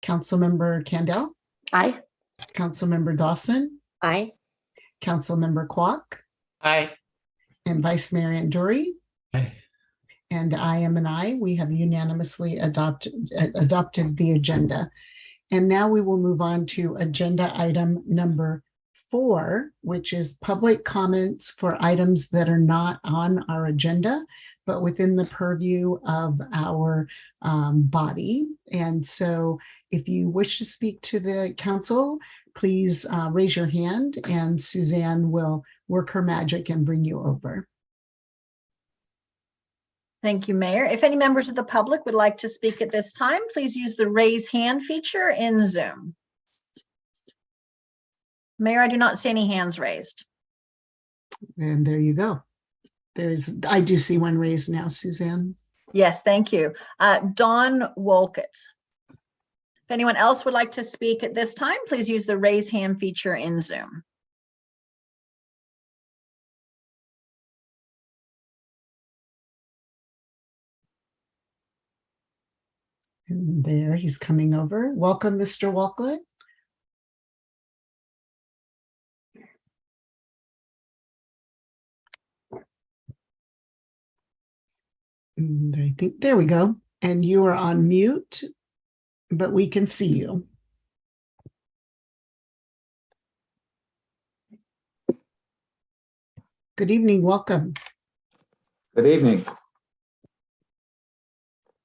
Councilmember Candell, Aye. Councilmember Dawson, Aye. Councilmember Kwok, Aye. and Vice Mayor Anduri. Aye. And I am an aye. We have unanimously adopted the agenda. And now we will move on to agenda item number 4, which is public comments for items that are not on our agenda, but within the purview of our body. And so if you wish to speak to the council, please raise your hand and Suzanne will work her magic and bring you over. Thank you, Mayor. If any members of the public would like to speak at this time, please use the raise hand feature in Zoom. Mayor, I do not see any hands raised. And there you go. I do see one raised now, Suzanne. Yes, thank you. Dawn Wolkett. If anyone else would like to speak at this time, please use the raise hand feature in Zoom. And there he's coming over. Welcome, Mr. Wolkett. And I think, there we go. And you are on mute, but we can see you. Good evening, welcome. Good evening.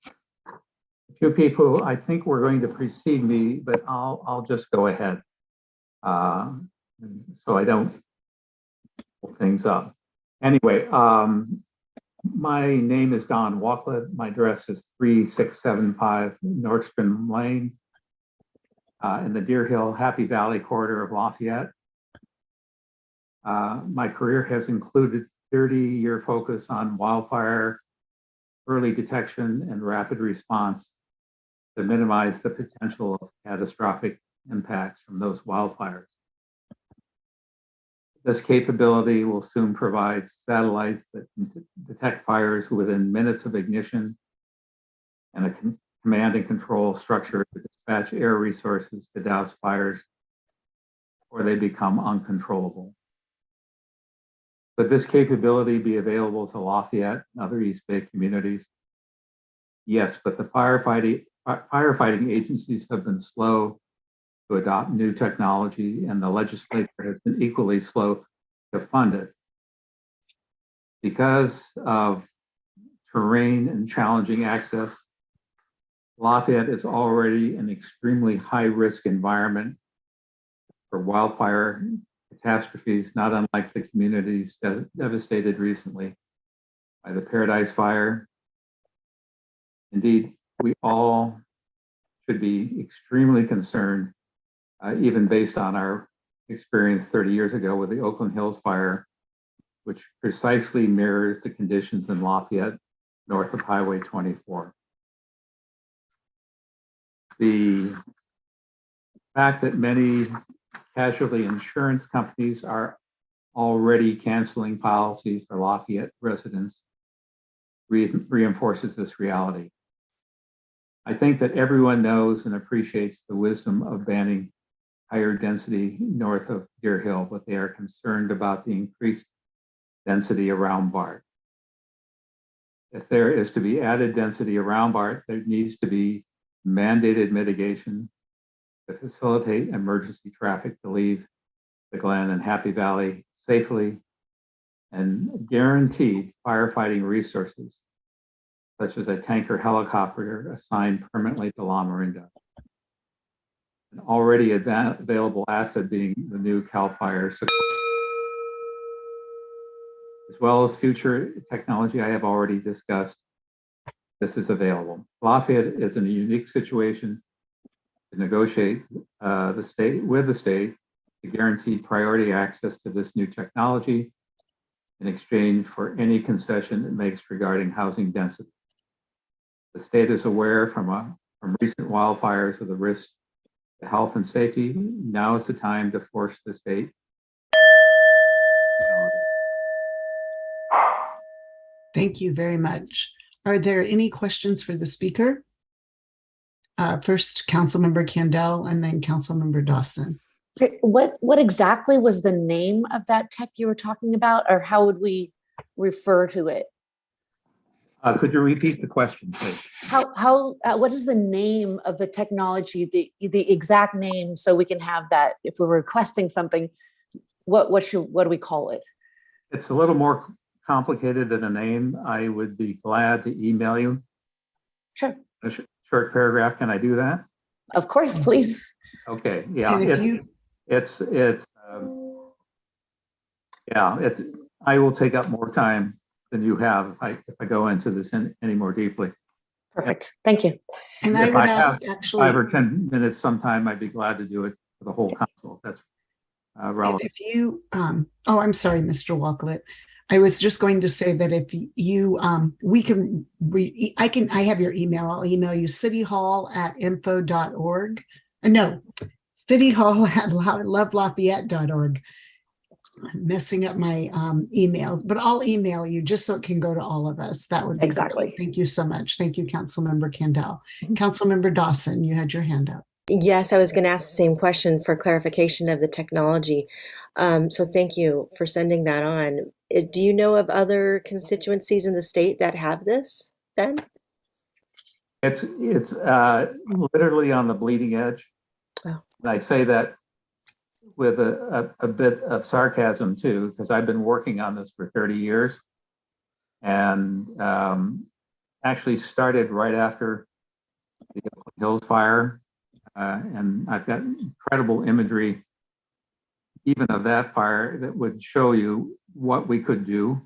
A few people, I think we're going to precede me, but I'll just go ahead. So I don't pull things up. Anyway, my name is Don Walklett. My address is 3675 Nordstrom Lane in the Deer Hill, Happy Valley corridor of Lafayette. My career has included 30-year focus on wildfire, early detection, and rapid response to minimize the potential of catastrophic impacts from those wildfires. This capability will soon provide satellites that can detect fires within minutes of ignition and a command and control structure to dispatch air resources to douse fires before they become uncontrollable. Could this capability be available to Lafayette and other East Bay communities? Yes, but the firefighting agencies have been slow to adopt new technology, and the legislature has been equally slow to fund it. Because of terrain and challenging access, Lafayette is already an extremely high-risk environment for wildfire catastrophes, not unlike the communities devastated recently by the Paradise Fire. Indeed, we all should be extremely concerned, even based on our experience 30 years ago with the Oakland Hills Fire, which precisely mirrors the conditions in Lafayette north of Highway 24. The fact that many casualty insurance companies are already canceling policies for Lafayette residents reinforces this reality. I think that everyone knows and appreciates the wisdom of banning higher density north of Deer Hill, but they are concerned about the increased density around BART. If there is to be added density around BART, there needs to be mandated mitigation to facilitate emergency traffic to leave the Glen and Happy Valley safely, and guaranteed firefighting resources, such as a tanker helicopter assigned permanently to La Marinda. An already available asset being the new CAL FIRE support, as well as future technology I have already discussed. This is available. Lafayette is in a unique situation to negotiate with the state to guarantee priority access to this new technology in exchange for any concession it makes regarding housing density. The state is aware from recent wildfires of the risks to health and safety. Now is the time to force the state. Thank you very much. Are there any questions for the speaker? First, Councilmember Candell, and then Councilmember Dawson. What exactly was the name of that tech you were talking about, or how would we refer to it? Could you repeat the question, please? What is the name of the technology, the exact name, so we can have that if we're requesting something? What do we call it? It's a little more complicated than a name. I would be glad to email you Sure. a short paragraph. Can I do that? Of course, please. Okay. Yeah. And if you, I will take up more time than you have if I go into this any more deeply. Perfect. Thank you. and I If would I have ask actually, 5 or 10 minutes sometime, I'd be glad to do it for the whole council. If that's and relevant. if you, oh, I'm sorry, Mr. Walklet. I was just going to say that if you, I have your email. I'll email you cityhall@info.org. No, cityhall@lovelafayette.org. I'm messing up my emails, but I'll email you just so it can go to all of us. That would be Exactly. great. Thank you so much. Thank you, Councilmember Candell. Mhm. Councilmember Dawson, you had your hand up. Yes, I was going to ask the same question for clarification of the technology. So thank you for sending that on. Do you know of other constituencies in the state that have this then? It's literally on the bleeding edge. Oh. And I say that with a bit of sarcasm too, because I've been working on this for 30 years and actually started right after the Oakland Hills fire. And I've got incredible imagery, even of that fire, that would show you what we could do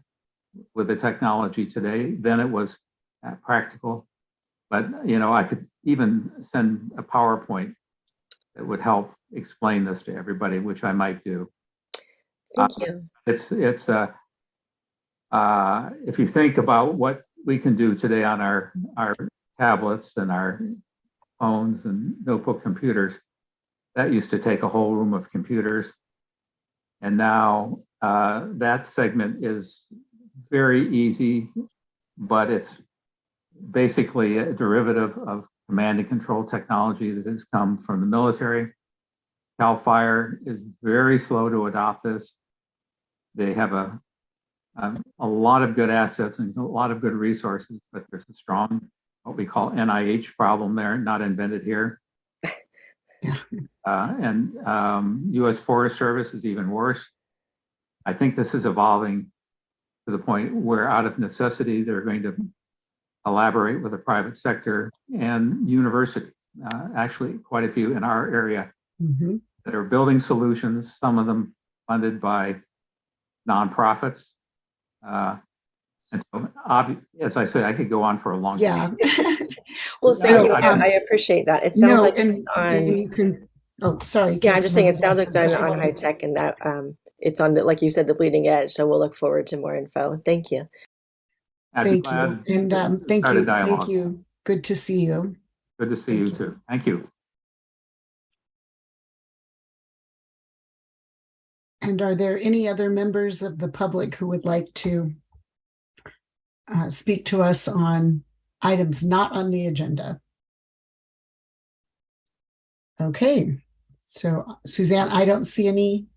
with the technology today. Then it was practical, but I could even send a PowerPoint that would help explain this to everybody, which I might do. Thank you. It's if you think about what we can do today on our tablets and our phones and notebook computers, that used to take a whole room of computers. And now that segment is very easy, but it's basically a derivative of command and control technology that has come from the military. CAL FIRE is very slow to adopt this. They have a lot of good assets and a lot of good resources, but there's a strong, what we call NIH problem there, not invented here. Yeah. And U.S. Forest Service is even worse. I think this is evolving to the point where out of necessity, they're going to collaborate with the private sector and universities, actually quite a few in our area that are building solutions, some of them funded by nonprofits. And so, as I said, I could go on for a long time. Yeah. Well, thank you. I- I appreciate that. It sounds like it's and you can, oh, sorry. yeah, I'm just saying it sounds like it's Councilmember on Dawson. high tech and that it's on the, like you said, the bleeding edge. So we'll look forward to more info. Thank you. I'd be Thank glad you. And to thank start a you. dialogue. Thank you. Good to see you. Good to see you too. Thank you. And are there any other members of the public who would like to speak to us on items not on the agenda? Okay, so Suzanne, I don't see any.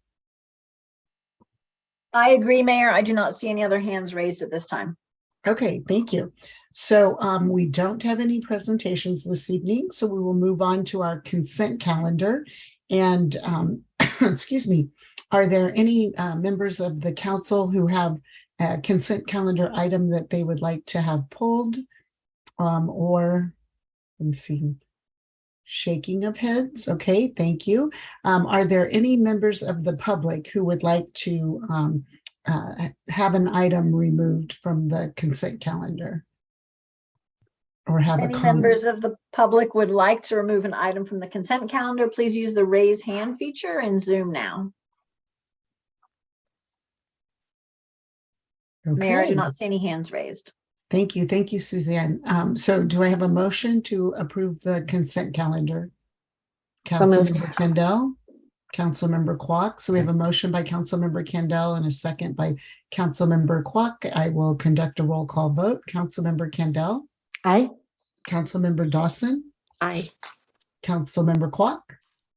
I agree, Mayor. I do not see any other hands raised at this time. Okay, thank you. So we don't have any presentations this evening, so we will move on to our consent calendar. And excuse me, are there any members of the council who have a consent calendar item that they would like to have pulled? Or, let me see, shaking of heads. Okay, thank you. Are there any members of the public who would like to have an item removed from the consent calendar? Or have Any a comment? members of the public would like to remove an item from the consent calendar, please use the raise hand feature in Zoom now. Mayor, I do Okay. not see any hands raised. Thank you. Thank you, Suzanne. So do I have a motion to approve the consent calendar? So moved. Councilmember Kendall, Councilmember Kwok. So we have a motion by Councilmember Kendall and a second by Councilmember Kwok. I will conduct a roll call vote. Councilmember Kendall, Aye. Councilmember Dawson, Aye. Councilmember Kwok,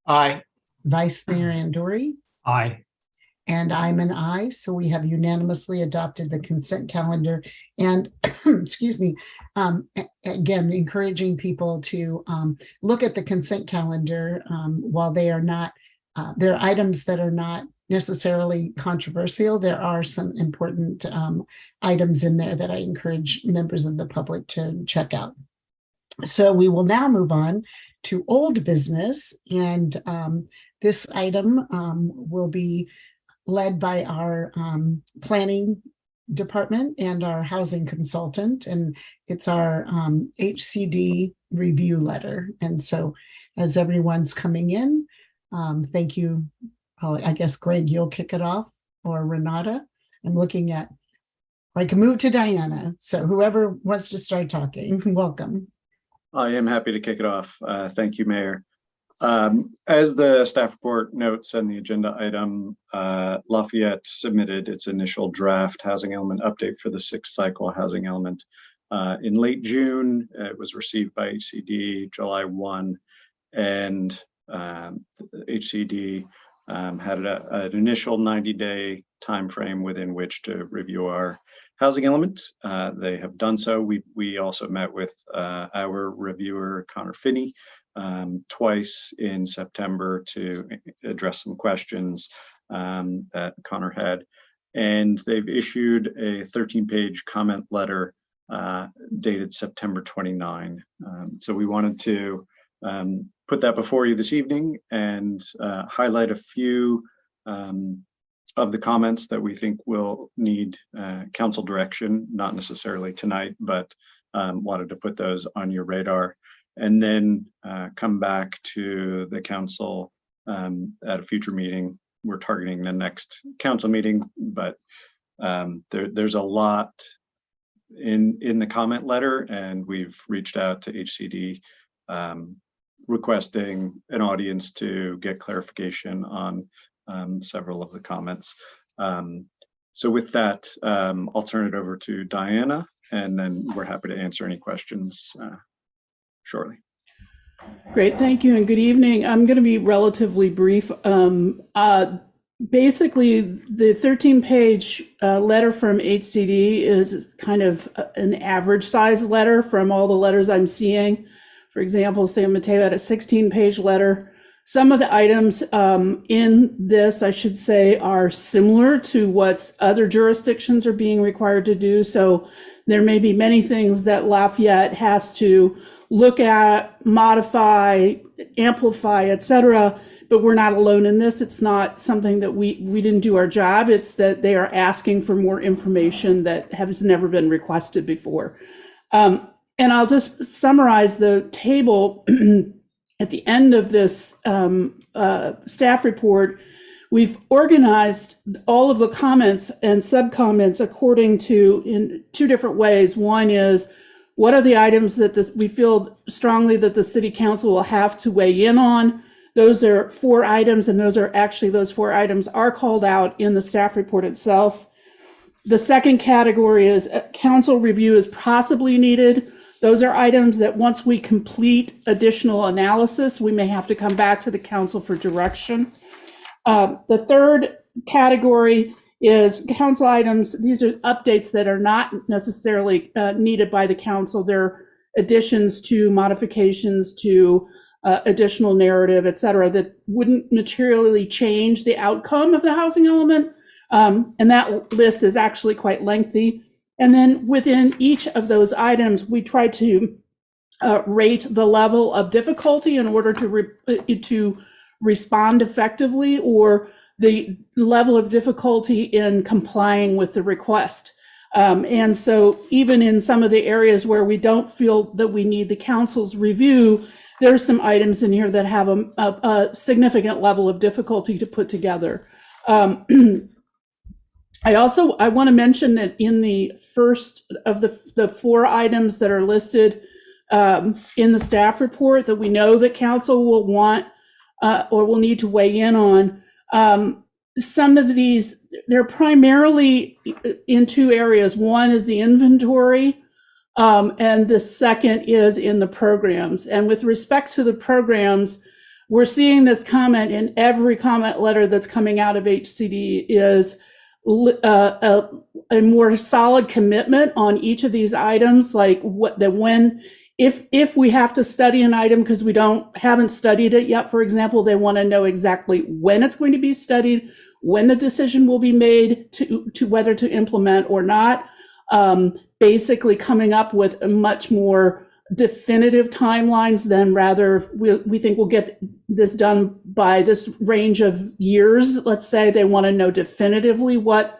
Aye. Vice Mayor Andori, Aye. and I'm an aye. So we have unanimously adopted the consent calendar. And excuse me, again, encouraging people to look at the consent calendar while they are not, there are items that are not necessarily controversial. There are some important items in there that I encourage members of the public to check out. So we will now move on to old business, and this item will be led by our planning department and our housing consultant, and it's our HCD review letter. And so as everyone's coming in, thank you. I guess, Greg, you'll kick it off, or Renata. I'm looking at, I can move to Diana. So whoever wants to start talking, welcome. I am happy to kick it off. Thank you, Mayor. As the staff report notes and the agenda item, Lafayette submitted its initial draft housing element update for the 6th cycle housing element. In late June, it was received by HCD July 1, and HCD had an initial 90-day timeframe within which to review our housing element. They have done so. We also met with our reviewer, Connor Finney, twice in September to address some questions that Connor had. And they've issued a 13-page comment letter dated September 29. So we wanted to put that before you this evening and highlight a few of the comments that we think will need council direction, not necessarily tonight, but wanted to put those on your radar, and then come back to the council at a future meeting. We're targeting the next council meeting, but there's a lot in the comment letter, and we've reached out to HCD requesting an audience to get clarification on several of the comments. So with that, I'll turn it over to Diana, and then we're happy to answer any questions shortly. Great, thank you, and good evening. I'm going to be relatively brief. Basically, the 13-page letter from HCD is kind of an average size letter from all the letters I'm seeing. For example, San Mateo had a 16-page letter. Some of the items in this, I should say, are similar to what other jurisdictions are being required to do. So there may be many things that Lafayette has to look at, modify, amplify, et cetera, but we're not alone in this. It's not something that we didn't do our job. It's that they are asking for more information that has never been requested before. And I'll just summarize the table at the end of this staff report. We've organized all of the comments and sub-comments according to, in two different ways. One is, what are the items that we feel strongly that the city council will have to weigh in on? Those are 4 items, and those 4 items are called out in the staff report itself. The second category is council review is possibly needed. Those are items that once we complete additional analysis, we may have to come back to the council for direction. The third category is council items. These are updates that are not necessarily needed by the council. They're additions to, modifications to, additional narrative, et cetera, that wouldn't materially change the outcome of the housing element. And that list is actually quite lengthy. And then within each of those items, we try to rate the level of difficulty in order to respond effectively, or the level of difficulty in complying with the request. And so even in some of the areas where we don't feel that we need the council's review, there's some items in here that have a significant level of difficulty to put together. I want to mention that in the first of the 4 items that are listed in the staff report that we know that council will want or will need to weigh in on, some of these, they're primarily in 2 areas. One is the inventory And the second is in the programs. And with respect to the programs, we're seeing this comment in every comment letter that's coming out of HCD is a more solid commitment on each of these items, like if we have to study an item because we haven't studied it yet, for example, they want to know exactly when it's going to be studied, when the decision will be made to whether to implement or not. Basically coming up with a much more definitive timelines than rather we think we'll get this done by this range of years. Let's say they want to know definitively what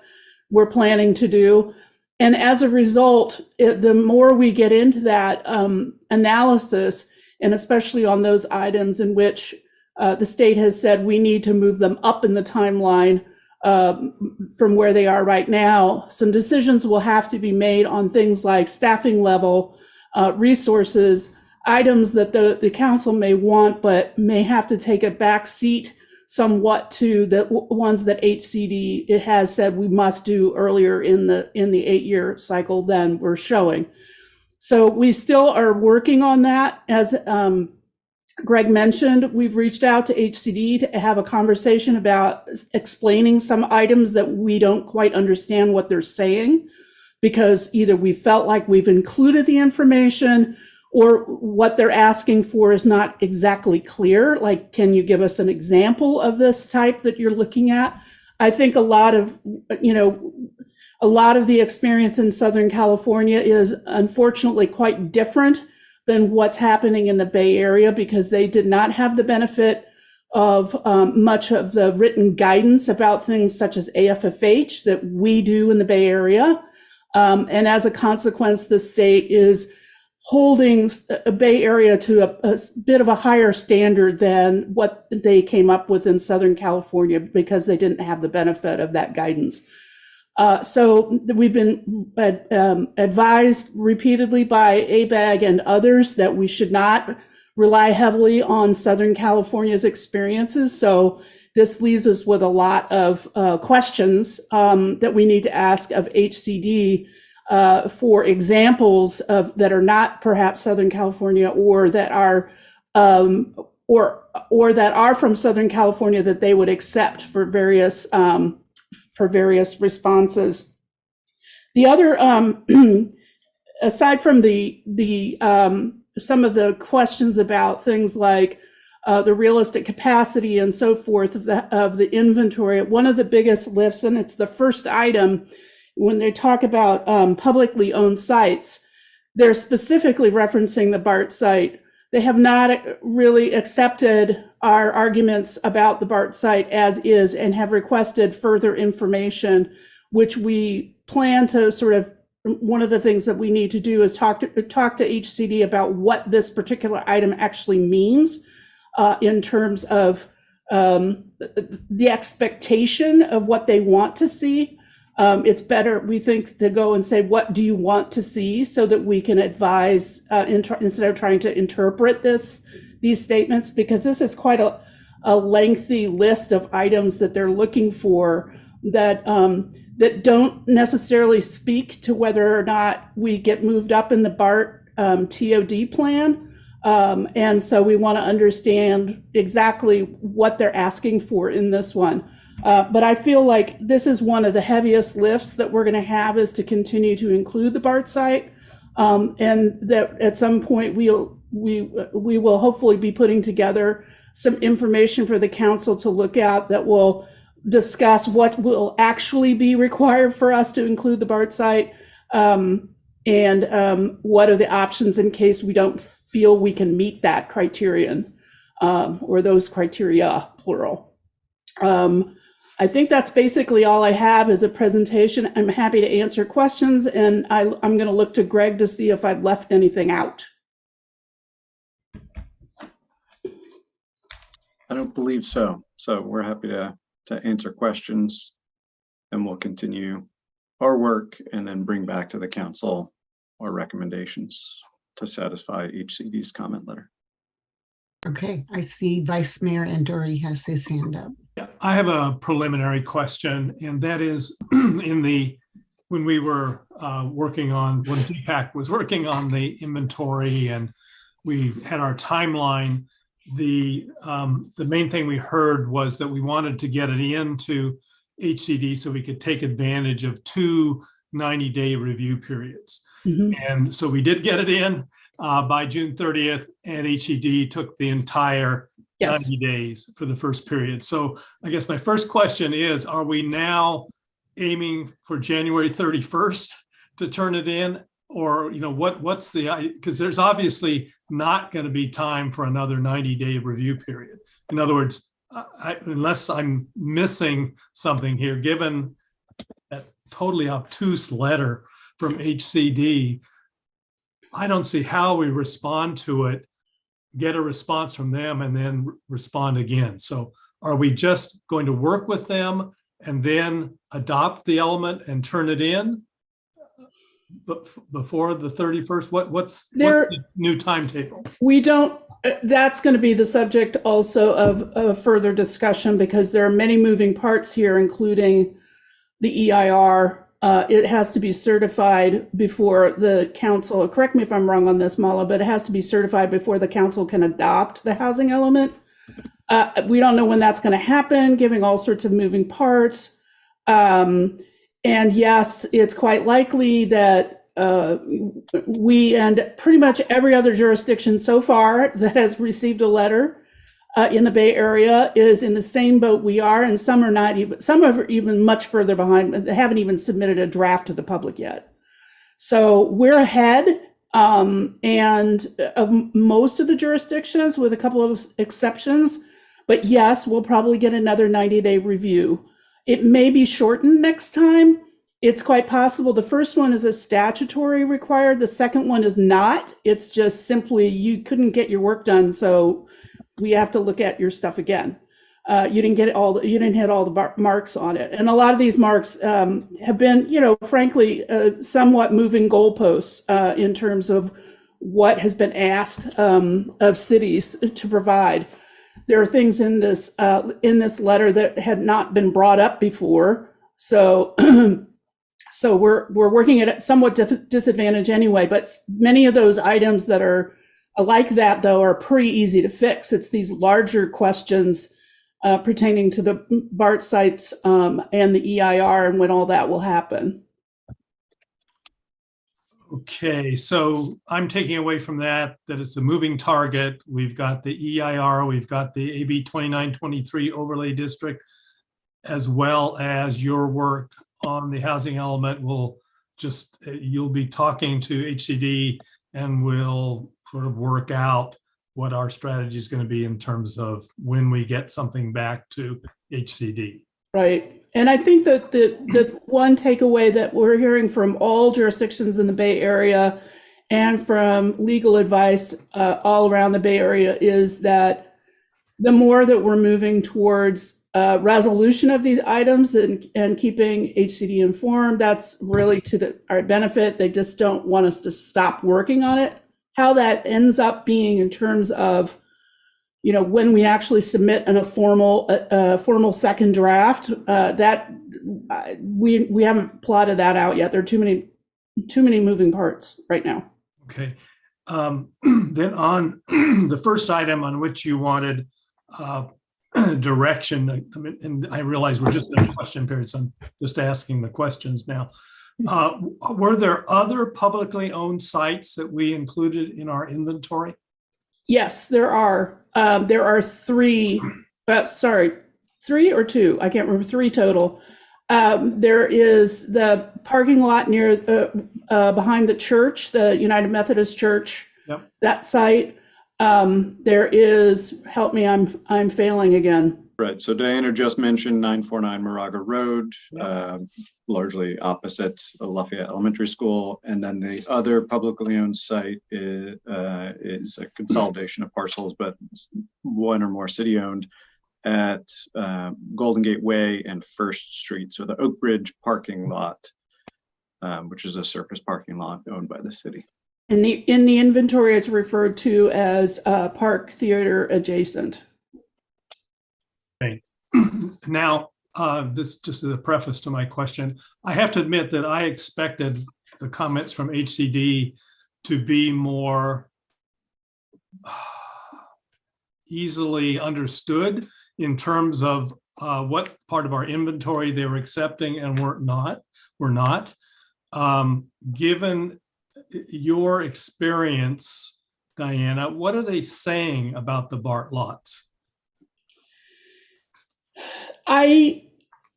we're planning to do. And as a result, the more we get into that analysis, and especially on those items in which the state has said we need to move them up in the timeline from where they are right now, some decisions will have to be made on things like staffing level, resources, items that the council may want, but may have to take a back seat somewhat to the ones that HCD it has said we must do earlier in the 8-year cycle than we're showing. So we still are working on that. As Greg mentioned, we've reached out to HCD to have a conversation about explaining some items that we don't quite understand what they're saying, because either we felt like we've included the information or what they're asking for is not exactly clear. Like, can you give us an example of this type that you're looking at? I think a lot of the experience in Southern California is unfortunately quite different than what's happening in the Bay Area, because they did not have the benefit of much of the written guidance about things such as AFFH that we do in the Bay Area. And as a consequence, the state is holding a Bay Area to a bit of a higher standard than what they came up with in Southern California, because they didn't have the benefit of that guidance. So we've been advised repeatedly by ABAG and others that we should not rely heavily on Southern California's experiences. So this leaves us with a lot of questions that we need to ask of HCD for examples of that are not perhaps Southern California, or that are or that are from Southern California that they would accept for various responses. The other, aside from the some of the questions about things like the realistic capacity and so forth of the inventory, one of the biggest lifts, and it's the first item when they talk about publicly owned sites, they're specifically referencing the BART site. They have not really accepted our arguments about the BART site as is, and have requested further information, which we plan to sort of, one of the things that we need to do is talk to HCD about what this particular item actually means in terms of the expectation of what they want to see. It's better, we think, to go and say, what do you want to see, so that we can advise instead of trying to interpret these statements, because this is quite a lengthy list of items that they're looking for that don't necessarily speak to whether or not we get moved up in the BART TOD plan. And so we want to understand exactly what they're asking for in this one. But I feel like this is one of the heaviest lifts that we're going to have, is to continue to include the BART site, and that at some point we will hopefully be putting together some information for the council to look at that will discuss what will actually be required for us to include the BART site, and what are the options in case we don't feel we can meet that criterion, or those criteria, plural. I think that's basically all I have as a presentation. I'm happy to answer questions, and I'm going to look to Greg to see if I've left anything out. I don't believe so. So we're happy to answer questions, and we'll continue our work and then bring back to the council our recommendations to satisfy HCD's comment letter. Okay, I see Vice Mayor Andori has his hand up. Yeah, I have a preliminary question, and that is when when we were when DPAC was working on the inventory and we had our timeline, the main thing we heard was that we wanted to get it into HCD so we could take advantage of 2 90-day review periods. Mhm. And so we did get it in by June 30th, and HCD took the entire Yes. 90 days for the first period. So I guess my first question is, are we now aiming for January 31st to turn it in? Or, what's because there's obviously not going to be time for another 90-day review period. In other words, unless I'm missing something here, given that totally obtuse letter from HCD, I don't see how we respond to it, get a response from them, and then respond again. So are we just going to work with them and then adopt the element and turn it in before the 31st? What's the new timetable? We don't, that's going to be the subject also of further discussion, because there are many moving parts here, including the EIR. It has to be certified before the council, correct me if I'm wrong on this, Mala, but it has to be certified before the council can adopt the housing element. We don't know when that's going to happen, giving all sorts of moving parts. And yes, it's quite likely that we and pretty much every other jurisdiction so far that has received a letter in the Bay Area is in the same boat we are, and some are not even, some are even much further behind. They haven't even submitted a draft to the public yet. So we're ahead, and of most of the jurisdictions, with a couple of exceptions. But yes, we'll probably get another 90-day review. It may be shortened next time. It's quite possible. The first one is a statutory required. The second one is not. It's just simply you couldn't get your work done, so we have to look at your stuff again. You didn't get you didn't hit all the marks on it, and a lot of these marks have been, frankly, somewhat moving goalposts in terms of what has been asked of cities to provide. There are things in this letter that had not been brought up before, so so we're working at a somewhat disadvantage anyway. But many of those items that are like that, though, are pretty easy to fix. It's these larger questions pertaining to the BART sites and the EIR and when all that will happen. Okay, so I'm taking away from that it's a moving target. We've got the EIR, we've got the AB 2923 overlay district, as well as your work on the housing element. You'll be talking to HCD and we'll sort of work out what our strategy is going to be in terms of when we get something back to HCD. Right. And I think that the one takeaway that we're hearing from all jurisdictions in the Bay Area and from legal advice all around the Bay Area is that the more that we're moving towards resolution of these items and keeping HCD informed, that's really to our benefit. They just don't want us to stop working on it. How that ends up being in terms of, when we actually submit a formal second draft, that we haven't plotted that out yet. There are too many moving parts right now. Okay. Then on the first item on which you wanted direction, and I realize we're just in a question period, so I'm just asking the questions now. Were there other publicly owned sites that we included in our inventory? Yes, there are. There are three or two. I can't remember, 3 total. There is the parking lot near behind the church, the United Methodist Church. Yep. That site. There is, help me, I'm failing again. Right. So Diana just mentioned 949 Moraga Road, largely opposite Lafayette Elementary School. And then the other publicly owned site is a consolidation of parcels, but one or more city owned at Golden Gate Way and First Street. So the Oak Bridge parking lot, which is a surface parking lot owned by the city. In the inventory, it's referred to as Park Theater adjacent. Okay. Now, this just as a preface to my question, I have to admit that I expected the comments from HCD to be more easily understood in terms of what part of our inventory they were accepting and were not. Given your experience, Diana, what are they saying about the BART lots? I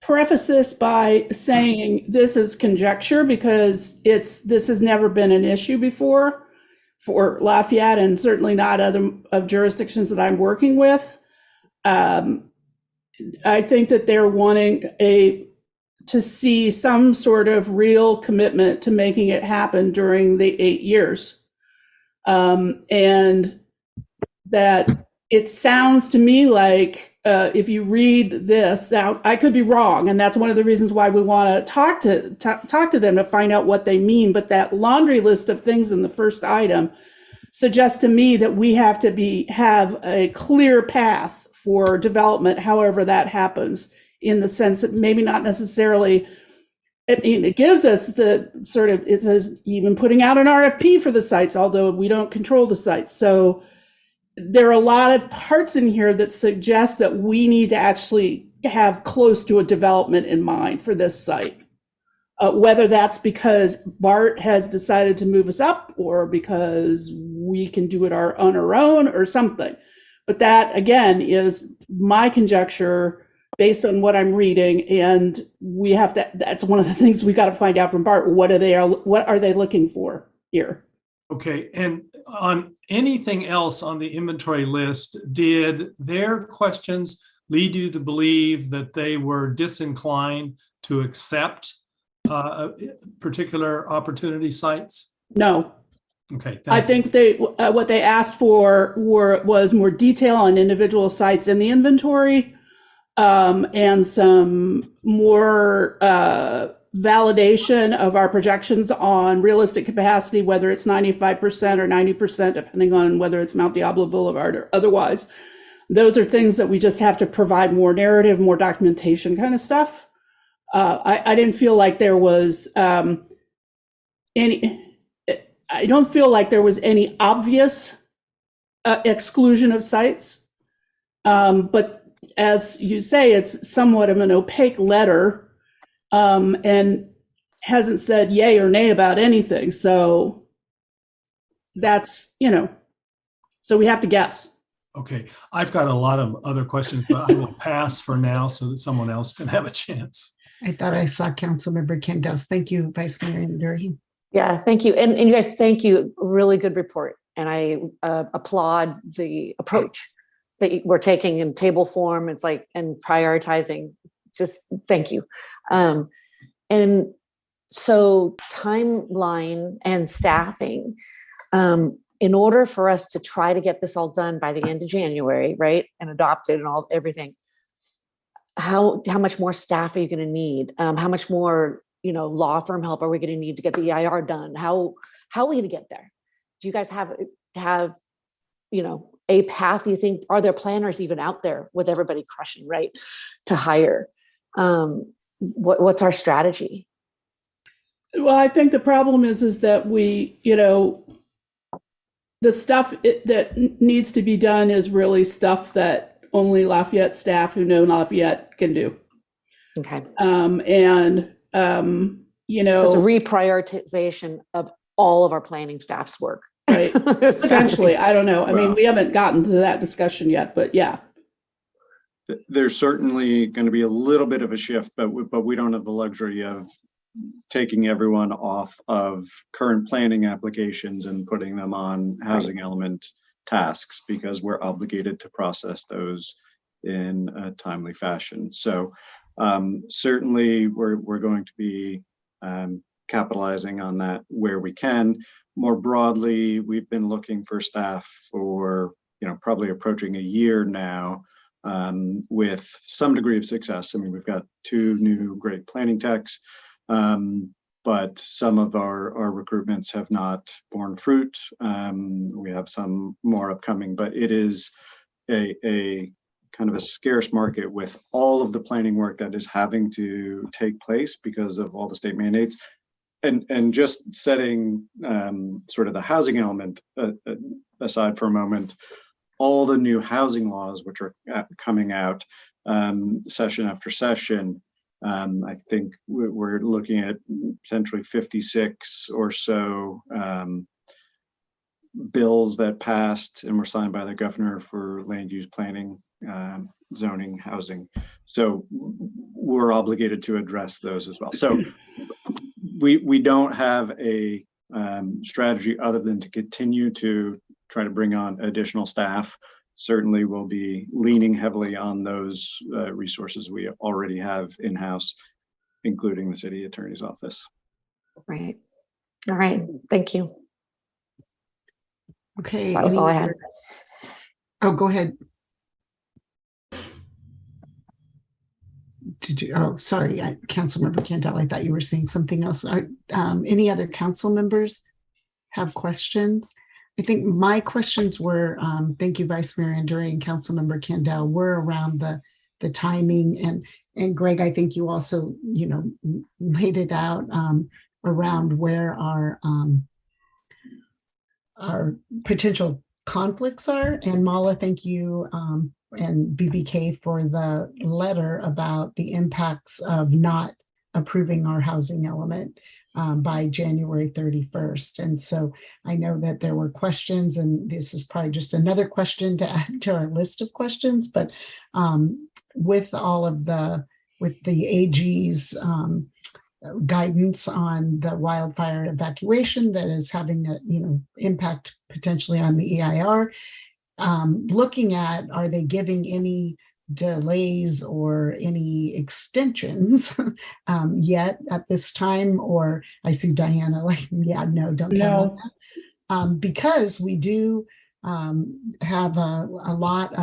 preface this by saying this is conjecture because this has never been an issue before for Lafayette and certainly not other of jurisdictions that I'm working with. I think that they're wanting to see some sort of real commitment to making it happen during the 8 years. And that it sounds to me like if you read this, now I could be wrong, and that's one of the reasons why we want to talk to them to find out what they mean. But that laundry list of things in the first item suggests to me that we have to have a clear path for development, however that happens, in the sense that maybe not necessarily. It gives us the sort of, it says even putting out an RFP for the sites, although we don't control the sites. So there are a lot of parts in here that suggest that we need to actually have close to a development in mind for this site. Whether that's because BART has decided to move us up or because we can do it on our own or something. But that, again, is my conjecture based on what I'm reading. And we have to, that's one of the things we got to find out from BART. What are they looking for here? Okay, and on anything else on the inventory list, did their questions lead you to believe that they were disinclined to accept particular opportunity sites? No. Okay, I think what they asked for was more detail on individual sites in the inventory, and some more validation of our projections on realistic capacity, whether it's 95% or 90%, depending on whether it's Mount Diablo Boulevard or otherwise. Those are things that we just have to provide more narrative, more documentation kind of stuff. I didn't feel like there was I don't feel like there was any obvious exclusion of sites. But as you say, it's somewhat of an opaque letter, and hasn't said yay or nay about anything. So that's, so we have to guess. Okay, I've got a lot of other questions, but I will pass for now so that someone else can have a chance. I thought I saw Councilmember Kendall. Thank you, Vice Mayor Durham. Yeah, thank you. And you guys, thank you. Really good report. And I applaud the approach that we're taking in table form. It's like, and prioritizing, just thank you. And so timeline and staffing, in order for us to try to get this all done by the end of January, right? And adopted and everything, how much more staff are you going to need? How much more, law firm help are we going to need to get the EIR done? How are we going to get there? Do you guys have a path? You think, are there planners even out there with everybody crushing, right, to hire? What's our strategy? Well, I think the problem is that we, the stuff that needs to be done is really stuff that only Lafayette staff who know Lafayette can do. Okay. So it's a reprioritization of all of our planning staff's work. Right. Essentially, I don't know. I mean, we haven't gotten to that discussion yet, but yeah. There's certainly going to be a little bit of a shift, but we don't have the luxury of taking everyone off of current planning applications and putting them on housing element tasks because we're obligated to process those in a timely fashion. So certainly we're going to be capitalizing on that where we can. More broadly, we've been looking for staff for probably approaching a year now, with some degree of success. I mean, we've got 2 new great planning techs, but some of our recruitments have not borne fruit. We have some more upcoming, but it is a kind of a scarce market with all of the planning work that is having to take place because of all the state mandates. And just setting sort of the housing element aside for a moment, all the new housing laws which are coming out session after session, I think we're looking at potentially 56 or so bills that passed and were signed by the governor for land use planning, zoning, housing. So we're obligated to address those as well. So we don't have a strategy other than to continue to try to bring on additional staff. Certainly we'll be leaning heavily on those resources we already have in-house, including the city attorney's office. Right. All right. Thank you. Okay. That was all I had. Oh, go ahead. Did you? Oh, sorry, Councilmember Cantal. I thought you were saying something else. Any other council members have questions? I think my questions were, thank you, Vice Mayor Anduri and Councilmember Candell, were around the timing, and Greg, I think you also, laid it out around where our potential conflicts are. And Mala, thank you, and BBK for the letter about the impacts of not approving our housing element by January 31st. And so I know that there were questions, and this is probably just another question to add to our list of questions, but with the AG's guidance on the wildfire evacuation that is having a impact potentially on the EIR, looking at, are they giving any delays or any extensions yet at this time? Or I see Diana like, yeah, no, don't count on that. Because we do have a lot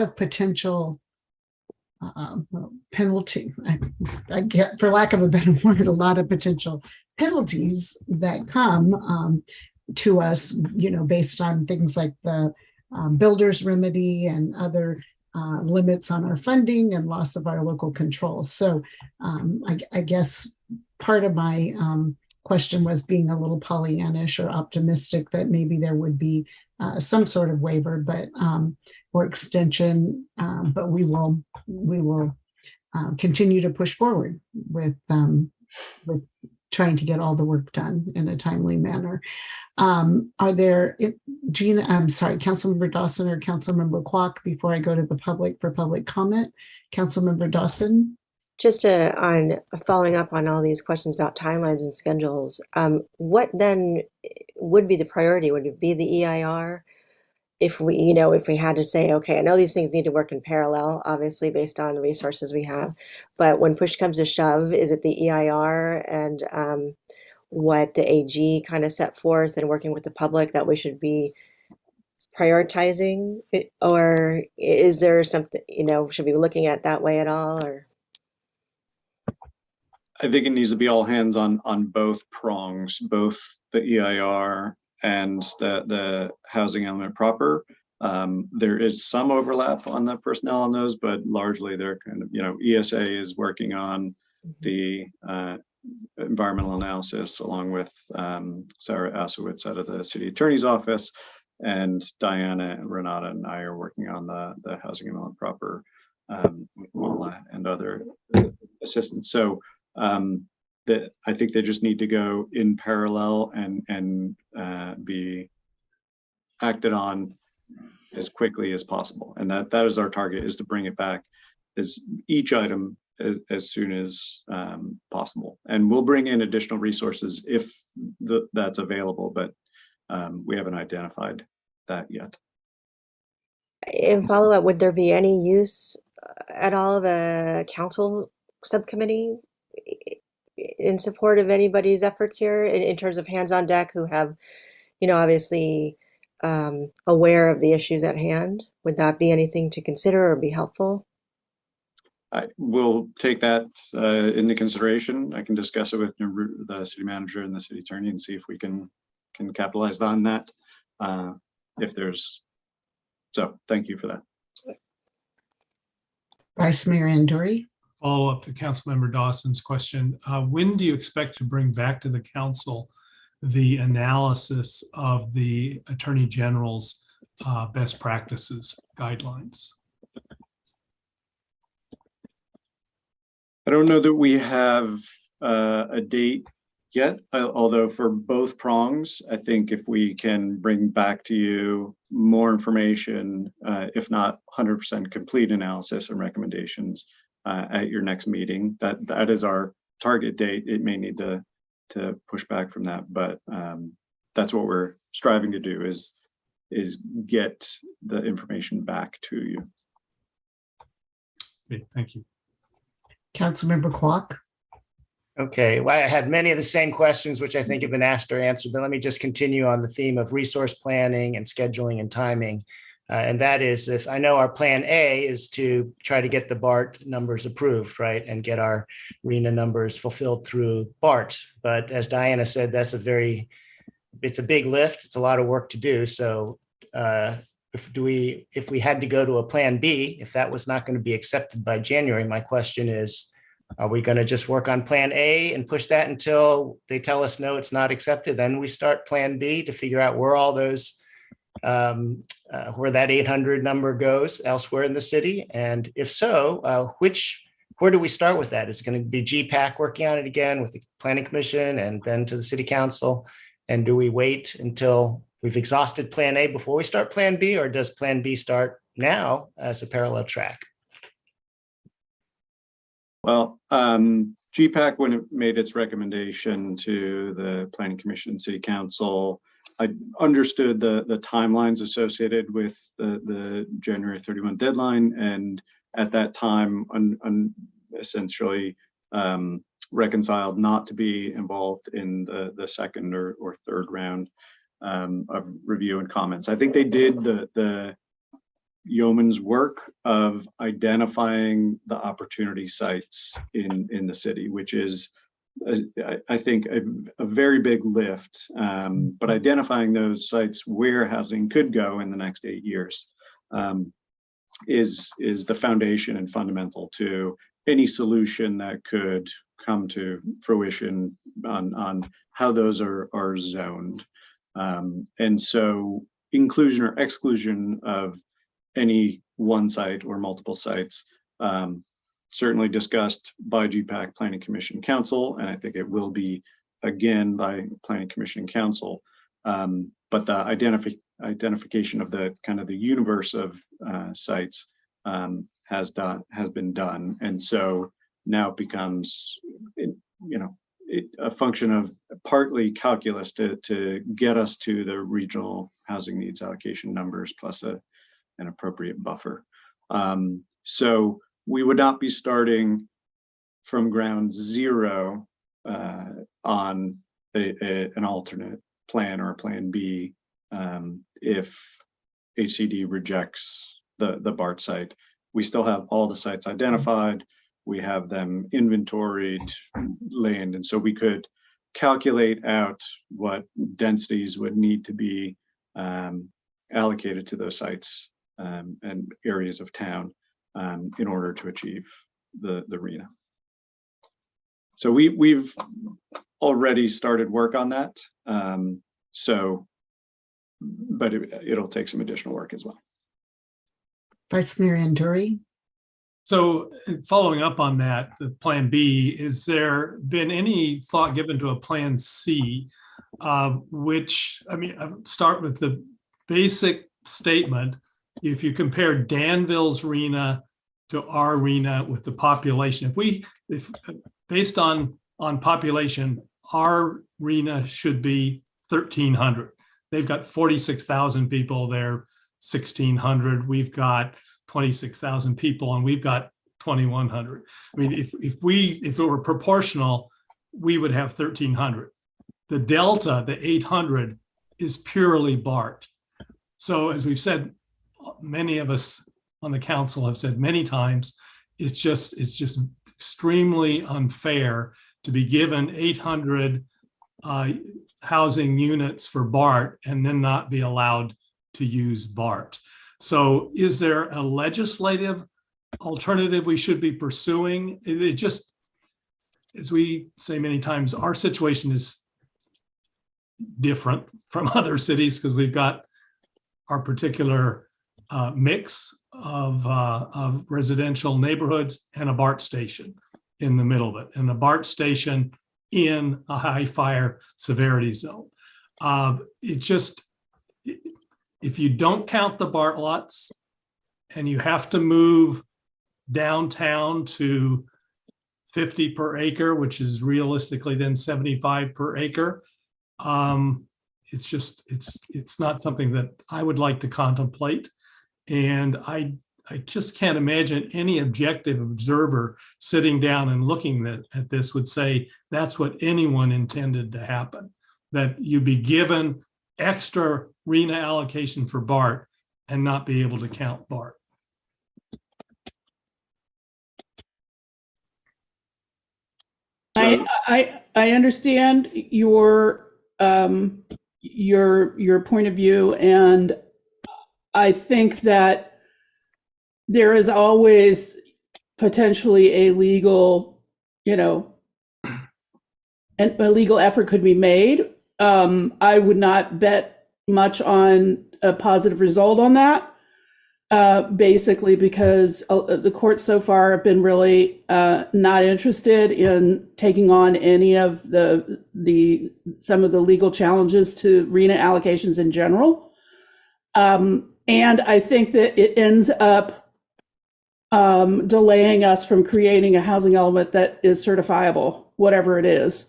of potential penalty, I get, for lack of a better word, a lot of potential penalties that come to us, based on things like the builder's remedy and other limits on our funding and loss of our local control. So I guess part of my question was being a little Pollyannish or optimistic that maybe there would be some sort of waiver, but or extension, but we will continue to push forward with trying to get all the work done in a timely manner. Are there, Gina, I'm sorry, Councilmember Dawson or Councilmember Kwok, before I go to the public for public comment? Councilmember Dawson? Just on following up on all these questions about timelines and schedules, what then would be the priority? Would it be the EIR? If we had to say, okay, I know these things need to work in parallel, obviously based on the resources we have, but when push comes to shove, is it the EIR and what the AG kind of set forth and working with the public that we should be prioritizing it, or is there something, should we be looking at that way at all? Or I think it needs to be all hands on both prongs, both the EIR and the housing element proper. There is some overlap on the personnel on those, but largely they're kind of, ESA is working on the environmental analysis along with Sarah Asowitz out of the city attorney's office, and Diana, Renata, and I are working on the housing element proper with Mala and other assistants. So that I think they just need to go in parallel and be acted on as quickly as possible. And that is our target, is to bring it back as each item as soon as possible. And we'll bring in additional resources if that's available, but we haven't identified that yet. in follow-up, would there be any use at all of a council subcommittee in support of anybody's efforts here in terms of hands on deck who have, obviously aware of the issues at hand? Would that be anything to consider or be helpful? I will take that into consideration. I can discuss it with the city manager and the city attorney and see if we can capitalize on that. If there's, so thank you for that. Vice Mayor Anduri. Follow up to Councilmember Dawson's question. When do you expect to bring back to the council the analysis of the Attorney General's best practices guidelines? I don't know that we have a date yet, although for both prongs, I think if we can bring back to you more information, if not 100% complete analysis and recommendations at your next meeting, that is our target date. It may need to push back from that, but that's what we're striving to do is get the information back to you. Okay, thank you. Councilmember Kwok. Okay, well, I had many of the same questions, which I think have been asked or answered, but let me just continue on the theme of resource planning and scheduling and timing. And that is, if I know our plan A is to try to get the BART numbers approved, right, and get our RENA numbers fulfilled through BART. But as Diana said, it's a big lift. It's a lot of work to do. So if we had to go to a plan B, if that was not going to be accepted by January, my question is, are we going to just work on plan A and push that until they tell us, no, it's not accepted? Then we start plan B to figure out where all those, where that 800 number goes elsewhere in the city. And if so, where do we start with that? Is it going to be GPAC working on it again with the Planning Commission and then to the City Council? And do we wait until we've exhausted plan A before we start plan B, or does plan B start now as a parallel track? Well, GPAC, when it made its recommendation to the Planning Commission, City Council, I understood the timelines associated with the January 31 deadline, and at that time, essentially reconciled not to be involved in the second or third round of review and comments. I think they did the yeoman's work of identifying the opportunity sites in the city, which is, I think, a very big lift. But identifying those sites where housing could go in the next 8 years is the foundation and fundamental to any solution that could come to fruition on how those are zoned. And so inclusion or exclusion of any one site or multiple sites, certainly discussed by GPAC, Planning Commission, Council, and I think it will be again by Planning Commission, Council. But the identification of the kind of the universe of sites has been done, and so now it becomes, a function of partly calculus to get us to the regional housing needs allocation numbers plus an appropriate buffer. So we would not be starting from ground zero on an alternate plan or a plan B if HCD rejects the BART site. We still have all the sites identified. We have them inventoried, land, and so we could calculate out what densities would need to be allocated to those sites and areas of town in order to achieve the RENA. So we've already started work on that. But it'll take some additional work as well. Vice Mayor Anduri. So following up on that, the plan B, is there been any thought given to a plan C, which, I'll start with the basic statement. If you compare Danville's RENA to our RENA with the population, if based on population, our RENA should be 1,300. They've got 46,000 people, they're 1,600. We've got 26,000 people and we've got 2,100. If it were proportional, we would have 1,300. The delta, the 800, is purely BART. So as we've said, many of us on the council have said many times, it's just extremely unfair to be given 800 housing units for BART and then not be allowed to use BART. So is there a legislative alternative we should be pursuing. It just, as we say many times, our situation is different from other cities because we've got our particular mix of residential neighborhoods and a BART station in the middle of it, and a BART station in a high fire severity zone. It just, if you don't count the BART lots and you have to move downtown to 50 per acre, which is realistically then 75 per acre, it's just, it's not something that I would like to contemplate. And I just can't imagine any objective observer sitting down and looking at this would say that's what anyone intended to happen, that you be given extra RENA allocation for BART and not be able to count BART. I understand your point of view, and I think that there is always potentially a legal, and a legal effort could be made. I would not bet much on a positive result on that, basically because the courts so far have been really not interested in taking on any of some of the legal challenges to RENA allocations in general. And I think that it ends up delaying us from creating a housing element that is certifiable, whatever it is.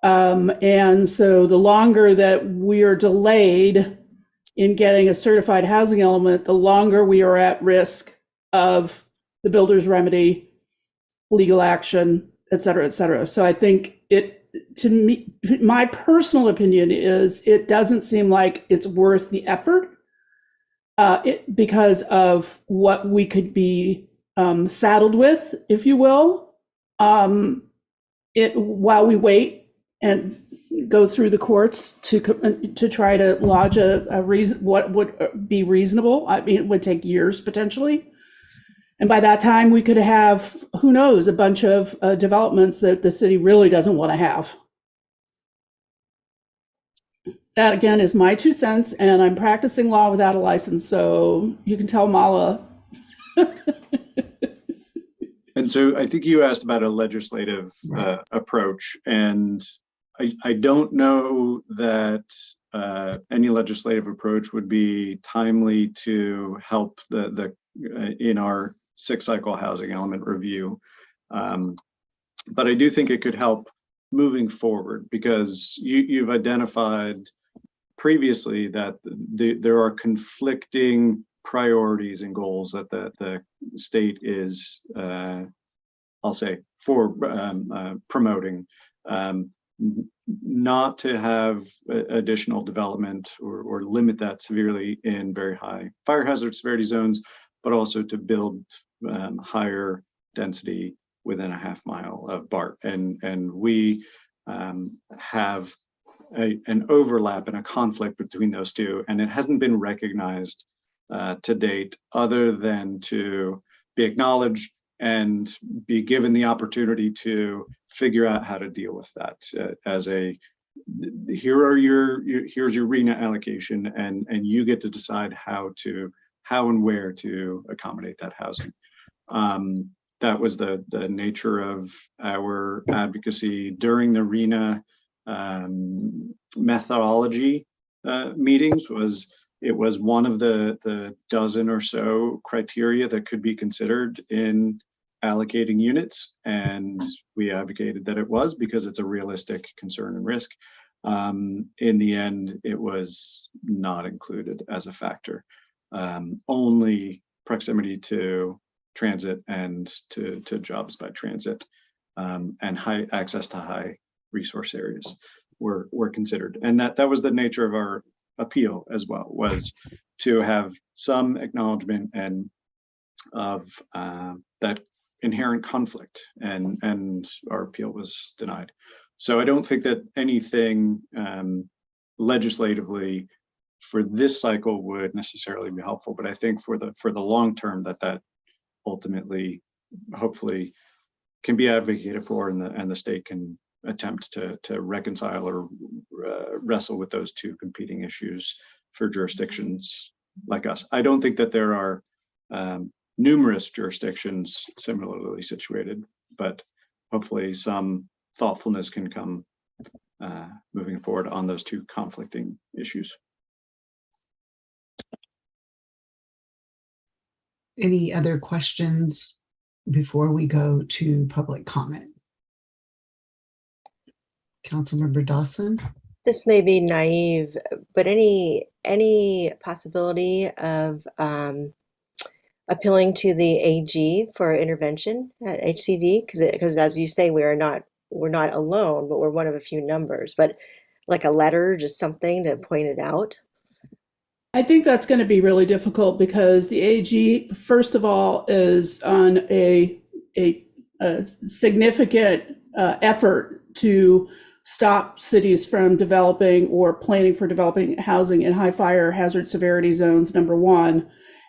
And so the longer that we are delayed in getting a certified housing element, the longer we are at risk of the builder's remedy, legal action, et cetera, et cetera. So I think to me, my personal opinion is it doesn't seem like it's worth the effort because of what we could be saddled with, if you will, while we wait and go through the courts to try to lodge a reason, what would be reasonable. I mean, it would take years potentially. And by that time we could have, who knows, a bunch of developments that the city really doesn't want to have. That again is my 2 cents, and I'm practicing law without a license. So you can tell Mala. And so I think you asked about a legislative approach, and I don't know that any legislative approach would be timely to help in our 6-cycle housing element review. But I do think it could help moving forward, because you've identified previously that there are conflicting priorities and goals that the state is, I'll say, for promoting. Not to have additional development or limit that severely in very high fire hazard severity zones, but also to build higher density within a half mile of BART. And we have an overlap and a conflict between those two, and it hasn't been recognized to date, other than to be acknowledged and be given the opportunity to figure out how to deal with that here's your RENA allocation, and you get to decide how and where to accommodate that housing. That was the nature of our advocacy during the RENA methodology meetings. It was one of the dozen or so criteria that could be considered in allocating units, and we advocated that it was, because it's a realistic concern and risk. In the end, it was not included as a factor. Only proximity to transit and to jobs by transit, and high access to high resource areas were considered. And that was the nature of our appeal as well, was to have some acknowledgement and of that inherent conflict, and our appeal was denied. So I don't think that anything legislatively for this cycle would necessarily be helpful, but I think for the long term that ultimately, hopefully, can be advocated for, and the state can attempt to reconcile or wrestle with those two competing issues for jurisdictions like us. I don't think that there are numerous jurisdictions similarly situated, but hopefully some thoughtfulness can come moving forward on those two conflicting issues. Any other questions before we go to public comment? Councilmember Dawson? This may be naive, but any possibility of appealing to the AG for intervention at HCD? Because as you say, we're not alone, but we're one of a few numbers. But like a letter, just something to point it out. I think that's going to be really difficult because the AG, first of all, is on a significant effort to stop cities from developing or planning for developing housing in high fire hazard severity zones, number one.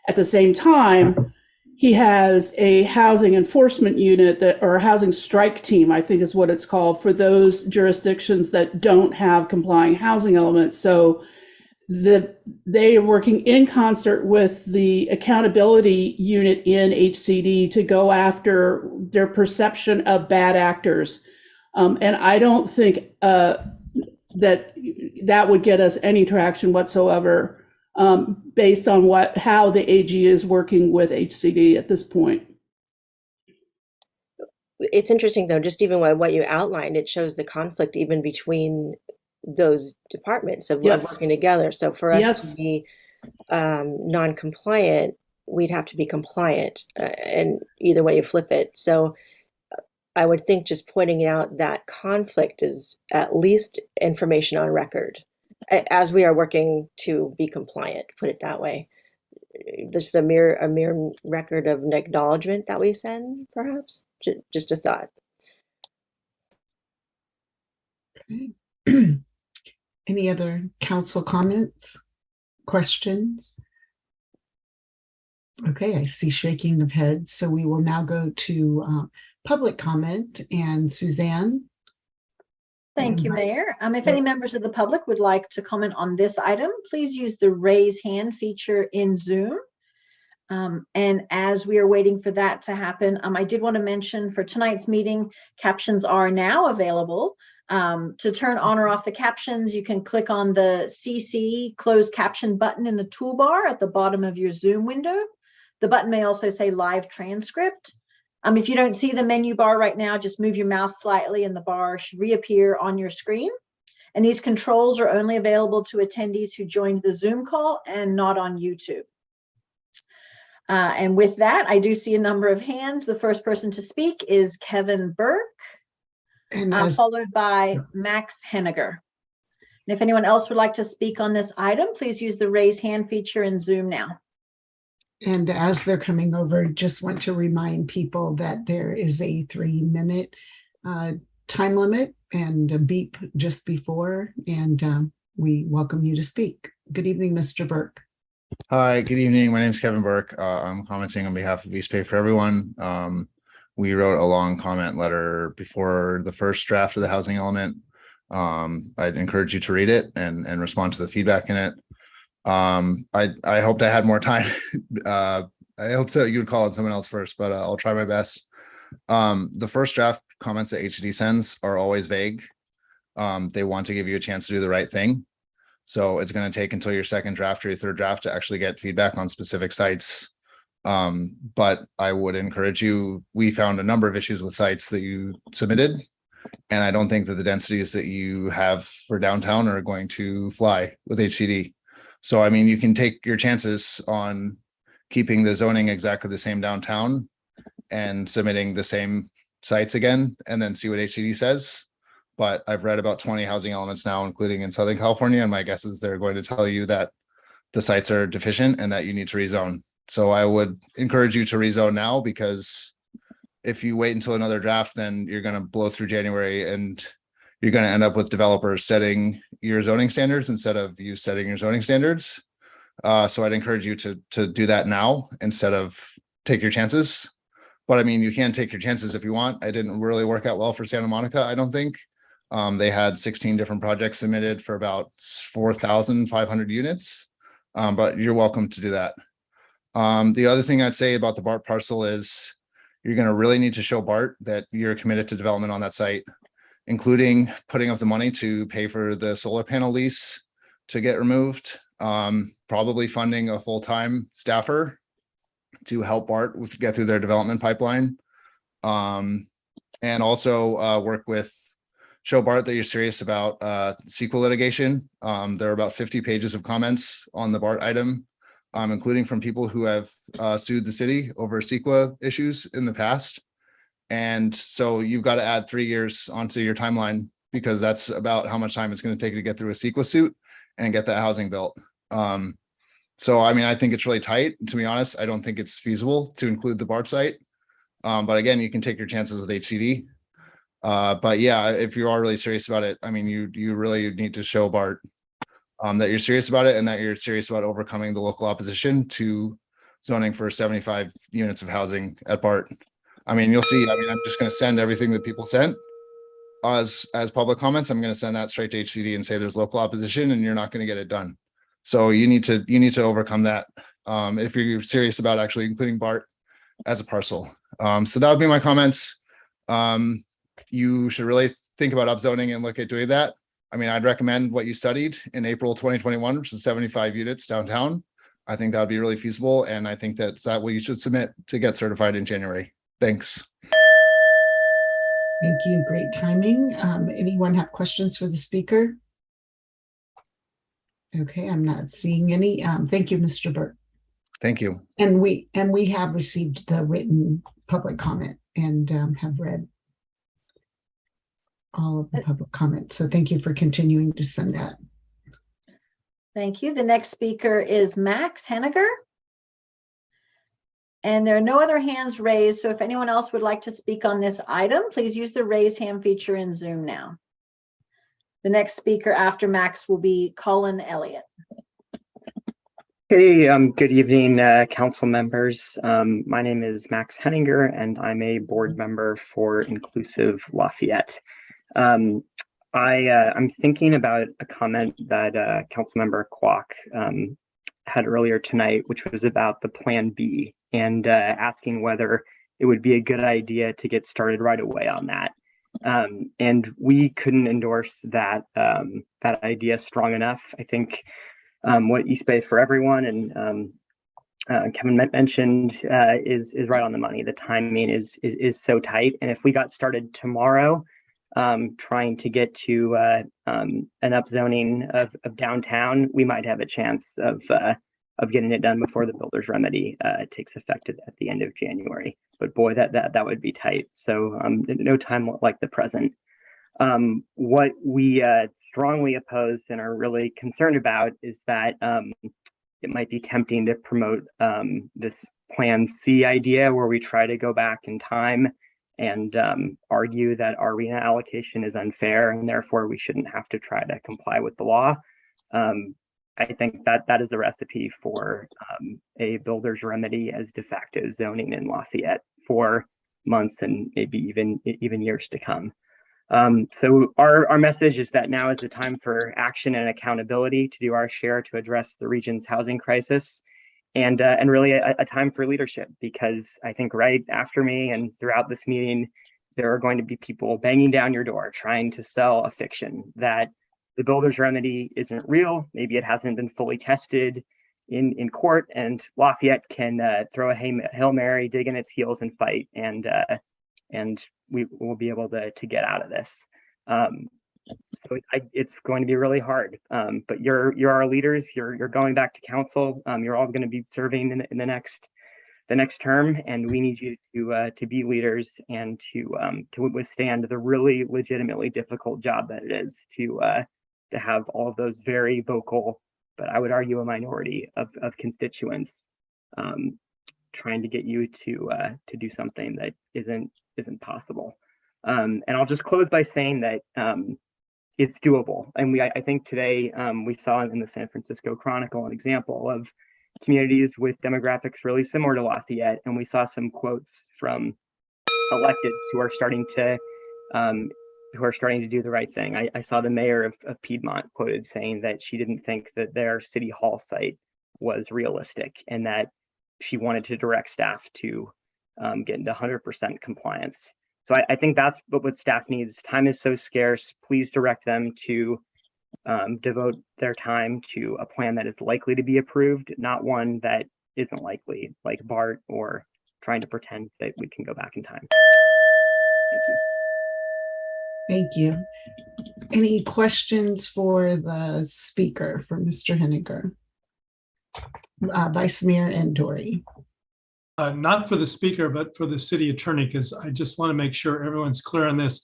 At the same time, he has a housing enforcement unit or a housing strike team, I think is what it's called, for those jurisdictions that don't have complying housing elements. So they are working in concert with the accountability unit in HCD to go after their perception of bad actors. And I don't think that would get us any traction whatsoever based on how the AG is working with HCD at this point. It's interesting though, just even what you outlined, it shows the conflict even between those departments of working together. So for us to be non-compliant, we'd have to be compliant, and either way you flip it. So I would think just pointing out that conflict is at least information on record as we are working to be compliant, put it that way. Just a mere record of an acknowledgement that we send, perhaps. Just a thought. Any other council comments, questions? Okay, I see shaking of heads. So we will now go to public comment. And Suzanne? Thank you, Mayor. If any members of the public would like to comment on this item, please use the raise hand feature in Zoom. And as we are waiting for that to happen, I did want to mention for tonight's meeting, captions are now available. To turn on or off the captions, you can click on the CC closed caption button in the toolbar at the bottom of your Zoom window. The button may also say live transcript. If you don't see the menu bar right now, just move your mouse slightly and the bar should reappear on your screen. And these controls are only available to attendees who joined the Zoom call and not on YouTube. And with that, I do see a number of hands. The first person to speak is Kevin Burke. And followed by Max Henniger. And if anyone else would like to speak on this item, please use the raise hand feature in Zoom now. And as they're coming over, just want to remind people that there is a 3-minute time limit and a beep just before, and we welcome you to speak. Good evening, Mr. Burke. Hi, good evening. My name is Kevin Burke. I'm commenting on behalf of East Bay for Everyone. We wrote a long comment letter before the first draft of the housing element. I'd encourage you to read it and respond to the feedback in it. I hoped I had more time. I hope so you would call on someone else first, but I'll try my best. The first draft comments that HCD sends are always vague. They want to give you a chance to do the right thing. So it's going to take until your second draft or your third draft to actually get feedback on specific sites. But I would encourage you, we found a number of issues with sites that you submitted, and I don't think that the densities that you have for downtown are going to fly with HCD. So, I mean, you can take your chances on keeping the zoning exactly the same downtown and submitting the same sites again, and then see what HCD says. But I've read about 20 housing elements now, including in Southern California, and my guess is they're going to tell you that the sites are deficient and that you need to rezone. So I would encourage you to rezone now, because if you wait until another draft, then you're going to blow through January and you're going to end up with developers setting your zoning standards instead of you setting your zoning standards. So I'd encourage you to do that now instead of take your chances. But I mean, you can take your chances if you want. It didn't really work out well for Santa Monica, I don't think. They had 16 different projects submitted for about 4,500 units. But you're welcome to do that. The other thing I'd say about the BART parcel is you're going to really need to show BART that you're committed to development on that site, including putting up the money to pay for the solar panel lease to get removed, probably funding a full-time staffer to help BART get through their development pipeline. And also show BART that you're serious about CEQA litigation. There are about 50 pages of comments on the BART item, including from people who have sued the city over CEQA issues in the past. And so you've got to add 3 years onto your timeline, because that's about how much time it's going to take to get through a CEQA suit and get that housing built. So, I mean, I think it's really tight. To be honest, I don't think it's feasible to include the BART site. But again, you can take your chances with HCD. But yeah, if you are really serious about it, I mean, you really need to show BART that you're serious about it, and that you're serious about overcoming the local opposition to zoning for 75 units of housing at BART. I mean, you'll see. I mean, I'm just going to send everything that people sent as public comments. I'm going to send that straight to HCD and say there's local opposition and you're not going to get it done. So you need to overcome that if you're serious about actually including BART as a parcel. So that would be my comments. You should really think about upzoning and look at doing that. I mean, I'd recommend what you studied in April 2021, which is 75 units downtown. I think that would be really feasible. And I think that's what you should submit to get certified in January. Thanks. Thank you. Great timing. Anyone have questions for the speaker? Okay, I'm not seeing any. Thank you, Mr. Burke. Thank you. And we have received the written public comment and have read all of the public comments. So thank you for continuing to send that. Thank you. The next speaker is Max Henniger. And there are no other hands raised. So if anyone else would like to speak on this item, please use the raise hand feature in Zoom now. The next speaker after Max will be Colin Elliott. Hey, good evening, council members. My name is Max Henninger, and I'm a board member for Inclusive Lafayette. I'm thinking about a comment that Councilmember Kwok had earlier tonight, which was about the Plan B, and asking whether it would be a good idea to get started right away on that. And we couldn't endorse that that idea strong enough. I think what East Bay for Everyone and Kevin mentioned is right on the money. The timing is so tight, and if we got started tomorrow, trying to get to an upzoning of downtown, we might have a chance of getting it done before the builder's remedy takes effect at the end of January. But boy, that would be tight. So no time like the present. What we strongly oppose and are really concerned about is that it might be tempting to promote this Plan C idea, where we try to go back in time and argue that our arena allocation is unfair and therefore we shouldn't have to try to comply with the law. I think that is a recipe for a builder's remedy as de facto zoning in Lafayette for months and maybe even years to come. So our message is that now is the time for action and accountability to do our share to address the region's housing crisis, and really a time for leadership, because I think right after me and throughout this meeting, there are going to be people banging down your door trying to sell a fiction that the builder's remedy isn't real. Maybe it hasn't been fully tested in court, and Lafayette can throw a Hail Mary, dig in its heels and fight, and we will be able to get out of this. So it's going to be really hard, but you're our leaders. You're going back to council. You're all going to be serving in the next term, and we need you to be leaders and to withstand the really legitimately difficult job that it is to have all of those very vocal, but I would argue a minority of constituents trying to get you to do something that isn't possible. And I'll just close by saying that it's doable. And I think today we saw in the San Francisco Chronicle an example of communities with demographics really similar to Lafayette, and we saw some quotes from electeds who are starting to do the right thing. I saw the mayor of Piedmont quoted saying that she didn't think that their city hall site was realistic, and that she wanted to direct staff to get into 100% compliance. So I think that's what staff needs. Time is so scarce. Please direct them to devote their time to a plan that is likely to be approved, not one that isn't likely, like BART or trying to pretend that we can go back in time. Thank you. Thank you. Any questions for the speaker, for Mr. Henniger? Vice Mayor and Dory. Not for the speaker, but for the city attorney, because I just want to make sure everyone's clear on this.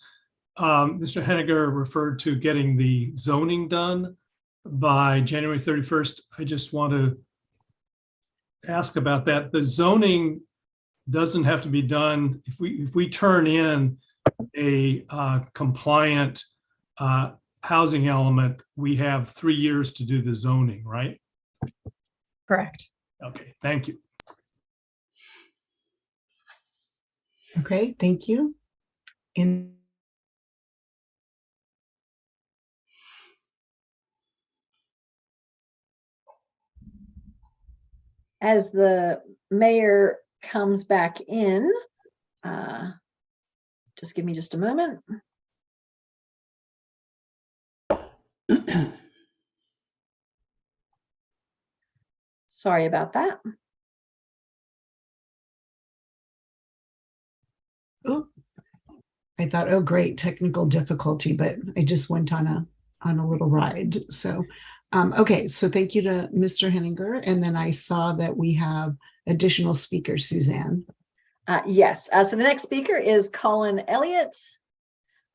Mr. Henniger referred to getting the zoning done by January 31st. I just want to ask about that. The zoning doesn't have to be done. If we turn in a compliant housing element, we have 3 years to do the zoning, right? Correct. Okay, thank you. Okay, thank you. As the mayor comes back in, just give me just a moment. Sorry about that. Oh, I thought, oh, great, technical difficulty, but I just went on a little ride. So, okay, so thank you to Mr. Henninger. And then I saw that we have additional speakers, Suzanne. Yes, so the next speaker is Colin Elliott,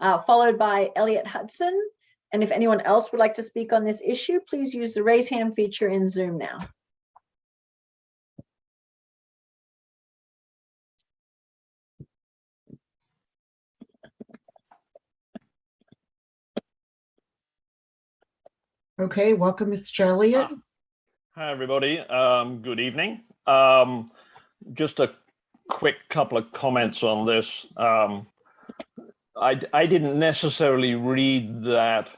followed by Elliot Hudson. And if anyone else would like to speak on this issue, please use the raise hand feature in Zoom now. Okay, welcome, Mr. Elliott. Hi, everybody. Good evening. Just a quick couple of comments on this. I didn't necessarily read that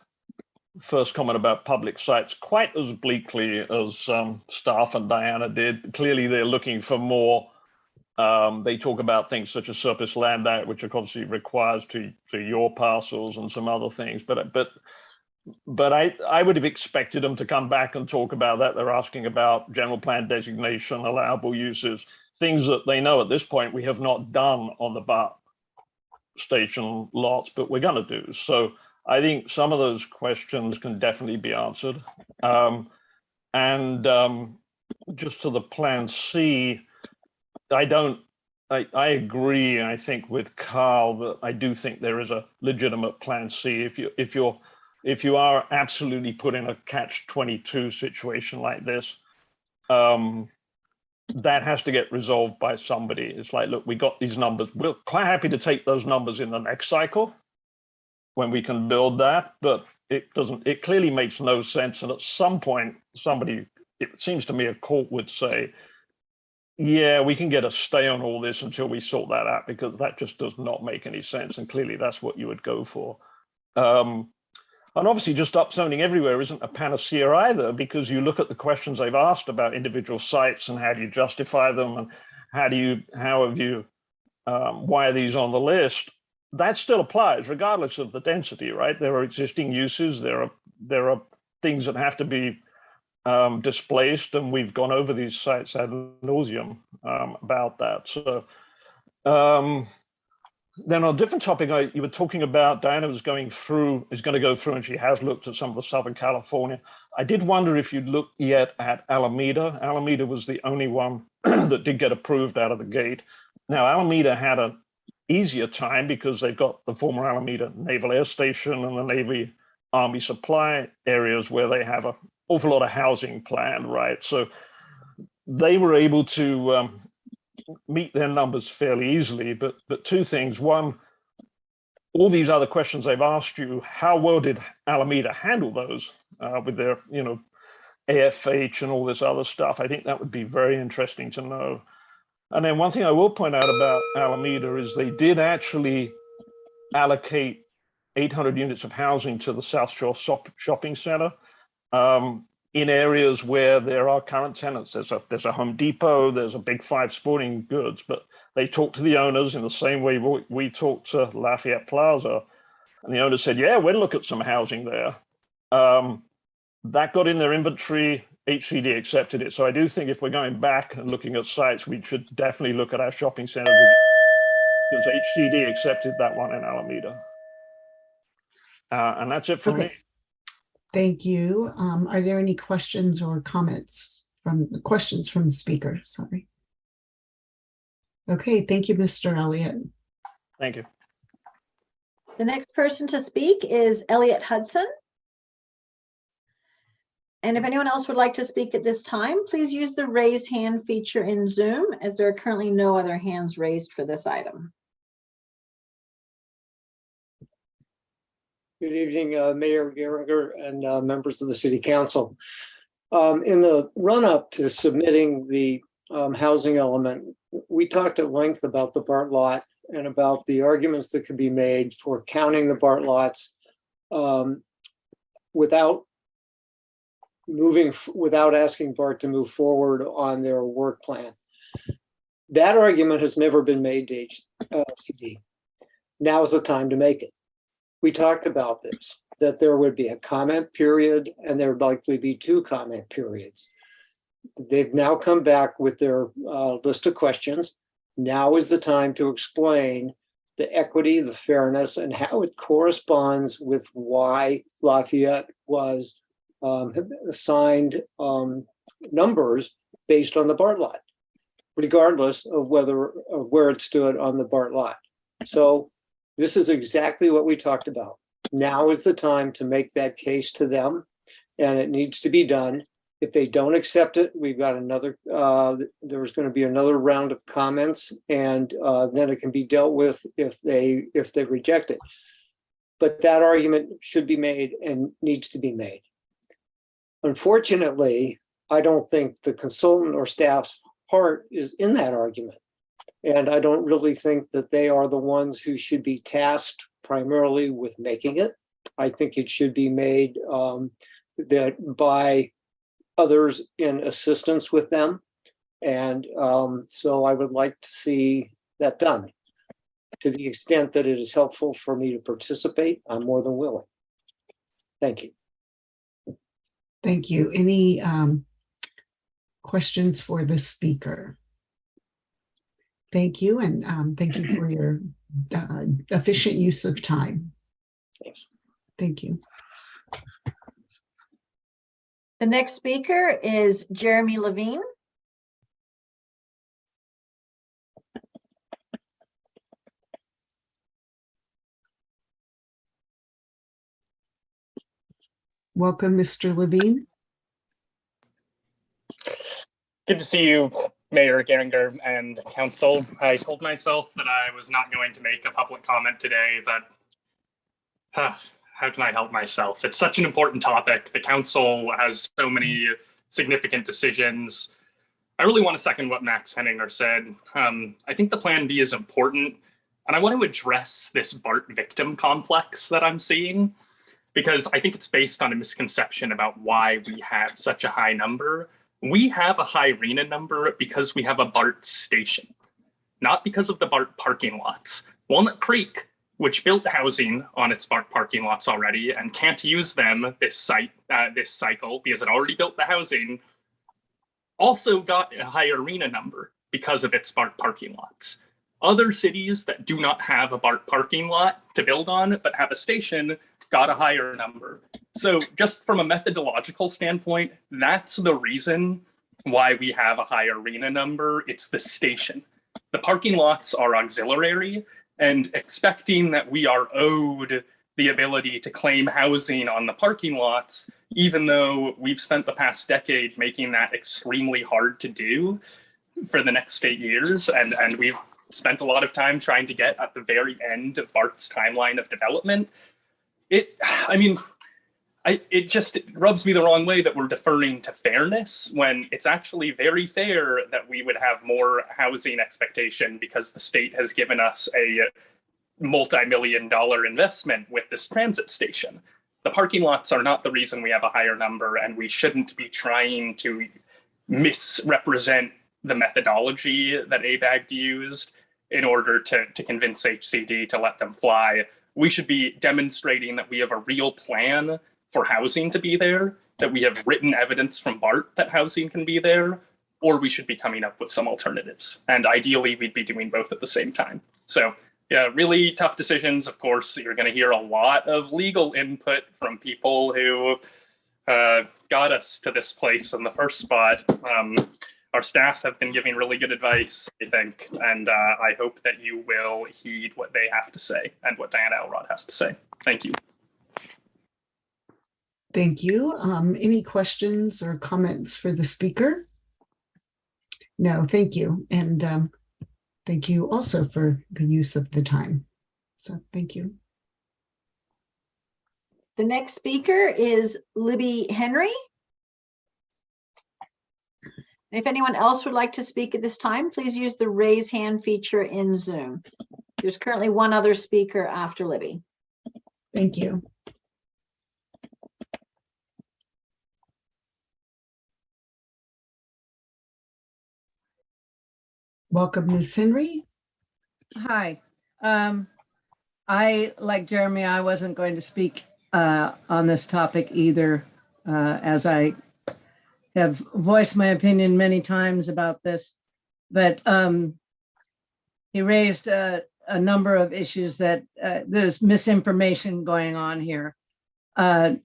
first comment about public sites quite as bleakly as staff and Diana did. Clearly, they're looking for more. They talk about things such as surplus land act, which obviously requires to your parcels and some other things. But I would have expected them to come back and talk about that. They're asking about general plan designation, allowable uses, things that they know at this point we have not done on the BART station lots, but we're going to do. So I think some of those questions can definitely be answered. Just to the Plan C, I agree, I think, with Carl that I do think there is a legitimate Plan C. If you are absolutely put in a catch-22 situation like this, that has to get resolved by somebody. It's like, look, we got these numbers. We're quite happy to take those numbers in the next cycle when we can build that, but it clearly makes no sense. And at some point, somebody, it seems to me, a court would say, yeah, we can get a stay on all this until we sort that out, because that just does not make any sense. And clearly that's what you would go for. And obviously just upzoning everywhere isn't a panacea either, because you look at the questions they've asked about individual sites and how do you justify them and why are these on the list? That still applies regardless of the density, right? There are existing uses, there are things that have to be displaced, and we've gone over these sites ad nauseum about that. So then on a different topic, you were talking about Diana is going to go through, and she has looked at some of the Southern California. I did wonder if you'd looked yet at Alameda. Alameda was the only one that did get approved out of the gate. Now, Alameda had an easier time because they've got the former Alameda Naval Air Station and the Navy Army supply areas where they have an awful lot of housing planned, right? So they were able to meet their numbers fairly easily, but two things. One, all these other questions they've asked you, how well did Alameda handle those with their AFH and all this other stuff. I think that would be very interesting to know. And then one thing I will point out about Alameda is they did actually allocate 800 units of housing to the South Shore Shopping Center in areas where there are current tenants. There's a Home Depot, there's a Big Five Sporting Goods, but they talked to the owners in the same way we talked to Lafayette Plaza. And the owner said, yeah, we'll look at some housing there. That got in their inventory, HCD accepted it. So I do think if we're going back and looking at sites, we should definitely look at our shopping centers because HCD accepted that one in Alameda. And that's it from me. Thank you. Are there any questions or comments from the speaker? Sorry. Okay, thank you, Mr. Elliott. Thank you. The next person to speak is Elliot Hudson. And if anyone else would like to speak at this time, please use the raise hand feature in Zoom, as there are currently no other hands raised for this item. Good evening, Mayor Geringer and members of the City Council. In the run-up to submitting the housing element, we talked at length about the BART lot and about the arguments that could be made for counting the BART lots without asking BART to move forward on their work plan. That argument has never been made to HCD. Now is the time to make it. We talked about this, that there would be a comment period and there would likely be 2 comment periods. They've now come back with their list of questions. Now is the time to explain the equity, the fairness, and how it corresponds with why Lafayette was assigned numbers based on the BART lot, regardless of where it stood on the BART lot. So this is exactly what we talked about. Now is the time to make that case to them, and it needs to be done. If they don't accept it, we've got another, there's going to be another round of comments, and then it can be dealt with if they reject it. But that argument should be made and needs to be made. Unfortunately, I don't think the consultant or staff's heart is in that argument. And I don't really think that they are the ones who should be tasked primarily with making it. I think it should be made by others in assistance with them. And so I would like to see that done. To the extent that it is helpful for me to participate, I'm more than willing. Thank you. Thank you. Any questions for the speaker? Thank you, and thank you for your efficient use of time. Thanks. Thank you. The next speaker is Jeremy Levine. Welcome, Mr. Levine. Good to see you, Mayor Geringer and Council. I told myself that I was not going to make a public comment today, but how can I help myself? It's such an important topic. The Council has so many significant decisions. I really want to second what Max Henninger said. I think the Plan B is important, and I want to address this BART victim complex that I'm seeing, because I think it's based on a misconception about why we have such a high number. We have a high RENA number because we have a BART station, not because of the BART parking lots. Walnut Creek, which built housing on its BART parking lots already and can't use them this cycle because it already built the housing, also got a higher RENA number because of its BART parking lots. Other cities that do not have a BART parking lot to build on but have a station got a higher number. So just from a methodological standpoint, that's the reason why we have a higher RENA number. It's the station. The parking lots are auxiliary, and expecting that we are owed the ability to claim housing on the parking lots, even though we've spent the past decade making that extremely hard to do for the next 8 years, and we've spent a lot of time trying to get at the very end of BART's timeline of development. it just rubs me the wrong way that we're deferring to fairness when it's actually very fair that we would have more housing expectation because the state has given us a multi-million-dollar investment with this transit station. The parking lots are not the reason we have a higher number, and we shouldn't be trying to misrepresent the methodology that ABAG used in order to convince HCD to let them fly. We should be demonstrating that we have a real plan for housing to be there, that we have written evidence from BART that housing can be there, or we should be coming up with some alternatives. And ideally, we'd be doing both at the same time. So yeah, really tough decisions. Of course, you're going to hear a lot of legal input from people who got us to this place in the first spot. Our staff have been giving really good advice, I think, and I hope that you will heed what they have to say and what Diana Elrod has to say. Thank you. Thank you. Any questions or comments for the speaker? No, thank you. And thank you also for the use of the time. So thank you. The next speaker is Libby Henry. If anyone else would like to speak at this time, please use the raise hand feature in Zoom. There's currently one other speaker after Libby. Thank you. Welcome, Ms. Henry. Hi. I, like Jeremy, I wasn't going to speak on this topic either, as I have voiced my opinion many times about this, but he raised a number of issues that there's misinformation going on here. ABAG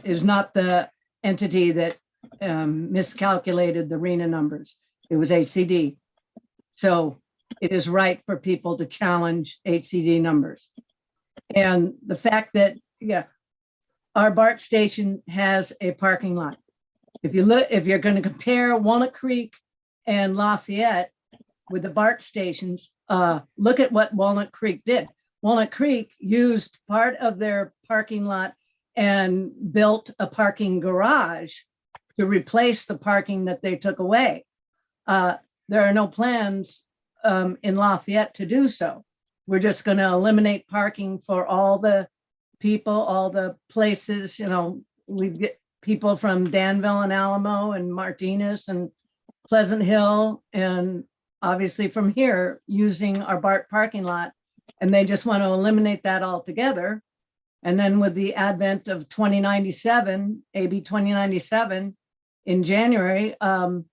is not the entity that miscalculated the RENA numbers. It was HCD. So it is right for people to challenge HCD numbers. And the fact that, yeah, our BART station has a parking lot. If you're going to compare Walnut Creek and Lafayette with the BART stations, look at what Walnut Creek did. Walnut Creek used part of their parking lot and built a parking garage to replace the parking that they took away. There are no plans in Lafayette to do so. We're just going to eliminate parking for all the people, all the places, you know, we get people from Danville and Alamo and Martinez and Pleasant Hill, and obviously from here using our BART parking lot, and they just want to eliminate that altogether. And then with the advent of 2097, AB 2097 in January, the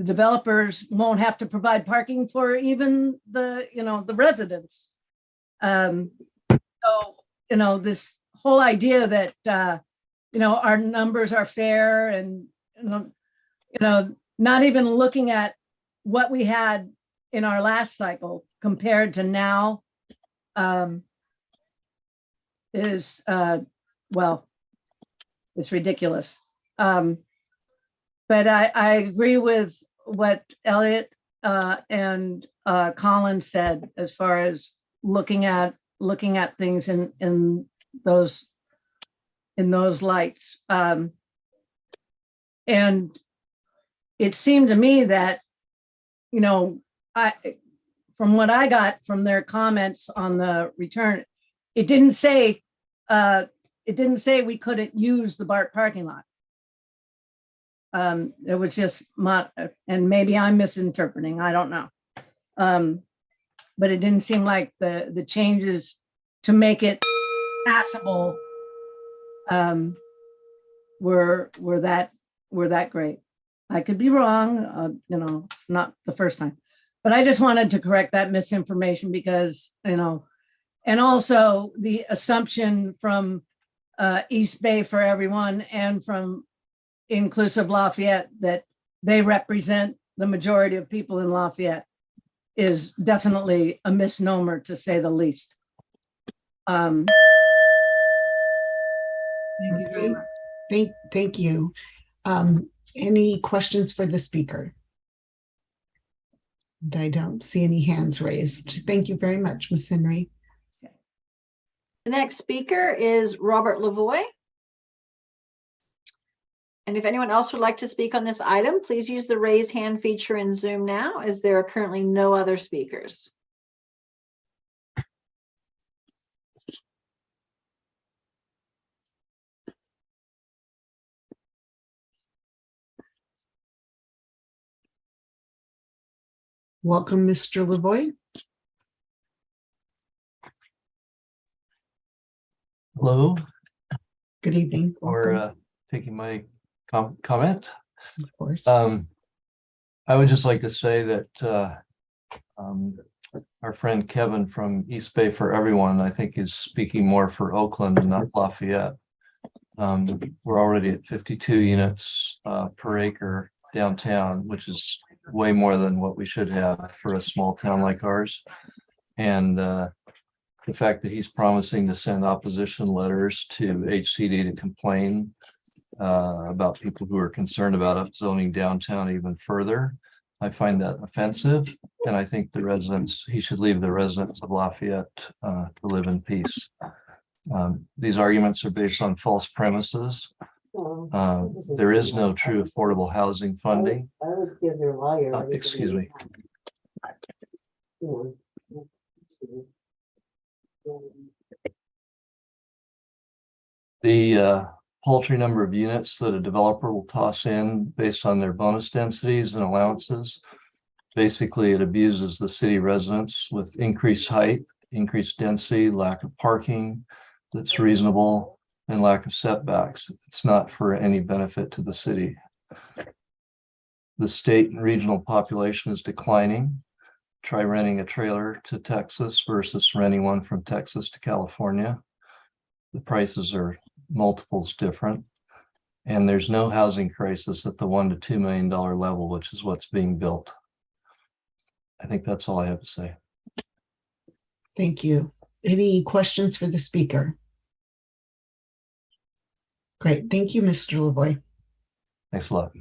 developers won't have to provide parking for even the, you know, the residents. So, you know, this whole idea that, you know, our numbers are fair and, you know, not even looking at what we had in our last cycle compared to now is, well, it's ridiculous. But I agree with what Elliot and Colin said as far as looking at things in those lights. And it seemed to me that, you know, from what I got from their comments on the return, it didn't say we couldn't use the BART parking lot. It was just and maybe I'm misinterpreting, I don't know. But it didn't seem like the changes to make it passable were that great. I could be wrong, you know, it's not the first time, but I just wanted to correct that misinformation because, you know, and also the assumption from East Bay for Everyone and from Inclusive Lafayette that they represent the majority of people in Lafayette is definitely a misnomer, to say the least. Thank you very much. Thank you. Any questions for the speaker? I don't see any hands raised. Thank you very much, Ms. Henry. The next speaker is Robert Lavoie. And if anyone else would like to speak on this item, please use the raise hand feature in Zoom now, as there are currently no other speakers. Welcome, Mr. Lavoie. Hello, Good evening. for Welcome, taking my comment. of course. I would just like to say that our friend Kevin from East Bay for Everyone, I think, is speaking more for Oakland and not Lafayette. We're already at 52 units per acre downtown, which is way more than what we should have for a small town like ours. And the fact that he's promising to send opposition letters to HCD to complain about people who are concerned about upzoning downtown even further, I find that offensive. And I think he should leave the residents of Lafayette to live in peace. These arguments are based on false premises. There is no true affordable housing funding. Excuse me. The paltry number of units that a developer will toss in based on their bonus densities and allowances, basically it abuses the city residents with increased height, increased density, lack of parking that's reasonable, and lack of setbacks. It's not for any benefit to the city. The state and regional population is declining. Try renting a trailer to Texas versus renting one from Texas to California. The prices are multiples different. And there's no housing crisis at the $1 to $2 million level, which is what's being built. I think that's all I have to say. Thank you. Any questions for the speaker? Great. Thank you, Mr. Lavoie. Thanks a lot.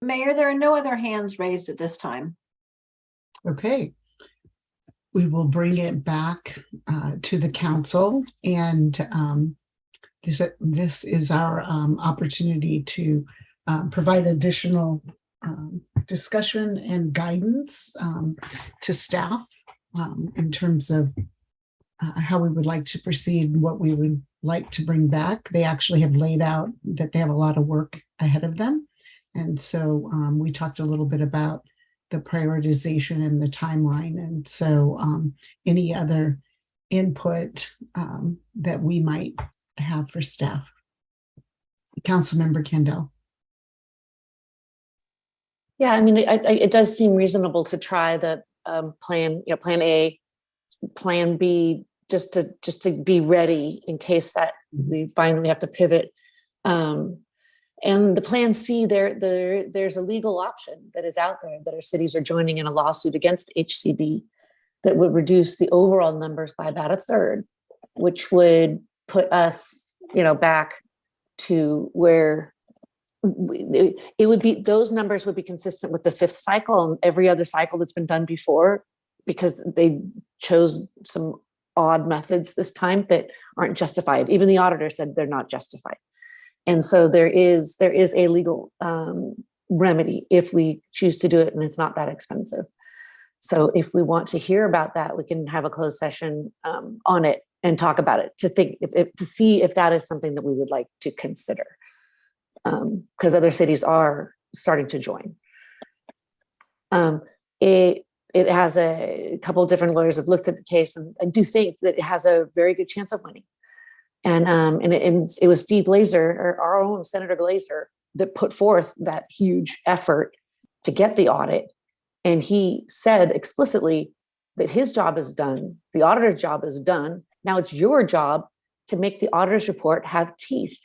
Mayor, there are no other hands raised at this time. Okay. We will bring it back to the council, and this is our opportunity to provide additional discussion and guidance to staff in terms of how we would like to proceed and what we would like to bring back. They actually have laid out that they have a lot of work ahead of them. And so we talked a little bit about the prioritization and the timeline. And so any other input that we might have for staff. Councilmember Kendall. Yeah, I mean, it does seem reasonable to try the plan A, plan B, just to be ready in case that we find we have to pivot. And the plan C, there's a legal option that is out there that our cities are joining in a lawsuit against HCD that would reduce the overall numbers by about a third, which would put us, back to where it would be. Those numbers would be consistent with the fifth cycle and every other cycle that's been done before, because they chose some odd methods this time that aren't justified. Even the auditor said they're not justified. And so there is a legal remedy if we choose to do it, and it's not that expensive. So if we want to hear about that, we can have a closed session on it and talk about it to see if that is something that we would like to consider, because other cities are starting to join. It has a couple of different lawyers have looked at the case, and I do think that it has a very good chance of winning. And it was Steve Glazer, or our own Senator Glazer, that put forth that huge effort to get the audit. And he said explicitly that his job is done, the auditor's job is done. Now it's your job to make the auditor's report have teeth.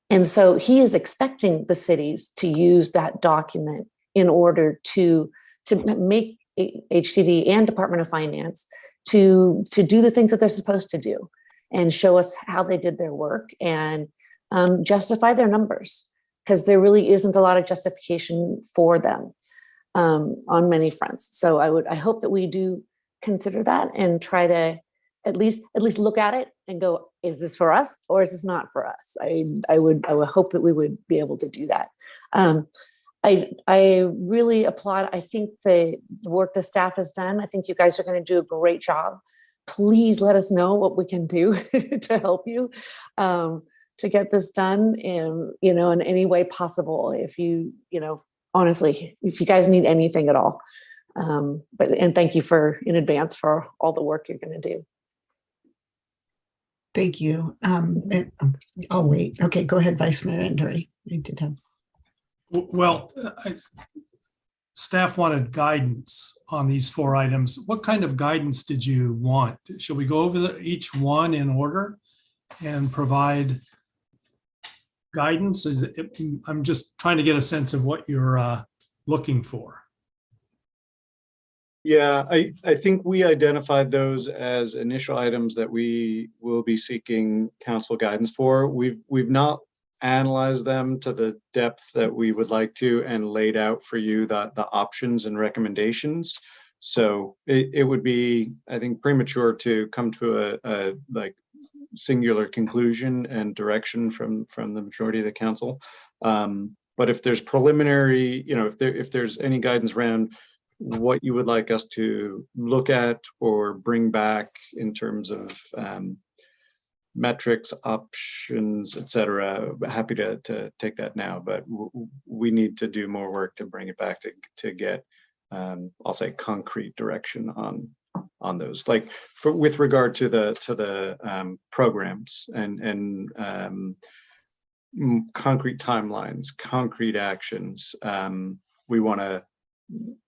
And so he is expecting the cities to use that document in order to make HCD and Department of Finance to do the things that they're supposed to do, and show us how they did their work and justify their numbers, because there really isn't a lot of justification for them on many fronts. So I hope that we do consider that and try to at least look at it and go, is this for us or is this not for us? I would hope that we would be able to do that. I really applaud. I think the work the staff has done. I think you guys are going to do a great job. Please let us know what we can do to help you to get this done in any way possible. If you honestly, if you guys need anything at all. And thank you in advance for all the work you're going to do. Thank you. I'll wait. Okay, go ahead, Vice Mayor Andrew. You did have. Well, staff wanted guidance on these 4 items. What kind of guidance did you want? Shall we go over each one in order and provide guidance? I'm just trying to get a sense of what you're looking for. Yeah, I think we identified those as initial items that we will be seeking council guidance for. We've not analyzed them to the depth that we would like to and laid out for you the options and recommendations. So it would be, I think, premature to come to a like singular conclusion and direction from the majority of the council. But if there's preliminary, if there's any guidance around what you would like us to look at or bring back in terms of metrics, options, etc., happy to take that now, but we need to do more work to bring it back to get I'll say concrete direction on those, like with regard to the programs and concrete timelines, concrete actions. We want to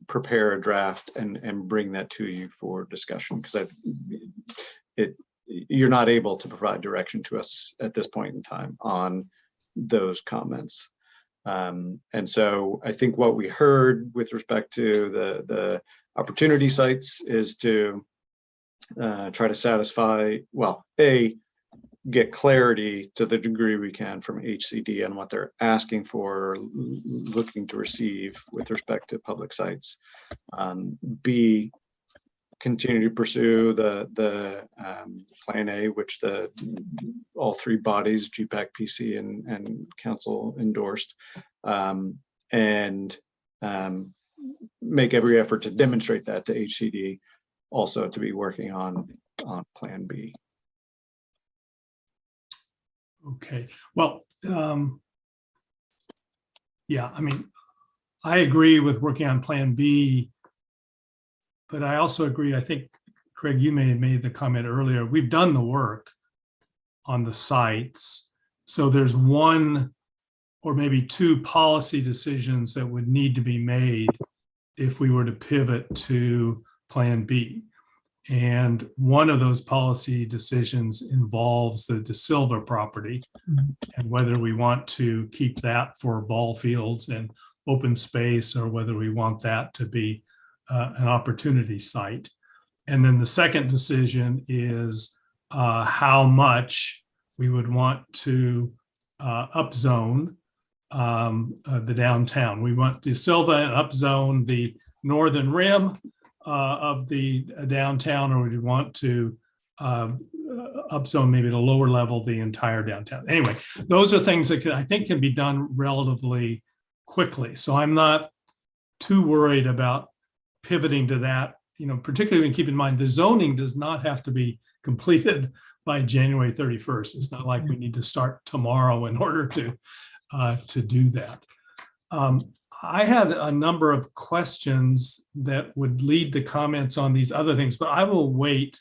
prepare a draft and bring that to you for discussion, because you're not able to provide direction to us at this point in time on those comments. And so I think what we heard with respect to the opportunity sites is to try to satisfy, well, get clarity to the degree we can from HCD on what they're asking for, or looking to receive with respect to public sites. B, continue to pursue the Plan A, which all 3 bodies, GPAC, PC, and Council endorsed, and make every effort to demonstrate that to HCD, also to be working on Plan B. Okay, well, yeah, I mean, I agree with working on Plan B, but I also agree, I think, Craig, you may have made the comment earlier, we've done the work on the sites. So there's 1 or maybe 2 policy decisions that would need to be made if we were to pivot to Plan B. And one of those policy decisions involves the De Silva property and whether we want to keep that for ball fields and open space, or whether we want that to be an opportunity site. And then the second decision is how much we would want to upzone the downtown. We want De Silva and upzone the northern rim of the downtown, or would you want to upzone maybe at a lower level the entire downtown? Anyway, those are things that I think can be done relatively quickly. So I'm not too worried about pivoting to that, particularly when you keep in mind the zoning does not have to be completed by January 31st. It's not like we need to start tomorrow in order to do that. I had a number of questions that would lead to comments on these other things, but I will wait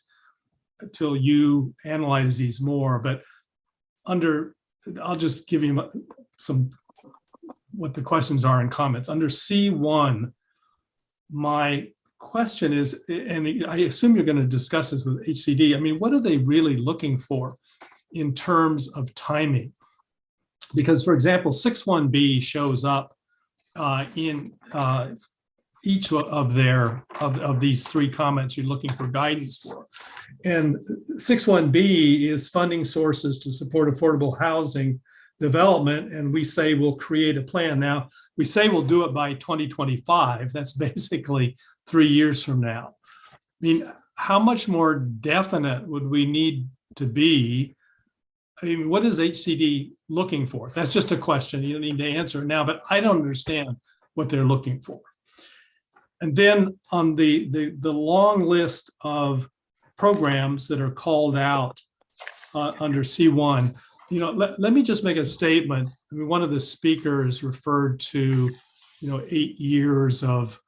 until you analyze these more. But I'll just give you what the questions are in comments. Under C1, my question is, and I assume you're going to discuss this with HCD, I mean, what are they really looking for in terms of timing? Because, for example, 6.1b shows up in each of these 3 comments you're looking for guidance for. And 6.1b is funding sources to support affordable housing development, and we say we'll create a plan. Now, we say we'll do it by 2025. That's basically 3 years from now. I mean, how much more definite would we need to be? I mean, what is HCD looking for? That's just a question. You don't need to answer it now, but I don't understand what they're looking for. And then on the long list of programs that are called out under C1, let me just make a statement. I mean, one of the speakers referred to, 8 years of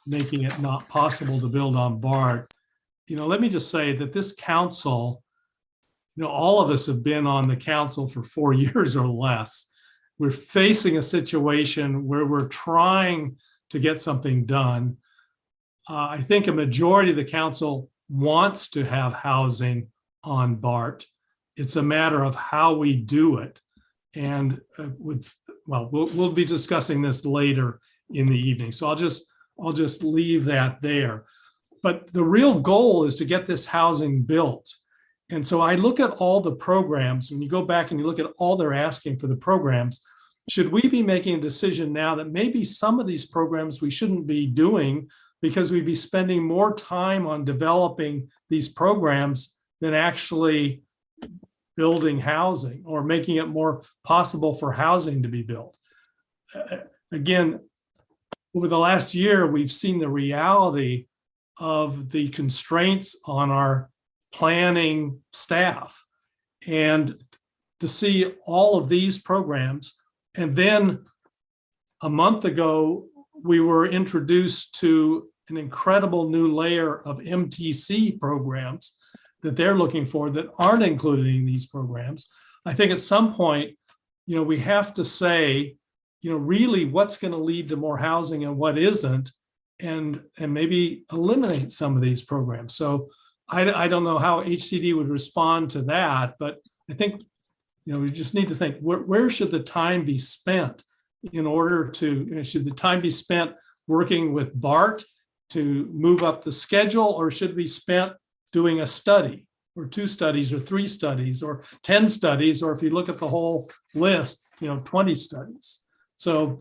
making it not possible to build on BART. Let me just say that this council, all of us have been on the council for 4 years or less. We're facing a situation where we're trying to get something done. I think a majority of the council wants to have housing on BART. It's a matter of how we do it. And we'll be discussing this later in the evening. So I'll just leave that there. But the real goal is to get this housing built. And so I look at all the programs, when you go back and you look at all they're asking for the programs, should we be making a decision now that maybe some of these programs we shouldn't be doing because we'd be spending more time on developing these programs than actually building housing or making it more possible for housing to be built? Again, over the last year, we've seen the reality of the constraints on our planning staff, and to see all of these programs. And then a month ago, we were introduced to an incredible new layer of MTC programs that they're looking for that aren't included in these programs. I think at some point, we have to say, really what's going to lead to more housing and what isn't, and maybe eliminate some of these programs. So I don't know how HCD would respond to that, but I think, we just need to think, where should the time be spent in order to, should the time be spent working with BART to move up the schedule, or should it be spent doing a study or 2 studies or 3 studies or 10 studies, or if you look at the whole list, 20 studies. So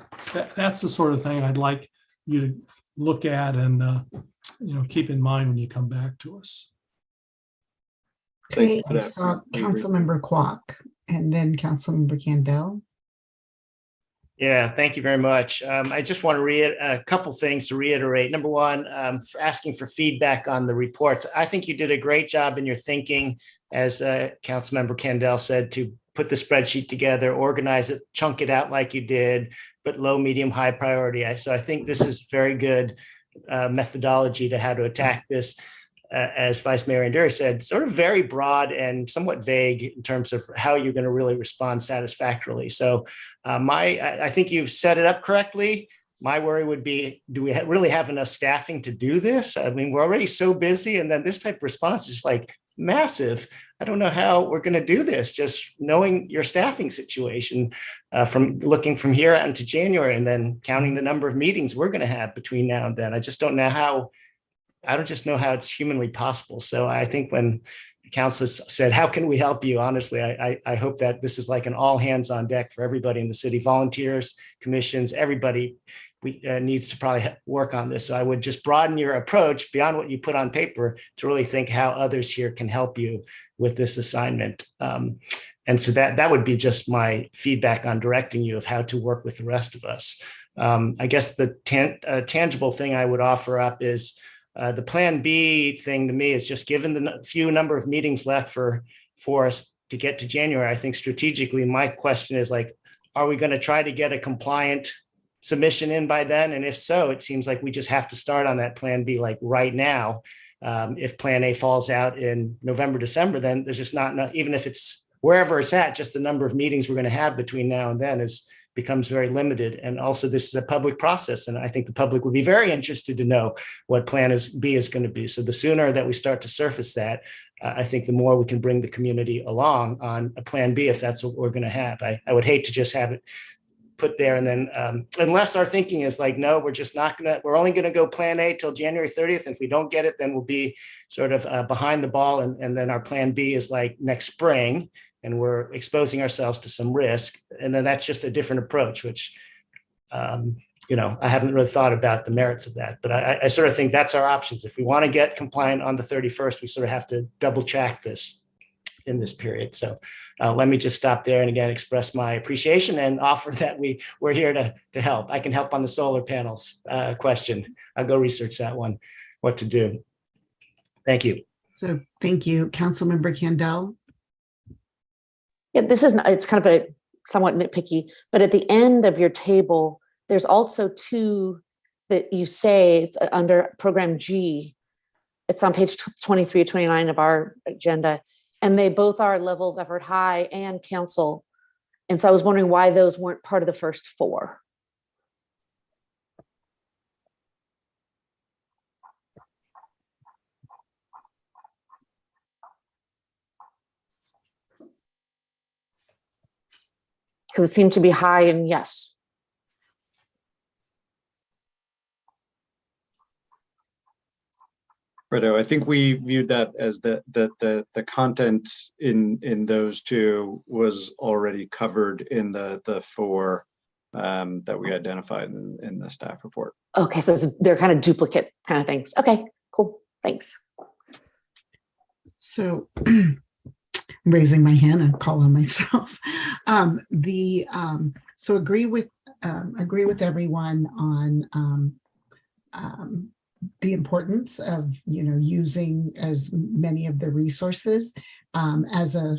that's the sort of thing I'd like you to look at and, keep in mind when you come back to us. Okay, I saw Councilmember Kwok and then Councilmember Candell. Yeah, thank you very much. I just want to a couple things to reiterate. Number one, for asking for feedback on the reports. I think you did a great job in your thinking, as Councilmember Candell said, to put the spreadsheet together, organize it, chunk it out like you did, but low, medium, high priority. So I think this is very good methodology to how to attack this. As Vice Mayor Anduri said, sort of very broad and somewhat vague in terms of how you're going to really respond satisfactorily. So I think you've set it up correctly. My worry would be, do we really have enough staffing to do this? I mean, we're already so busy, and then this type of response is like massive. I don't know how we're going to do this, just knowing your staffing situation from looking from here out into January and then counting the number of meetings we're going to have between now and then. I don't know how it's humanly possible. So I think when the council said, how can we help you? Honestly, I hope that this is like an all hands on deck for everybody in the city, volunteers, commissions, everybody needs to probably work on this. So I would just broaden your approach beyond what you put on paper to really think how others here can help you with this assignment. And so that would be just my feedback on directing you of how to work with the rest of us. I guess the tangible thing I would offer up is the Plan B thing to me is just given the few number of meetings left for us to get to January. I think strategically, my question is like, are we going to try to get a compliant submission in by then? And if so, it seems like we just have to start on that Plan B like right now. If Plan A falls out in November, December, then there's just not enough, even if it's wherever it's at, just the number of meetings we're going to have between now and then becomes very limited. And also this is a public process. And I think the public would be very interested to know what Plan B is going to be. So the sooner that we start to surface that, I think the more we can bring the community along on a Plan B, if that's what we're going to have. I would hate to just have it put there. And then unless our thinking is like, no, we're only going to go Plan A till January 30th. And if we don't get it, then we'll be sort of behind the ball. And then our Plan B is like next spring, and we're exposing ourselves to some risk. And then that's just a different approach, which, I haven't really thought about the merits of that, but I sort of think that's our options. If we want to get compliant on the 31st, we sort of have to double check this in this period. So let me just stop there and again express my appreciation and offer that we're here to help. I can help on the solar panels question. I'll go research that one, what to do. Thank you. So thank you, Councilmember Candell. Yeah, it's kind of a somewhat nitpicky, but at the end of your table, there's also two that you say it's under program G. It's on page 23 or 29 of our agenda. And they both are level of effort high and council. And so I was wondering why those weren't part of the first four. Because it seemed to be high and yes. Righto, I think we viewed that as the content in those two was already covered in the four that we identified in the staff report. Okay, so they're kind of duplicate kind of things. Okay, cool, thanks. So I'm raising my hand and call on myself. So agree with everyone on the importance of using as many of the resources. As a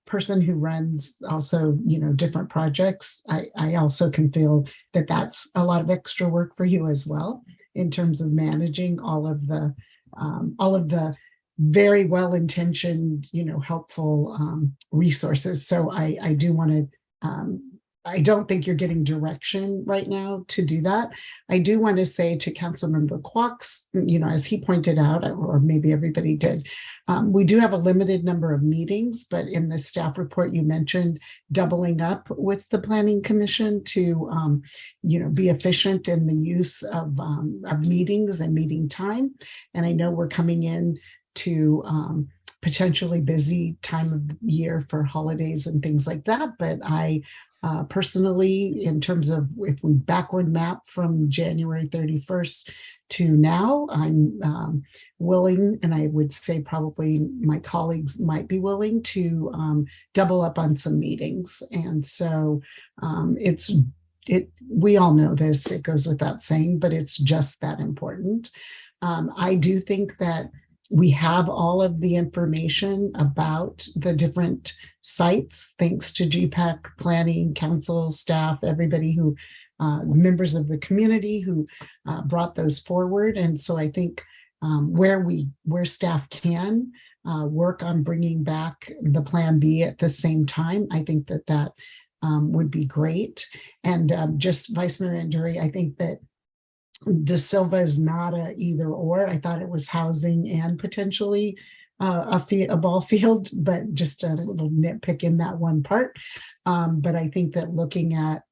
person who runs also different projects, I also can feel that that's a lot of extra work for you as well in terms of managing all of the very well-intentioned helpful resources. So I do want to I don't think you're getting direction right now to do that. I do want to say to Councilmember Quox, as he pointed out, or maybe everybody did, we do have a limited number of meetings, but in the staff report, you mentioned doubling up with the Planning Commission to, be efficient in the use of meetings and meeting time. And I know we're coming in to potentially busy time of year for holidays and things like that, but I personally, in terms of if we backward map from January 31st to now, I'm willing, and I would say probably my colleagues might be willing to double up on some meetings. And so we all know this, it goes without saying, but it's just that important. I do think that we have all of the information about the different sites, thanks to GPAC, planning, council, staff, everybody who, members of the community who brought those forward. And so I think where staff can work on bringing back the Plan B at the same time, I think that would be great. And just Vice Mayor Anduri, I think that De Silva is not a either or. I thought it was housing and potentially a ball field, but just a little nitpick in that one part. But I think that looking at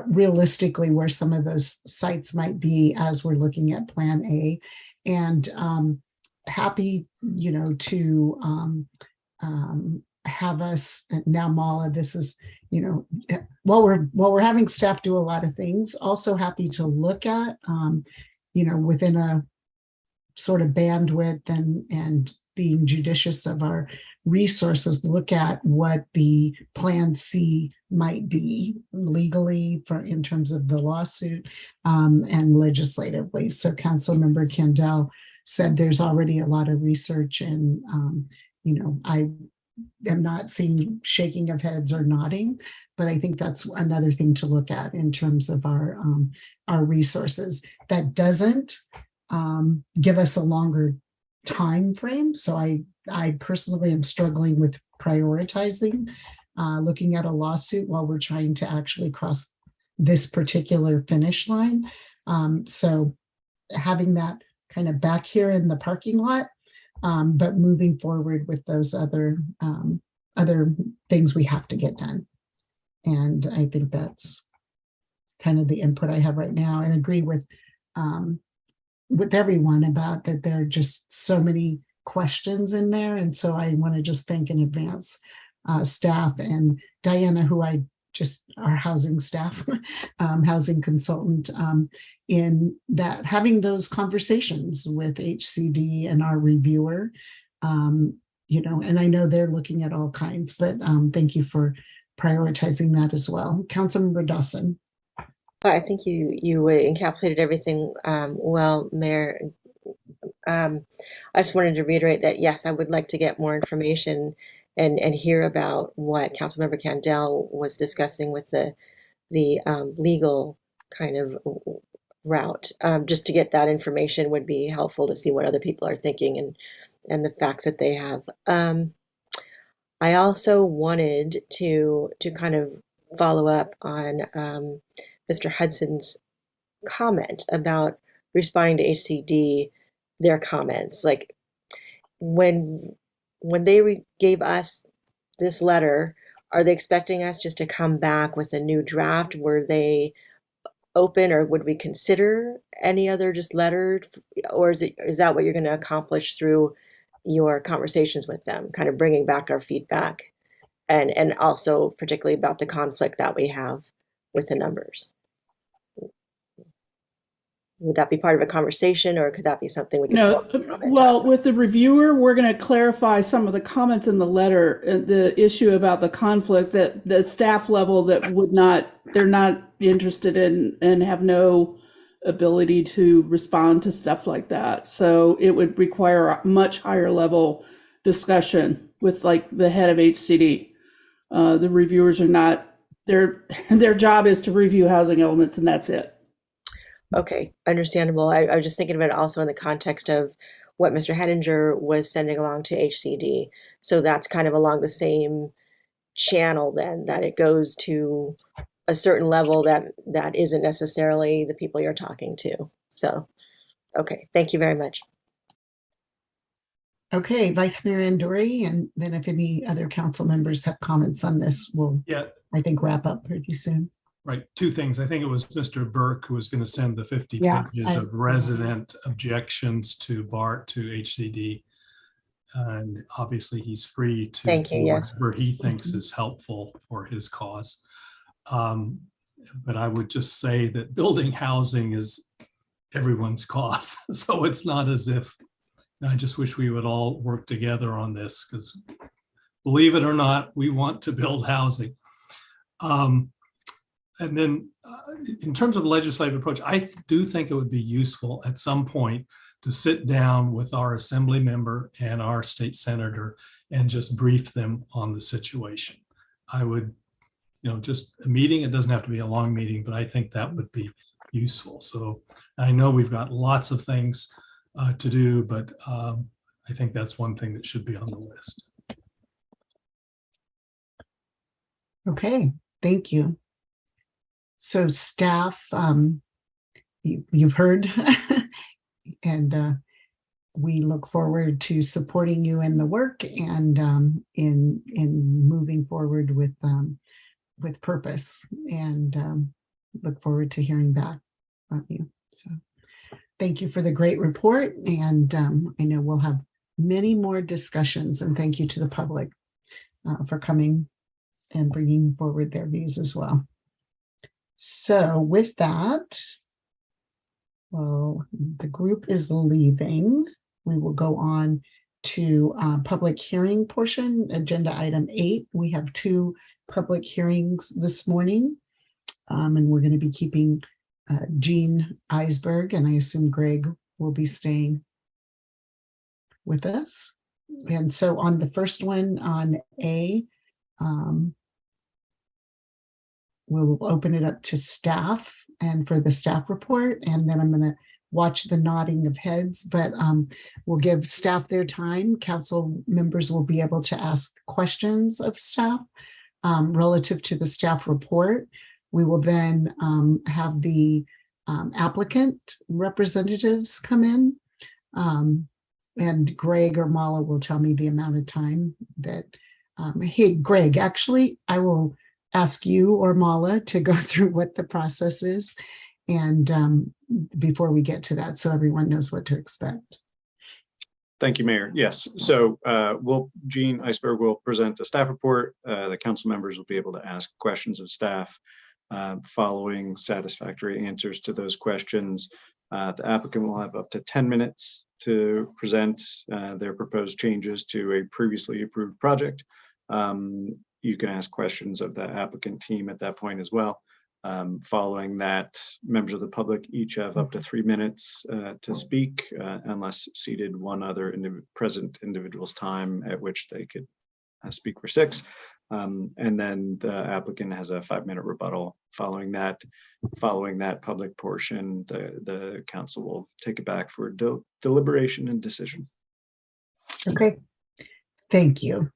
realistically where some of those sites might be as we're looking at Plan A, and happy, to have us now, Mala, this is, while we're having staff do a lot of things, also happy to look at, within a sort of bandwidth and being judicious of our resources, look at what the Plan C might be legally in terms of the lawsuit and legislatively. So Councilmember Candell said there's already a lot of research, and I am not seeing shaking of heads or nodding, but I think that's another thing to look at in terms of our resources. That doesn't give us a longer time frame. So I personally am struggling with prioritizing, looking at a lawsuit while we're trying to actually cross this particular finish line. So having that kind of back here in the parking lot, but moving forward with those other things we have to get done. And I think that's kind of the input I have right now, and agree with everyone about that. There are just so many questions in there. And so I want to just thank in advance staff and Diana, who I just our housing staff, housing consultant, in that having those conversations with HCD and our reviewer, and I know they're looking at all kinds, but thank you for prioritizing that as well. Councilmember Dawson. I think you encapsulated everything well, Mayor. I just wanted to reiterate that, yes, I would like to get more information and hear about what Councilmember Candell was discussing with the legal kind of route. Just to get that information would be helpful to see what other people are thinking and the facts that they have. I also wanted to kind of follow up on Mr. Hudson's comment about responding to HCD, their comments. Like when they gave us this letter, are they expecting us just to come back with a new draft? Were they open, or would we consider any other just letter? Or is that what you're going to accomplish through your conversations with them, kind of bringing back our feedback and also particularly about the conflict that we have with the numbers? Would that be part of a conversation, or could that be something we could comment well, on? with the reviewer, we're going to clarify some of the comments in the letter, the issue about the conflict, that the staff level that they're not interested in and have no ability to respond to stuff like that. So it would require a much higher level discussion with like the head of HCD. The reviewers are not, their job is to review housing elements, and that's it. Okay, understandable. I was just thinking about it also in the context of what Mr. Henninger was sending along to HCD. So that's kind of along the same channel then, that it goes to a certain level that isn't necessarily the people you're talking to. So, okay, thank you very much. Okay, Vice Mayor Andori, and then if any other council members have comments on this, we'll, I think, wrap up pretty soon. Right, two things. I think it was Mr. Burke who was going to send the 50 pages of resident objections to BART to HCD. And obviously he's free to whatever he thinks is helpful for his cause. But I would just say that building housing is everyone's cause. So it's not as if, I just wish we would all work together on this, because believe it or not, we want to build housing. And then in terms of legislative approach, I do think it would be useful at some point to sit down with our assembly member and our state senator and just brief them on the situation. I would, just a meeting, it doesn't have to be a long meeting, but I think that would be useful. So I know we've got lots of things to do, but I think that's one thing that should be on the list. Okay, thank you. So staff, you've heard, and we look forward to supporting you in the work and in moving forward with purpose, and look forward to hearing back from you. So thank you for the great report, and I know we'll have many more discussions, and thank you to the public for coming and bringing forward their views as well. So with that, well, the group is leaving. We will go on to public hearing portion, agenda item 8. We have 2 public hearings this morning, and we're going to be keeping Jean Eisberg, and I assume Greg will be staying with us. And so on the first one, on A, we'll open it up to staff and for the staff report, and then I'm going to watch the nodding of heads, but we'll give staff their time. Council members will be able to ask questions of staff relative to the staff report. We will then have the applicant representatives come in, and Greg or Mala will tell me the amount of time that, hey, Greg, actually, I will ask you or Mala to go through what the process is, and before we get to that, so everyone knows what to expect. Thank you, Mayor. Yes, so Gene Iceberg will present a staff report. The council members will be able to ask questions of staff following satisfactory answers to those questions. The applicant will have up to 10 minutes to present their proposed changes to a previously approved project. You can ask questions of the applicant team at that point as well. Following that, members of the public each have up to 3 minutes to speak, unless ceded one other present individual's time, at which they could speak for 6. And then the applicant has a 5-minute rebuttal. Following that public portion, the council will take it back for deliberation and decision. Okay, thank you.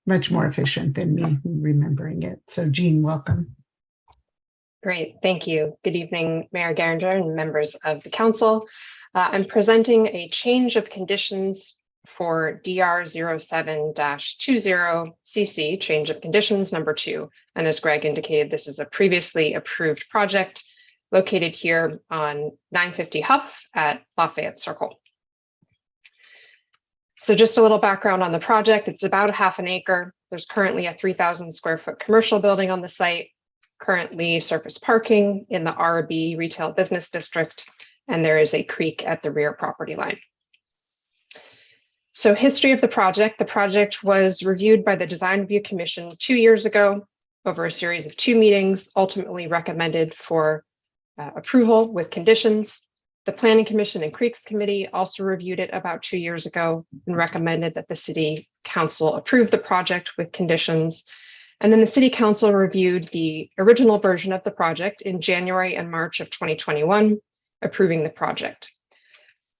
Much more efficient than me remembering it. So Jean, welcome. Great, thank you. Good evening, Mayor Geringer and members of the council. I'm presenting a change of conditions for DR 07-20CC, change of conditions number 2. And as Greg indicated, this is a previously approved project located here on 950 Huff at Lafayette Circle. So just a little background on the project. It's about a half an acre. There's currently a 3,000 square foot commercial building on the site, currently surface parking in the RB Retail Business District, and there is a creek at the rear property line. So history of the project was reviewed by the Design Review Commission 2 years ago over a series of 2 meetings, ultimately recommended for approval with conditions. The Planning Commission and Creeks Committee also reviewed it about 2 years ago and recommended that the City Council approve the project with conditions. And then the City Council reviewed the original version of the project in January and March of 2021, approving the project.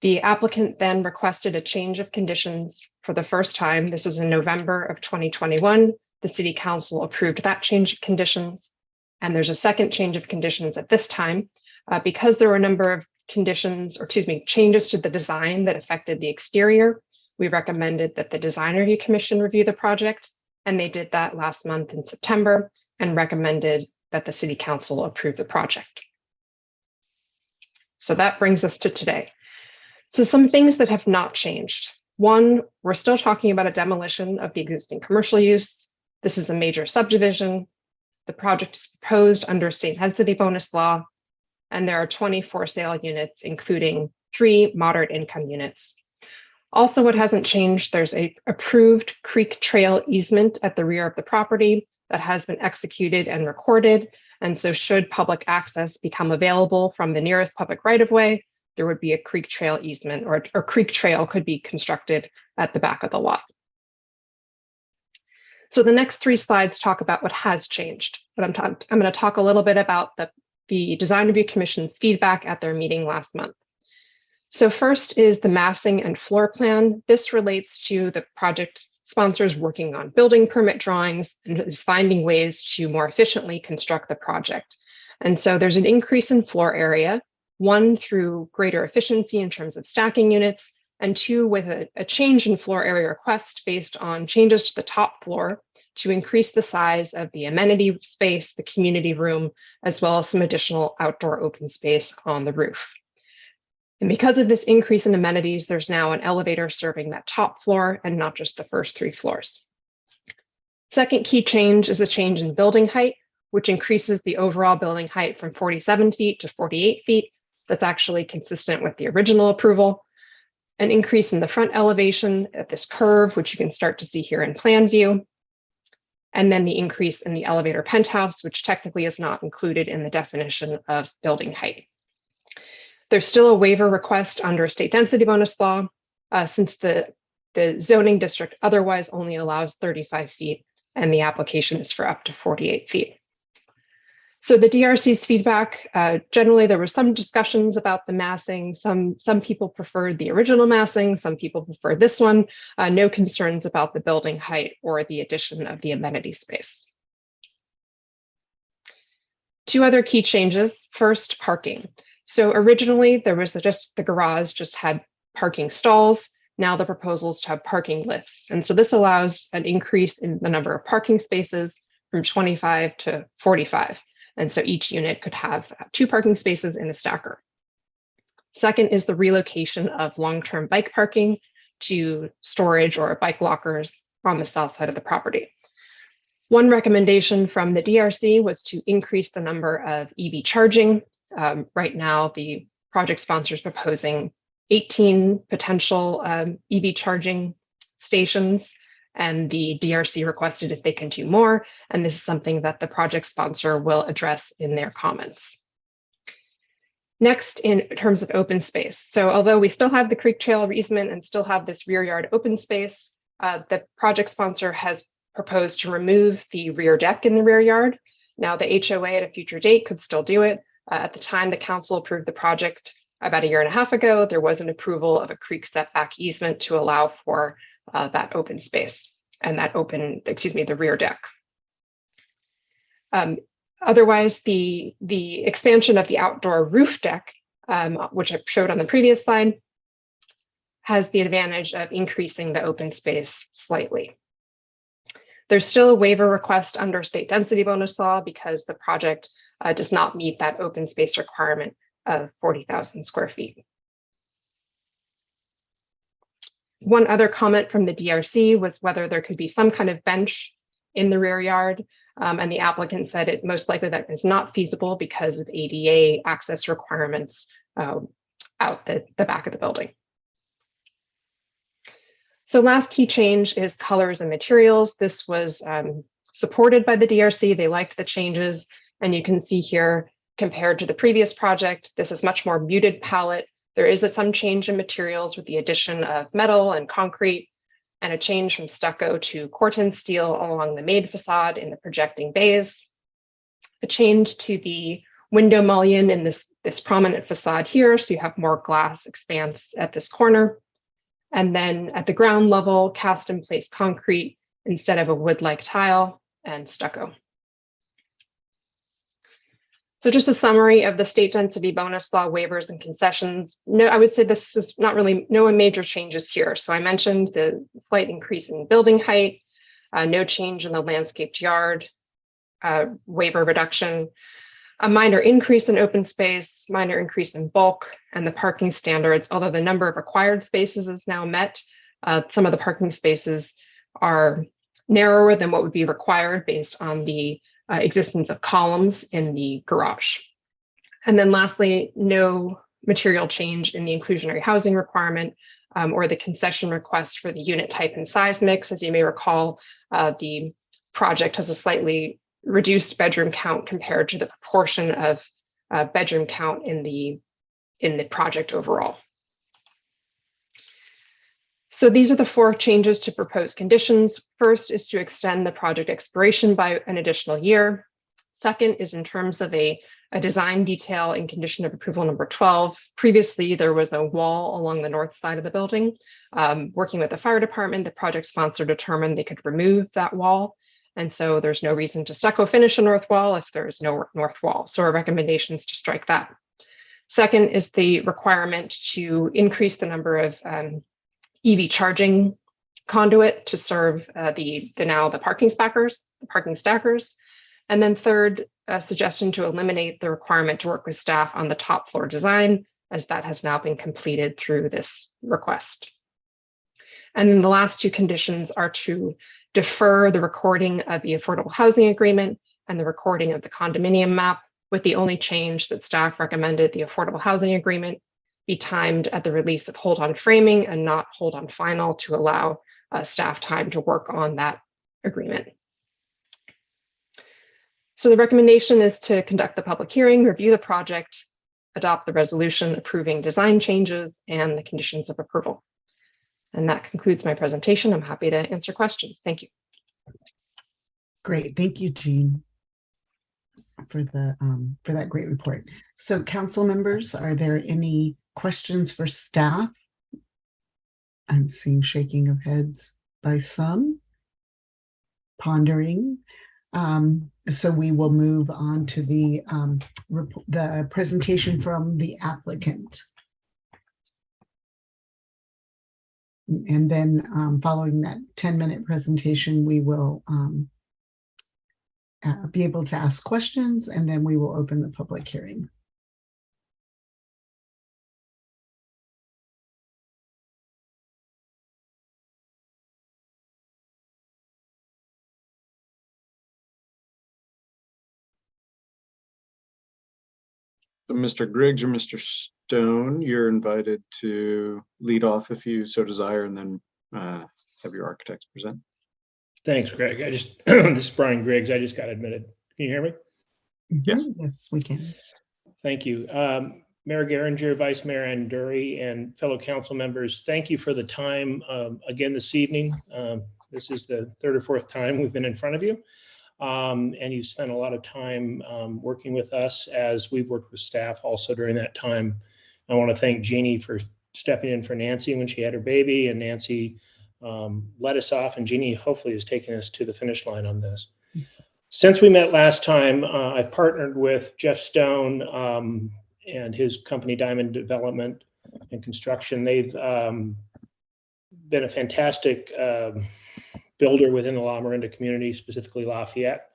The applicant then requested a change of conditions for the first time. This was in November of 2021. The City Council approved that change of conditions. And there's a second change of conditions at this time because there were a number of changes to the design that affected the exterior. We recommended that the Design Review Commission review the project, and they did that last month in September and recommended that the City Council approve the project. So that brings us to today. So some things that have not changed. One, we're still talking about a demolition of the existing commercial use. This is a major subdivision. The project is proposed under state density bonus law, and there are 24 sale units, including 3 moderate income units. Also, what hasn't changed, there's a approved creek trail easement at the rear of the property that has been executed and recorded. And so should public access become available from the nearest public right-of-way, there would be a creek trail easement or creek trail could be constructed at the back of the lot. So the next 3 slides talk about what has changed, but I'm going to talk a little bit about the Design Review Commission's feedback at their meeting last month. So first is the massing and floor plan. This relates to the project sponsors working on building permit drawings and is finding ways to more efficiently construct the project. And so there's an increase in floor area, 1 through greater efficiency in terms of stacking units, and 2 with a change in floor area request based on changes to the top floor to increase the size of the amenity space, the community room, as well as some additional outdoor open space on the roof. And because of this increase in amenities, there's now an elevator serving that top floor and not just the first 3 floors. Second key change is a change in building height, which increases the overall building height from 47 feet to 48 feet. That's actually consistent with the original approval. An increase in the front elevation at this curve, which you can start to see here in plan view. And then the increase in the elevator penthouse, which technically is not included in the definition of building height. There's still a waiver request under state density bonus law, since the zoning district otherwise only allows 35 feet, and the application is for up to 48 feet. So the DRC's feedback, generally there were some discussions about the massing. Some people preferred the original massing, some people preferred this one. No concerns about the building height or the addition of the amenity space. 2 other key changes. First, parking. So originally there was just the garage just had parking stalls. Now the proposal is to have parking lifts. And so this allows an increase in the number of parking spaces from 25 to 45. And so each unit could have 2 parking spaces in a stacker. Second is the relocation of long-term bike parking to storage or bike lockers on the south side of the property. One recommendation from the DRC was to increase the number of EV charging. Right now, the project sponsor is proposing 18 potential EV charging stations, and the DRC requested if they can do more, and this is something that the project sponsor will address in their comments. Next, in terms of open space. So although we still have the creek trail easement and still have this rear yard open space, the project sponsor has proposed to remove the rear deck in the rear yard. Now the HOA at a future date could still do it. At the time the council approved the project about 1.5 years ago, there was an approval of a creek setback easement to allow for that open space and that the rear deck. Otherwise, the expansion of the outdoor roof deck, which I showed on the previous slide, has the advantage of increasing the open space slightly. There's still a waiver request under state density bonus law because the project does not meet that open space requirement of 40,000 square feet. One other comment from the DRC was whether there could be some kind of bench in the rear yard. And the applicant said it most likely that is not feasible because of ADA access requirements out the back of the building. So last key change is colors and materials. This was supported by the DRC. They liked the changes. And you can see here, compared to the previous project, this is much more muted palette. There is some change in materials with the addition of metal and concrete, and a change from stucco to corten steel along the main facade in the projecting bays. A change to the window mullion in this prominent facade here, so you have more glass expanse at this corner. And then at the ground level, cast in place concrete instead of a wood-like tile and stucco. So just a summary of the state density bonus law waivers and concessions. No, I would say this is not really, no major changes here. So I mentioned the slight increase in building height, no change in the landscaped yard, waiver reduction, a minor increase in open space, minor increase in bulk, and the parking standards. Although the number of required spaces is now met, some of the parking spaces are narrower than what would be required based on the existence of columns in the garage. And then lastly, no material change in the inclusionary housing requirement or the concession request for the unit type and size mix. As you may recall, the project has a slightly reduced bedroom count compared to the proportion of bedroom count in the project overall. So these are the 4 changes to proposed conditions. First is to extend the project expiration by an additional year. Second is in terms of a design detail in condition of approval number 12. Previously, there was a wall along the north side of the building. Working with the fire department, the project sponsor determined they could remove that wall. And so there's no reason to stucco finish a north wall if there's no north wall. So our recommendation is to strike that. Second is the requirement to increase the number of EV charging conduit to serve the parking stackers. And then third, a suggestion to eliminate the requirement to work with staff on the top floor design, as that has now been completed through this request. And then the last 2 conditions are to defer the recording of the affordable housing agreement and the recording of the condominium map, with the only change that staff recommended the affordable housing agreement be timed at the release of hold on framing and not hold on final to allow staff time to work on that agreement. So the recommendation is to conduct the public hearing, review the project, adopt the resolution approving design changes and the conditions of approval. And that concludes my presentation. I'm happy to answer questions. Thank you. Great. Thank you, Jean, for that great report. So council members, are there any questions for staff? I'm seeing shaking of heads by some, pondering. So we will move on to the presentation from the applicant. And then following that 10-minute presentation, we will be able to ask questions, and then we will open the public hearing. So Mr. Griggs or Mr. Stone, you're invited to lead off if you so desire, and then have your architects present. Thanks, Greg. This is Brian Griggs. I just got admitted. Can you hear me? Yes. Yes, we can. Thank you. Mayor Geringer, Vice Mayor Anduri, and fellow council members, thank you for the time again this evening. This is the third or fourth time we've been in front of you. And you spent a lot of time working with us as we've worked with staff also during that time. I want to thank Jeannie for stepping in for Nancy when she had her baby, and Nancy let us off, and Jeannie hopefully has taken us to the finish line on this. Since we met last time, I've partnered with Jeff Stone and his company Diamond Development and Construction. They've been a fantastic builder within the La Miranda community, specifically Lafayette.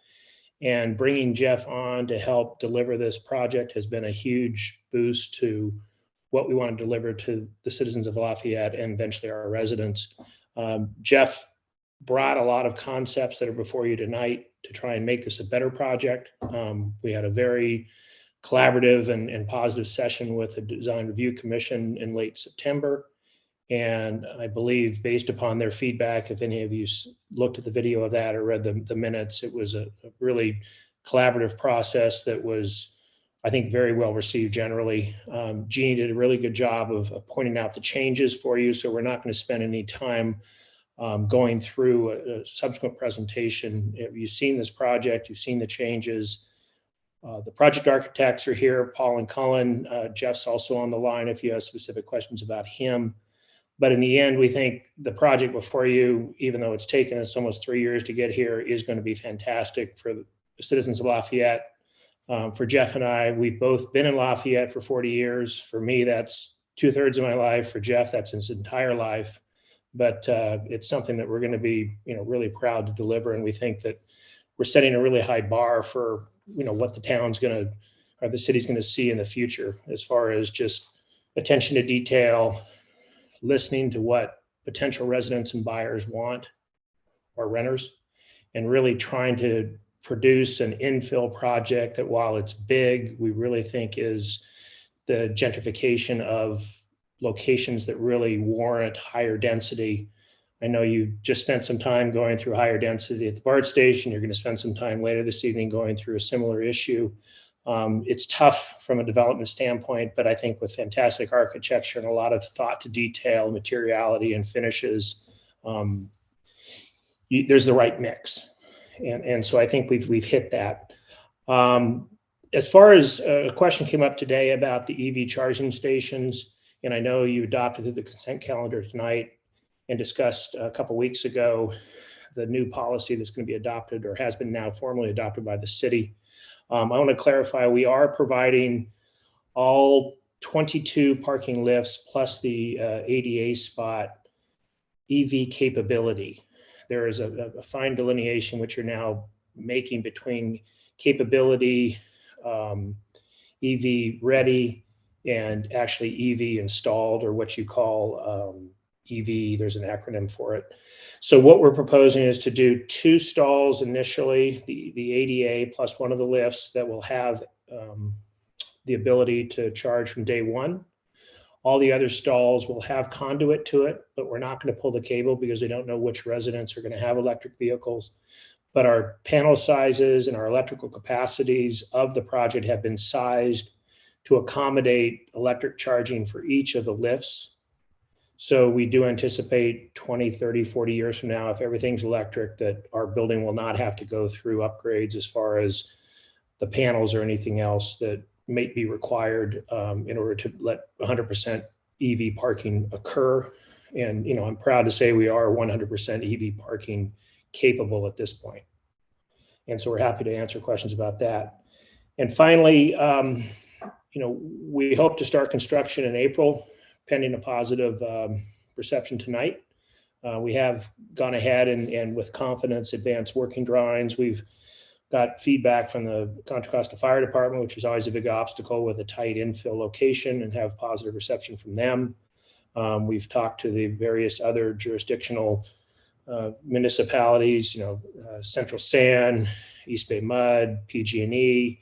And bringing Jeff on to help deliver this project has been a huge boost to what we want to deliver to the citizens of Lafayette and eventually our residents. Jeff brought a lot of concepts that are before you tonight to try and make this a better project. We had a very collaborative and positive session with the Design Review Commission in late September. And I believe based upon their feedback, if any of you looked at the video of that or read the minutes, it was a really collaborative process that was, I think, very well received generally. Jeannie did a really good job of pointing out the changes for you. So we're not going to spend any time going through a subsequent presentation. You've seen this project, you've seen the changes. The project architects are here, Paul and Cullen. Jeff's also on the line if you have specific questions about him. But in the end, we think the project before you, even though it's taken us almost 3 years to get here, is going to be fantastic for the citizens of Lafayette. For Jeff and I, we've both been in Lafayette for 40 years. For me, that's 2/3 of my life. For Jeff, that's his entire life. But it's something that we're going to be, really proud to deliver. And we think that we're setting a really high bar for, what the town's going to, or the city's going to see in the future, as far as just attention to detail, listening to what potential residents and buyers want, or renters, and really trying to produce an infill project that, while it's big, we really think is the gentrification of locations that really warrant higher density. I know you just spent some time going through higher density at the BART station. You're going to spend some time later this evening going through a similar issue. It's tough from a development standpoint, but I think with fantastic architecture and a lot of thought to detail, materiality, and finishes, there's the right mix. And so I think we've hit that. As far as a question came up today about the EV charging stations, and I know you adopted the consent calendar tonight and discussed a couple of weeks ago the new policy that's going to be adopted, or has been now formally adopted by the city. I want to clarify, we are providing all 22 parking lifts plus the ADA spot EV capability. There is a fine delineation which you're now making between capability, EV ready, and actually EV installed, or what you call EV, there's an acronym for it. So what we're proposing is to do 2 stalls initially, the ADA plus one of the lifts that will have the ability to charge from day one. All the other stalls will have conduit to it, but we're not going to pull the cable because we don't know which residents are going to have electric vehicles. But our panel sizes and our electrical capacities of the project have been sized to accommodate electric charging for each of the lifts. So we do anticipate 20, 30, 40 years from now, if everything's electric, that our building will not have to go through upgrades as far as the panels or anything else that may be required in order to let 100% EV parking occur. And, I'm proud to say we are 100% EV parking capable at this point. And so we're happy to answer questions about that. And finally, we hope to start construction in April, pending a positive reception tonight. We have gone ahead and with confidence advanced working drawings. We've got feedback from the Contra Costa Fire Department, which is always a big obstacle with a tight infill location, and have positive reception from them. We've talked to the various other jurisdictional municipalities, Central Sand, East Bay Mud, PG&E,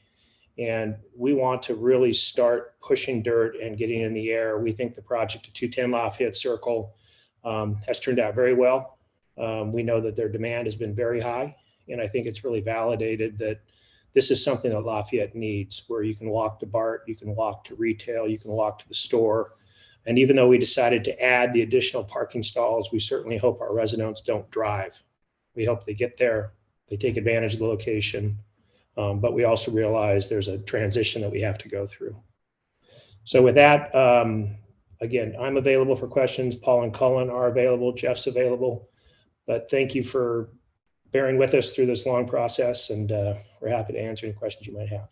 And we want to really start pushing dirt and getting in the air. We think the project at 210 Lafayette Circle has turned out very well. We know that their demand has been very high, and I think it's really validated that this is something that Lafayette needs, where you can walk to BART, you can walk to retail, you can walk to the store. And even though we decided to add the additional parking stalls, we certainly hope our residents don't drive. We hope they get there, they take advantage of the location, but we also realize there's a transition that we have to go through. So with that, again, I'm available for questions. Paul and Cullen are available, Jeff's available, but thank you for bearing with us through this long process, and we're happy to answer any questions you might have.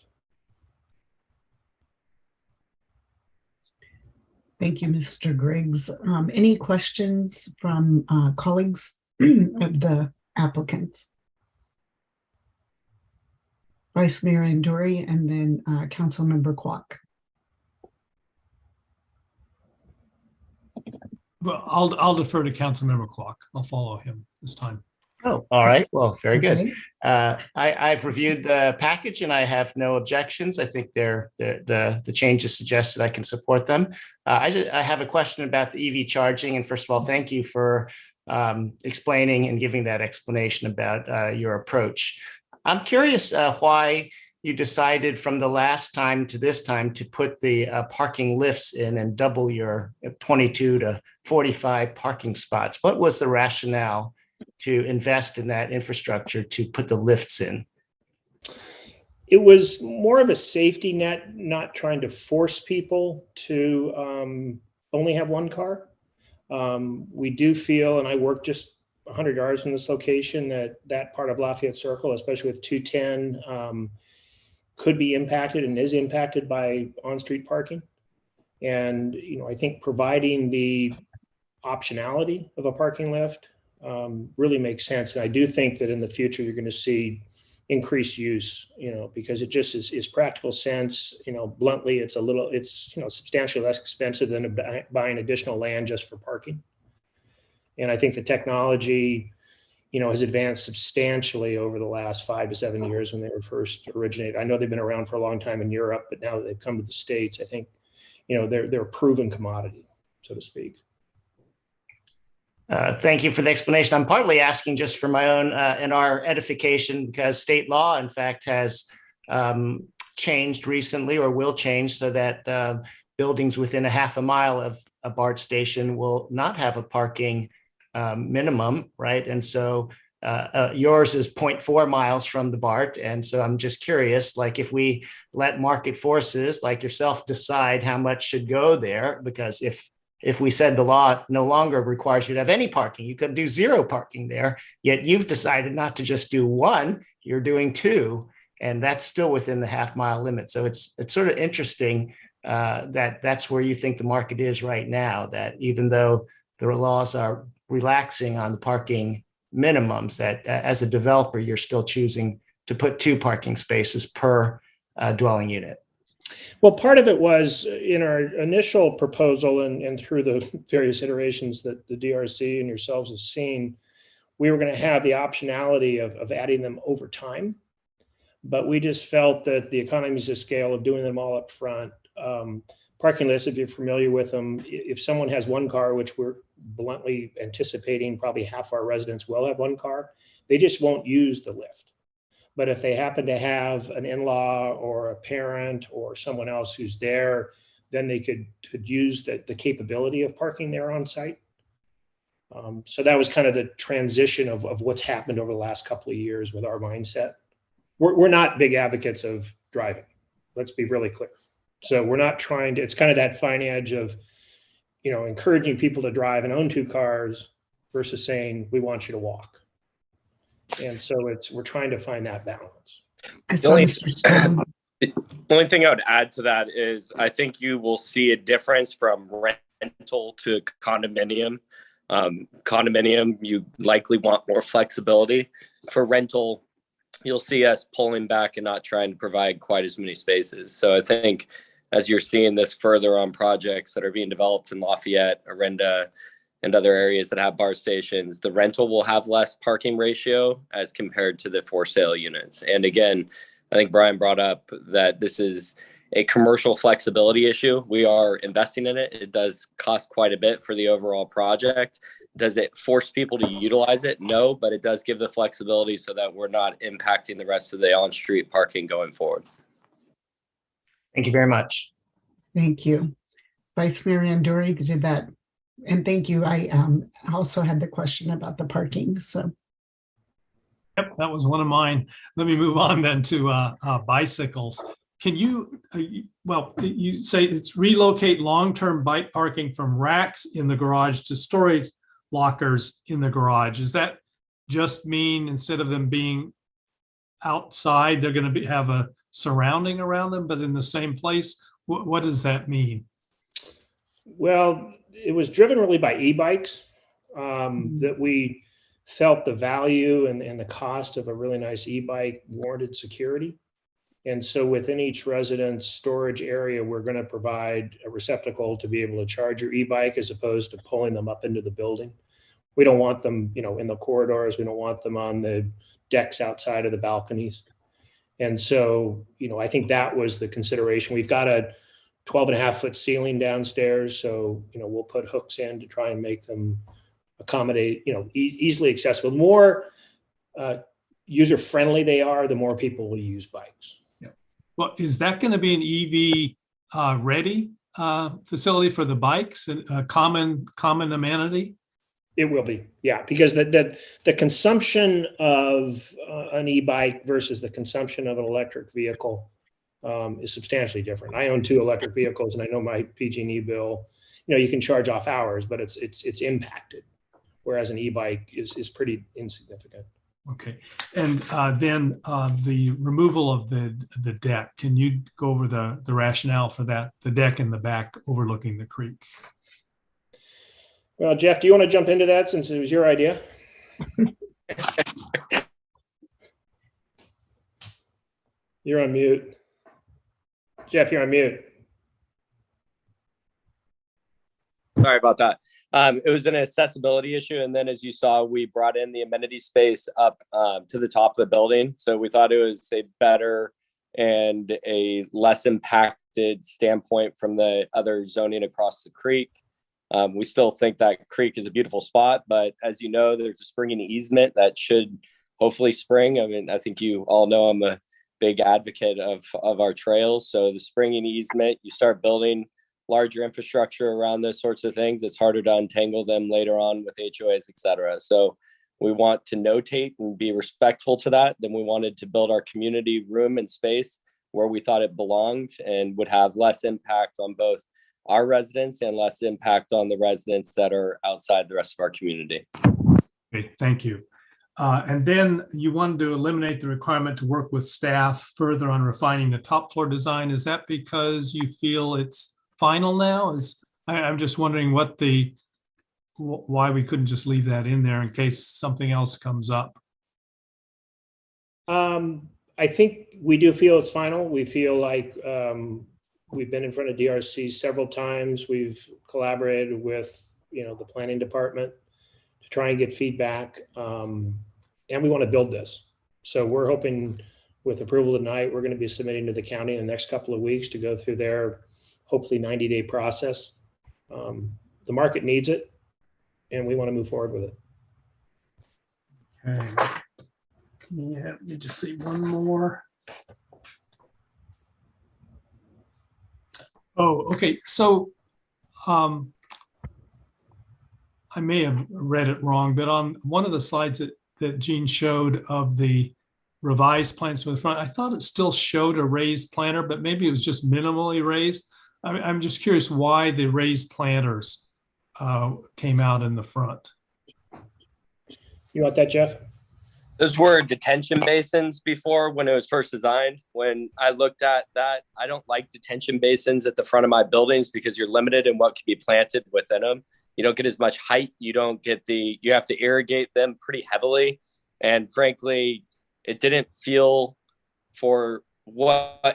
Thank you, Mr. Griggs. Any questions from colleagues of the applicants? Vice Mayor Anduri and then Councilmember Kwok. Well, I'll defer to Councilmember Kwok. I'll follow him this time. Oh, all right. Well, very Okay. good. I've reviewed the package and I have no objections. I think the changes suggested, I can support them. I have a question about the EV charging. And first of all, thank you for explaining and giving that explanation about your approach. I'm curious why you decided from the last time to this time to put the parking lifts in and double your 22 to 45 parking spots. What was the rationale to invest in that infrastructure to put the lifts in? It was more of a safety net, not trying to force people to only have one car. We do feel, and I work just 100 yards from this location, that part of Lafayette Circle, especially with 210, could be impacted and is impacted by on-street parking. And, I think providing the optionality of a parking lift really makes sense. And I do think that in the future, you're going to see increased use, because it just is practical sense. Bluntly, it's substantially less expensive than buying additional land just for parking. And I think the technology, has advanced substantially over the last 5 to 7 years when they were first originated. I know they've been around for a long time in Europe, but now that they've come to the States, I think, they're a proven commodity, so to speak. Thank you for the explanation. I'm partly asking just for my own and our edification, because state law, in fact, has changed recently or will change so that buildings within a half a mile of a BART station will not have a parking minimum, right? And so yours is 0.4 miles from the BART. And so I'm just curious, like if we let market forces like yourself decide how much should go there, because if we said the law no longer requires you to have any parking, you could do zero parking there, yet you've decided not to just do one, you're doing two, and that's still within the half-mile limit. So it's sort of interesting that that's where you think the market is right now, that even though the laws are relaxing on the parking minimums, that as a developer, you're still choosing to put 2 parking spaces per dwelling unit. Well, part of it was in our initial proposal and through the various iterations that the DRC and yourselves have seen, we were going to have the optionality of adding them over time. But we just felt that the economies of scale of doing them all up front, parking lists, if you're familiar with them, if someone has one car, which we're bluntly anticipating probably half our residents will have one car, they just won't use the lift. But if they happen to have an in-law or a parent or someone else who's there, then they could use the capability of parking there on site. So that was kind of the transition of what's happened over the last couple of years with our mindset. We're not big advocates of driving. Let's be really clear. So we're not trying to, it's kind of that fine edge of, encouraging people to drive and own 2 cars versus saying, we want you to walk. And so we're trying to find that balance. The only thing I would add to that is I think you will see a difference from rental to condominium. Condominium, you likely want more flexibility. For rental, you'll see us pulling back and not trying to provide quite as many spaces. So I think as you're seeing this further on projects that are being developed in Lafayette, Orinda, and other areas that have BART stations, the rental will have less parking ratio as compared to the for sale units. And again, I think Brian brought up that this is a commercial flexibility issue. We are investing in it. It does cost quite a bit for the overall project. Does it force people to utilize it? No, but it does give the flexibility so that we're not impacting the rest of the on-street parking going forward. Thank you very much. Thank you. Vice Mayor Anduri did that. And thank you. I also had the question about the parking. So. Yep, that was one of mine. Let me move on then to bicycles. Can you, well, you say it's relocate long-term bike parking from racks in the garage to storage lockers in the garage. Does that just mean instead of them being outside, they're going to have a surrounding around them, but in the same place? What does that mean? Well, it was driven really by e-bikes that we felt the value and the cost of a really nice e-bike warranted security. And so within each residence storage area, we're going to provide a receptacle to be able to charge your e-bike as opposed to pulling them up into the building. We don't want them, in the corridors. We don't want them on the decks outside of the balconies. And so, I think that was the consideration. We've got a 12.5-foot ceiling downstairs. So, we'll put hooks in to try and make them accommodate, easily accessible. The more user-friendly they are, the more people will use bikes. Well, is that going to be an EV ready facility for the bikes and a common amenity? It will be, yeah, because the consumption of an e-bike versus the consumption of an electric vehicle is substantially different. I own 2 electric vehicles, and I know my PG&E bill. You can charge off hours, but it's impacted, whereas an e-bike is pretty insignificant. Okay, and then the removal of the deck. Can you go over the rationale for that? The deck in the back overlooking the creek. Well, Jeff, do you want to jump into that since it was your idea? You're on mute. Jeff, you're on mute. Sorry about that. It was an accessibility issue. And then as you saw, we brought in the amenity space up to the top of the building. So we thought it was a better and a less impacted standpoint from the other zoning across the creek. We still think that creek is a beautiful spot, but as you know, there's a springing easement that should hopefully spring. I mean, I think you all know I'm a big advocate of our trails. So the springing easement, you start building larger infrastructure around those sorts of things, it's harder to untangle them later on with HOAs, et cetera. So we want to notate and be respectful to that. Then we wanted to build our community room and space where we thought it belonged and would have less impact on both our residents and less impact on the residents that are outside the rest of our community. Okay, thank you. And then you wanted to eliminate the requirement to work with staff further on refining the top floor design. Is that because you feel it's final now? I'm just wondering why we couldn't just leave that in there in case something else comes up. I think we do feel it's final. We feel like we've been in front of DRC several times. We've collaborated with the planning department to try and get feedback, and we want to build this. So we're hoping with approval tonight, we're going to be submitting to the county in the next couple of weeks to go through their hopefully 90-day process. The market needs it, and we want to move forward with it. Okay. Yeah, let me just see one more. Oh, okay. So I may have read it wrong, but on one of the slides that Jean showed of the revised plans for the front, I thought it still showed a raised planter, but maybe it was just minimally raised. I'm just curious why the raised planters came out in the front. You want that, Jeff? Those were detention basins before when it was first designed. When I looked at that, I don't like detention basins at the front of my buildings because you're limited in what can be planted within them. You don't get as much height. You have to irrigate them pretty heavily. And frankly, it didn't feel for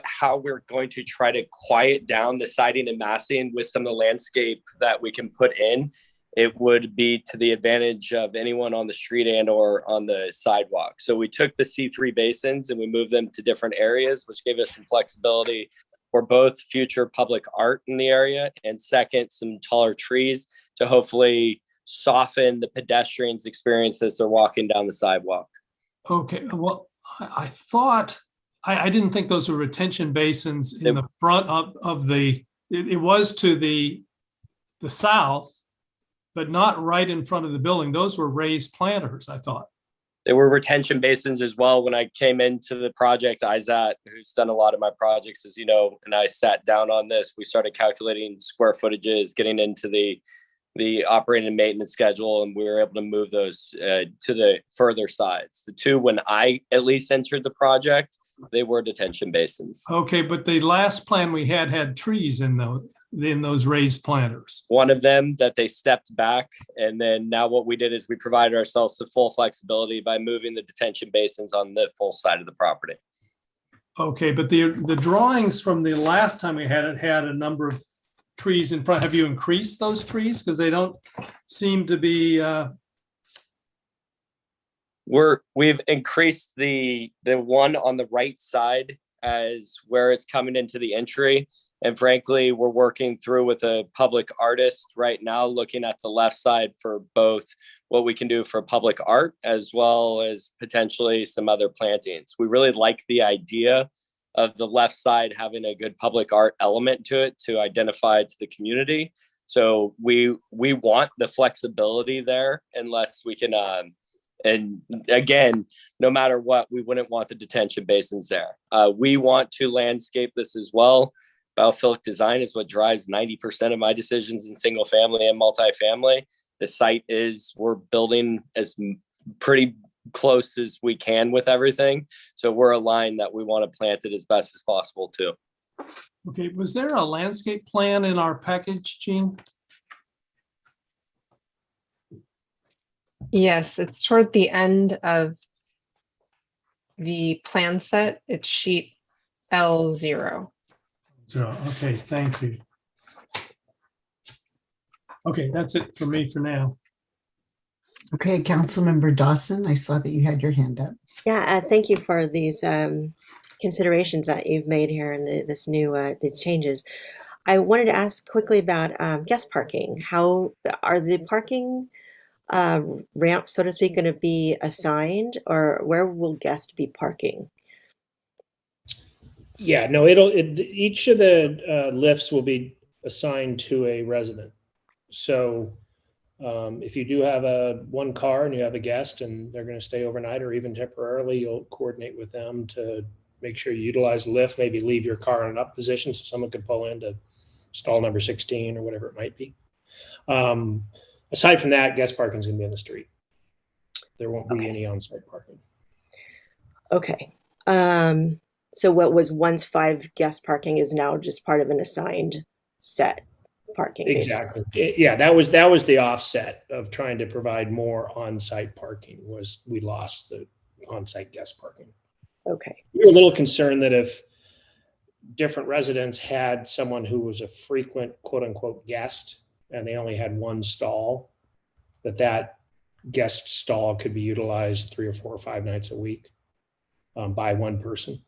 how we're going to try to quiet down the siding and massing with some of the landscape that we can put in. it would be to the advantage of anyone on the street and or on the sidewalk. So we took the C3 basins and we moved them to different areas, which gave us some flexibility for both future public art in the area, and second, some taller trees to hopefully soften the pedestrians' experience as they're walking down the sidewalk. Okay, well, I thought, I didn't think those were retention basins in the front of the, it was to the south, but not right in front of the building. Those were raised planters, I thought. There were retention basins as well. When I came into the project, Izat, who's done a lot of my projects, as you know, and I sat down on this, we started calculating square footages, getting into the operating and maintenance schedule, and we were able to move those to the further sides. The two, when I at least entered the project, they were detention basins. Okay, but the last plan we had trees in those raised planters. One of them that they stepped back, and then now what we did is we provided ourselves the full flexibility by moving the detention basins on the full side of the property. Okay, but the drawings from the last time we had it had a number of trees in front. Have you increased those trees? Because they don't seem to be. We've increased the one on the right side as where it's coming into the entry. And frankly, we're working through with a public artist right now, looking at the left side for both what we can do for public art as well as potentially some other plantings. We really like the idea of the left side having a good public art element to it to identify to the community. So we want the flexibility there, unless we can, and again, no matter what, we wouldn't want the detention basins there. We want to landscape this as well. Biophilic design is what drives 90% of my decisions in single family and multifamily. The site is, we're building as pretty close as we can with everything. So we're aligned that we want to plant it as best as possible too. Okay, was there a landscape plan in our package, Jean? Yes, it's toward the end of the plan set. It's sheet L0. Okay, thank you. Okay, that's it for me for now. Okay, Councilmember Dawson, I saw that you had your hand up. Yeah, thank you for these considerations that you've made here and this new these changes. I wanted to ask quickly about guest parking. How are the parking ramps, so to speak, going to be assigned, or where will guests be parking? Yeah, no, each of the lifts will be assigned to a resident. So if you do have one car and you have a guest and they're going to stay overnight or even temporarily, you'll coordinate with them to make sure you utilize the lift, maybe leave your car in an up position so someone could pull into stall number 16 or whatever it might be. Aside from that, guest parking is going to be in the street. There won't be any on-site parking. Okay. So what was once 5 guest parking is now just part of an assigned set parking. Exactly. Yeah, that was the offset of trying to provide more on-site parking. Was we lost the on-site guest parking. Okay. We were a little concerned that if different residents had someone who was a frequent quote unquote guest and they only had one stall, that guest stall could be utilized 3 or 4 or 5 nights a week by one person.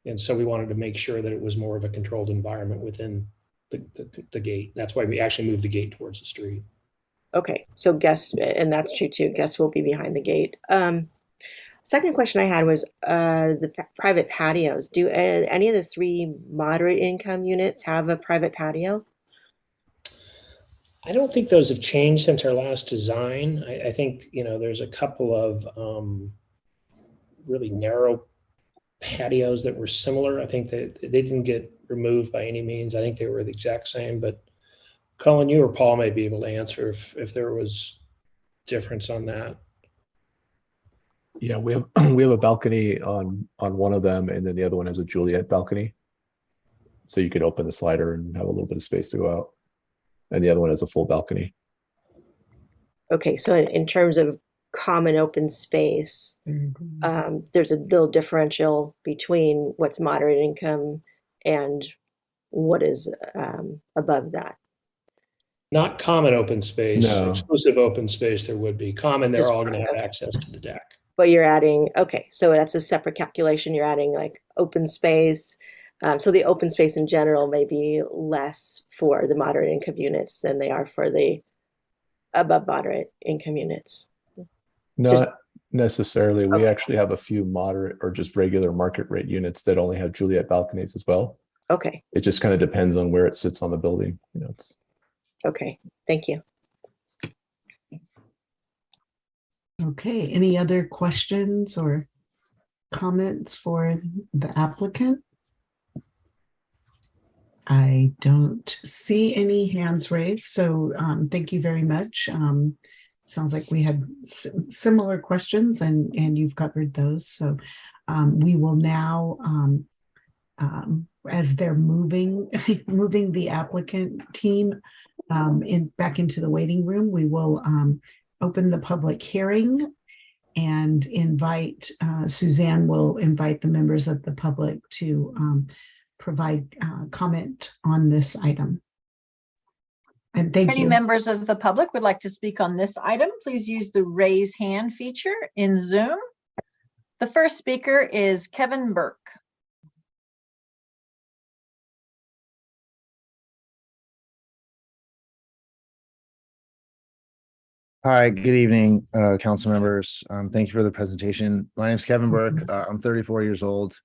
And so we wanted to make sure that it was more of a controlled environment within the gate. That's why we actually moved the gate towards the street. Okay, so guests, and that's true too, guests will be behind the gate. Second question I had was the private patios. Do any of the 3 moderate income units have a private patio? I don't think those have changed since our last design. I think, there's a couple of really narrow patios that were similar. I think that they didn't get removed by any means. I think they were the exact same, but Colin, you or Paul may be able to answer if there was difference on that. Yeah, we have a balcony on one of them, and then the other one has a Juliet balcony. So you could open the slider and have a little bit of space to go out. And the other one has a full balcony. Okay, so in terms of common open space, there's a little differential between what's moderate income and what is above that. Not common open space, No. exclusive open space there would be. Common, they're Just- all going to have access to the deck. But you're adding, okay, so that's a separate calculation. You're adding like open space. So the open space in general may be less for the moderate income units than they are for the above moderate income units. Not necessarily. We Okay. actually have a few moderate or just regular market rate units that only have Juliet balconies as well. Okay. It just kind of depends on where it sits on the building. You know, it's Okay. Thank you. Okay, any other questions or comments for the applicant? I don't see any hands raised, so thank you very much. Sounds like we had similar questions and you've covered those. So we will now, as they're moving the applicant team back into the waiting room, we will open the public hearing and invite, Suzanne will invite the members of the public to provide comment on this item. And thank If any you. members of the public would like to speak on this item, please use the raise hand feature in Zoom. The first speaker is Kevin Burke. Hi, good evening, council members. Thank you for the presentation. My name is Kevin Burke. I'm 34 years old.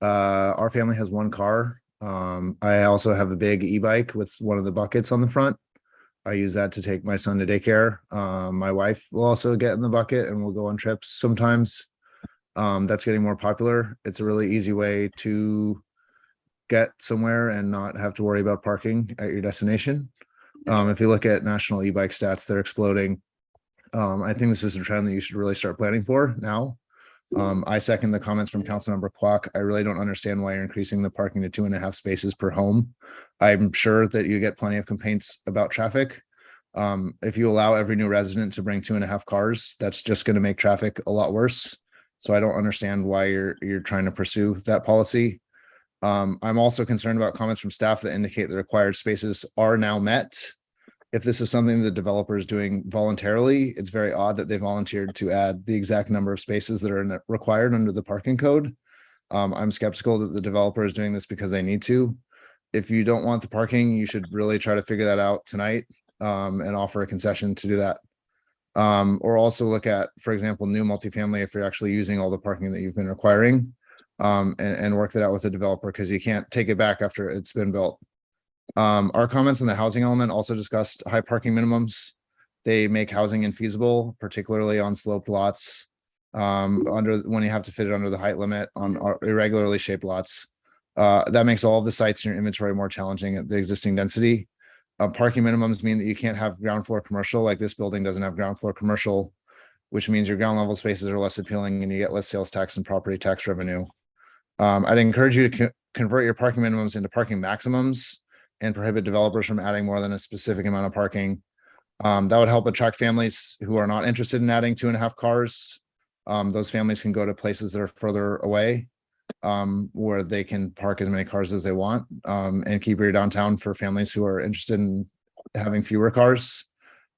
Our family has one car. I also have a big e-bike with one of the buckets on the front. I use that to take my son to daycare. My wife will also get in the bucket and we'll go on trips sometimes. That's getting more popular. It's a really easy way to get somewhere and not have to worry about parking at your destination. If you look at national e-bike stats, they're exploding. I think this is a trend that you should really start planning for now. I second the comments from Councilmember Kwok. I really don't understand why you're increasing the parking to 2.5 spaces per home. I'm sure that you get plenty of complaints about traffic. If you allow every new resident to bring 2.5 cars, that's just going to make traffic a lot worse. So I don't understand why you're trying to pursue that policy. I'm also concerned about comments from staff that indicate the required spaces are now met. If this is something the developer is doing voluntarily, it's very odd that they volunteered to add the exact number of spaces that are required under the parking code. I'm skeptical that the developer is doing this because they need to. If you don't want the parking, you should really try to figure that out tonight and offer a concession to do that. Or also look at, for example, new multifamily if you're actually using all the parking that you've been requiring and work that out with the developer because you can't take it back after it's been built. Our comments on the housing element also discussed high parking minimums. They make housing infeasible, particularly on sloped lots, when you have to fit it under the height limit on irregularly shaped lots. That makes all of the sites in your inventory more challenging at the existing density. Parking minimums mean that you can't have ground floor commercial, like this building doesn't have ground floor commercial, which means your ground level spaces are less appealing and you get less sales tax and property tax revenue. I'd encourage you to convert your parking minimums into parking maximums and prohibit developers from adding more than a specific amount of parking. That would help attract families who are not interested in adding 2.5 cars. Those families can go to places that are further away where they can park as many cars as they want and keep your downtown for families who are interested in having fewer cars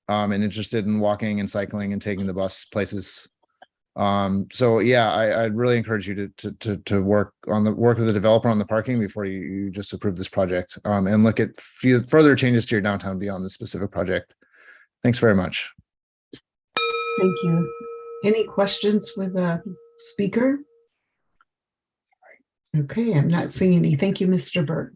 and interested in walking and cycling and taking the bus places. So yeah, I'd really encourage you to work with the developer on the parking before you just approve this project and look at further changes to your downtown beyond the specific project. Thanks very much. Thank you. Any questions for the speaker? Okay, I'm not seeing any. Thank you, Mr. Burke.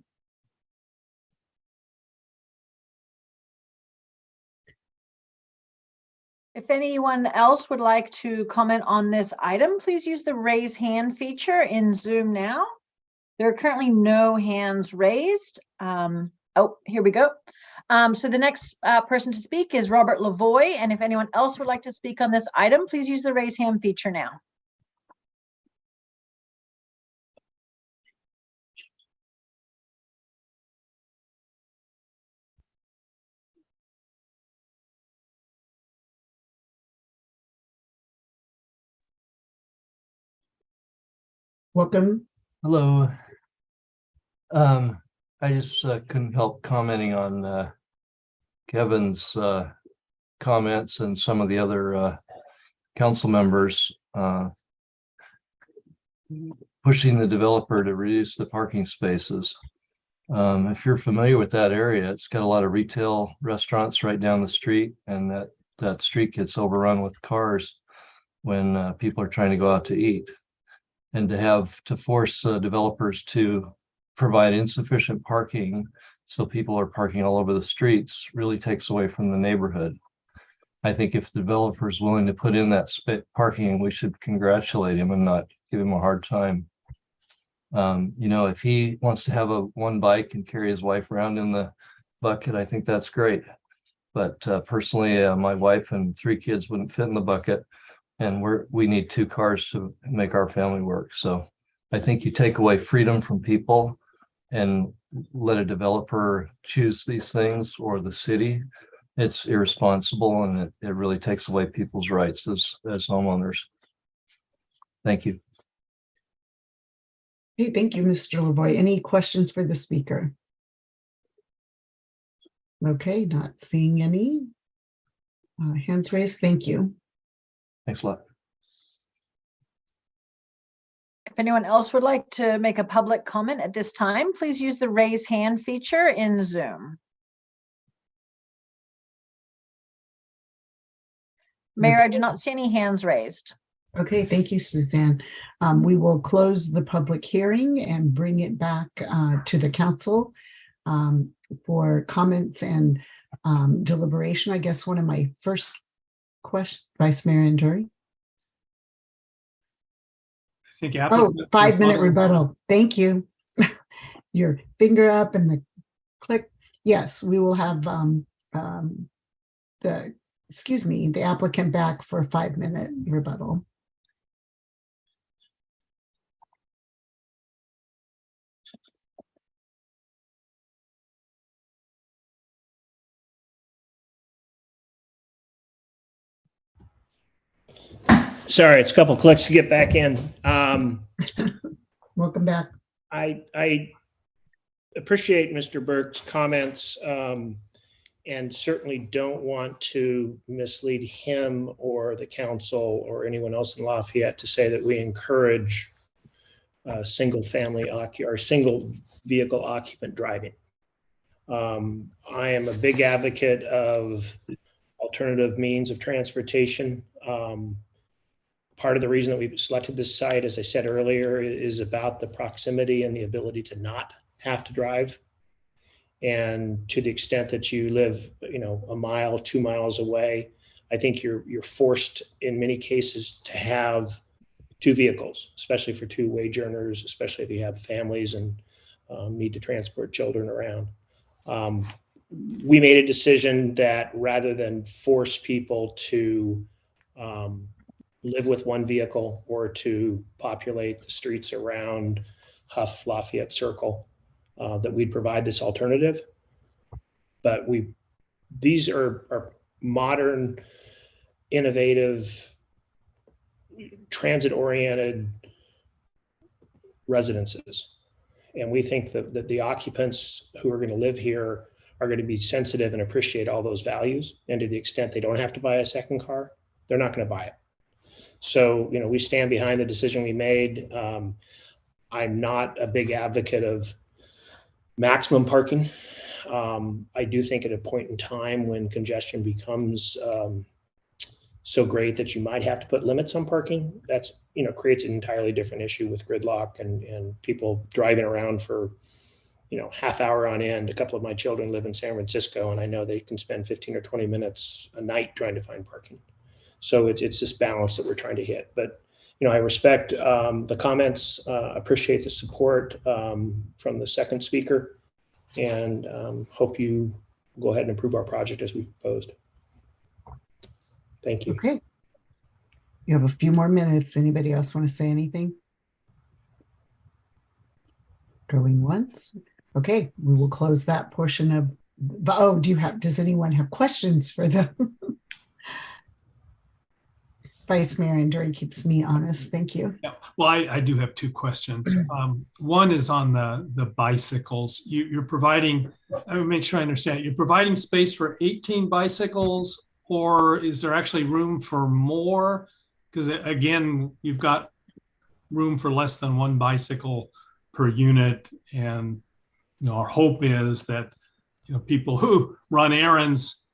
If anyone else would like to comment on this item, please use the raise hand feature in Zoom now. There are currently no hands raised. Oh, here we go. So the next person to speak is Robert Lavoie. And if anyone else would like to speak on this item, please use the raise hand feature now. Welcome. Hello. I just couldn't help commenting on Kevin's comments and some of the other council members pushing the developer to reduce the parking spaces. If you're familiar with that area, it's got a lot of retail restaurants right down the street, and that street gets overrun with cars when people are trying to go out to eat. And to force developers to provide insufficient parking so people are parking all over the streets really takes away from the neighborhood. I think if the developer is willing to put in that parking, we should congratulate him and not give him a hard time. If he wants to have one bike and carry his wife around in the bucket, I think that's great. But personally, my wife and 3 kids wouldn't fit in the bucket, and we need 2 cars to make our family work. So I think you take away freedom from people and let a developer choose these things, or the city. It's irresponsible, and it really takes away people's rights as homeowners. Thank you. Hey, thank you, Mr. Lavoy. Any questions for the speaker? Okay, not seeing any. Hands raised, thank you. Thanks a lot. If anyone else would like to make a public comment at this time, please use the raise hand feature in Zoom. Mayor, I do not see any hands raised. Okay, thank you, Suzanne. We will close the public hearing and bring it back to the council for comments and deliberation. I guess one of my first questions, Vice Mayor Anduri. I think 5-minute rebuttal. Thank you. Your finger up and the click. Yes, we will have the applicant back for a 5-minute rebuttal. Sorry, it's a couple clicks to get back in. Welcome back. I appreciate Mr. Burke's comments and certainly don't want to mislead him or the council or anyone else in Lafayette to say that we encourage single vehicle occupant driving. I am a big advocate of alternative means of transportation. Part of the reason that we've selected this site, as I said earlier, is about the proximity and the ability to not have to drive. And to the extent that you live, a mile, 2 miles away, I think you're forced in many cases to have 2 vehicles, especially for 2 wage earners, especially if you have families and need to transport children around. We made a decision that rather than force people to live with 1 vehicle or to populate the streets around Huff, Lafayette Circle, that we'd provide this alternative. But these are modern, innovative, transit-oriented residences. And we think that the occupants who are going to live here are going to be sensitive and appreciate all those values. And to the extent they don't have to buy a second car, they're not going to buy it. So, we stand behind the decision we made. I'm not a big advocate of maximum parking. I do think at a point in time when congestion becomes so great that you might have to put limits on parking, that's, creates an entirely different issue with gridlock and people driving around for, half hour on end. A couple of my children live in San Francisco, and I know they can spend 15 or 20 minutes a night trying to find parking. So it's this balance that we're trying to hit. But, I respect the comments, appreciate the support from the second speaker, and hope you go ahead and approve our project as we proposed. Thank you. Okay. You have a few more minutes. Anybody else want to say anything? Going once. Okay, we will close that portion of. Does anyone have questions for them? Vice Mayor Anduri keeps me honest. Thank you. Yeah. Well, I do have two questions. One is on the bicycles. You're providing, I will make sure I understand, you're providing space for 18 bicycles, or is there actually room for more? Because again, you've got room for less than one bicycle per unit. And, our hope is that, people who run errands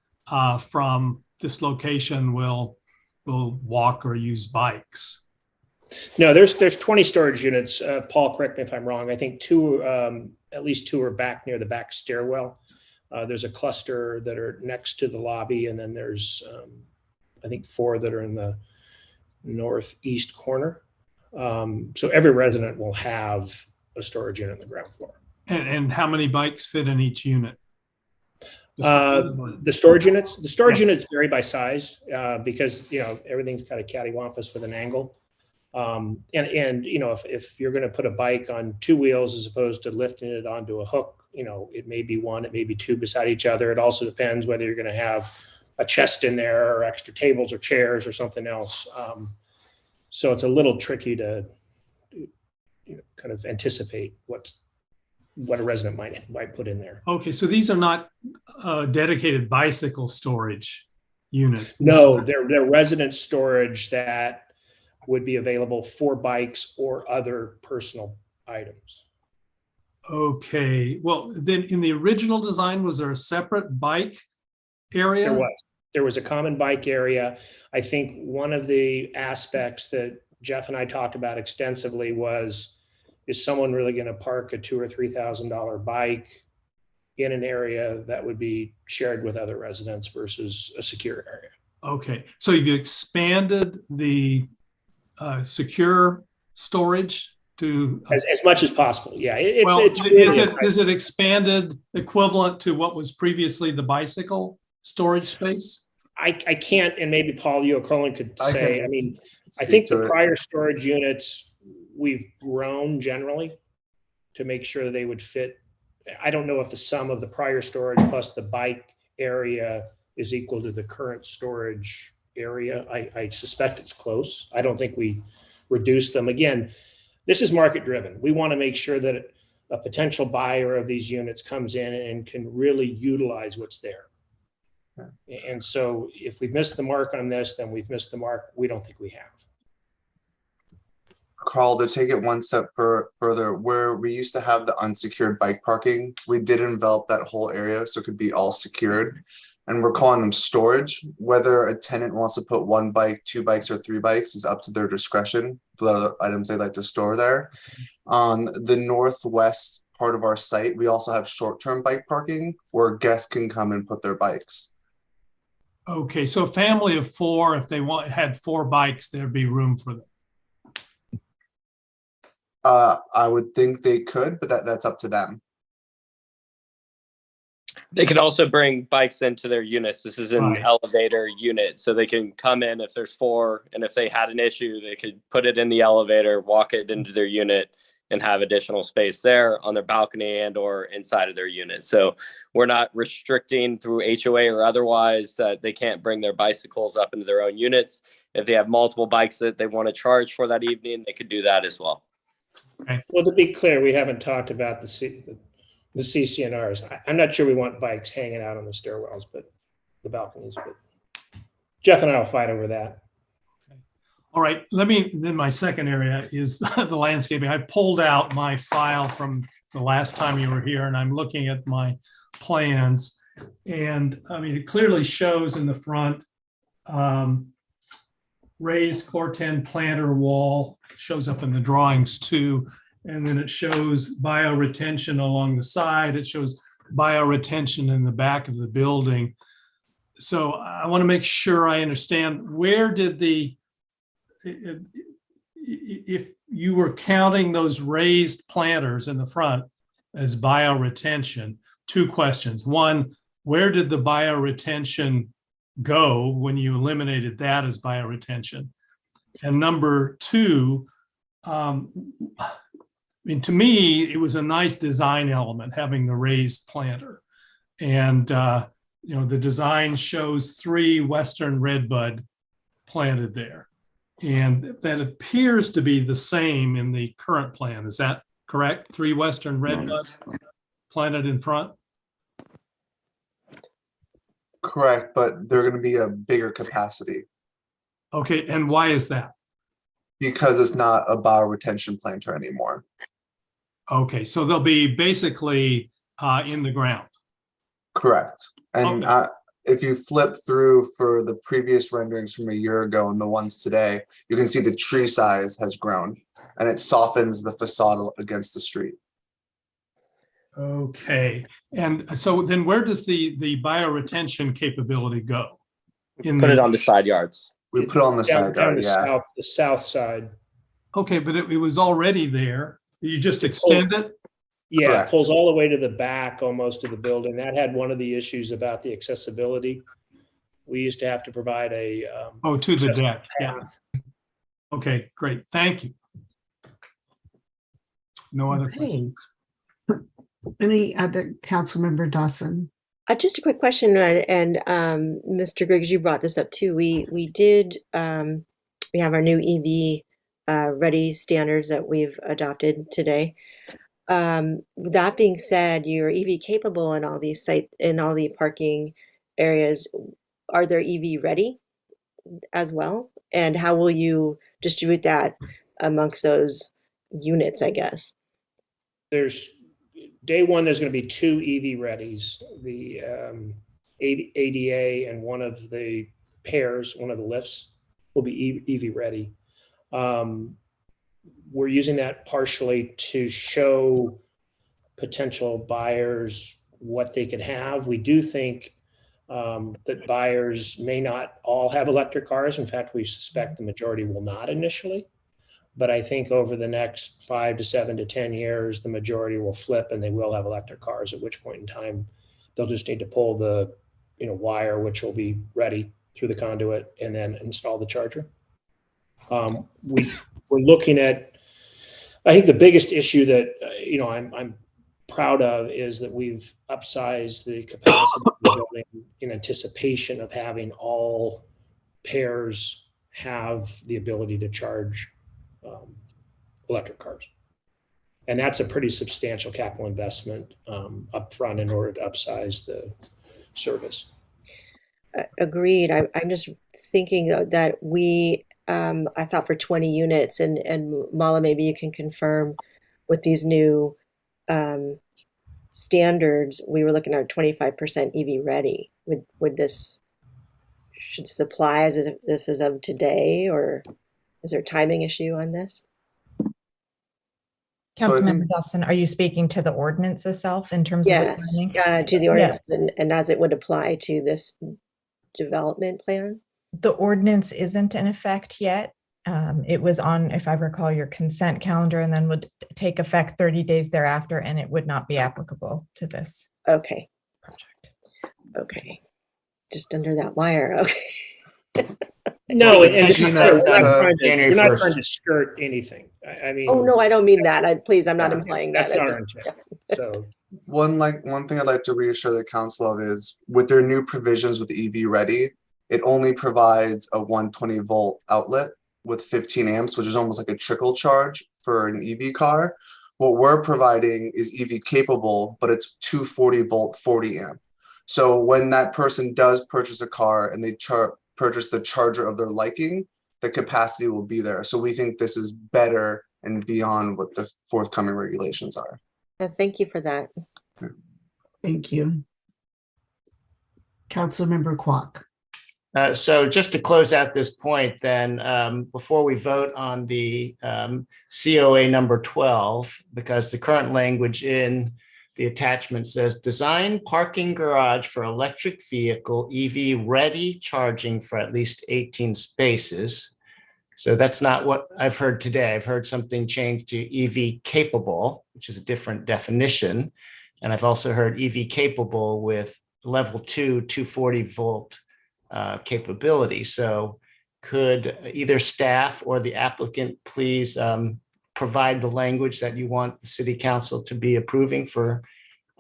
from this location will walk or use bikes. No, there's 20 storage units. Paul, correct me if I'm wrong. I think at least two are back near the back stairwell. There's a cluster that are next to the lobby, and then there's I think 4 that are in the northeast corner. So every resident will have a storage unit on the ground floor. And how many bikes fit in each unit? The storage units vary by size because everything's kind of cattywampus with an angle. If you're going to put a bike on 2 wheels as opposed to lifting it onto a hook, it may be 1, it may be 2 beside each other. It also depends whether you're going to have a chest in there or extra tables or chairs or something else. So it's a little tricky to kind of anticipate what a resident might put in there. Okay, so these are not dedicated bicycle storage units. No, they're resident storage that would be available for bikes or other personal items. Okay, well, then in the original design, was there a separate bike area? There was a common bike area. I think one of the aspects that Jeff and I talked about extensively is someone really going to park a $2,000 or $3,000 bike in an area that would be shared with other residents versus a secure area? Okay, so you've expanded the secure storage to as much as possible. Yeah, is it expanded equivalent to what was previously the bicycle storage space? I can't, and maybe Paul Colin could say. I think the prior storage units we've grown generally to make sure that they would fit. I don't know if the sum of the prior storage plus the bike area is equal to the current storage area. I suspect it's close. I don't think we reduced them. Again, this is market driven. We want to make sure that a potential buyer of these units comes in and can really utilize what's there. And so if we've missed the mark on this, then we've missed the mark. We don't think we have. Carl, to take it one step further, where we used to have the unsecured bike parking, we did envelop that whole area so it could be all secured. And we're calling them storage. Whether a tenant wants to put 1 bike, 2 bikes, or 3 bikes is up to their discretion, the items they like to store there. On the northwest part of our site, we also have short-term bike parking where guests can come and put their bikes. Okay, so a family of 4, if they had 4 bikes, there'd be room for them. I would think they could, but that's up to them. They could also bring bikes into their units. This is an elevator unit, so they can come in if there's 4, and if they had an issue, they could put it in the elevator, walk it into their unit, and have additional space there on their balcony and or inside of their unit. So we're not restricting through HOA or otherwise that they can't bring their bicycles up into their own units. If they have multiple bikes that they want to charge for that evening, they could do that as well. Okay. Well, to be clear, we haven't talked about the CCNRs. I'm not sure we want bikes hanging out on the stairwells, but the balconies. But Jeff and I will fight over that. All right, then my second area is the landscaping. I pulled out my file from the last time you were here, and I'm looking at my plans. And it clearly shows in the front raised Corten planter wall, shows up in the drawings too. And then it shows bioretention along the side. It shows bioretention in the back of the building. So I want to make sure I understand, where did if you were counting those raised planters in the front as bioretention, 2 questions. 1, where did the bioretention go when you eliminated that as bioretention? And number 2, to me, it was a nice design element having the raised planter. And, the design shows 3 Western redbud planted there. And that appears to be the same in the current plan. Is that correct? 3 western red dots planted in front? Correct, but they're going to be a bigger capacity Okay, and why is that? because it's not a bioretention planter anymore. Okay, so they'll be basically in the ground. Correct. And Okay. if you flip through for the previous renderings from a year ago and the ones today, you can see the tree size has grown and it softens the facade against the street. Okay, and so then where does the bioretention capability go? Put it on the side yards. We put it on the side Down yard, yeah. the south side. Okay, but it was already there. You just extend it? Yeah, Correct. it pulls all the way to the back almost of the building. That had one of the issues about the accessibility. We used to have to provide a To the accessible deck, yeah. path. Okay, great, thank you. No other Okay. questions? Any other council member Dawson? Just a quick question, and Mr. Griggs, you brought this up too. We have our new EV ready standards that we've adopted today. That being said, you're EV capable in all these in all the parking areas. Are there EV ready as well? And how will you distribute that amongst those units, I guess? There's day one, there's going to be 2 EV readies, the ADA and one of the pairs, one of the lifts will be EV ready. We're using that partially to show potential buyers what they could have. We do think that buyers may not all have electric cars. In fact, we suspect the majority will not initially. But I think over the next 5 to 7 to 10 years, the majority will flip and they will have electric cars, at which point in time, they'll just need to pull the wire, which will be ready through the conduit, and then install the charger. We're looking at, I think the biggest issue that I'm proud of is that we've upsized the capacity of the building in anticipation of having all pairs have the ability to charge electric cars. And that's a pretty substantial capital investment upfront in order to upsize the service. Agreed. I'm just thinking that I thought for 20 units, and Mala, maybe you can confirm with these new standards, we were looking at 25% EV ready. Should this apply as if this is of today, or is there a timing issue on this? Councilmember Dawson, are you speaking to the ordinance itself in terms of the timing? To the ordinance, and as it would apply to this development plan? The ordinance isn't in effect yet. It was on, if I recall, your consent calendar, and then would take effect 30 days thereafter, and it would not be applicable to this project. Okay. Just under that wire. Okay. No, and January we're not 1st. trying to skirt anything. I mean, Oh no, I don't mean that. I'm not implying that. that's not our intent. So One thing I'd like to reassure the council of is with their new provisions with EV Ready, it only provides a 120 volt outlet with 15 amps, which is almost like a trickle charge for an EV car. What we're providing is EV capable, but it's 240 volt, 40 amp. So when that person does purchase a car and they purchase the charger of their liking, the capacity will be there. So we think this is better and beyond what the forthcoming regulations are. Thank you for that. Thank you. Councilmember Kwok. So just to close out this point, then, before we vote on the COA number 12, because the current language in the attachment says design parking garage for electric vehicle EV ready charging for at least 18 spaces. So that's not what I've heard today. I've heard something changed to EV capable, which is a different definition. And I've also heard EV capable with level 2, 240 volt capability. So could either staff or the applicant please provide the language that you want the city council to be approving for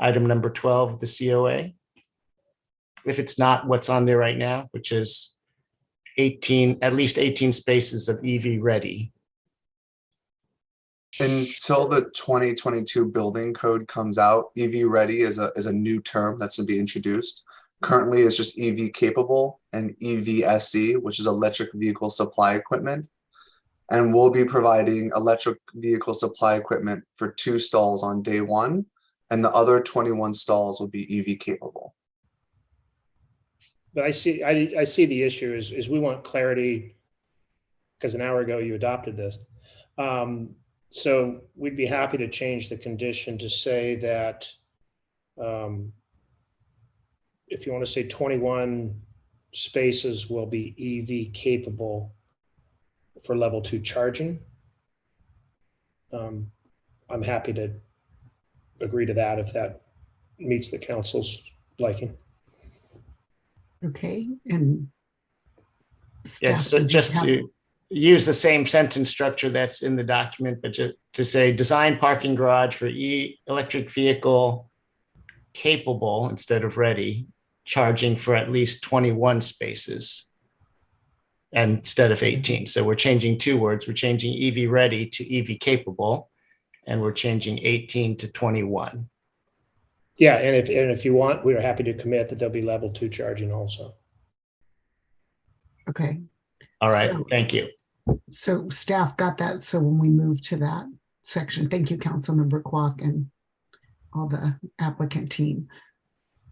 item number 12 of the COA? If it's not what's on there right now, which is at least 18 spaces of EV ready. Until the 2022 building code comes out, EV ready is a new term that's to be introduced. Currently, it's just EV capable and EVSE, which is electric vehicle supply equipment. And we'll be providing electric vehicle supply equipment for 2 stalls on day 1, and the other 21 stalls will be EV capable. But I see the issue is we want clarity, because an hour ago you adopted this. So we'd be happy to change the condition to say that if you want to say 21 spaces will be EV capable for level 2 charging. I'm happy to agree to that if that meets the council's liking. Okay, and Yeah, staff, so would you just have- to use the same sentence structure that's in the document, but just to say design parking garage for electric vehicle capable instead of ready, charging for at least 21 spaces instead of 18. So we're changing 2 words. We're changing EV ready to EV capable, and we're changing 18 to 21. Yeah, and if you want, we are happy to commit that there'll be level 2 charging also. Okay. All right, So- thank you. So staff got that. So when we move to that section, thank you, Councilmember Kwok and all the applicant team.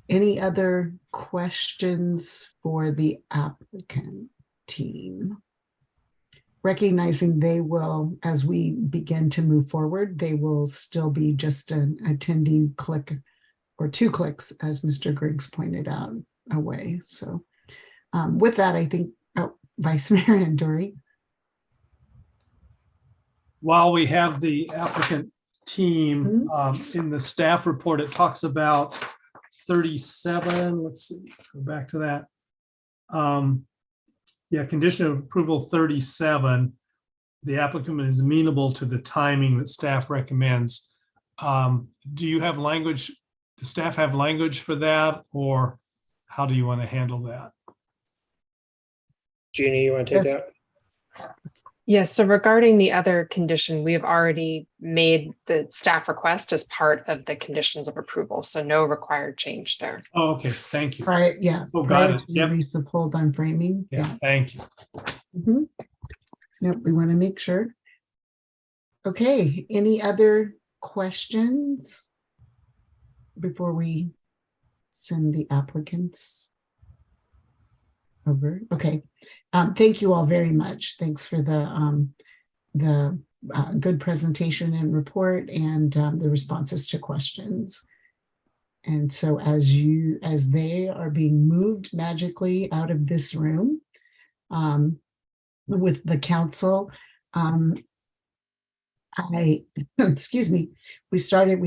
Any other questions for the applicant team? Recognizing they will, as we begin to move forward, they will still be just an attending click or 2 clicks, as Mr. Griggs pointed out, away. So with that, I think, Vice Mayor Anduri. While we have the applicant team, in the staff report, it talks about 37, let's see, go back to that. Yeah, condition of approval 37, the applicant is amenable to the timing that staff recommends. Do you have language, does staff have language for that, or how do you want to handle that? Jeannie, you want to take that? Yes, so regarding the other condition, we have already made the staff request as part of the conditions of approval, so no required change there. Oh, okay, thank you. Right, yeah. Oh, got it. Yep. Release the hold on framing. Yeah, thank you. Yep, we want to make sure. Okay, any other questions before we send the applicants over? Okay, thank you all very much. Thanks for the good presentation and report and the responses to questions. And so as they are being moved magically out of this room with the council, excuse me, we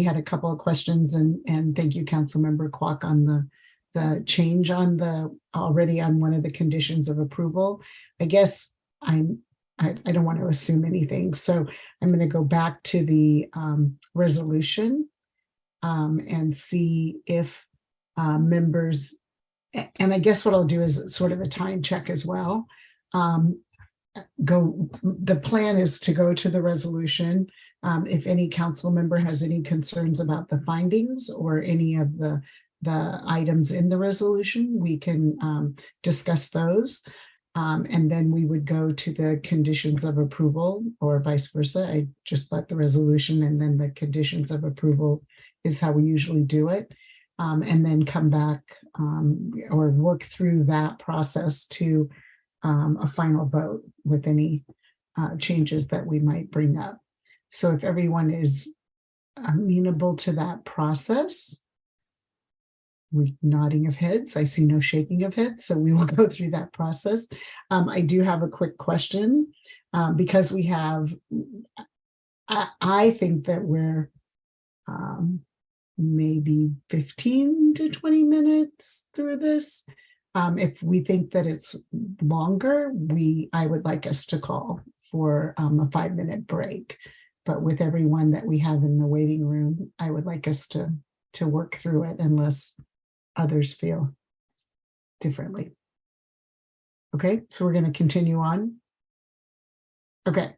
had a couple of questions and thank you, Councilmember Kwok, on the change on already on one of the conditions of approval. I guess I don't want to assume anything. So I'm going to go back to the resolution and see if members, and I guess what I'll do is sort of a time check as well. The plan is to go to the resolution. If any council member has any concerns about the findings or any of the items in the resolution, we can discuss those. And then we would go to the conditions of approval or vice versa. I just let the resolution and then the conditions of approval is how we usually do it. And then come back or work through that process to a final vote with any changes that we might bring up. So if everyone is amenable to that process, with nodding of heads, I see no shaking of heads, so we will go through that process. I do have a quick question because we have, I think that we're maybe 15 to 20 minutes through this. If we think that it's longer, I would like us to call for a 5-minute break. But with everyone that we have in the waiting room, I would like us to work through it unless others feel differently. Okay, so we're going to continue on. Okay.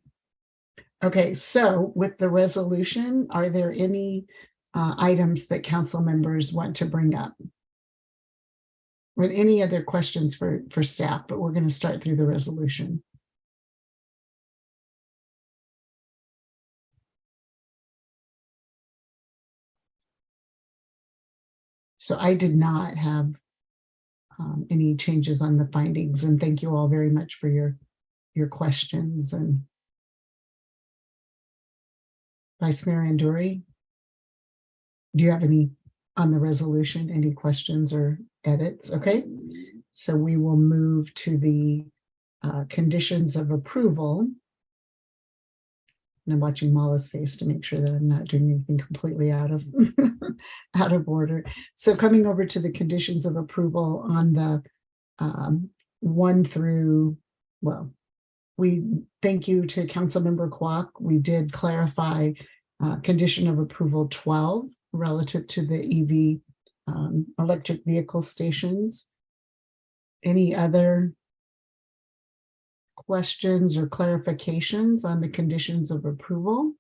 Okay, so with the resolution, are there any items that council members want to bring up? With any other questions for staff, but we're going to start through the resolution. So I did not have any changes on the findings, and thank you all very much for your questions. And Vice Mayor Anduri, do you have any on the resolution, any questions or edits? Okay, so we will move to the conditions of approval. And I'm watching Mala's face to make sure that I'm not doing anything completely out of out of order. So coming over to the conditions of approval on the 1 through, well, we thank you to Councilmember Kwok. We did clarify condition of approval 12 relative to the EV electric vehicle stations. Any other questions or clarifications on the conditions of approval?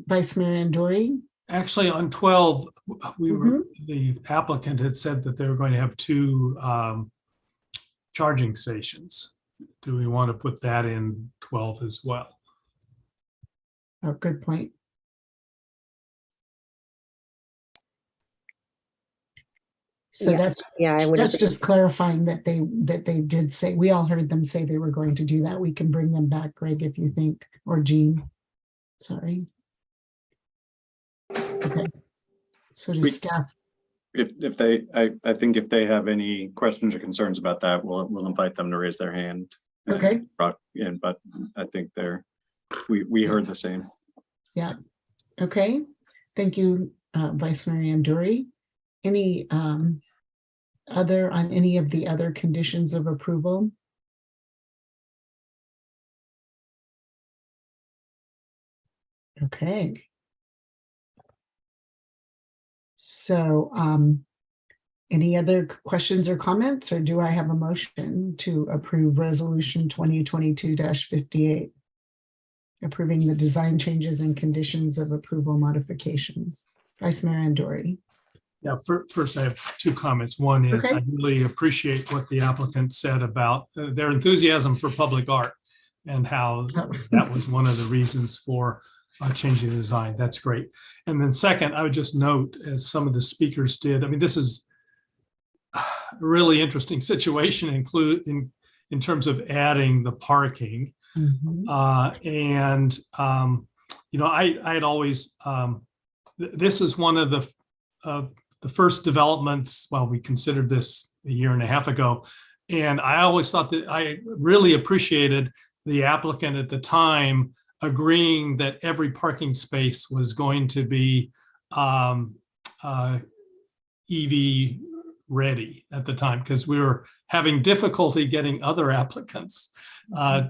Vice Mayor Anduri? Actually, on 12, the applicant had said that they were going to have 2 charging stations. Do we want to put that in 12 as well? Oh, good point. So that's just clarifying that they did say, we all heard them say they were going to do that. We can bring them back, Greg, if you think, or Jean. Sorry. Okay. So does staff? If they, I think if they have any questions or concerns about that, we'll invite them to raise their hand. Okay. But I think we heard the same. Yeah. Okay. Thank you, Vice Mayor Anduri. Any other on any of the other conditions of approval? Okay. So any other questions or comments, or do I have a motion to approve resolution 2022-58, approving the design changes and conditions of approval modifications? Vice Mayor Anduri. Yeah, first I have 2 comments. One is I really appreciate what the applicant said about their enthusiasm for public art and how that was one of the reasons for changing the design. That's great. And then second, I would just note, as some of the speakers did, I mean, this is a really interesting situation in terms of adding the parking. And, you know, I had always, this is one of the first developments, well, we considered this a year and a half ago, and I always thought that I really appreciated the applicant at the time agreeing that every parking space was going to be EV ready at the time, because we were having difficulty getting other applicants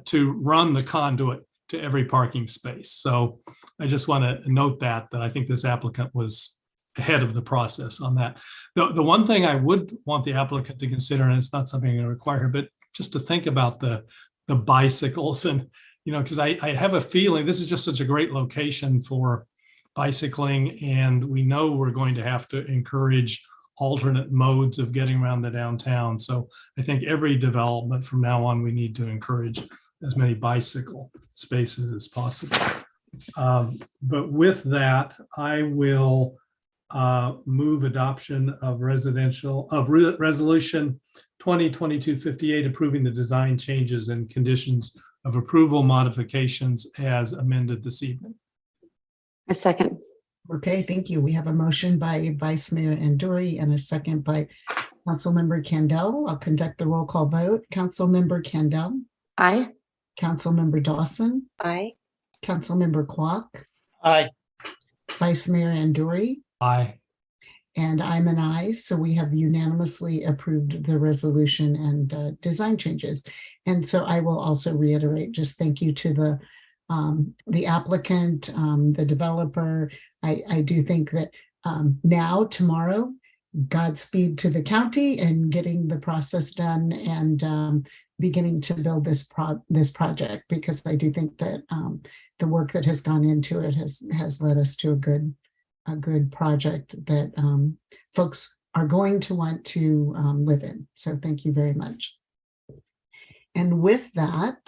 to run the conduit to every parking space. So I just want to note that I think this applicant was ahead of the process on that. The one thing I would want the applicant to consider, and it's not something I require, but just to think about the bicycles, and you know, because I have a feeling this is just such a great location for bicycling, and we know we're going to have to encourage alternate modes of getting around the downtown. So I think every development from now on, we need to encourage as many bicycle spaces as possible. But with that, I will move adoption of resolution 2022-58, approving the design changes and conditions of approval modifications as amended this evening. A second. Okay, thank you. We have a motion by Vice Mayor Anduri and a second by Councilmember Candell. I'll conduct the roll call vote. Councilmember Candell. Aye. Councilmember Dawson. Aye. Councilmember Kwok. Aye. Vice Mayor Anduri. Aye. And I'm an aye, so we have unanimously approved the resolution and design changes. And so I will also reiterate, just thank you to the applicant, the developer. I do think that now, tomorrow, Godspeed to the county and getting the process done and beginning to build this project, because I do think that the work that has gone into it has led us to a good project that folks are going to want to live in. So thank you very much. And with that,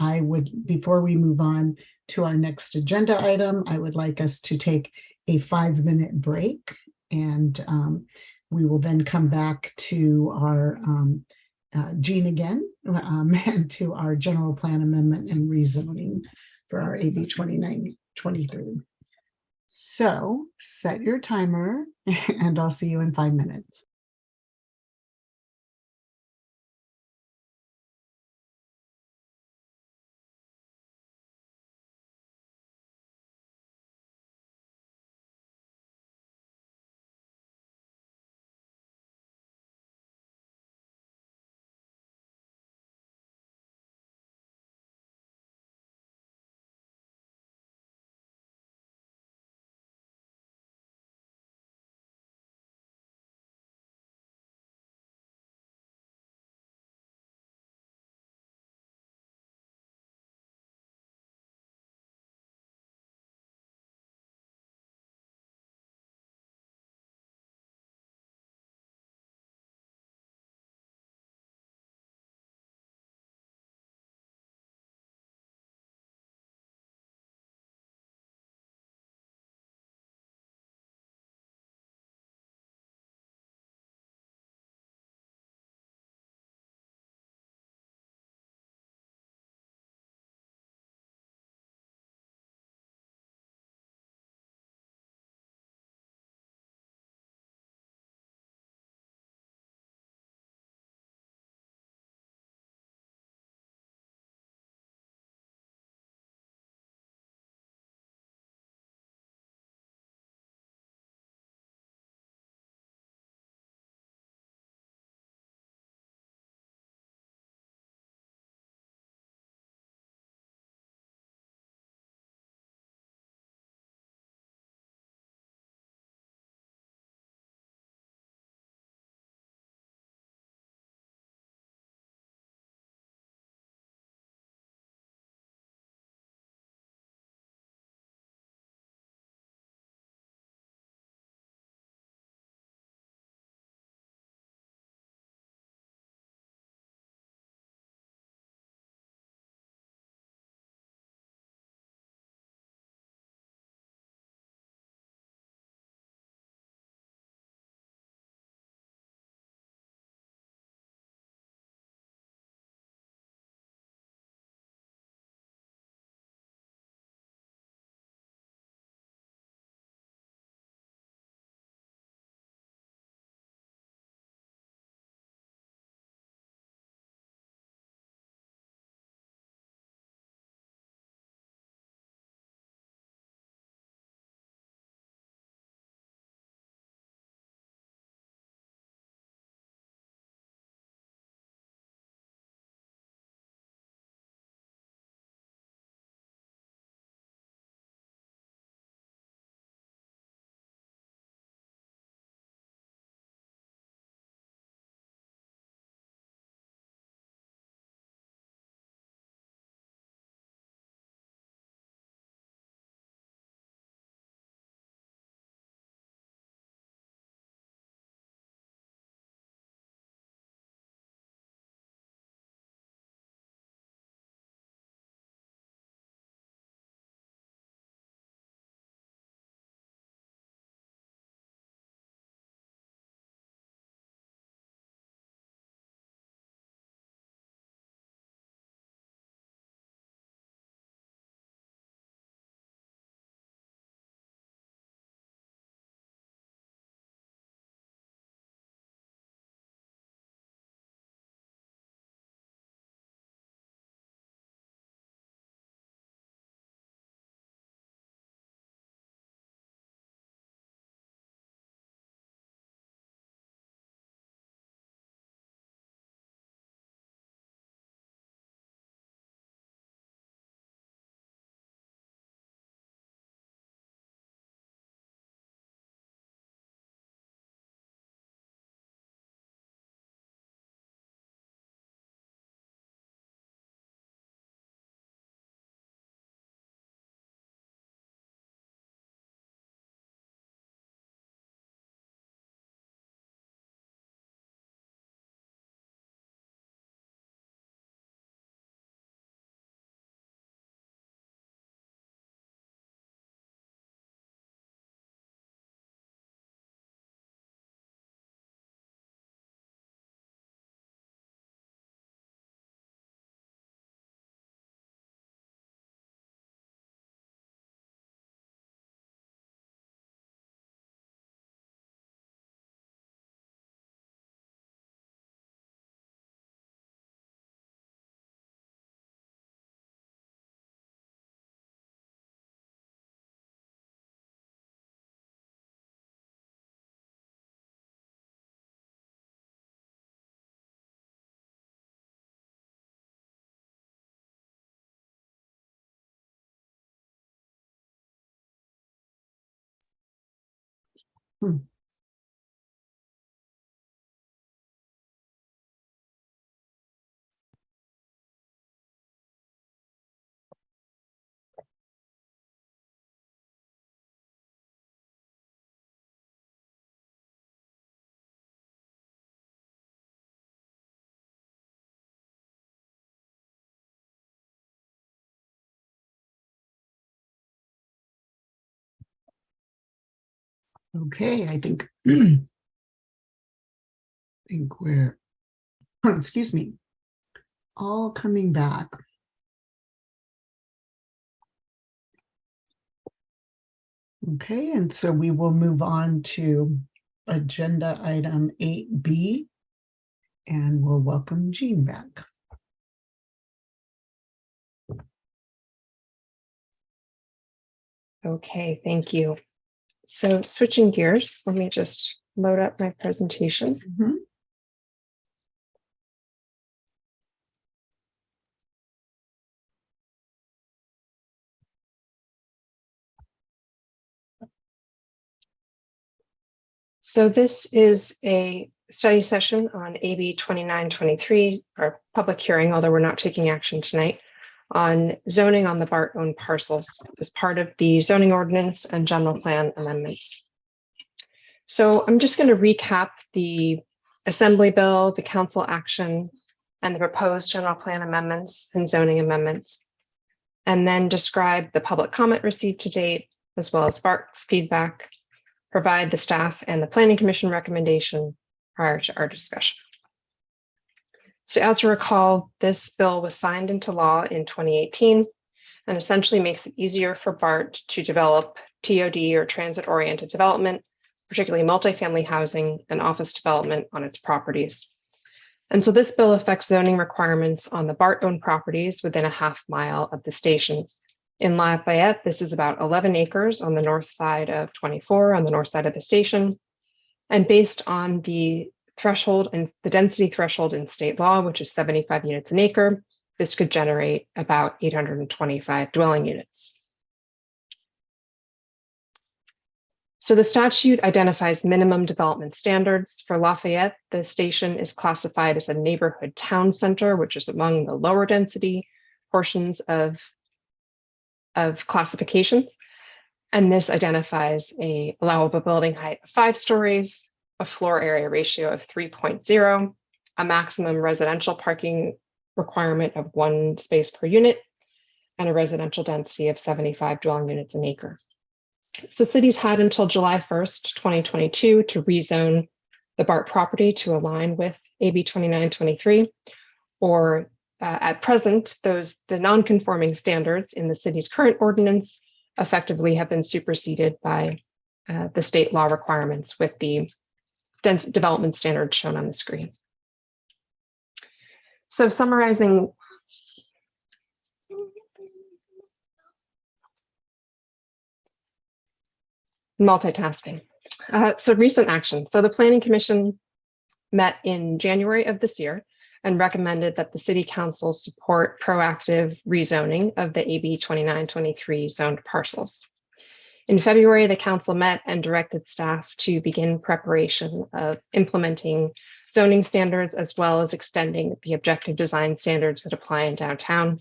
before we move on to our next agenda item, I would like us to take a 5-minute break, and we will then come back to our Jean again, and to our general plan amendment and rezoning for our AB 2923. So set your timer and I'll see you in 5 minutes. Hmm. Okay, I think think we're excuse me, all coming back. Okay, and so we will move on to agenda item 8B, and we'll welcome Jean back. Okay, thank you. So switching gears, let me just load up my presentation. So this is a study session on AB 2923, our public hearing, although we're not taking action tonight, on zoning on the BART-owned parcels as part of the zoning ordinance and general plan amendments. So I'm just going to recap the Assembly bill, the council action, and the proposed general plan amendments and zoning amendments, and then describe the public comment received to date, as well as BART's feedback, provide the staff and the Planning Commission recommendation prior to our discussion. So as you recall, this bill was signed into law in 2018 and essentially makes it easier for BART to develop TOD or transit-oriented development, particularly multifamily housing and office development on its properties. And so this bill affects zoning requirements on the BART-owned properties within a half mile of the stations. In Lafayette, this is about 11 acres on the north side of 24 on the north side of the station. And based on the threshold and the density threshold in state law, which is 75 units an acre, this could generate about 825 dwelling units. So the statute identifies minimum development standards. For Lafayette, the station is classified as a neighborhood town center, which is among the lower density portions of classifications. And this identifies a allowable building height of 5 stories, a floor area ratio of 3.0, a maximum residential parking requirement of 1 space per unit, and a residential density of 75 dwelling units an acre. So cities had until July 1st, 2022 to rezone the BART property to align with AB 2923, or at present, the non-conforming standards in the city's current ordinance effectively have been superseded by the state law requirements with the dense development standards shown on the screen. So summarizing, multitasking. So recent action. So the Planning Commission met in January of this year and recommended that the City Council support proactive rezoning of the AB 2923 zoned parcels. In February, the Council met and directed staff to begin preparation of implementing zoning standards, as well as extending the objective design standards that apply in downtown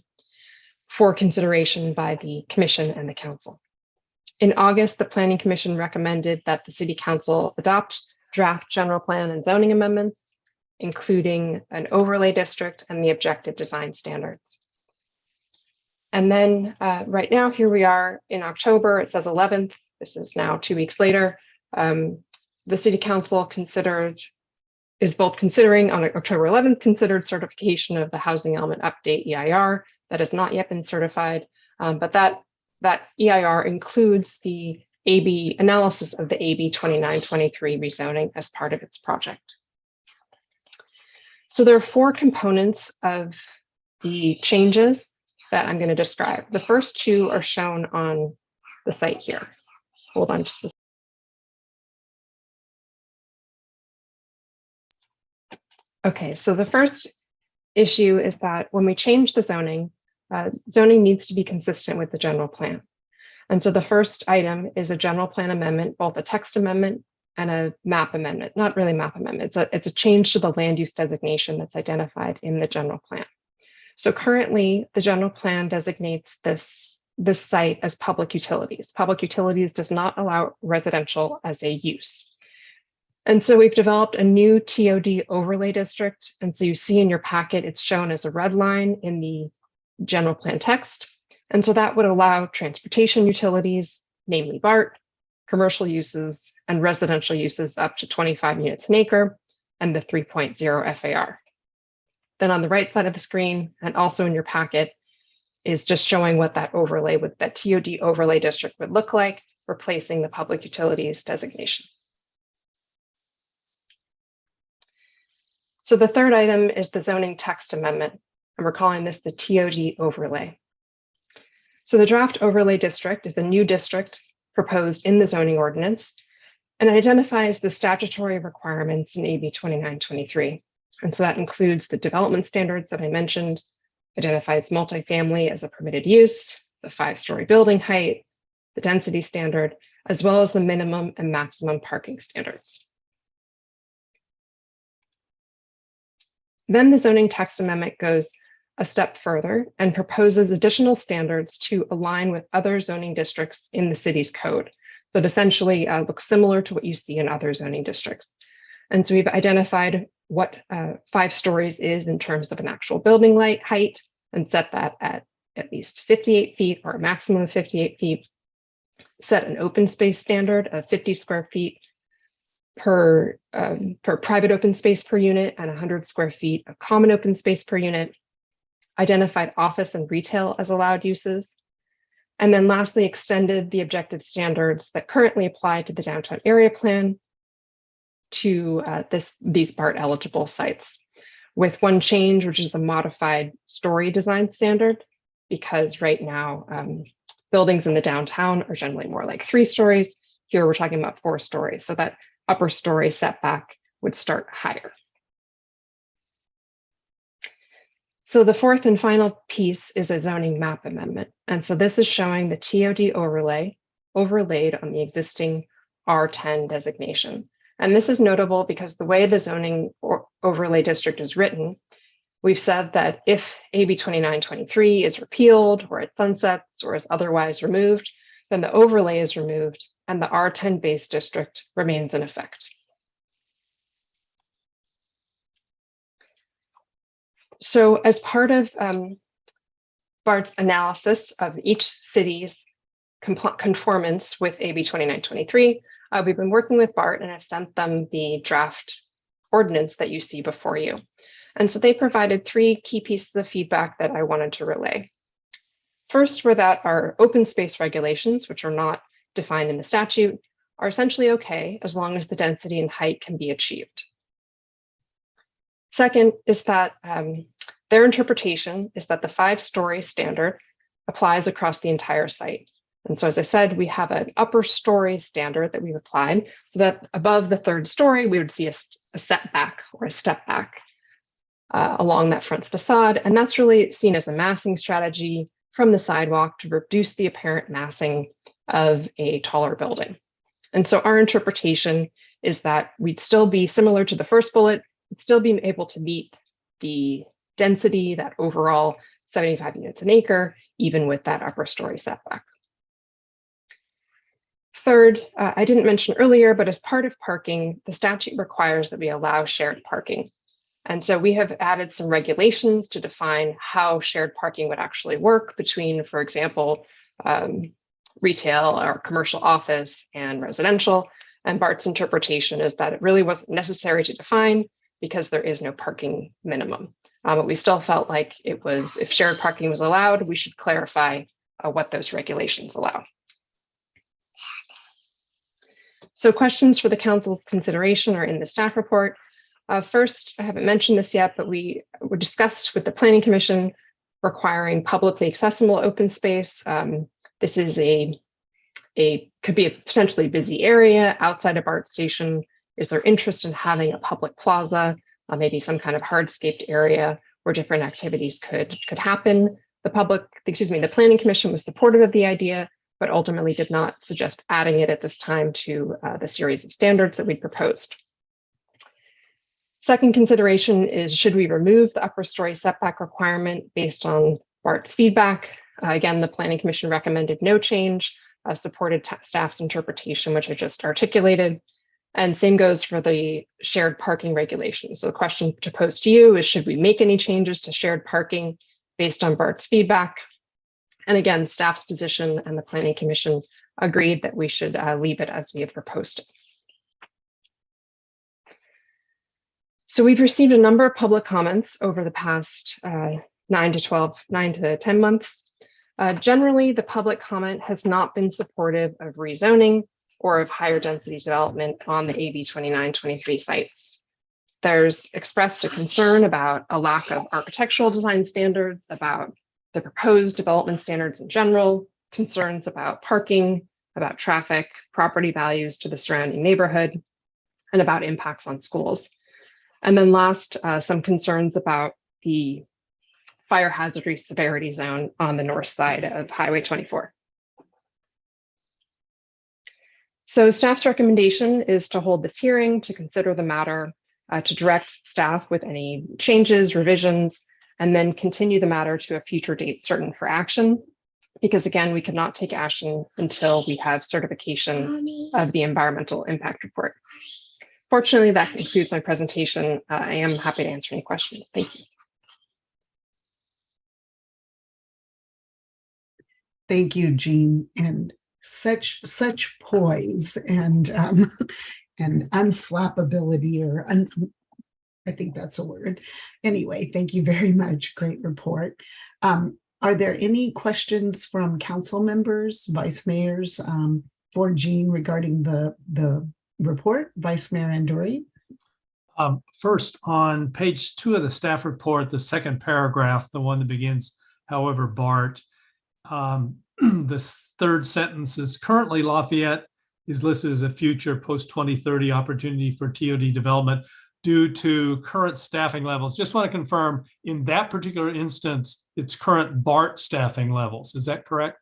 for consideration by the Commission and the Council. In August, the Planning Commission recommended that the City Council adopt draft general plan and zoning amendments, including an overlay district and the objective design standards. And then right now, here we are in October, it says 11th, this is now 2 weeks later. The City Council is both considering on October 11th, considered certification of the Housing Element Update EIR that has not yet been certified, but that EIR includes the AB analysis of the AB 2923 rezoning as part of its project. So there are 4 components of the changes that I'm going to describe. The first 2 are shown on the site here. Hold on just a second. Okay, so the first issue is that when we change the zoning, zoning needs to be consistent with the general plan. And so the first item is a general plan amendment, both a text amendment and a map amendment, not really map amendment, it's a change to the land use designation that's identified in the general plan. So currently the general plan designates this site as public utilities. Public utilities does not allow residential as a use. And so we've developed a new TOD overlay district. And so you see in your packet, it's shown as a red line in the general plan text. And so that would allow transportation utilities, namely BART, commercial uses, and residential uses up to 25 units an acre, and the 3.0 FAR. Then on the right side of the screen, and also in your packet, is just showing what that overlay with that TOD overlay district would look like, replacing the public utilities designation. So the third item is the zoning text amendment, and we're calling this the TOD overlay. So the draft overlay district is a new district proposed in the zoning ordinance, and it identifies the statutory requirements in AB 2923. And so that includes the development standards that I mentioned, identifies multifamily as a permitted use, the 5-story building height, the density standard, as well as the minimum and maximum parking standards. Then the zoning text amendment goes a step further and proposes additional standards to align with other zoning districts in the city's code. So it essentially looks similar to what you see in other zoning districts. And so we've identified what 5 stories is in terms of an actual building height and set that at least 58 feet or a maximum of 58 feet. Set an open space standard of 50 square feet per private open space per unit and 100 square feet of common open space per unit. Identified office and retail as allowed uses. And then lastly, extended the objective standards that currently apply to the downtown area plan to these BART eligible sites, with one change, which is a modified story design standard, because right now buildings in the downtown are generally more like 3 stories. Here we're talking about 4 stories, so that upper story setback would start higher. So the fourth and final piece is a zoning map amendment. And so this is showing the TOD overlay overlaid on the existing R10 designation. And this is notable because the way the zoning overlay district is written, we've said that if AB 2923 is repealed or it sunsets or is otherwise removed, then the overlay is removed and the R10 base district remains in effect. So as part of BART's analysis of each city's conformance with AB 2923, we've been working with BART and have sent them the draft ordinance that you see before you. And so they provided 3 key pieces of feedback that I wanted to relay. First were that our open space regulations, which are not defined in the statute, are essentially okay as long as the density and height can be achieved. Second is that their interpretation is that the 5-story standard applies across the entire site. And so, as I said, we have an upper story standard that we've applied so that above the 3rd story, we would see a setback or a step back along that front facade. And that's really seen as a massing strategy from the sidewalk to reduce the apparent massing of a taller building. And so our interpretation is that we'd still be similar to the first bullet, still be able to meet the density, that overall 75 units an acre, even with that upper story setback. Third, I didn't mention earlier, but as part of parking, the statute requires that we allow shared parking. And so we have added some regulations to define how shared parking would actually work between, for example, retail or commercial office and residential. And BART's interpretation is that it really wasn't necessary to define because there is no parking minimum. But we still felt like it was, if shared parking was allowed, we should clarify what those regulations allow. So questions for the council's consideration are in the staff report. First, I haven't mentioned this yet, but we were discussed with the Planning Commission requiring publicly accessible open space. This is could be a potentially busy area outside of BART station. Is there interest in having a public plaza, maybe some kind of hardscaped area where different activities could happen? The Planning Commission was supportive of the idea, but ultimately did not suggest adding it at this time to the series of standards that we proposed. Second consideration is, should we remove the upper story setback requirement based on BART's feedback? Again, the Planning Commission recommended no change, supported staff's interpretation, which I just articulated. And same goes for the shared parking regulations. So the question to pose to you is, should we make any changes to shared parking based on BART's feedback? And again, staff's position and the Planning Commission agreed that we should leave it as we have proposed it. So we've received a number of public comments over the past 9 to 10 months. Generally, the public comment has not been supportive of rezoning or of higher density development on the AB 2923 sites. There's expressed a concern about a lack of architectural design standards, about the proposed development standards in general, concerns about parking, about traffic, property values to the surrounding neighborhood, and about impacts on schools. And then last, some concerns about the fire hazard severity zone on the north side of Highway 24. So staff's recommendation is to hold this hearing to consider the matter, to direct staff with any changes, revisions, and then continue the matter to a future date certain for action. Because again, we could not take action until we have certification of the environmental impact report. Fortunately, that concludes my presentation. I am happy to answer any questions. Thank you. Thank you, Jean, and such poise and unflappability, or I think that's a word. Anyway, thank you very much. Great report. Are there any questions from council members, vice mayors, for Jean regarding the report? Vice Mayor Anduri? First, on page 2 of the staff report, the second paragraph, the one that begins, however, BART, the third sentence is, currently Lafayette is listed as a future post-2030 opportunity for TOD development due to current staffing levels. Just want to confirm, in that particular instance, it's current BART staffing levels. Is that correct?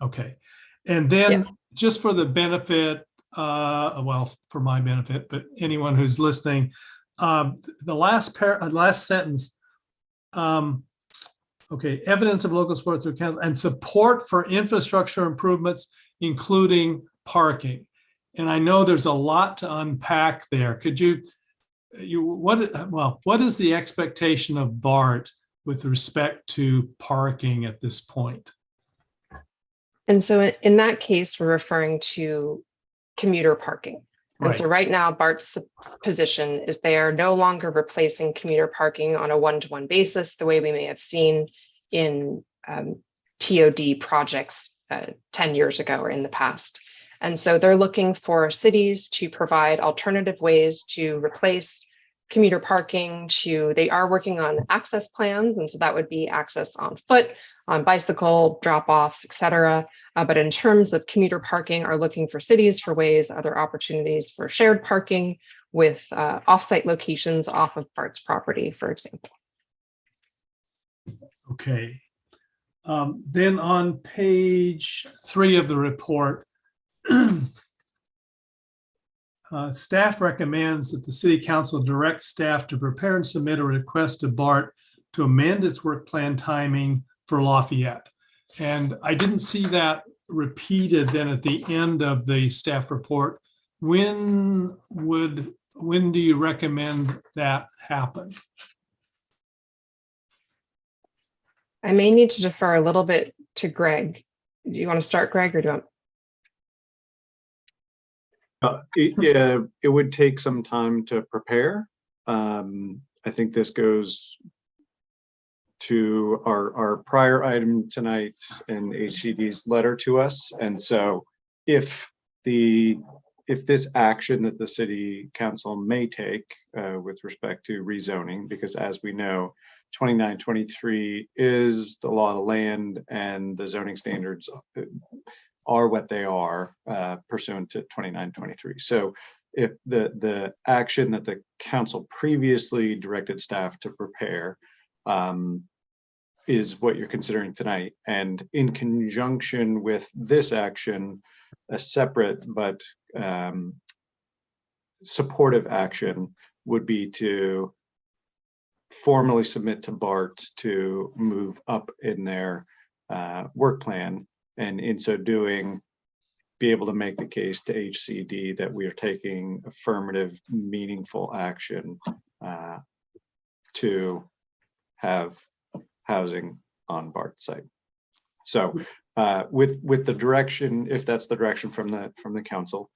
Okay. And then yes, just for the benefit, well, for my benefit, but anyone who's listening, the last sentence, okay, evidence of local support through council and support for infrastructure improvements, including parking. And I know there's a lot to unpack there. Could what is the expectation of BART with respect to parking at this point? And so in that case, we're referring to commuter parking. And Right. so right now, BART's position is they are no longer replacing commuter parking on a one-to-one basis, the way we may have seen in TOD projects 10 years ago or in the past. And so they're looking for cities to provide alternative ways to replace commuter parking. They are working on access plans, and so that would be access on foot, on bicycle, drop-offs, et cetera. But in terms of commuter parking, are looking for cities for ways, other opportunities for shared parking with offsite locations off of BART's property, for example. Okay. Then on page 3 of the report, staff recommends that the City Council direct staff to prepare and submit a request to BART to amend its work plan timing for Lafayette. And I didn't see that repeated then at the end of the staff report. When do you recommend that happen? I may need to defer a little bit to Greg. Do you want to start, Greg, or do you want? It would take some time to prepare. I think this goes to our prior item tonight and HCD's letter to us. And so if this action that the City Council may take with respect to rezoning, because as we know, 2923 is the law of the land and the zoning standards are what they are pursuant to 2923. So if the action that the council previously directed staff to prepare is what you're considering tonight. And in conjunction with this action, a separate but supportive action would be to formally submit to BART to move up in their work plan, and in so doing, be able to make the case to HCD that we are taking affirmative, meaningful action to have housing on BART site. So with the direction, if that's the direction from the council,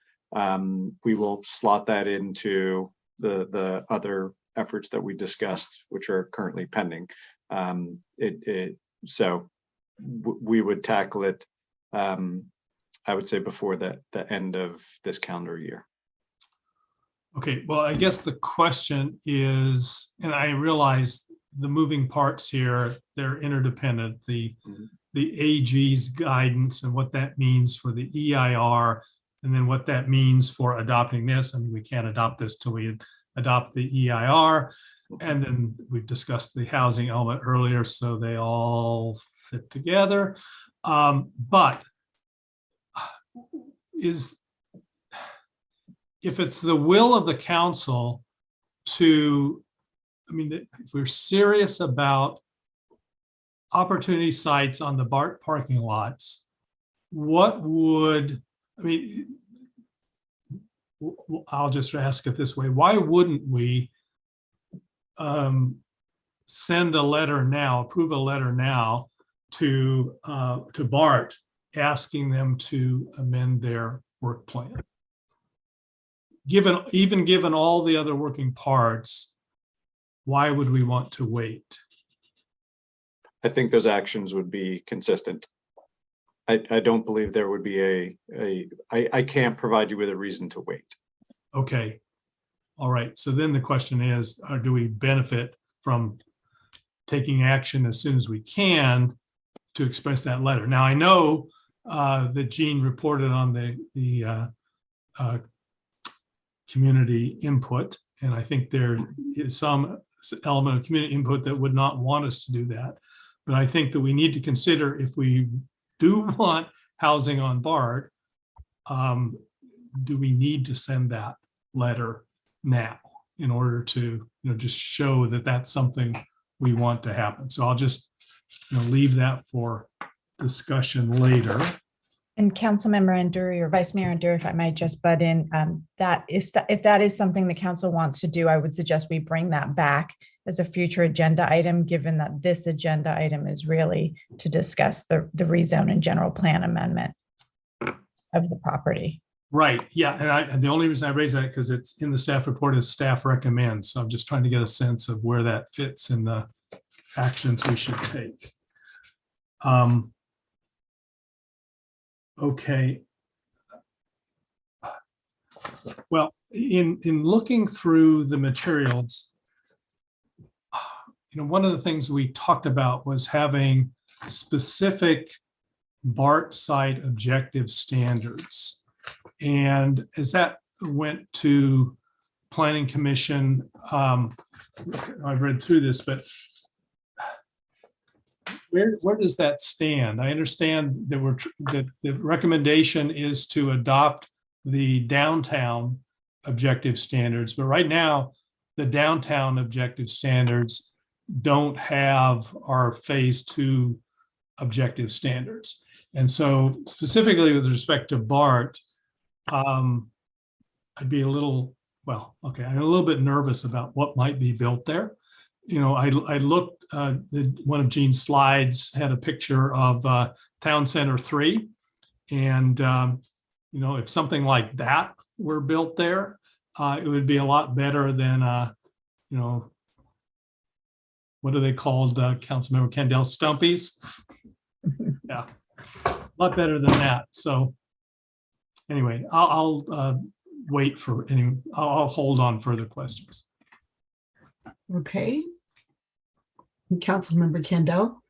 we will slot that into the other efforts that we discussed, which are currently pending. So we would tackle it, I would say, before the end of this calendar year. Okay, well, I guess the question is, and I realize the moving parts here, they're interdependent, the AG's guidance and what that means for the EIR, and then what that means for adopting this. I mean, we can't adopt this till we adopt the EIR. And then we've discussed the housing element earlier, so they all fit together. But if it's the will of the council to, I mean, if we're serious about opportunity sites on the BART parking lots, what would, I mean, I'll just ask it this way. Why wouldn't we send a letter now, approve a letter now to BART, asking them to amend their work plan? Even given all the other working parts, why would we want to wait? I think those actions would be consistent. I don't believe there would be I can't provide you with a reason to wait. Okay. All right. So then the question is, do we benefit from taking action as soon as we can to express that letter? Now, I know that Jean reported on the community input, and I think there is some element of community input that would not want us to do that. But I think that we need to consider, if we do want housing on BART, do we need to send that letter now in order to, just show that that's something we want to happen? So I'll just, leave that for discussion later. And Councilmember Anduri or Vice Mayor Anduri, if I might just butt in, that if that is something the council wants to do, I would suggest we bring that back as a future agenda item, given that this agenda item is really to discuss the rezone and general plan amendment of the property. Right. Yeah. And the only reason I raise that because it's in the staff report is staff recommends. So I'm just trying to get a sense of where that fits in the actions we should take. Okay. Well, in looking through the materials, one of the things we talked about was having specific BART site objective standards. And as that went to Planning Commission, I read through this, but where does that stand? I understand that the recommendation is to adopt the downtown objective standards, but right now the downtown objective standards don't have our phase 2 objective standards. And so specifically with respect to BART, I'd be I'm a little bit nervous about what might be built there. I looked, one of Jean's slides had a picture of Town Center 3. And, if something like that were built there, it would be a lot better than, what are they called, Councilmember Kendall, Stumpies? Yeah, a lot better than that. So anyway, I'll wait for I'll hold on further questions. Okay. Councilmember Kendall.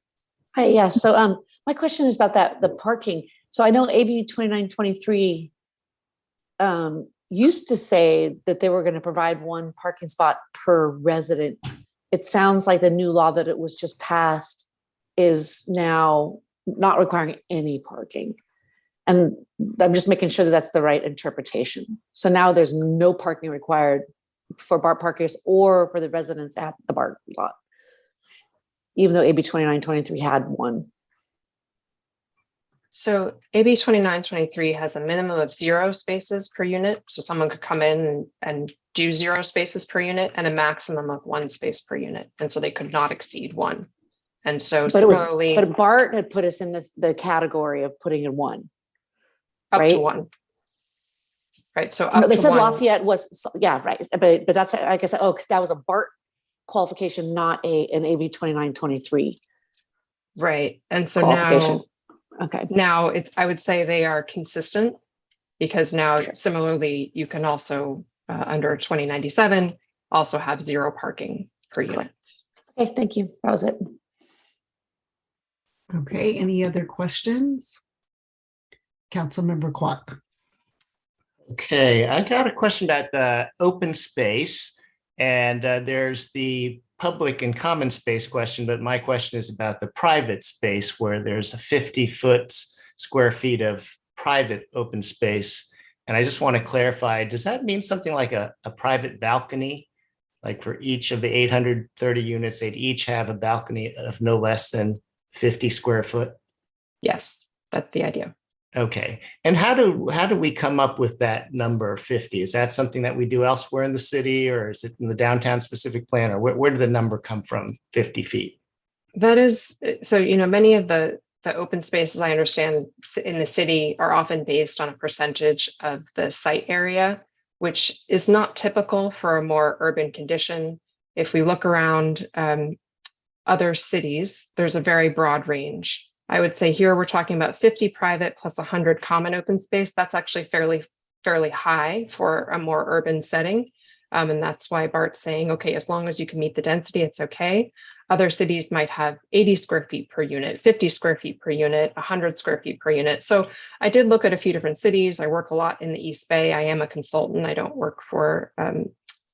Hi, yeah. So my question is about the parking. So I know AB 2923 used to say that they were going to provide one parking spot per resident. It sounds like the new law that it was just passed is now not requiring any parking. And I'm just making sure that that's the right interpretation. So now there's no parking required for BART parkers or for the residents at the BART lot, even though AB 2923 had one. So AB 2923 has a minimum of 0 spaces per unit. So someone could come in and do 0 spaces per unit and a maximum of 1 space per unit. And so they could not exceed 1. And so similarly, but BART had put us in the category of putting in 1. up right? to 1. Right. So No, up they to said 1. Lafayette was, yeah, right. But that's, like I said, oh, 'cause that was a BART qualification, not an AB 2923 Right. And so qualification. Okay. now I would say they are consistent, because now similarly, you can also under 2097 also have 0 parking per unit. Okay, thank you. That was it. Okay, any other questions? Councilmember Kwok. Okay, I got a question about the open space, and there's the public and common space question, but my question is about the private space, where there's a 50 square feet of private open space. And I just want to clarify, does that mean something like a private balcony? Like for each of the 830 units, they'd each have a balcony of no less than 50 square foot? Yes, that's the idea. Okay. And how do we come up with that number 50? Is that something that we do elsewhere in the city, or is it in the downtown specific plan, or where did the number come from, 50 feet? That is, so, many of the open spaces I understand in the city are often based on a percentage of the site area, which is not typical for a more urban condition. If we look around other cities, there's a very broad range. I would say here we're talking about 50 private plus 100 common open space. That's actually fairly high for a more urban setting. And that's why Bart's saying, okay, as long as you can meet the density, it's okay. Other cities might have 80 square feet per unit, 50 square feet per unit, 100 square feet per unit. So I did look at a few different cities. I work a lot in the East Bay. I am a consultant. I don't work for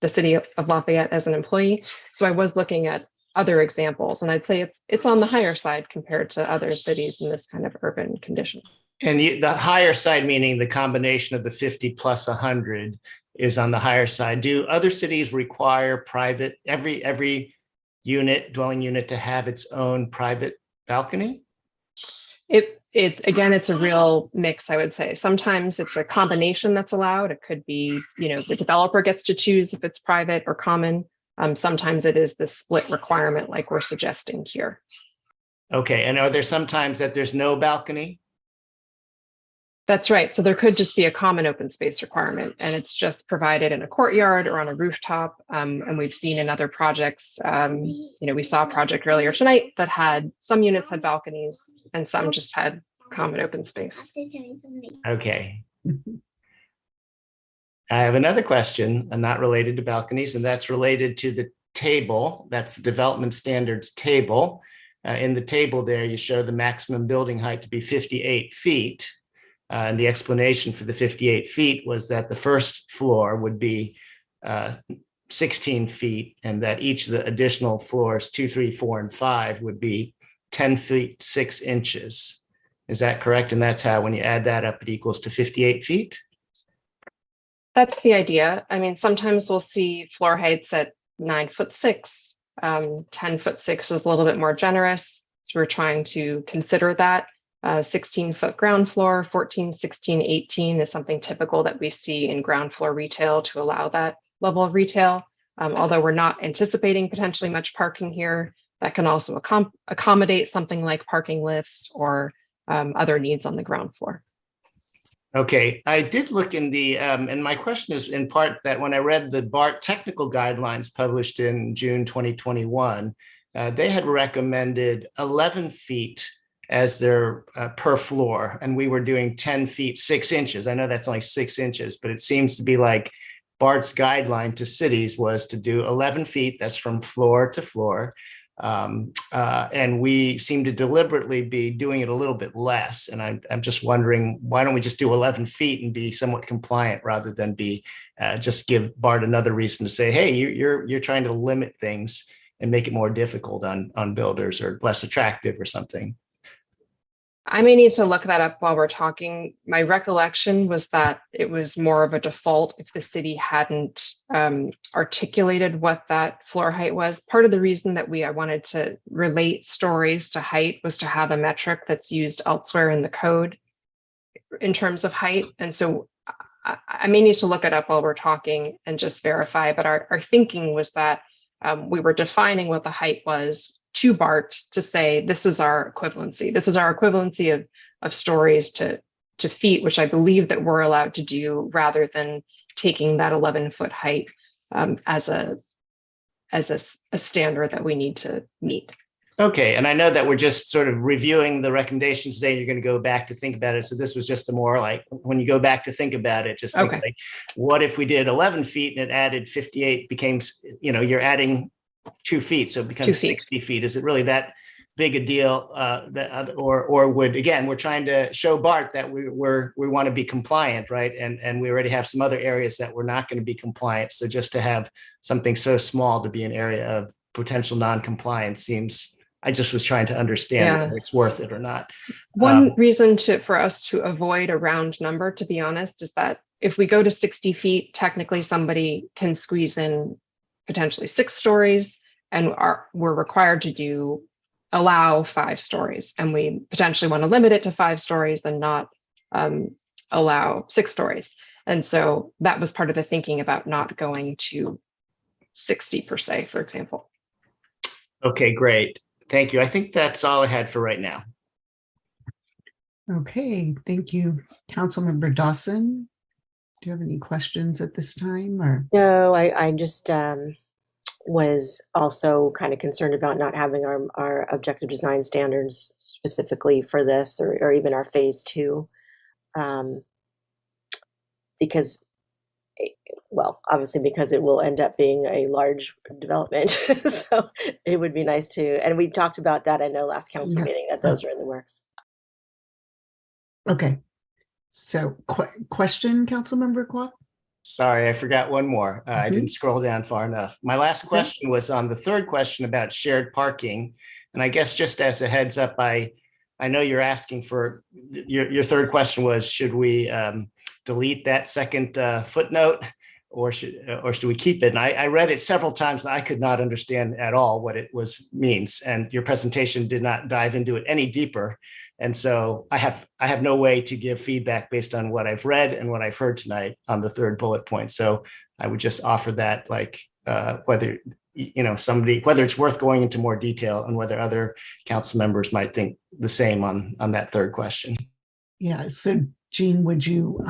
the city of Lafayette as an employee. So I was looking at other examples, and I'd say it's on the higher side compared to other cities in this kind of urban condition. And the higher side, meaning the combination of the 50 plus 100 is on the higher side. Do other cities require private, every dwelling unit to have its own private balcony? Again, it's a real mix, I would say. Sometimes it's a combination that's allowed. It could be, the developer gets to choose if it's private or common. Sometimes it is the split requirement like we're suggesting here. Okay, and are there some times that there's no balcony? That's right. So there could just be a common open space requirement, and it's just provided in a courtyard or on a rooftop. And we've seen in other projects, we saw a project earlier tonight that had some units had balconies and some just had common open space. Okay. I have another question, not related to balconies, and that's related to the table. That's the development standards table. In the table there, you show the maximum building height to be 58 feet. And the explanation for the 58 feet was that the first floor would be 16 feet, and that each of the additional floors, 2, 3, 4, and 5, would be 10 feet, 6 inches. Is that correct? And that's how, when you add that up, it equals to 58 feet? That's the idea. I mean, sometimes we'll see floor heights at 9'6". 10'6" is a little bit more generous. So we're trying to consider that. 16-foot ground floor, 14, 16, 18 is something typical that we see in ground floor retail to allow that level of retail. Although we're not anticipating potentially much parking here, that can also accommodate something like parking lifts or other needs on the ground floor. Okay, I did look in the, and my question is in part that when I read the BART technical guidelines published in June 2021, they had recommended 11 feet as their per floor, and we were doing 10 feet, 6 inches. I know that's only 6 inches, but it seems to be like BART's guideline to cities was to do 11 feet, that's from floor to floor. And we seem to deliberately be doing it a little bit less. And I'm just wondering, why don't we just do 11 feet and be somewhat compliant rather than be just give BART another reason to say, hey, you're trying to limit things and make it more difficult on builders or less attractive or something. I may need to look that up while we're talking. My recollection was that it was more of a default if the city hadn't articulated what that floor height was. Part of the reason that I wanted to relate stories to height was to have a metric that's used elsewhere in the code in terms of height. And so I may need to look it up while we're talking and just verify, but our thinking was that we were defining what the height was to BART to say, this is our equivalency. This is our equivalency of stories to feet, which I believe that we're allowed to do rather than taking that 11-foot height as a standard that we need to meet. Okay, and I know that we're just sort of reviewing the recommendations today. You're going to go back to think about it. So this was just a more like, when you go back to think about it, just think like, what if we did 11 feet and it added 58 became, you're adding 2 feet, so it becomes 60 feet. Is it really that big a deal? Or would, again, we're trying to show BART that we want to be compliant, right? And we already have some other areas that we're not going to be compliant. So just to have something so small to be an area of potential non-compliance seems, I just was trying to understand whether it's worth it or not. One reason for us to avoid a round number, to be honest, is that if we go to 60 feet, technically somebody can squeeze in potentially 6 stories, and we're required to allow 5 stories. And we potentially want to limit it to 5 stories and not allow 6 stories. And so that was part of the thinking about not going to 60 per se, for example. Okay, great. Thank you. I think that's all I had for right now. Okay, thank you. Councilmember Dawson, do you have any questions at this time? Or No, I just was also kind of concerned about not having our objective design standards specifically for this, or even our phase 2, because, well, obviously because it will end up being a large development. So it would be nice to, and we talked about that, I know, last council meeting, that those are in the works. Okay. So question, Councilmember Kwok? Sorry, I forgot one more. I didn't scroll down far enough. My last question was on the third question about shared parking. And I guess just as a heads up, I know you're asking for, your third question was, should we delete that second footnote, or should we keep it? And I read it several times. And I could not understand at all what it means. And your presentation did not dive into it any deeper. And so I have no way to give feedback based on what I've read and what I've heard tonight on the third bullet point. So I would just offer that, like, whether it's worth going into more detail, and whether other council members might think the same on that third question. Yeah. So Jean, would you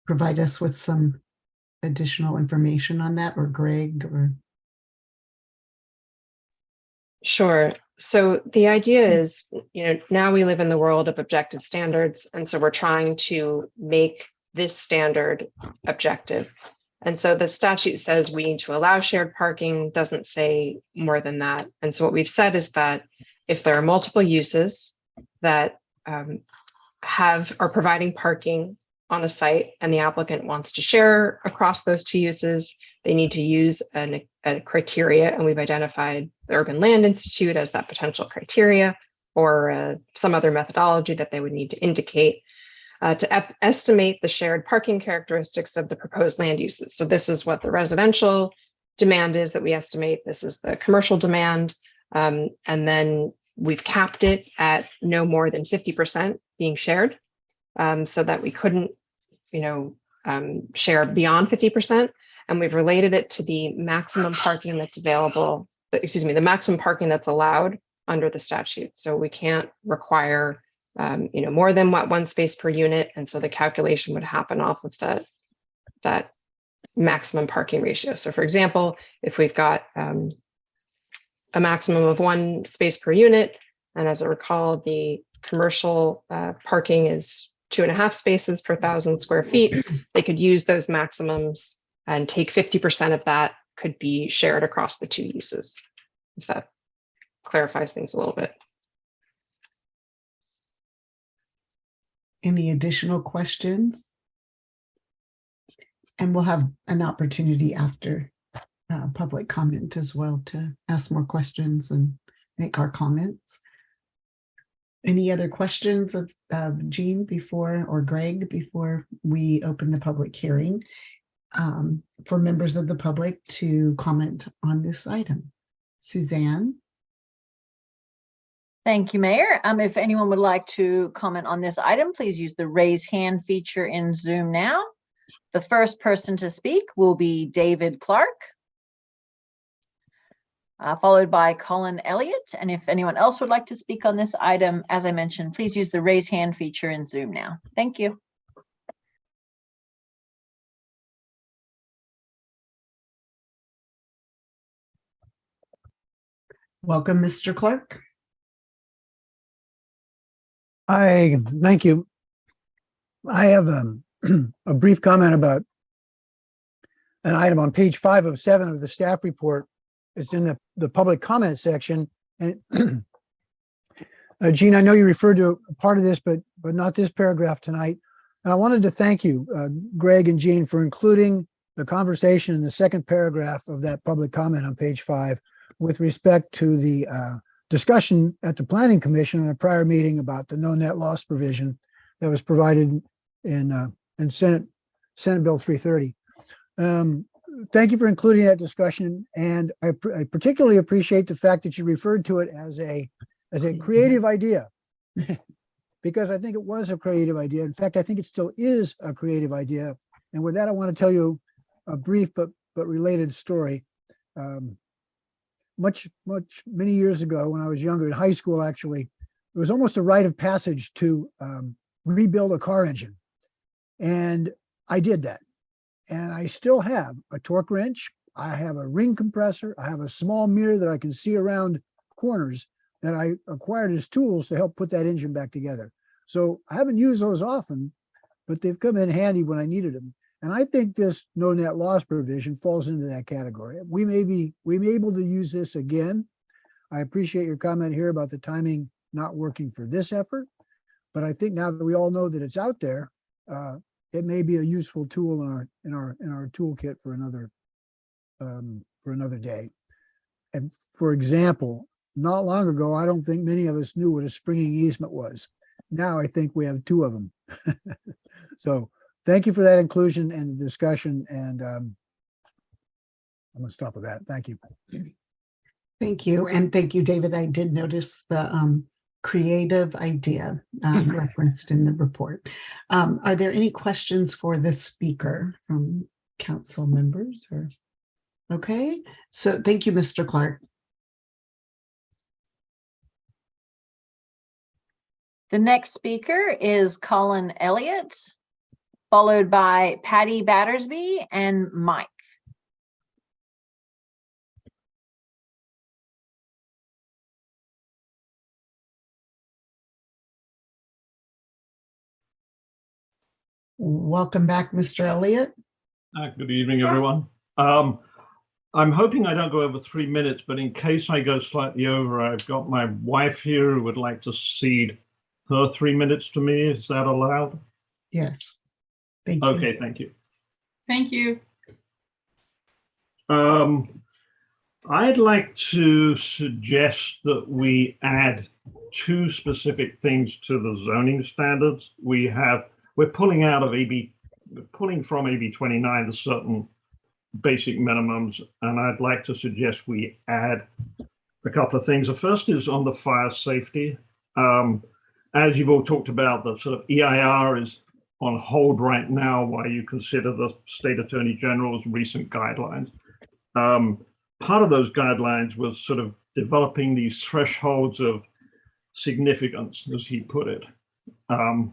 provide us with some additional information on that, or Greg? Or Sure. So the idea is, now we live in the world of objective standards. And so we're trying to make this standard objective. And so the statute says we need to allow shared parking, doesn't say more than that. And so what we've said is that if there are multiple uses that are providing parking on a site, and the applicant wants to share across those 2 uses, they need to use a criteria, and we've identified the Urban Land Institute as that potential criteria, or some other methodology that they would need to indicate to estimate the shared parking characteristics of the proposed land uses. So this is what the residential demand is that we estimate. This is the commercial demand. And then we've capped it at no more than 50% being shared, so that we couldn't, share beyond 50%. And we've related it to the maximum parking that's available, the maximum parking that's allowed under the statute. So we can't require, more than 1 space per unit. And so the calculation would happen off of that maximum parking ratio. So for example, if we've got a maximum of 1 space per unit, and as I recall, the commercial parking is 2.5 spaces per 1,000 square feet, they could use those maximums and take 50% of that could be shared across the 2 uses, if that clarifies things a little bit. any additional questions? And we'll have an opportunity after public comment as well to ask more questions and make our comments. Any other questions of Jean before, or Greg, before we open the public hearing for members of the public to comment on this item? Suzanne? Thank you, Mayor. If anyone would like to comment on this item, please use the raise hand feature in Zoom now. The first person to speak will be David Clark, followed by Colin Elliott. And if anyone else would like to speak on this item, as I mentioned, please use the raise hand feature in Zoom now. Thank you. Welcome, Mr. Clark. Thank you. I have a brief comment about an item on page 5 of 7 of the staff report. It's in the public comment section. And Jean, I know you referred to a part of this, but not this paragraph tonight. And I wanted to thank you, Greg and Jean, for including the conversation in the second paragraph of that public comment on page 5 with respect to the discussion at the Planning Commission in a prior meeting about the no net loss provision that was provided in Senate Bill 330. Thank you for including that discussion, and I particularly appreciate the fact that you referred to it as a creative idea, because I think it was a creative idea. In fact, I think it still is a creative idea. And with that, I want to tell you a brief but related story. Many years ago, when I was younger, in high school, actually, it was almost a rite of passage to rebuild a car engine, and I did that. And I still have a torque wrench. I have a ring compressor. I have a small mirror that I can see around corners that I acquired as tools to help put that engine back together. So I haven't used those often, but they've come in handy when I needed them. And I think this no net loss provision falls into that category. We may be able to use this again. I appreciate your comment here about the timing not working for this effort, but I think now that we all know that it's out there, it may be a useful tool in our toolkit for another day. And for example, not long ago, I don't think many of us knew what a springing easement was. Now I think we have 2 of them. So thank you for that inclusion and the discussion. And I'm going to stop with that. Thank you. Thank you. And thank you, David. I did notice the creative idea referenced in the report. Are there any questions for the speaker from council members? Or okay, so thank you, Mr. Clark. The next speaker is Colin Elliott, followed by Patty Battersby and Mike. Welcome back, Mr. Elliott. Good evening, everyone. I'm hoping I don't go over 3 minutes, but in case I go slightly over, I've got my wife here who would like to cede her 3 minutes to me. Is that allowed? Yes. Thank you. Okay, thank you. Thank you. I'd like to suggest that we add 2 specific things to the zoning standards. We're pulling from AB 29 the certain basic minimums, and I'd like to suggest we add a couple of things. The first is on the fire safety. As you've all talked about, the sort of EIR is on hold right now while you consider the State Attorney General's recent guidelines. Part of those guidelines was sort of developing these thresholds of significance, as he put it.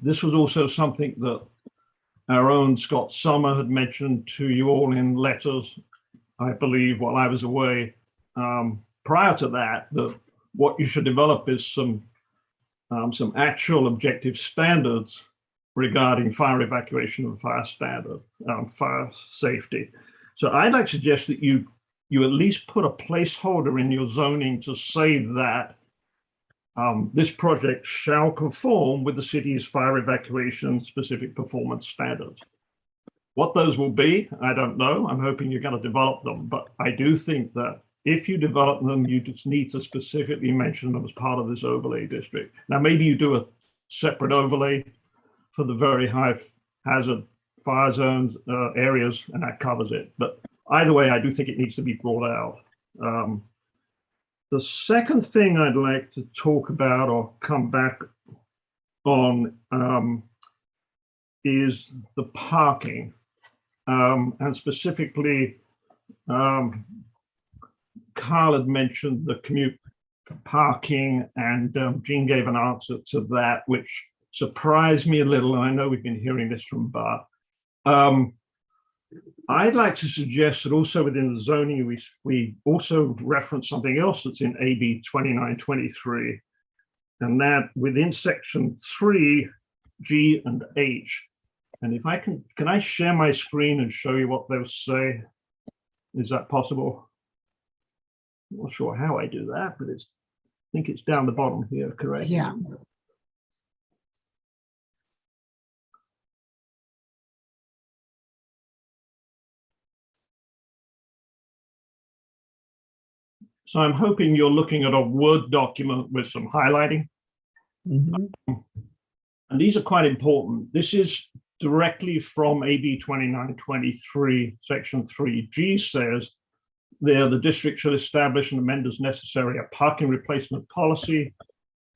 This was also something that our own Scott Summer had mentioned to you all in letters, I believe, while I was away. Prior to that, what you should develop is some actual objective standards regarding fire evacuation and fire safety. So I'd like to suggest that you at least put a placeholder in your zoning to say that this project shall conform with the city's fire evacuation specific performance standards. What those will be, I don't know. I'm hoping you're going to develop them, but I do think that if you develop them, you just need to specifically mention them as part of this overlay district. Now, maybe you do a separate overlay for the very high hazard fire zones areas, and that covers it. But either way, I do think it needs to be brought out. The second thing I'd like to talk about or come back on is the parking, and specifically, Carl had mentioned the commute parking, and Jean gave an answer to that, which surprised me a little. And I know we've been hearing this from Bart. I'd like to suggest that also within the zoning, we also reference something else that's in AB 2923, and that within section 3, G and H. And if I can I share my screen and show you what those say? Is that possible? I'm not sure how I do that, but I think it's down the bottom here, correct? Yeah. So I'm hoping you're looking at a Word document with some highlighting. Mhm. And these are quite important. This is directly from AB 2923, section 3G says, there the district shall establish and amend as necessary a parking replacement policy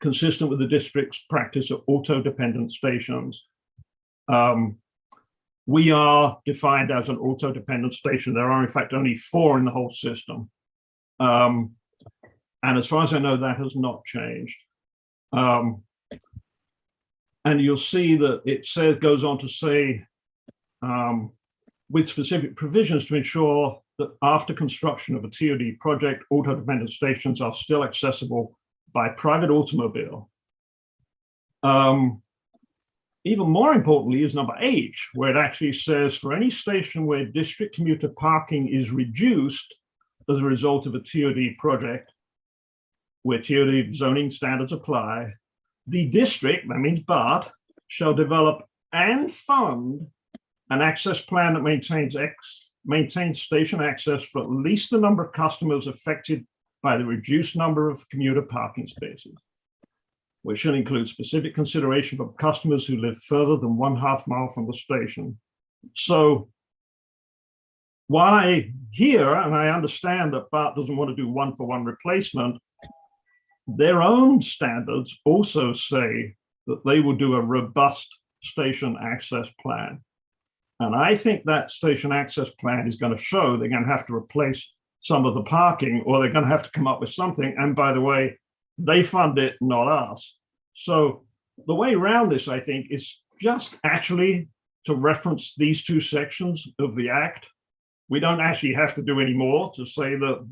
consistent with the district's practice of auto-dependent stations. We are defined as an auto-dependent station. There are in fact only 4 in the whole system. And as far as I know, that has not changed. And you'll see that it goes on to say, with specific provisions to ensure that after construction of a TOD project, auto-dependent stations are still accessible by private automobile. Even more importantly is number H, where it actually says for any station where district commuter parking is reduced as a result of a TOD project, where TOD zoning standards apply, the district, that means BART, shall develop and fund an access plan that maintains station access for at least the number of customers affected by the reduced number of commuter parking spaces, which should include specific consideration for customers who live further than 1/2 mile from the station. So while I hear and I understand that BART doesn't want to do 1-for-1 replacement, their own standards also say that they will do a robust station access plan. And I think that station access plan is going to show they're going to have to replace some of the parking, or they're going to have to come up with something. And by the way, they fund it, not us. So the way around this, I think, is just actually to reference these 2 sections of the Act. We don't actually have to do any more to say that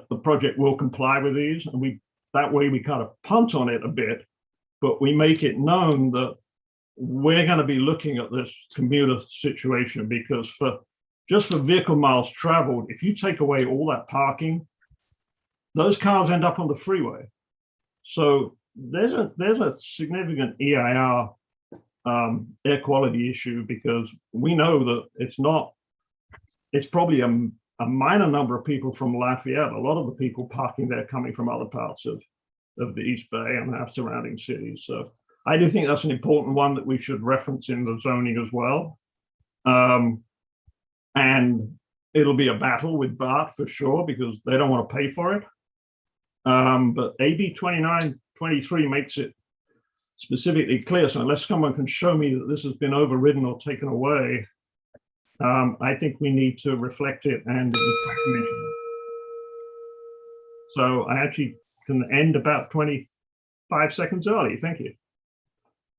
the project will comply with these. And that way we kind of punt on it a bit, but we make it known that we're going to be looking at this commuter situation, because just for vehicle miles traveled, if you take away all that parking, those cars end up on the freeway. So there's a significant EIR air quality issue, because we know that it's probably a minor number of people from Lafayette. A lot of the people parking there coming from other parts of the East Bay and our surrounding cities. So I do think that's an important one that we should reference in the zoning as well. And it'll be a battle with BART for sure, because they don't want to pay for it. But AB 2923 makes it specifically clear. So unless someone can show me that this has been overridden or taken away, I think we need to reflect it and mention it. So I actually can end about 25 seconds early. Thank you.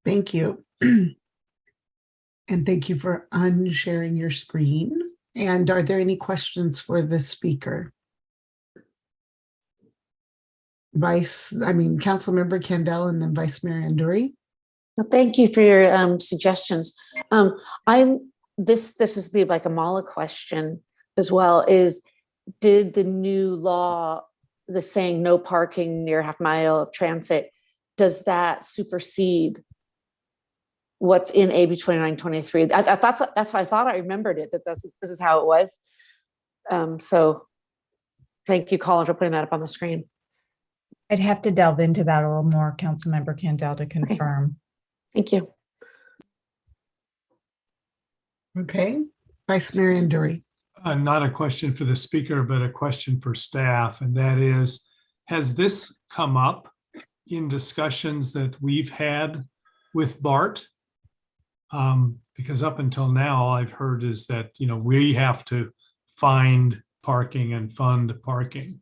Thank you. And thank you for unsharing your screen. And are there any questions for the speaker? Councilmember Kendall and then Vice Mayor Anduri. Well, thank you for your suggestions. This is be like a Mala question as well, is did the new law, the saying no parking near 1/2 mile of transit, does that supersede what's in AB 2923. That's why I thought I remembered it, that this is how it was. So thank you, Colin, for putting that up on the screen. I'd have to delve into that a little more, Councilmember Candell, to confirm. Thank you. Okay, Vice Mayor Anduri. Not a question for the speaker, but a question for staff, and that is, has this come up in discussions that we've had with BART? Because up until now, all I've heard is that, we have to find parking and fund parking.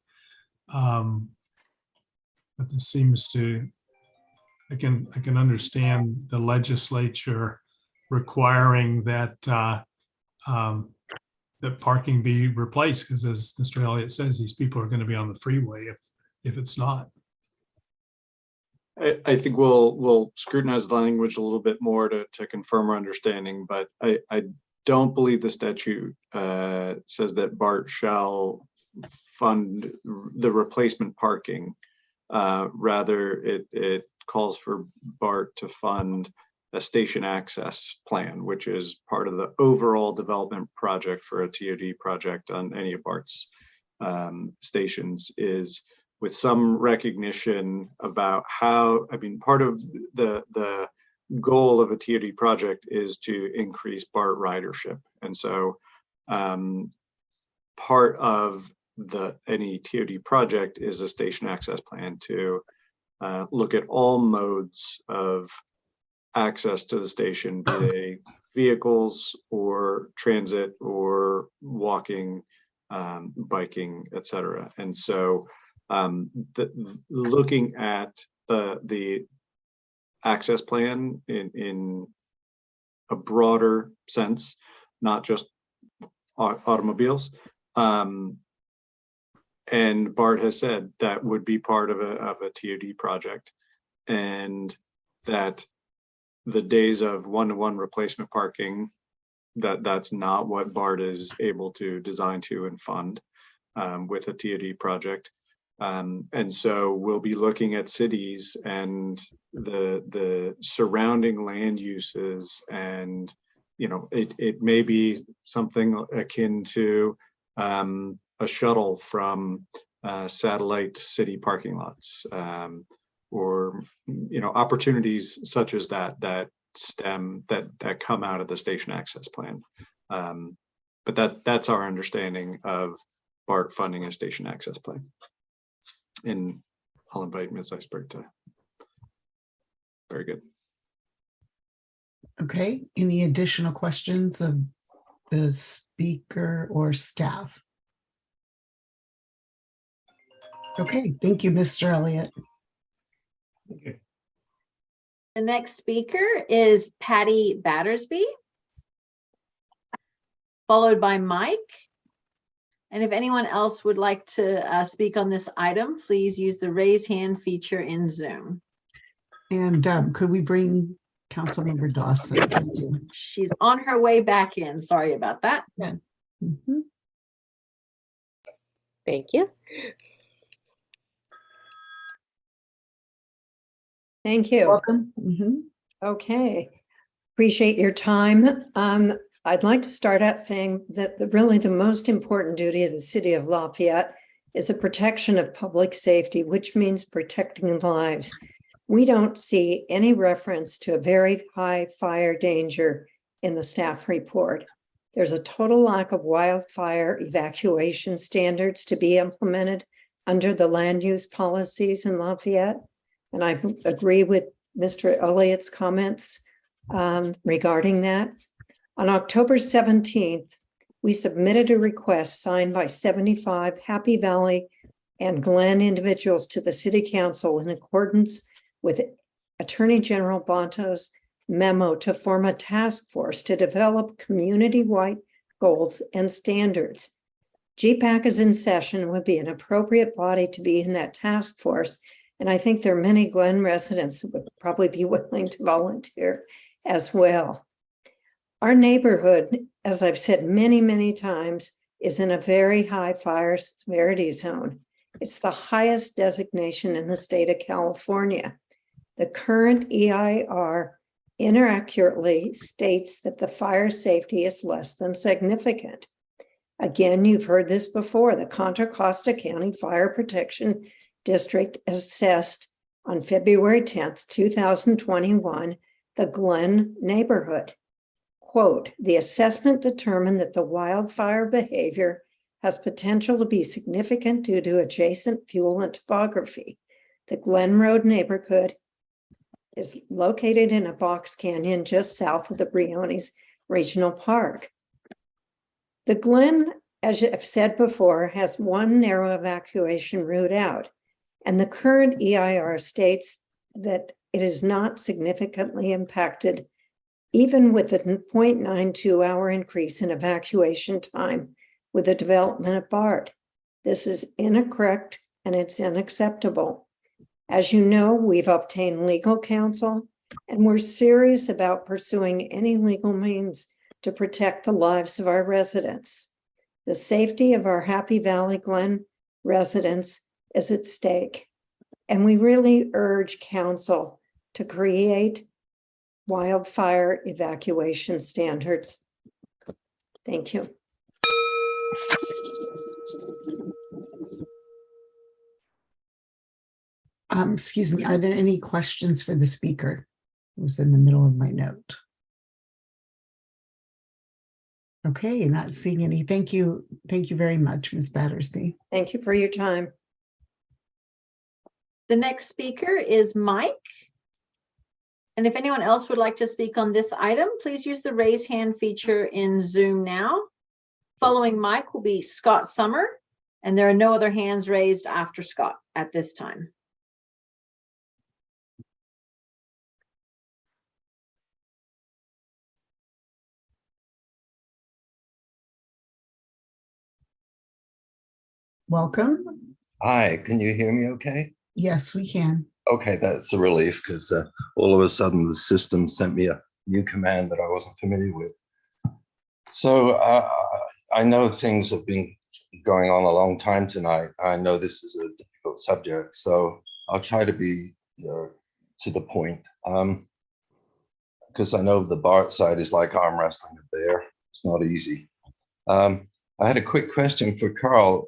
But this seems to, I can understand the legislature requiring that that parking be replaced, because as Mr. Elliott says, these people are going to be on the freeway if it's not. I think we'll scrutinize the language a little bit more to confirm our understanding, but I don't believe the statute says that BART shall fund the replacement parking. Rather, it calls for BART to fund a station access plan, which is part of the overall development project for a TOD project on any of BART's stations, is with some recognition about how, part of the goal of a TOD project is to increase BART ridership. And so part of any TOD project is a station access plan to look at all modes of access to the station, be they vehicles or transit or walking, biking, etc. And so looking at the access plan in a broader sense, not just automobiles, and BART has said that would be part of a TOD project, and that the days of one-to-one replacement parking, that's not what BART is able to design to and fund with a TOD project. And so we'll be looking at cities and the surrounding land uses, and it may be something akin to a shuttle from satellite city parking lots, or opportunities such as that come out of the station access plan. But that's our understanding of BART funding a station access plan. And I'll invite Ms. Iceberg to. Very good. Okay, any additional questions of the speaker or staff? Okay, thank you, Mr. Elliott. Okay. The next speaker is Patty Battersby, followed by Mike. And if anyone else would like to speak on this item, please use the raise hand feature in Zoom. And could we bring Councilmember Dawson? Thank you. She's on her way back in. Sorry about that. Yeah. Mm-hmm. Thank you. Thank you. Welcome. Mm-hmm. Okay. Appreciate your time. I'd like to start out saying that really the most important duty of the city of Lafayette is the protection of public safety, which means protecting lives. We don't see any reference to a very high fire danger in the staff report. There's a total lack of wildfire evacuation standards to be implemented under the land use policies in Lafayette. And I agree with Mr. Elliott's comments regarding that. On October 17th, we submitted a request signed by 75 Happy Valley and Glen individuals to the City Council in accordance with Attorney General Bonto's memo to form a task force to develop community-wide goals and standards. GPAC is in session and would be an appropriate body to be in that task force. And I think there are many Glen residents that would probably be willing to volunteer as well. Our neighborhood, as I've said many, many times, is in a very high fire severity zone. It's the highest designation in the state of California. The current EIR inaccurately states that the fire safety is less than significant. Again, you've heard this before. The Contra Costa County Fire Protection District assessed on February 10th, 2021, the Glen neighborhood. Quote, the assessment determined that the wildfire behavior has potential to be significant due to adjacent fuel and topography. The Glen Road neighborhood is located in a box canyon just south of the Briones Regional Park. The Glen, as I've said before, has one narrow evacuation route out, and the current EIR states that it is not significantly impacted, even with the 0.92 hour increase in evacuation time with the development of BART. This is incorrect and it's unacceptable. As you know, we've obtained legal counsel and we're serious about pursuing any legal means to protect the lives of our residents. The safety of our Happy Valley Glen residents is at stake. And we really urge council to create wildfire evacuation standards. Thank you. Excuse me, are there any questions for the speaker? It was in the middle of my note. Okay, not seeing any. Thank you. Thank you very much, Ms. Battersby. Thank you for your time. The next speaker is Mike. And if anyone else would like to speak on this item, please use the raise hand feature in Zoom now. Following Mike will be Scott Summer, and there are no other hands raised after Scott at this time. Welcome. Hi, can you hear me okay? Yes, we can. Okay, that's a relief because all of a sudden the system sent me a new command that I wasn't familiar with. So I know things have been going on a long time tonight. I know this is a difficult subject, so I'll try to be to the point. Because I know the BART side is like arm wrestling a bear. It's not easy. I had a quick question for Carl.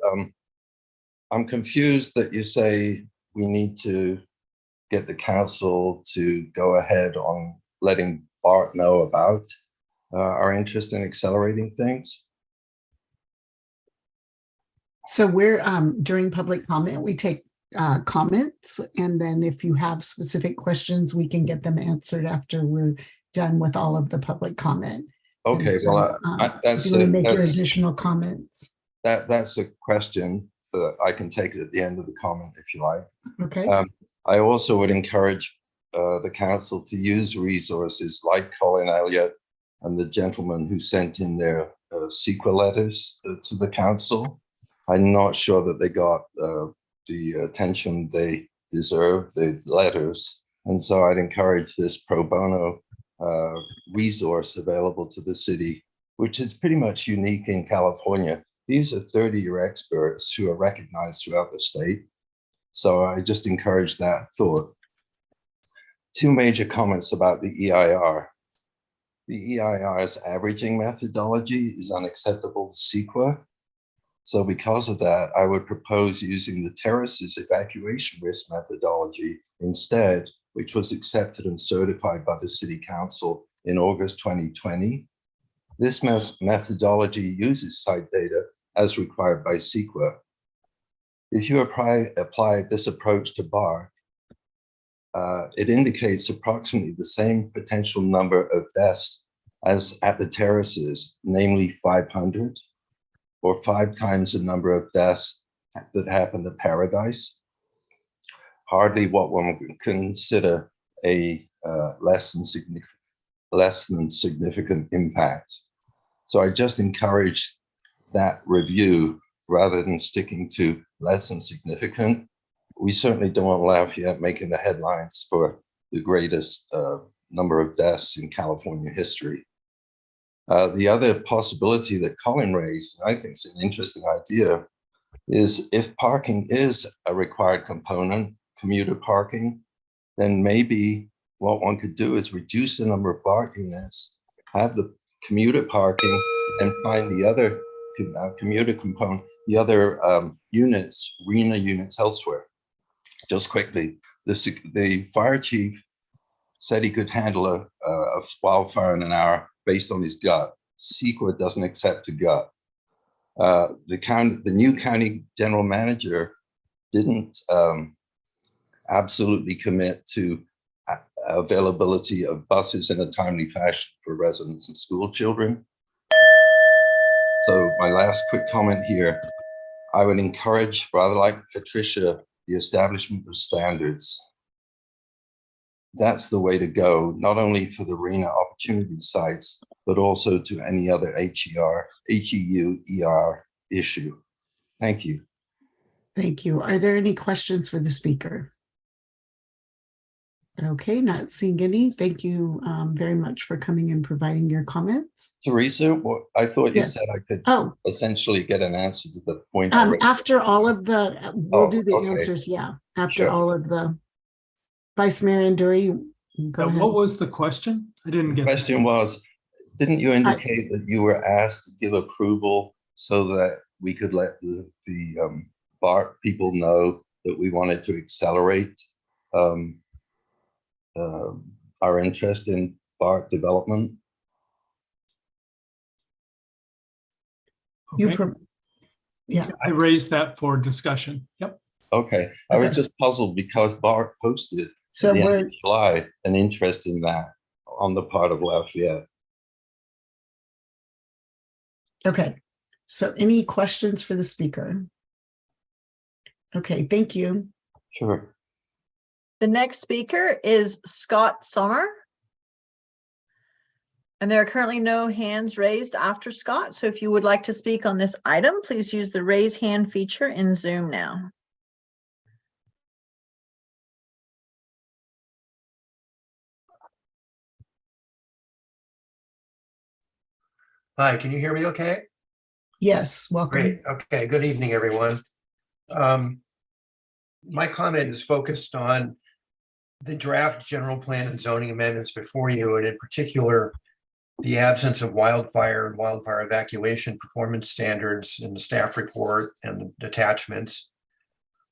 I'm confused that you say we need to get the council to go ahead on letting BART know about our interest in accelerating things. So we're during public comment, we take comments, and then if you have specific questions, we can get them answered after we're done with all of the public comment. Okay, so, well, if you want to make your additional comments. That's a question that I can take it at the end of the comment if you like. Okay. I also would encourage the council to use resources like Colin Elliott and the gentleman who sent in their CEQA letters to the council. I'm not sure that they got the attention they deserve, the letters. And so I'd encourage this pro bono resource available to the city, which is pretty much unique in California. These are 30-year experts who are recognized throughout the state. So I just encourage that thought. Two major comments about the EIR. The EIR's averaging methodology is unacceptable to CEQA. So because of that, I would propose using the terraces evacuation risk methodology instead, which was accepted and certified by the City Council in August 2020. This methodology uses site data as required by CEQA. If you apply this approach to BART, it indicates approximately the same potential number of deaths as at the terraces, namely 500, or 5 times the number of deaths that happened at Paradise. Hardly what one would consider a less than significant impact. So I just encourage that review rather than sticking to less than significant. We certainly don't want Lafayette making the headlines for the greatest number of deaths in California history. The other possibility that Colin raised, I think is an interesting idea, is if parking is a required component, commuter parking, then maybe what one could do is reduce the number of BART units, have the commuter parking, and find the other commuter component, the other units, RENA units elsewhere. Just quickly, the fire chief said he could handle a wildfire in an hour based on his gut. CEQA doesn't accept a gut. The new county general manager didn't absolutely commit to availability of buses in a timely fashion for residents and school children. So my last quick comment here, I would encourage, rather like Patricia, the establishment of standards. That's the way to go, not only for the RENA opportunity sites, but also to any other HEU, ER issue. Thank you. Thank you. Are there any questions for the speaker? Okay, not seeing any. Thank you very much for coming and providing your comments. Teresa, I thought you Yes. said I could Oh, essentially get an answer to the point. I raised. after all of the, we'll do the okay. answers. Yeah, after Sure. all of the. Vice Mayor Anduri, go ahead. What was the question? I didn't get The question was, didn't you indicate that you were asked to give approval so that we could let the BART people know that we wanted to accelerate our interest in BART development? Okay. Yeah. I raised that for discussion. Yep. Okay. I was just puzzled because BART posted So at the end we're of July an interest in that on the part of Lafayette. okay. So any questions for the speaker? Okay, thank you. Sure. The next speaker is Scott Sommer. And there are currently no hands raised after Scott. So if you would like to speak on this item, please use the raise hand feature in Zoom now. Hi, can you hear me okay? Yes, welcome. Great. Okay, good evening, everyone. My comment is focused on the draft general plan and zoning amendments before you, and in particular, the absence of wildfire and wildfire evacuation performance standards in the staff report and the attachments.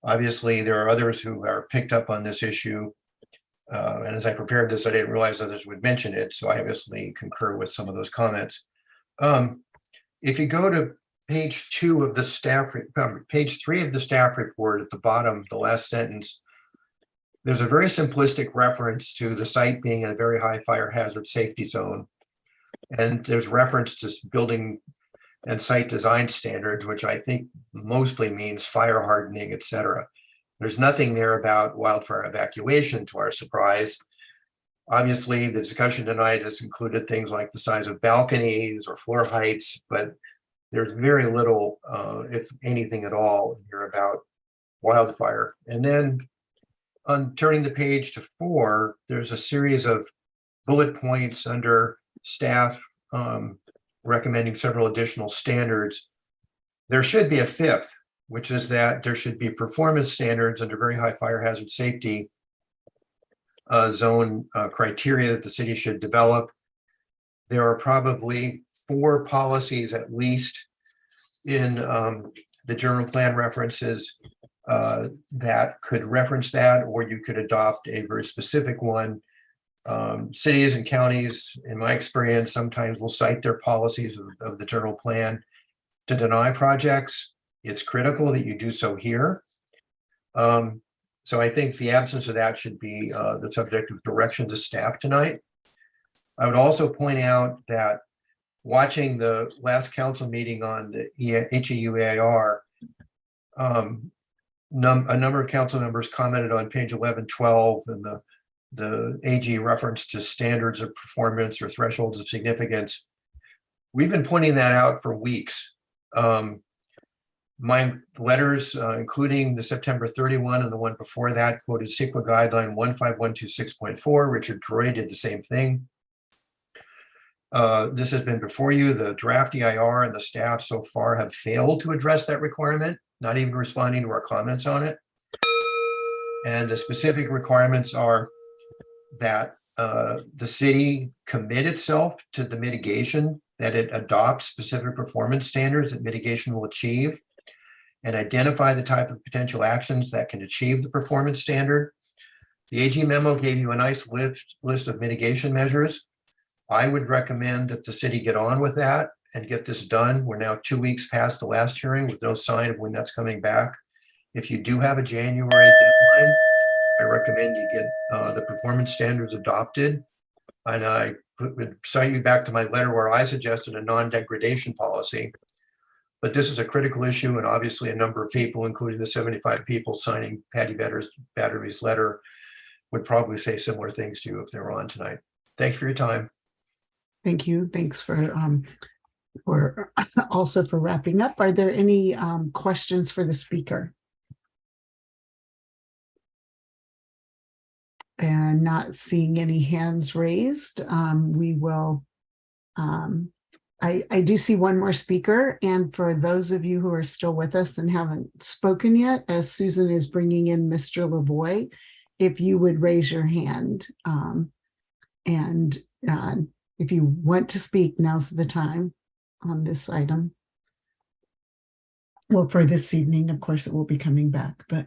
Obviously, there are others who are picked up on this issue. And as I prepared this, I didn't realize others would mention it. So I obviously concur with some of those comments. If you go to page 2 of the staff, page 3 of the staff report at the bottom, the last sentence, there's a very simplistic reference to the site being in a very high fire hazard safety zone. And there's reference to building and site design standards, which I think mostly means fire hardening, et cetera. There's nothing there about wildfire evacuation, to our surprise. Obviously, the discussion tonight has included things like the size of balconies or floor heights, but there's very little, if anything at all, here about wildfire. And then on turning the page to 4, there's a series of bullet points under staff recommending several additional standards. There should be a 5th, which is that there should be performance standards under very high fire hazard safety zone criteria that the city should develop. There are probably 4 policies at least in the general plan references that could reference that, or you could adopt a very specific one. Cities and counties, in my experience, sometimes will cite their policies of the general plan to deny projects. It's critical that you do so here. So I think the absence of that should be the subject of direction to staff tonight. I would also point out that watching the last council meeting on the HEUAR, a number of council members commented on page 1112 and the AG reference to standards of performance or thresholds of significance. We've been pointing that out for weeks. My letters, including the September 31 and the one before that, quoted CEQA guideline 15126.4. Richard Troy did the same thing. This has been before you. The draft EIR and the staff so far have failed to address that requirement, not even responding to our comments on it. And the specific requirements are that the city commit itself to the mitigation, that it adopts specific performance standards that mitigation will achieve, and identify the type of potential actions that can achieve the performance standard. The AG memo gave you a nice list of mitigation measures. I would recommend that the city get on with that and get this done. We're now 2 weeks past the last hearing with no sign of when that's coming back. If you do have a January deadline, I recommend you get the performance standards adopted. And I would cite you back to my letter where I suggested a non-degradation policy. But this is a critical issue, and obviously a number of people, including the 75 people signing Patty Battery's letter, would probably say similar things to you if they were on tonight. Thank you for your time. Thank you. Thanks for also for wrapping up. Are there any questions for the speaker? And not seeing any hands raised, we will. I do see one more speaker, and for those of you who are still with us and haven't spoken yet, as Susan is bringing in Mr. Lavoie, if you would raise your hand, and if you want to speak, now's the time on this item. Well, for this evening, of course, it will be coming back, but.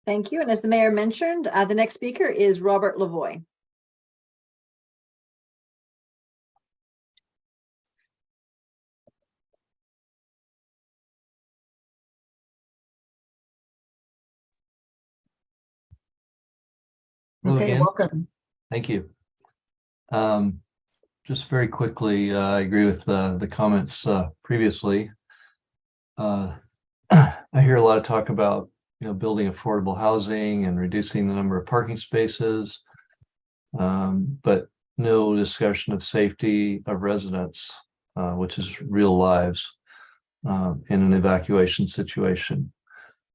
Thank you. And as the mayor mentioned, the next speaker is Robert Lavoie. Hello Okay, again. welcome. Thank you. Just very quickly, I agree with the comments previously. I hear a lot of talk about building affordable housing and reducing the number of parking spaces, but no discussion of safety of residents, which is real lives in an evacuation situation.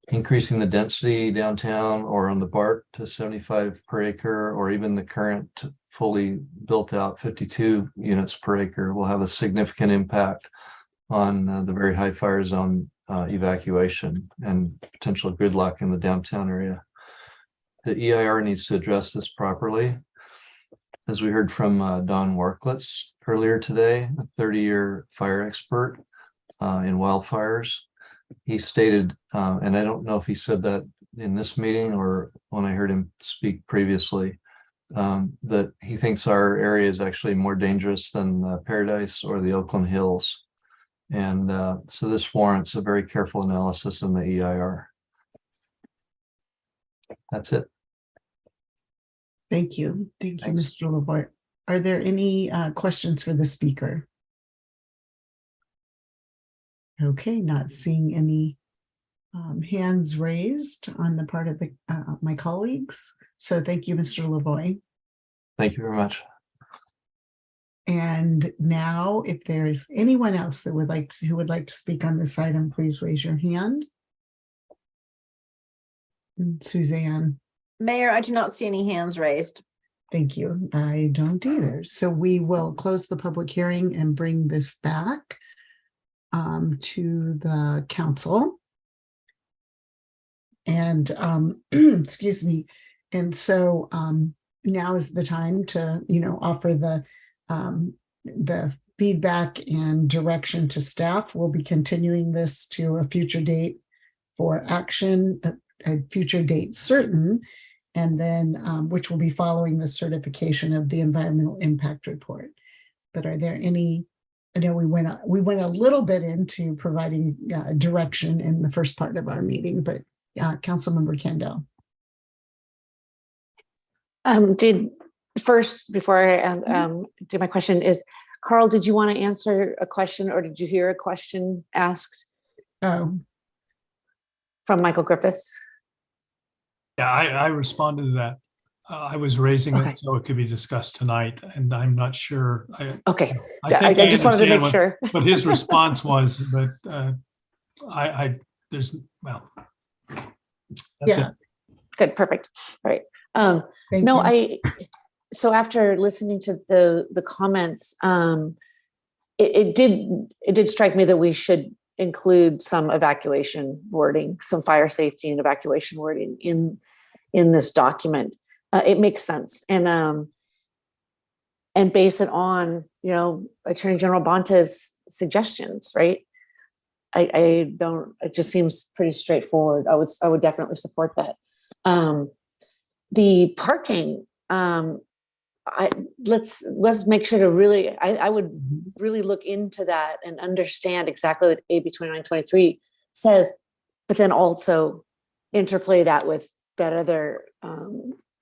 Increasing the density downtown or on the BART to 75 per acre, or even the current fully built out 52 units per acre, will have a significant impact on the very high fire zone evacuation and potential gridlock in the downtown area. The EIR needs to address this properly. As we heard from Don Warklitz earlier today, a 30-year fire expert in wildfires, he stated, and I don't know if he said that in this meeting or when I heard him speak previously, that he thinks our area is actually more dangerous than Paradise or the Oakland Hills. And so this warrants a very careful analysis in the EIR. That's it. Thank you. Thank you, Thanks. Mr. Lavoie. Are there any questions for the speaker? Okay, not seeing any hands raised on the part of the my colleagues. So thank you, Mr. Lavoie. Thank you very much. And now, if there is anyone else that who would like to speak on this item, please raise your hand. And Suzanne. Mayor, I do not see any hands raised. Thank you. I don't either. So we will close the public hearing and bring this back to the council. And excuse me. And so now is the time to, offer the feedback and direction to staff. We'll be continuing this to a future date for action, a future date certain, and then which will be following the certification of the environmental impact report. But are there any? I know we went a little bit into providing direction in the first part of our meeting, but Councilmember Kendall. First, before I do my question, is Carl, did you want to answer a question, or did you hear a question asked? From Michael Griffiths? Yeah, I responded to that. I was raising it so it could be discussed tonight, and I'm not sure. Okay, I just wanted to make sure. What his response was, but that's it. Good, perfect. All right. Thank you. So after listening to the comments, it did strike me that we should include some evacuation wording, some fire safety and evacuation wording in this document. it makes sense. And base it on, Attorney General Bonta's suggestions, right? I don't, it just seems pretty straightforward. I would definitely support that. The parking, let's make sure to really, I would really look into that and understand exactly what AB 2923 says, but then also interplay that with that other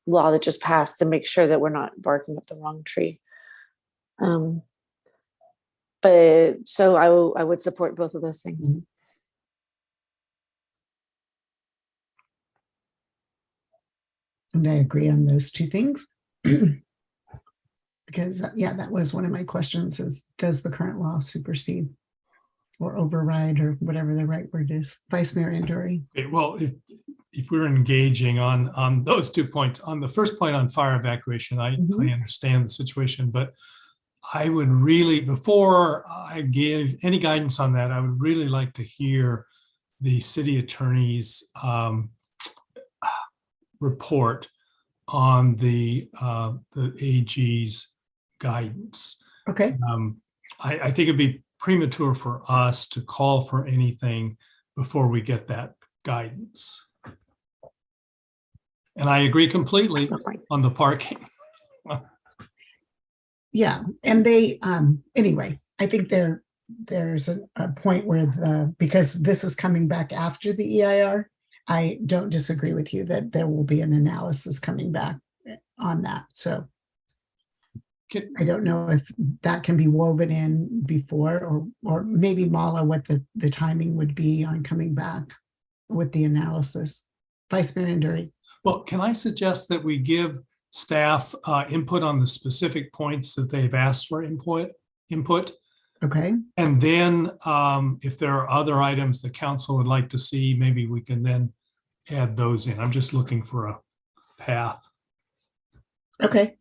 law that just passed to make sure that we're not barking up the wrong tree. But so I would support both of those things. And I agree on those two things. Because, yeah, that was one of my questions is, does the current law supersede or override or whatever the right word is? Vice Mayor Anduri. Okay, well, if we're engaging on those 2 points, on the first point on fire evacuation, I understand the situation, but I would really, before I give any guidance on that, I would really like to hear the city attorney's report on the AG's guidance. Okay. I think it'd be premature for us to call for anything before we get that guidance. And I agree completely on the parking. Yeah, and they anyway, I think there's a point where because this is coming back after the EIR, I don't disagree with you that there will be an analysis coming back on that. So I don't know if that can be woven in before, or maybe Mala, what the timing would be on coming back with the analysis. Vice Mayor Anduri. Well, can I suggest that we give staff input on the specific points that they've asked for input? Okay. And then if there are other items the council would like to see, maybe we can then add those in. I'm just looking for a path. Okay.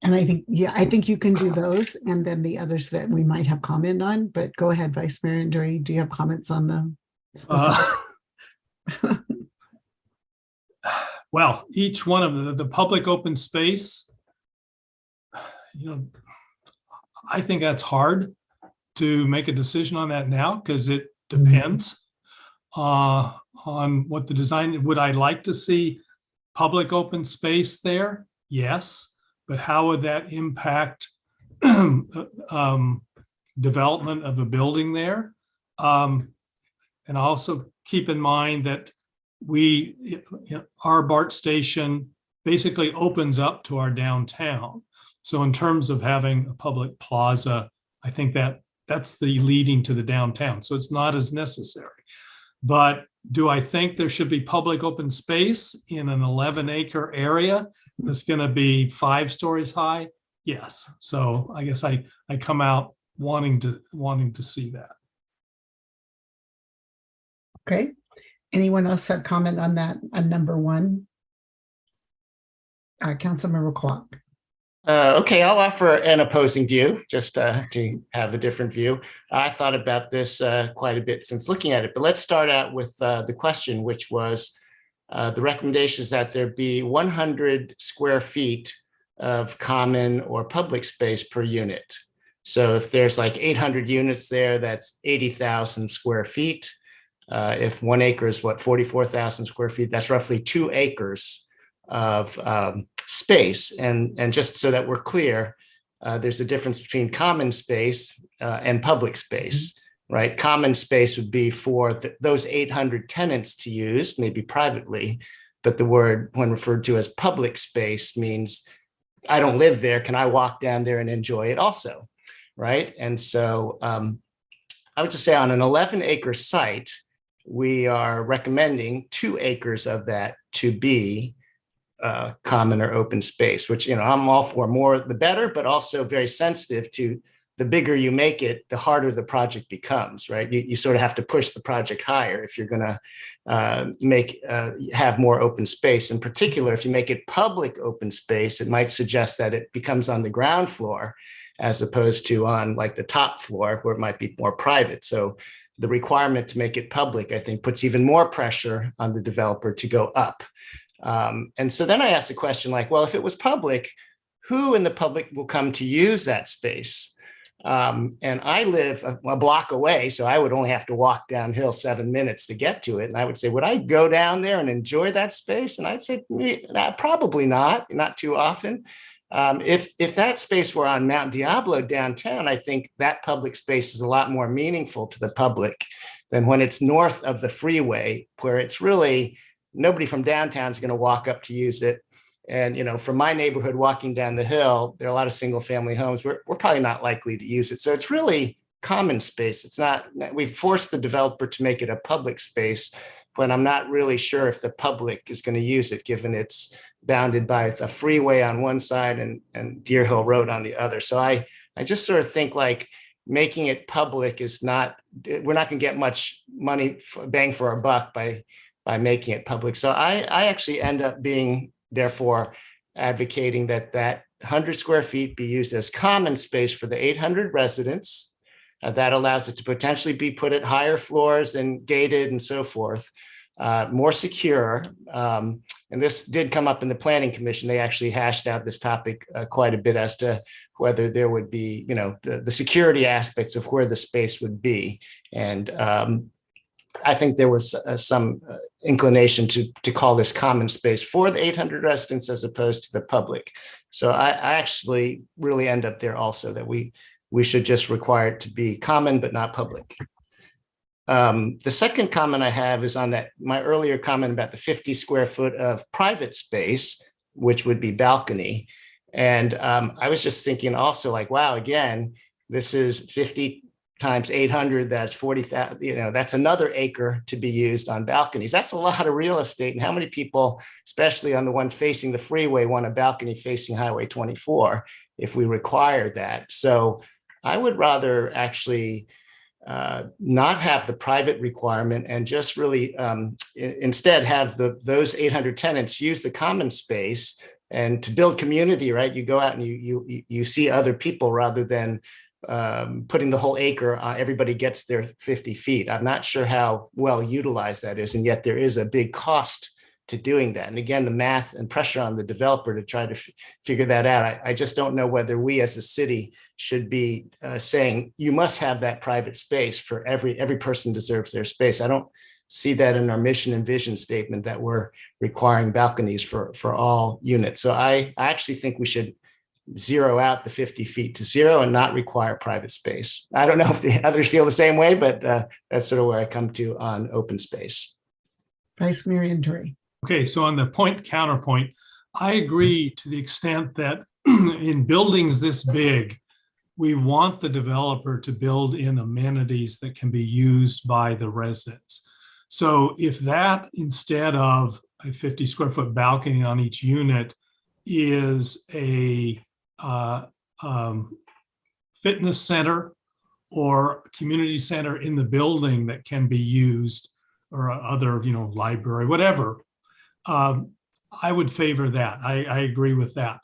And I think you can do those, and then the others that we might have comment on, but go ahead, Vice Mayor Anduri. Do you have comments on the specific? Well, each one of the public open space, I think that's hard to make a decision on that now because it depends on what the design. Would I like to see public open space there? Yes, but how would that impact development of a building there? And also keep in mind that our BART station basically opens up to our downtown. So in terms of having a public plaza, I think that's the leading to the downtown. So it's not as necessary. But do I think there should be public open space in an 11-acre area that's going to be 5 stories high? Yes. So I guess I come out wanting to see that. Okay. Anyone else have comment on that, on number 1? Councilmember Kwok. Okay, I'll offer an opposing view, just to have a different view. I thought about this quite a bit since looking at it, but let's start out with the question, which was the recommendation is that there be 100 square feet of common or public space per unit. So if there's like 800 units there, that's 80,000 square feet. If 1 acre is 44,000 square feet, that's roughly 2 acres of space. And just so that we're clear, there's a difference between common space and public space, right? Common space would be for those 800 tenants to use, maybe privately, but the word when referred to as public space means I don't live there. Can I walk down there and enjoy it also, right? And so I would just say on an 11-acre site, we are recommending 2 acres of that to be common or open space, which, I'm all for, more the better, but also very sensitive to the bigger you make it, the harder the project becomes, right? You sort of have to push the project higher if you're going to have more open space. In particular, if you make it public open space, it might suggest that it becomes on the ground floor as opposed to on like the top floor where it might be more private. So the requirement to make it public, I think, puts even more pressure on the developer to go up And so then I asked the question like, well, if it was public, who in the public will come to use that space? And I live a block away, so I would only have to walk downhill 7 minutes to get to it. And I would say, would I go down there and enjoy that space? And I'd say, probably not too often. If that space were on Mount Diablo downtown, I think that public space is a lot more meaningful to the public than when it's north of the freeway, where it's really nobody from downtown is going to walk up to use it. And, from my neighborhood walking down the hill, there are a lot of single family homes. We're probably not likely to use it. So it's really common space. It's not, we've forced the developer to make it a public space, but I'm not really sure if the public is going to use it, given it's bounded by a freeway on one side and Deer Hill Road on the other. So I just sort of think like making it public is not, we're not going to get much money, bang for our buck by making it public. So I actually end up being, therefore, advocating that 100 square feet be used as common space for the 800 residents. That allows it to potentially be put at higher floors and gated and so forth, more secure. And this did come up in the Planning Commission. They actually hashed out this topic quite a bit as to whether there would be, the security aspects of where the space would be. And I think there was some inclination to call this common space for the 800 residents as opposed to the public. So I actually really end up there also, that we should just require it to be common but not public. The second comment I have is on my earlier comment about the 50 square foot of private space, which would be balcony. And I was just thinking also like, wow, again, this is 50 times 800, that's 40,000, that's another acre to be used on balconies. That's a lot of real estate. And how many people, especially on the ones facing the freeway, want a balcony facing Highway 24 if we require that? So I would rather actually not have the private requirement and just really instead have those 800 tenants use the common space and to build community, right? You go out and you see other people rather than putting the whole acre, everybody gets their 50 feet. I'm not sure how well utilized that is. And yet there is a big cost to doing that. And again, the math and pressure on the developer to try to figure that out. I just don't know whether we as a city should be saying, you must have that private space for every person deserves their space. I don't see that in our mission and vision statement that we're requiring balconies for all units. So I actually think we should zero out the 50 feet to zero and not require private space. I don't know if the others feel the same way, but that's sort of where I come to on open space. Vice Mayor Anduri. Okay, so on the counterpoint, I agree to the extent that in buildings this big, we want the developer to build in amenities that can be used by the residents. So if that, instead of a 50 square foot balcony on each unit, is a fitness center or community center in the building that can be used, or other, library, whatever, I would favor that. I agree with that.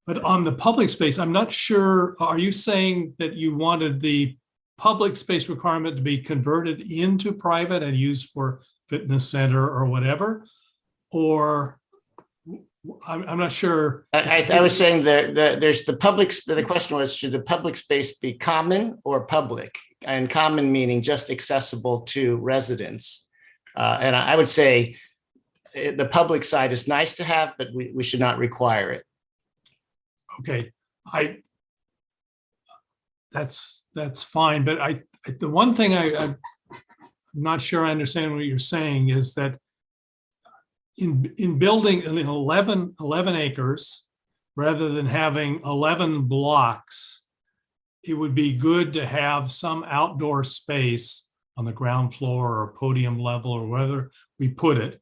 But on the public space, I'm not sure, are you saying that you wanted the public space requirement to be converted into private and used for fitness center or whatever? Or I'm not sure. I was saying that there's the public, the question was, should the public space be common or public? And common meaning just accessible to residents. And I would say the public side is nice to have, but we should not require it. Okay, that's fine. But the one thing I'm not sure I understand what you're saying is that in building 11 acres, rather than having 11 blocks, it would be good to have some outdoor space on the ground floor or podium level or wherever we put it.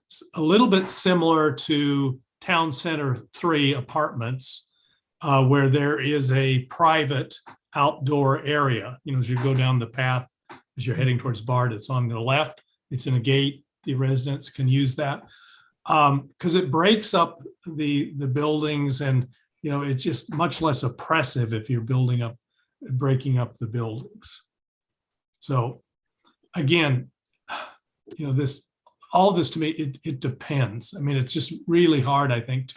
It's a little bit similar to Town Center 3 apartments, where there is a private outdoor area. As you go down the path, as you're heading towards BART, it's on the left, it's in a gate, the residents can use that. Because it breaks up the buildings, and it's just much less oppressive if you're breaking up the buildings. So again, this all this to me, it depends. I mean, it's just really hard, I think,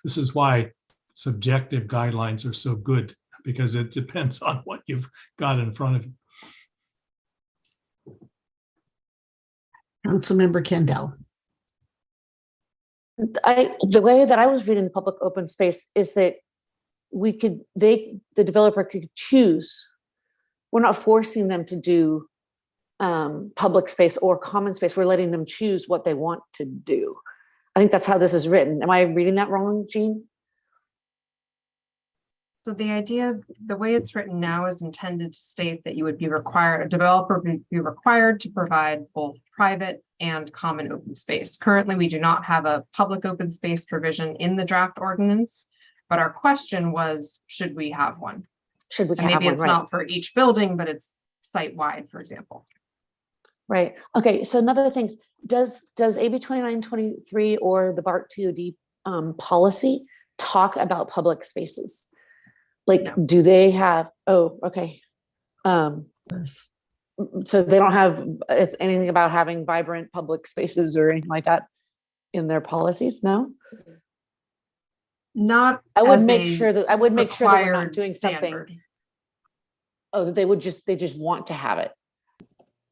this is why subjective guidelines are so good, because it depends on what you've got in front of you. Councilmember Kendall. The way that I was reading the public open space is that the developer could choose. We're not forcing them to do public space or common space. We're letting them choose what they want to do. I think that's how this is written. Am I reading that wrong, Jean? So the idea, the way it's written now is intended to state that you would be required, a developer would be required to provide both private and common open space. Currently, we do not have a public open space provision in the draft ordinance, but our question was, should we have one? Should we And have maybe one, it's right? not for each building, but it's site-wide, for example. Right. Okay. So another thing, does AB 2923 or the BART TOD policy talk about public spaces? Like, do they have? Oh, okay. So they don't have anything about having vibrant public spaces or anything like that in their policies. No. Not. I would as make a sure that we're not required doing standard. something. Oh, that they just want to have it.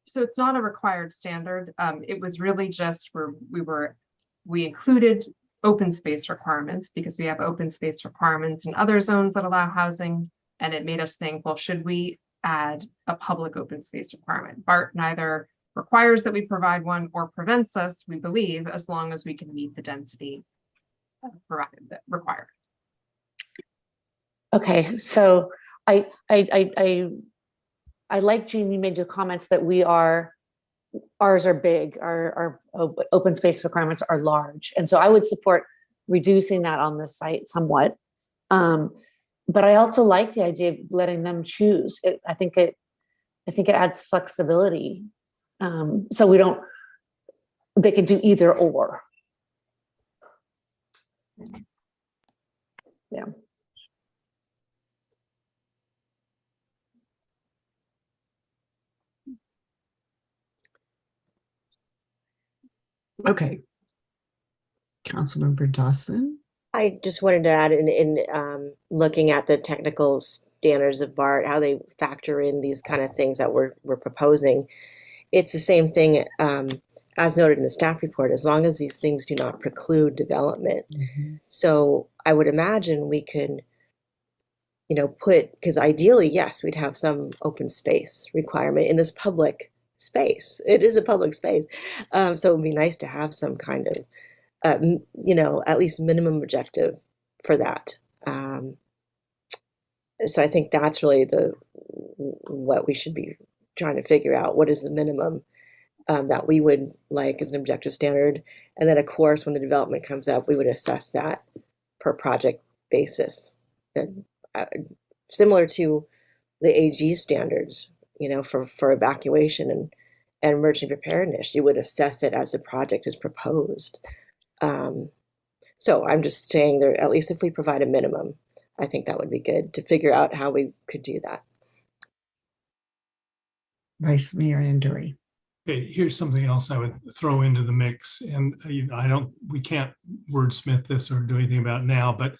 So it's not a required standard. It was really just we included open space requirements because we have open space requirements in other zones that allow housing. And it made us think, well, should we add a public open space requirement? BART neither requires that we provide one or prevents us, we believe, as long as we can meet the density required. Okay, so I like, Jean, you made your comments that ours are big, our open space requirements are large. And so I would support reducing that on this site somewhat. But I also like the idea of letting them choose. I think it adds flexibility. So they can do either or. Yeah. Okay. Councilmember Dawson. I just wanted to add in looking at the technical standards of BART, how they factor in these kind of things that we're proposing. It's the same thing as noted in the staff report, as long as these things do not preclude development. Mm-hmm. So I would imagine we could, because ideally, yes, we'd have some open space requirement in this public space. It is a public space. So it would be nice to have some kind of at least minimum objective for that. So I think that's really what we should be trying to figure out. What is the minimum that we would like as an objective standard? And then, of course, when the development comes up, we would assess that per project basis. And, similar to the AG standards, for evacuation and emergency preparedness, you would assess it as the project is proposed. So I'm just saying there, at least if we provide a minimum, I think that would be good to figure out how we could do that. Vice Mayor Anduri. Okay, here's something else I would throw into the mix, and we can't wordsmith this or do anything about it now, but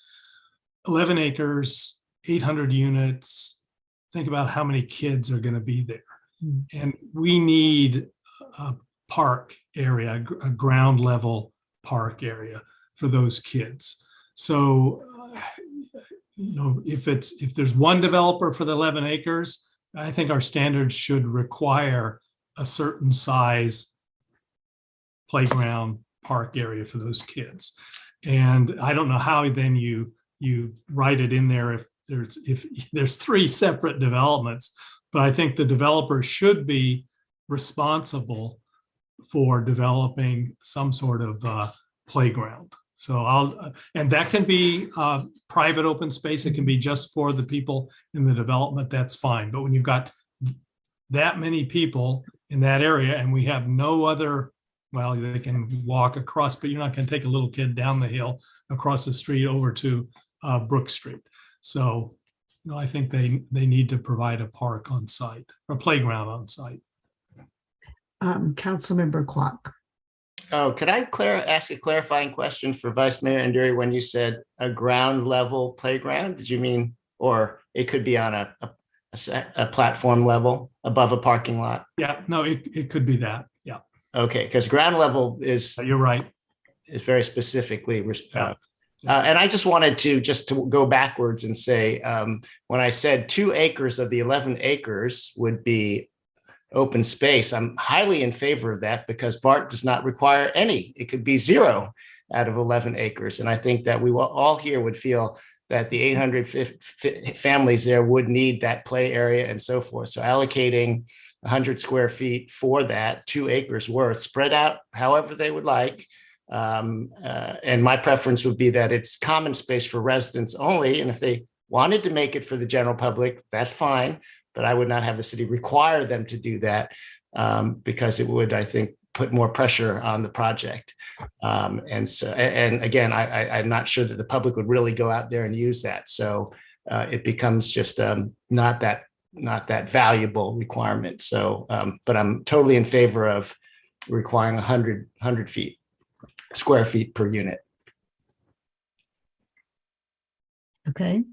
11 acres, 800 units. Think about how many kids are going to be there, and we need a park area, a ground level park area for those kids. So, if there's one developer for the 11 acres, I think our standards should require a certain size playground park area for those kids. And I don't know how then you write it in there if there's three separate developments, but I think the developer should be responsible for developing some sort of playground. So and that can be private open space. It can be just for the people in the development. That's fine. But when you've got that many people in that area and we have no other, well, they can walk across, but you're not going to take a little kid down the hill across the street over to Brook Street. So, I think they need to provide a park on site or playground on site. Councilmember Kwok. Oh, could I ask a clarifying question for Vice Mayor Anduri? When you said a ground level playground, did you mean, or it could be on a platform level above a parking lot? Yeah, no, it could be that. Yeah. Okay, because ground level is, you're right, is very specifically. And I just wanted to go backwards and say, when I said 2 acres of the 11 acres would be open space, I'm highly in favor of that because BART does not require any. It could be 0 out of 11 acres. And I think that we all here would feel that the 800 families there would need that play area and so forth. So allocating 100 square feet for that, 2 acres worth, spread out however they would like. And my preference would be that it's common space for residents only. And if they wanted to make it for the general public, that's fine. But I would not have the city require them to do that because it would, I think, put more pressure on the project. And again, I'm not sure that the public would really go out there and use that. So it becomes just not that valuable requirement. So, but I'm totally in favor of requiring 100 square feet per unit. Okay.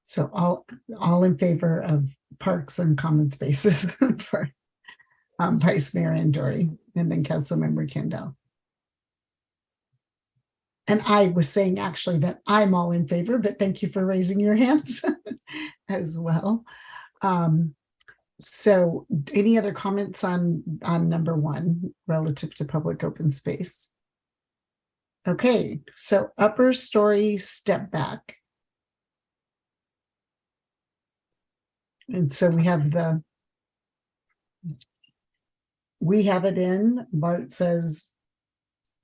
So all in favor of parks and common spaces for Vice Mayor Anduri and then Councilmember Kendall. And I was saying actually that I'm all in favor, but thank you for raising your hands as well. So any other comments on number 1 relative to public open space? Okay, so upper story step back. And so we have it in, Bart says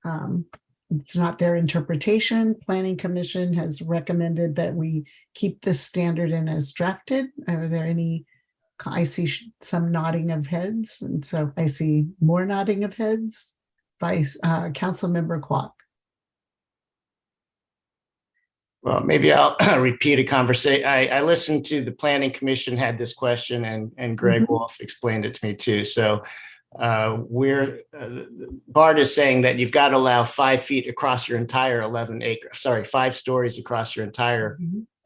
it's not their interpretation. Planning Commission has recommended that we keep this standard in as drafted. Are there any, I see some nodding of heads, and so I see more nodding of heads. Councilmember Kwok. Well, maybe I'll repeat a conversation. I listened to the Planning Commission had this question, and Greg Wolf explained it to me too. So BART is saying that you've got to allow 5 feet across your entire 11 acres. Sorry, 5 stories across your entire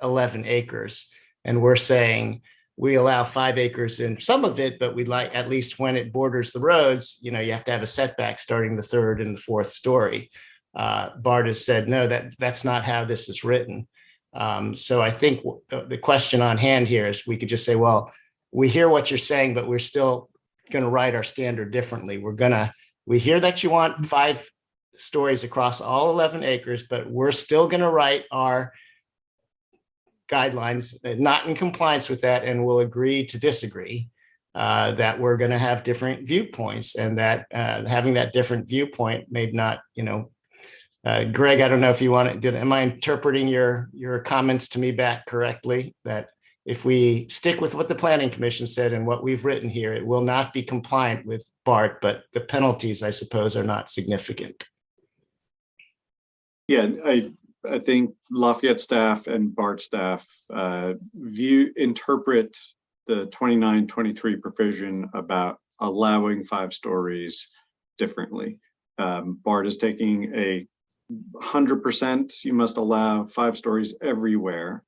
11 acres. And we're saying we allow 5 acres in some of it, but we'd like, at least when it borders the roads, you have to have a setback starting the 3rd and the 4th story. BART has said, no, that's not how this is written. So I think the question on hand here is we could just say, well, we hear what you're saying, but we're still going to write our standard differently. We hear that you want 5 stories across all 11 acres, but we're still going to write our guidelines not in compliance with that, and we'll agree to disagree. That we're going to have different viewpoints, and that having that different viewpoint may not, Greg, I don't know if you want to, am I interpreting your comments to me back correctly? That if we stick with what the Planning Commission said and what we've written here, it will not be compliant with BART, but the penalties, I suppose, are not significant. Yeah, I think Lafayette staff and BART staff interpret the 29-23 provision about allowing 5 stories differently. BART is taking a 100%, you must allow 5 stories everywhere.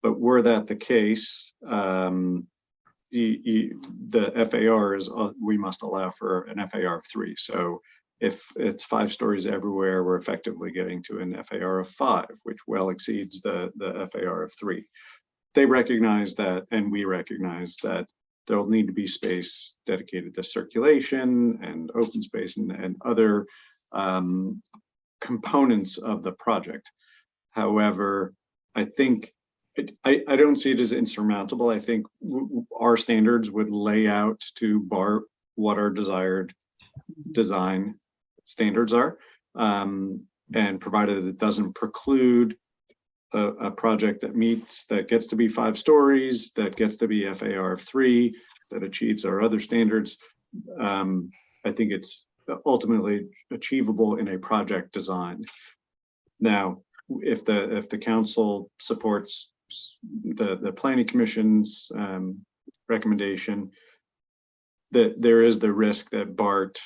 But were that the case, the FAR is, we must allow for an FAR of 3. So if it's 5 stories everywhere, we're effectively getting to an FAR of 5, which well exceeds the FAR of 3. They recognize that, and we recognize that there'll need to be space dedicated to circulation and open space and other components of the project. However, I think I don't see it as insurmountable. I think our standards would lay out to BART what our desired design standards are, and provided it doesn't preclude a project that gets to be 5 stories, that gets to be FAR of 3, that achieves our other standards. I think it's ultimately achievable in a project design. Now, if the council supports the Planning Commission's recommendation, there is the risk that BART,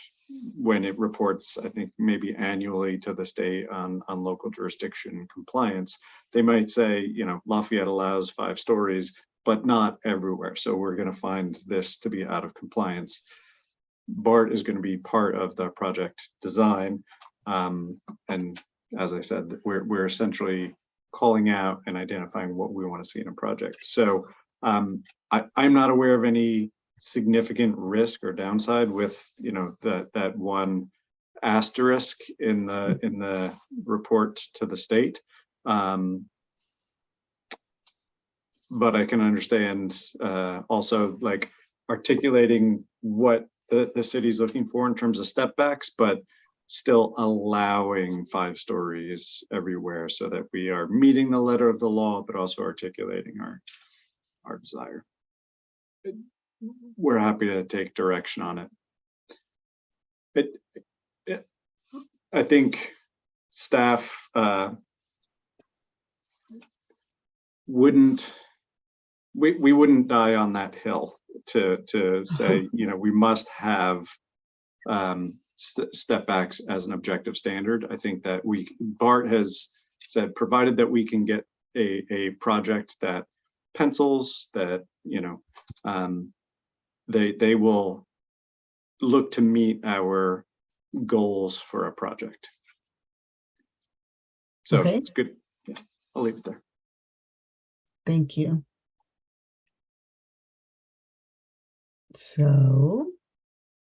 when it reports, I think maybe annually to the state on local jurisdiction compliance, they might say, Lafayette allows 5 stories, but not everywhere. So we're going to find this to be out of compliance. BART is going to be part of the project design. And as I said, we're essentially calling out and identifying what we want to see in a project. So I'm not aware of any significant risk or downside with that one asterisk in the report to the state. But I can understand also like articulating what the city's looking for in terms of step backs, but still allowing 5 stories everywhere so that we are meeting the letter of the law, but also articulating our desire. We're happy to take direction on it. I think staff we wouldn't die on that hill to say, we must have step backs as an objective standard. I think that BART has said, provided that we can get a project that pencils, that they will look to meet our goals for a project. So Okay. it's good. Yeah, I'll leave it there. Thank you. So,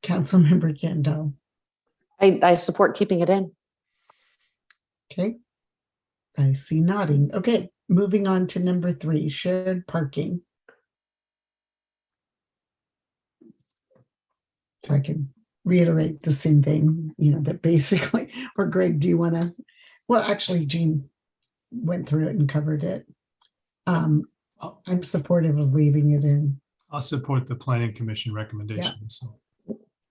Councilmember Kendall. I support keeping it in. Okay. I see nodding. Okay, moving on to number 3, shared parking. So I can reiterate the same thing, that basically for Greg, do you want to, well, actually, Jean went through it and covered it. I'm supportive of leaving it in. I'll support the planning commission recommendations. Yeah.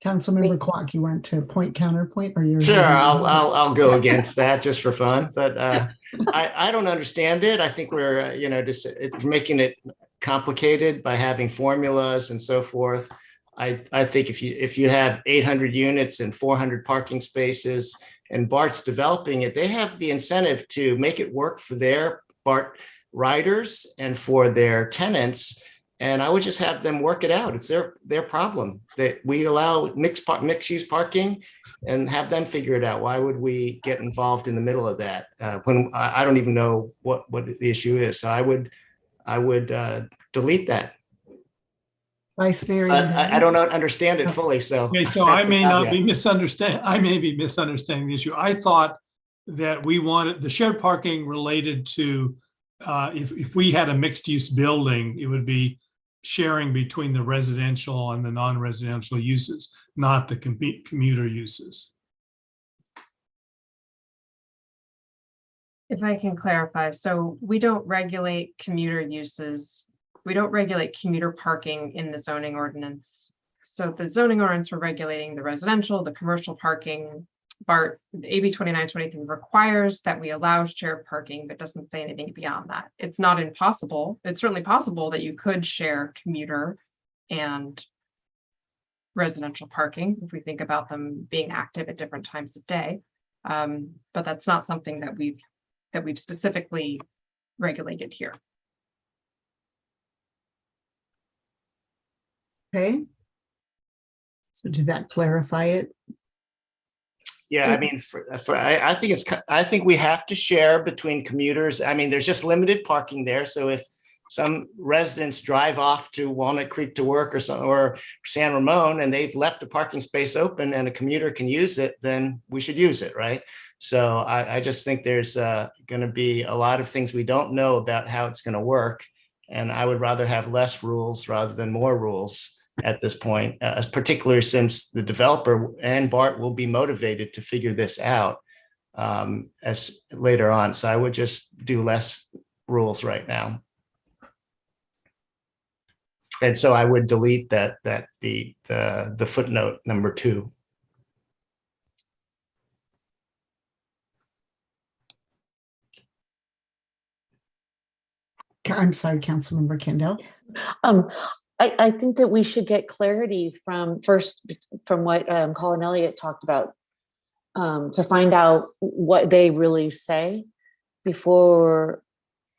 Councilmember Kwok, you want to counterpoint, or you're Sure, I'll go against that just for fun, but I don't understand it. I think we're just making it complicated by having formulas and so forth. I think if you have 800 units and 400 parking spaces, and BART's developing it, they have the incentive to make it work for their BART riders and for their tenants. And I would just have them work it out. It's their problem that we allow mixed use parking and have them figure it out. Why would we get involved in the middle of that when I don't even know what the issue is? So I would delete that. Vice Mayor, I don't understand it fully. So okay, so I may not be misunderstanding. I may be misunderstanding the issue. I thought that we wanted the shared parking related to if we had a mixed use building, it would be sharing between the residential and the non-residential uses, not the commuter uses. If I can clarify, so we don't regulate commuter uses. We don't regulate commuter parking in the zoning ordinance. So the zoning ordinance, we're regulating the residential, the commercial parking. BART, AB 2923 requires that we allow shared parking, but doesn't say anything beyond that. It's not impossible. It's certainly possible that you could share commuter and residential parking if we think about them being active at different times of day. But that's not something that we've specifically regulated here. Okay. So did that clarify it? Yeah, I mean, I think we have to share between commuters. I mean, there's just limited parking there. So if some residents drive off to Walnut Creek to work or San Ramon and they've left a parking space open and a commuter can use it, then we should use it, right? So I just think there's going to be a lot of things we don't know about how it's going to work. And I would rather have less rules rather than more rules at this point, particularly since the developer and BART will be motivated to figure this out as later on. So I would just do less rules right now. And so I would delete the footnote number 2. I'm sorry, Councilmember Kendall. I think that we should get clarity from what Colin Elliott talked about, to find out what they really say before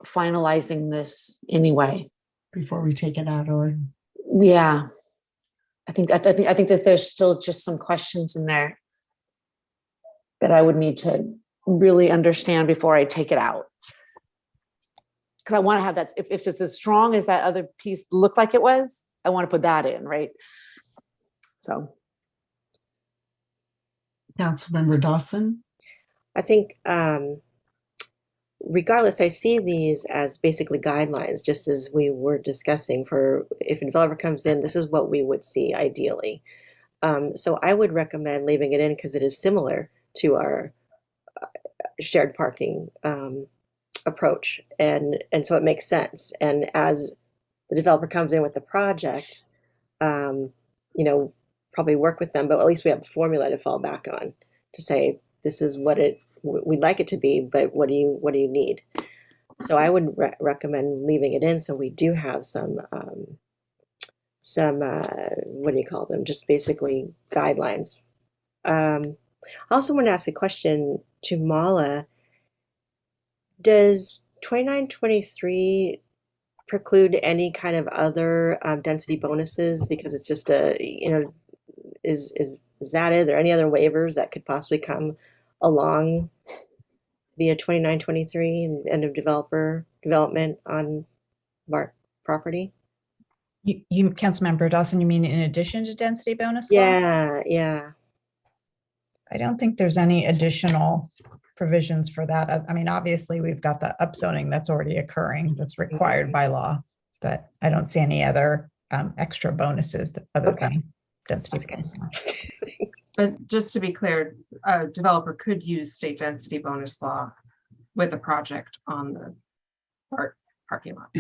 finalizing this anyway. Before we take it out, or Yeah, I think that there's still just some questions in there that I would need to really understand before I take it out. Because I want to have that, if it's as strong as that other piece looked like it was, I want to put that in, right? So. Councilmember Dawson. I think regardless, I see these as basically guidelines, just as we were discussing for if a developer comes in, this is what we would see ideally. So I would recommend leaving it in because it is similar to our shared parking approach. And so it makes sense. And as the developer comes in with the project, you know, probably work with them, but at least we have a formula to fall back on to say, this is what we'd like it to be, but what do you need? So I would recommend leaving it in so we do have some what do you call them? Just basically guidelines. I also want to ask a question to Mala. Does 2923 preclude any kind of other density bonuses? Because it's just is that it? Are there any other waivers that could possibly come along via 2923 and end of development on BART property? You Councilmember Dawson, you mean in addition to density bonus law? Yeah. I don't think there's any additional provisions for that. I mean, obviously we've got the upzoning that's already occurring, that's required by law, but I don't see any other extra bonuses other than density bonus law. But just to be clear, a developer could use state density bonus law with a project on the parking lot.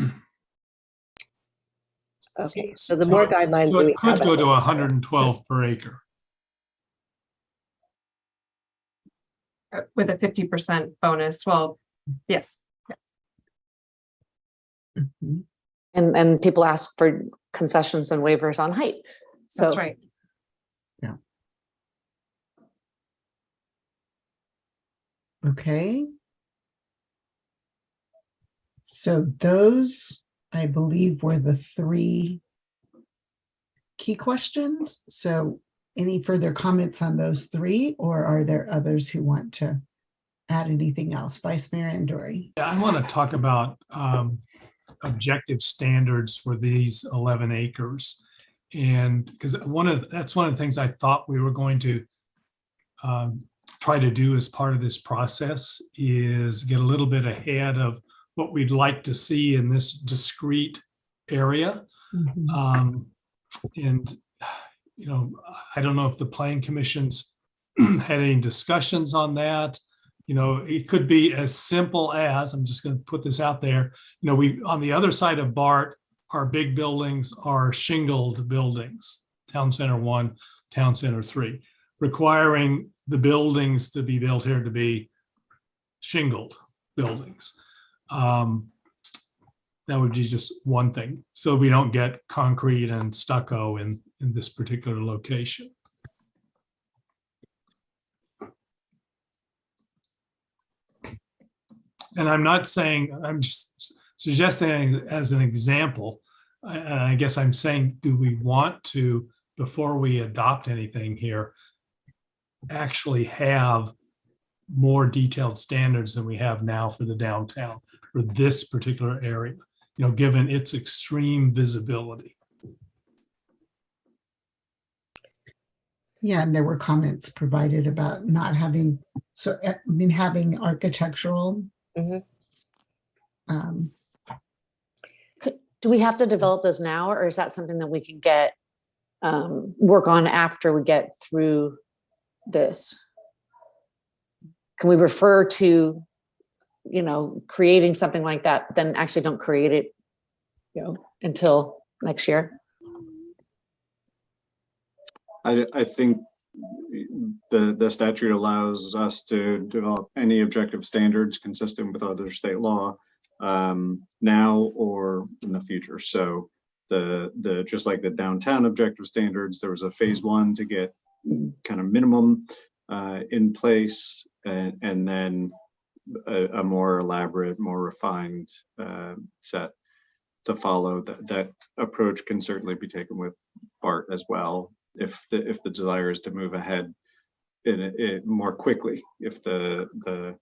Okay, so the more guidelines so we it could have, go to 112 per acre. With a 50% bonus. Well, yes. And people ask for concessions and waivers on height. So That's right. Yeah. Okay. So those, I believe, were the three key questions. So any further comments on those three, or are there others who want to add anything else? Vice Mayor Andori. Yeah, I want to talk about objective standards for these 11 acres. And because that's one of the things I thought we were going to try to do as part of this process is get a little bit ahead of what we'd like to see in this discrete area. And, you know, I don't know if the Planning Commission's had any discussions on that. You know, it could be as simple as, I'm just going to put this out there, you know, we, on the other side of BART, our big buildings are shingled buildings, Town Center 1, Town Center 3, requiring the buildings to be built here to be shingled buildings. That would be just one thing. So we don't get concrete and stucco in this particular location. And I'm not saying, I'm just suggesting as an example, and I guess I'm saying, do we want to, before we adopt anything here, actually have more detailed standards than we have now for the downtown, for this particular area, you know, given its extreme visibility? Yeah, and there were comments provided about not having, so I mean, having architectural. do we have to develop those now, or is that something that we can get work on after we get through this? Can we refer to, you know, creating something like that, but then actually don't create it, you know, until next year? I think the statute allows us to develop any objective standards consistent with other state law now or in the future. So just like the downtown objective standards, there was a phase one to get kind of minimum in place, and then a more elaborate, more refined set to follow. That approach can certainly be taken with BART as well, if the desire is to move ahead in it more quickly. If the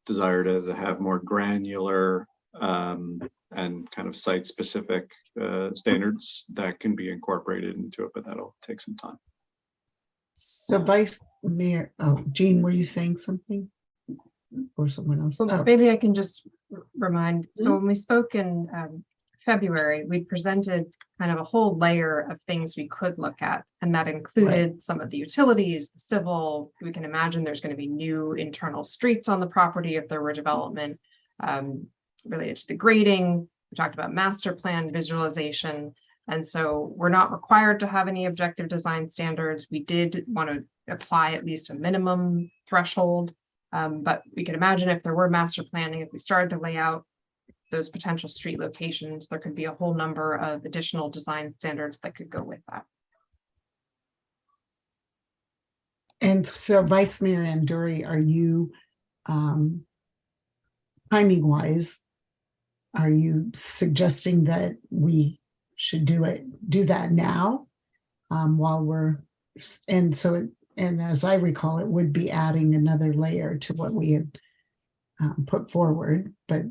desire is to have more granular and kind of site-specific standards, that can be incorporated into it, but that'll take some time. So Vice Mayor, oh, Jean, were you saying something? Or someone else? Well, Oh, maybe I can just remind. So when we spoke in February, we presented kind of a whole layer of things we could look at, and that included some of the utilities, the civil. We can imagine there's going to be new internal streets on the property if there were development related to the grading. We talked about master plan visualization. And so we're not required to have any objective design standards. We did want to apply at least a minimum threshold. But we can imagine if there were master planning, if we started to lay out those potential street locations, there could be a whole number of additional design standards that could go with that. and so Vice Mayor Anduri, are you, timing wise, are you suggesting that we should do that now while we're, and so, and as I recall, it would be adding another layer to what we had put forward, but.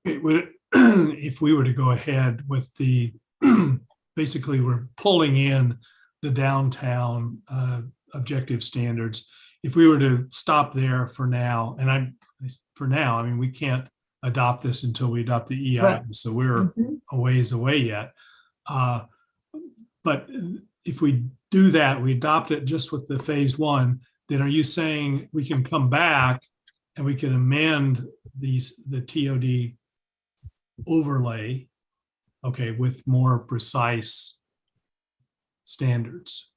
It would, if we were to go ahead with the, basically we're pulling in the downtown objective standards. If we were to stop there for now, and for now, I mean, we can't adopt this until we adopt the EI, right. So we're a ways away yet. But if we do that, we adopt it just with the phase one, then are you saying we can come back and we can amend the TOD overlay, okay, with more precise standards?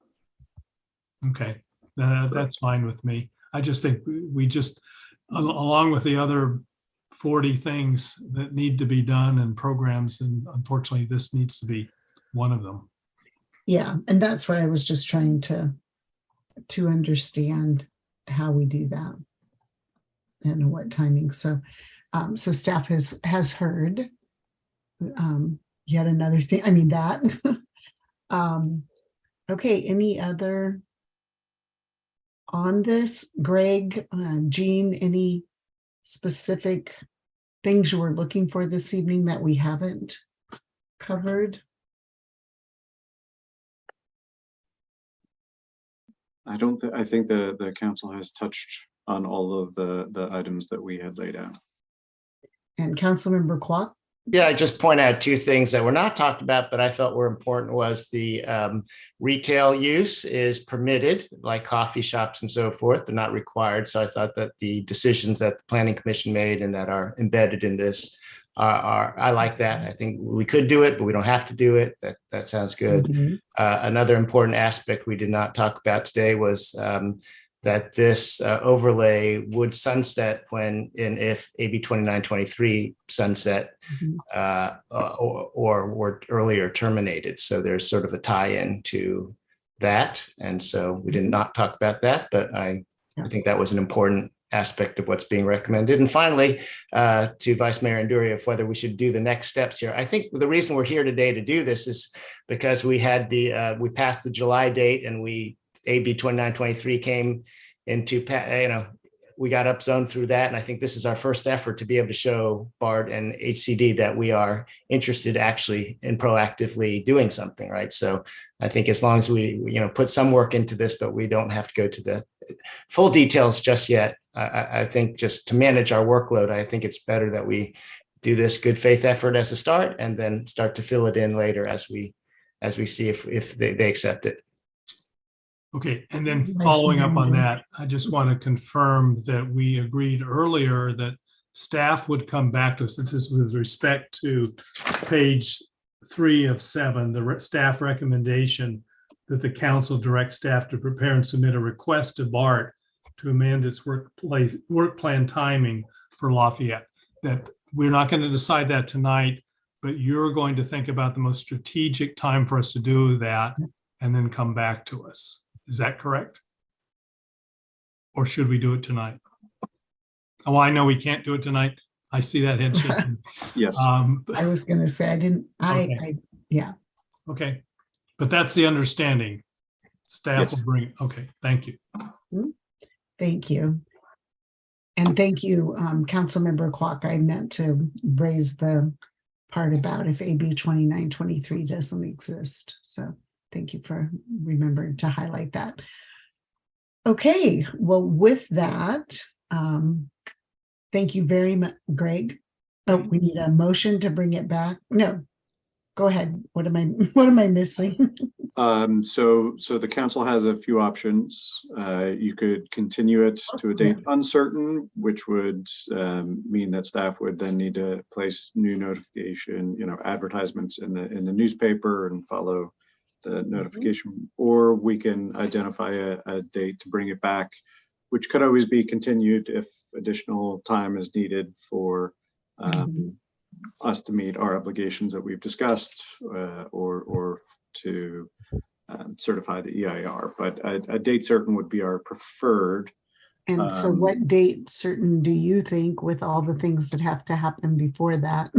Okay, that's fine with me. I just think we just, along with the other 40 things that need to be done and programs, and unfortunately this needs to be one of them. Yeah, and that's what I was just trying to understand how we do that and what timing. So so staff has heard yet another thing. I mean that. Okay, any other on this? Greg, Jean, any specific things you were looking for this evening that we haven't covered? I think the council has touched on all of the items that we had laid out. And Councilmember Kwok? Yeah, I just point out two things that were not talked about, but I felt were important. Was the retail use is permitted, like coffee shops and so forth, but not required. So I thought that the decisions that the Planning Commission made and that are embedded in this I like that. I think we could do it, but we don't have to do it. That sounds good. Another important aspect we did not talk about today was that this overlay would sunset if AB 2923 sunset or were earlier terminated. So there's sort of a tie-in to that. And so we did not talk about that, but I think that was an important aspect of what's being recommended. And finally, to Vice Mayor Anduri, of whether we should do the next steps here. I think the reason we're here today to do this is because we had we passed the July date, and AB 2923 came into, we got upzoned through that. And I think this is our first effort to be able to show BART and HCD that we are interested actually in proactively doing something, right? So I think as long as we put some work into this, but we don't have to go to the full details just yet. I think just to manage our workload, I think it's better that we do this good faith effort as a start, and then start to fill it in later as we see if they accept it. Okay, and then following up on that, I just want to confirm that we agreed earlier that staff would come back to us. This is with respect to page 3 of 7, the staff recommendation that the council directs staff to prepare and submit a request to BART to amend its work plan timing for Lafayette. That we're not going to decide that tonight, but you're going to think about the most strategic time for us to do that and then come back to us. Is that correct? Or should we do it tonight? Oh, I know we can't do it tonight. I see that head shaking. Yes. I was going to say, yeah. Okay. But that's the understanding. Staff will bring, okay, thank you. Thank you. And thank you, Councilmember Kwok. I meant to raise the part about if AB 2923 doesn't exist. So thank you for remembering to highlight that. Okay, well, with that, thank you very much, Greg. Oh, we need a motion to bring it back. No, go ahead. What am I missing? So the council has a few options. You could continue it to a date uncertain, which would mean that staff would then need to place new notification, advertisements in the newspaper and follow the notification, or we can identify a date to bring it back, which could always be continued if additional time is needed for us to meet our obligations that we've discussed, or to certify the EIR. But a date certain would be our preferred. And so what date certain do you think, with all the things that have to happen before that?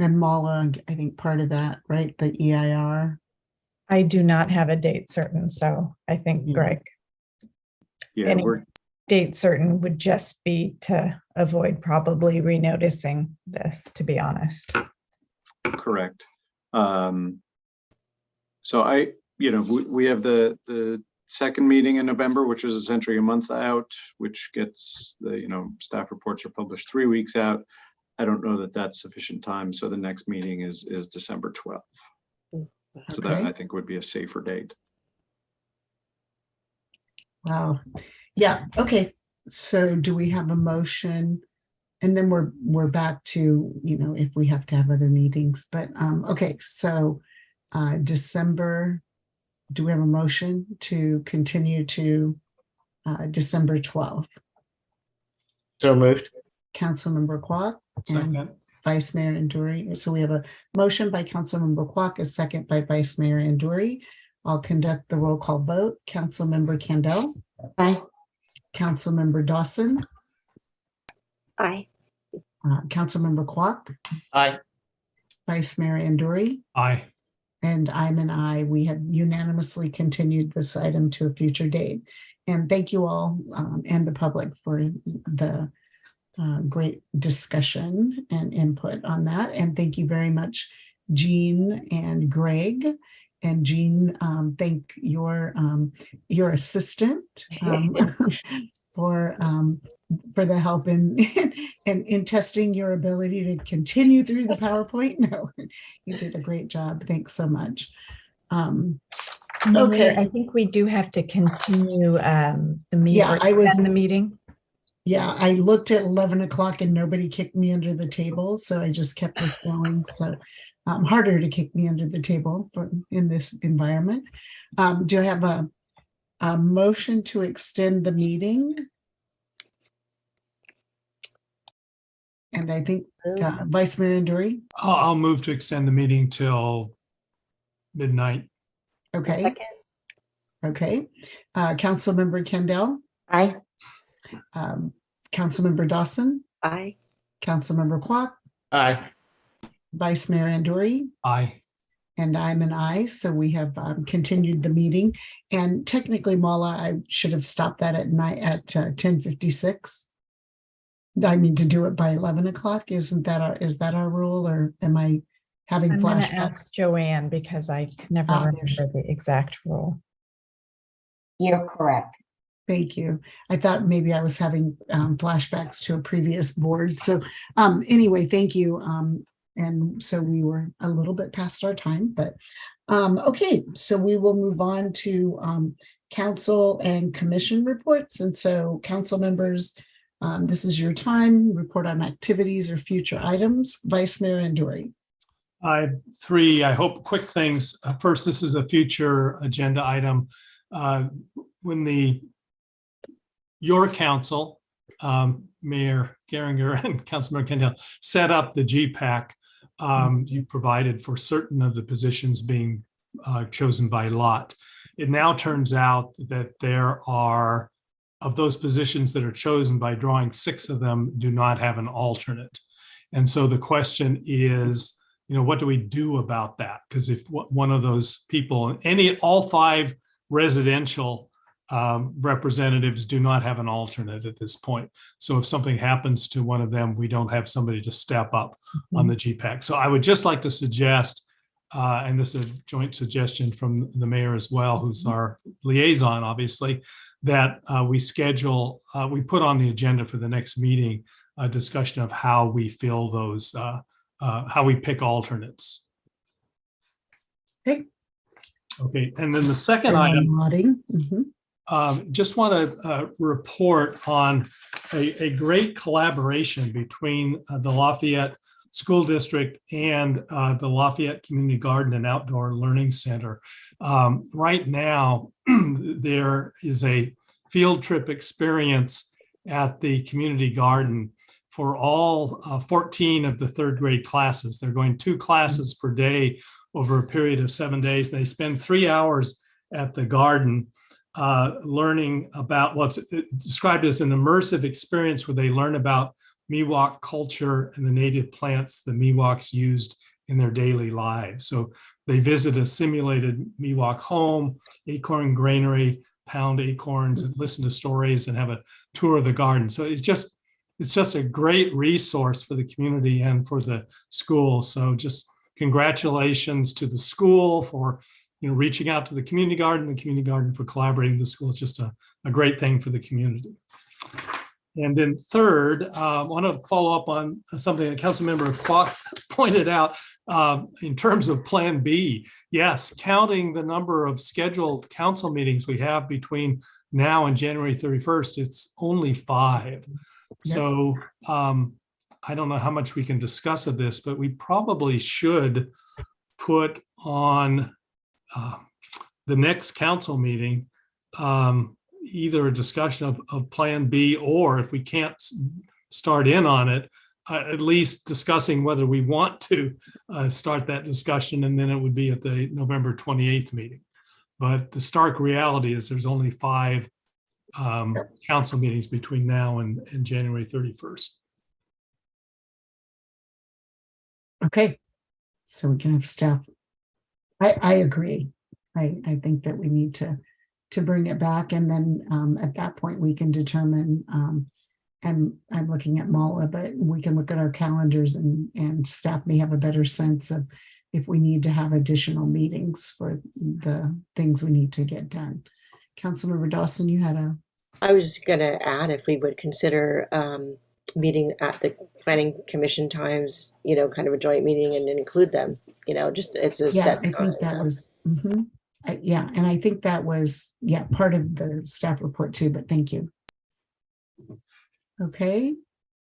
And Mala, I think part of that, right? The EIR. I do not have a date certain, so I think Greg. Yeah, any date certain would just be to avoid probably renoticing this, to be honest. Correct. So we have the second meeting in November, which is essentially a month out, which gets the, staff reports are published 3 weeks out. I don't know that that's sufficient time. So the next meeting is December 12th. So that I think would be a safer date. Wow. Yeah. Okay. So do we have a motion? And then we're back to, if we have to have other meetings, but okay. So December, do we have a motion to continue to December 12th? So moved. Councilmember Kwok and Second. Vice Mayor Anduri. So we have a motion by Councilmember Kwok, a second by Vice Mayor Anduri. I'll conduct the roll call vote. Councilmember Kendall. Aye. Councilmember Dawson. Aye. Councilmember Kwok. Aye. Vice Mayor Anduri. Aye. And I'm an aye. We have unanimously continued this item to a future date. And thank you all and the public for the great discussion and input on that. And thank you very much, Jean and Greg. And Jean, thank your assistant for the help in testing your ability to continue through the PowerPoint. No, you did a great job. Thanks so much. Okay, I think we do have to continue the meeting. Yeah, I was the meeting. Yeah, I looked at 11 o'clock and nobody kicked me under the table, so I just kept this going. So harder to kick me under the table in this environment. Do I have a motion to extend the meeting? And I think Vice Mayor Anduri. I'll move to extend the meeting till midnight. Okay. Second. Okay. Councilmember Kendall. Aye. Councilmember Dawson. Aye. Councilmember Kwok. Aye. Vice Mayor Anduri. Aye. And I'm an aye. So we have continued the meeting. And technically, Mala, I should have stopped that at 10:56. I mean, to do it by 11 o'clock. Is that our rule, or am I having I'm going to flashbacks? ask Joanne because I never remember the exact rule. You're correct. Thank you. I thought maybe I was having flashbacks to a previous board. So anyway, thank you. And so we were a little bit past our time, but okay. So we will move on to council and commission reports. And so council members, this is your time. Report on activities or future items. Vice Mayor Anduri. I have three, I hope, quick things. First, this is a future agenda item. When your council Mayor Geringer and Councilmember Kendall set up the GPAC you provided for certain of the positions being chosen by lot. It now turns out that there are, of those positions that are chosen by drawing, 6 of them do not have an alternate. And so the question is, what do we do about that? Because if one of those people, all 5 residential representatives do not have an alternate at this point. So if something happens to one of them, we don't have somebody to step up on the GPAC. So I would just like to suggest, and this is a joint suggestion from the mayor as well, who's our liaison, obviously, that we put on the agenda for the next meeting a discussion of how we fill those, how we pick alternates. Okay, and then the second item, just want to report on a great collaboration between the Lafayette School District and the Lafayette Community Garden and Outdoor Learning Center. Right now, there is a field trip experience at the community garden for all 14 of the 3rd grade classes. They're going 2 classes per day over a period of 7 days. They spend 3 hours at the garden learning about what's described as an immersive experience where they learn about Miwok culture and the native plants the Miwoks used in their daily lives. So they visit a simulated Miwok home, acorn granary, pound acorns, and listen to stories and have a tour of the garden. So it's just a great resource for the community and for the school. So just congratulations to the school for reaching out to the community garden for collaborating with the school. It's just a great thing for the community. And then third, I want to follow up on something that Councilmember Kwok pointed out in terms of Plan B. Yes, counting the number of scheduled council meetings we have between now and January 31st, it's only 5. So I don't know how much we can discuss of this, but we probably should put on the next council meeting either a discussion of Plan B, or if we can't start in on it, at least discussing whether we want to start that discussion, and then it would be at the November 28th meeting. But the stark reality is there's only 5 council meetings between now and January 31st. Okay, so we can have staff. I agree. I think that we need to bring it back, and then at that point we can determine, and I'm looking at Mala, but we can look at our calendars, and staff may have a better sense of if we need to have additional meetings for the things we need to get done. Councilmember Dawson, you had a... I was just going to add, if we would consider meeting at the planning commission times, kind of a joint meeting, and include them, just it's a set I think that was, yeah, and I think that was, part of the staff report too, but thank you. Okay,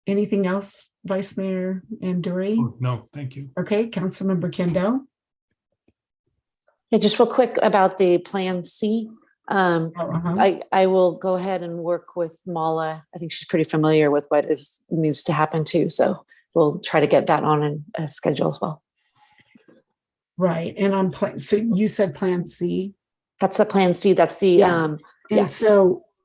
anything else, Vice Mayor Anduri? Oh, no, thank you. Okay, Councilmember Kendall? Hey, just real quick about the Plan C. I will go ahead and work with Mala. I think she's pretty familiar with what needs to happen too. So we'll try to get that on a schedule as well. Right. And on so you said Plan C? That's the Plan C. That's the,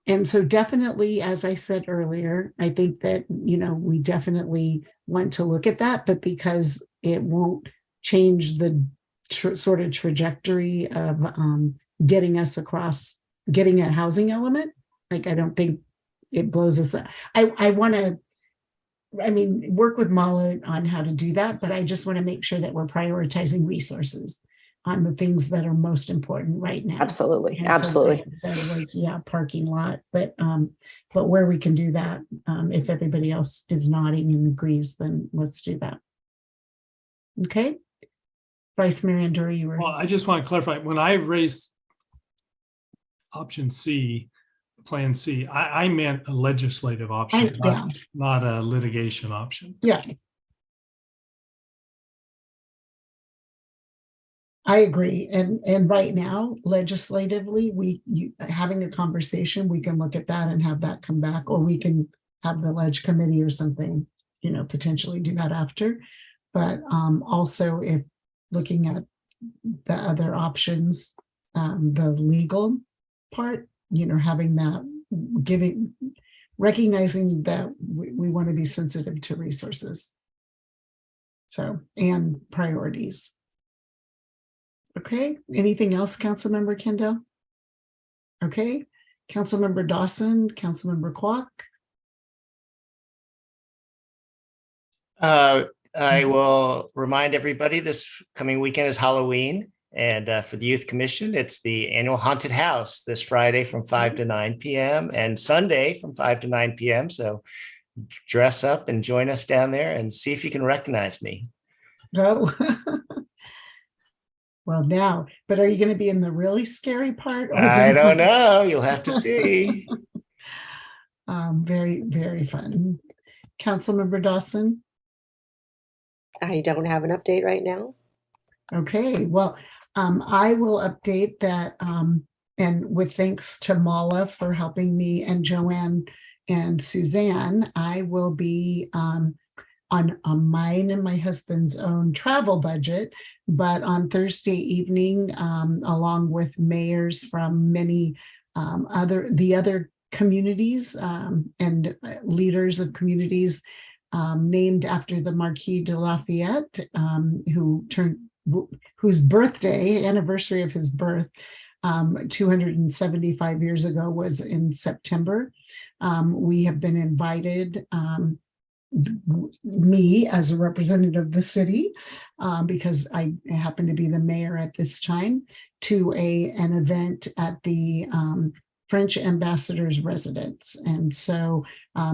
And so definitely, as I said earlier, I think that, we definitely want to look at that, but because it won't change the sort of trajectory of getting us across, getting a housing element, I don't think it blows us up. I want to, work with Mala on how to do that, but I just want to make sure that we're prioritizing resources on the things that are most important right now. Absolutely. And Absolutely. So like I said, it was, parking lot, but where we can do that, if everybody else is nodding and agrees, then let's do that. Okay. Vice Mayor Andrew, you were. Well, I just want to clarify, when I raised option C, Plan C, I meant a legislative option, not a litigation option. Yeah. I agree. And right now, legislatively, having a conversation, we can look at that and have that come back, or we can have the ledge committee or something, potentially do that after. But also if looking at the other options, the legal part, having that, recognizing that we want to be sensitive to resources. So, and priorities. Okay, anything else, Councilmember Kendall? Okay, Councilmember Dawson, Councilmember Kwok. I will remind everybody this coming weekend is Halloween. And for the Youth Commission, it's the annual Haunted House this Friday from 5 to 9 p.m. and Sunday from 5 to 9 p.m. So dress up and join us down there and see if you can recognize me. No. Well, now, but are you going to be in the really scary part? I don't know. You'll have to see. Very, very fun. Councilmember Dawson? I don't have an update right now. Okay, well, I will update that, and with thanks to Mala for helping me and Joanne and Suzanne, I will be on mine and my husband's own travel budget, but on Thursday evening, along with mayors from many other communities and leaders of communities named after the Marquis de Lafayette, whose anniversary of his birth 275 years ago was in September. We have been invited, me as a representative of the city, because I happen to be the mayor at this time, to an event at the French ambassador's residence. And so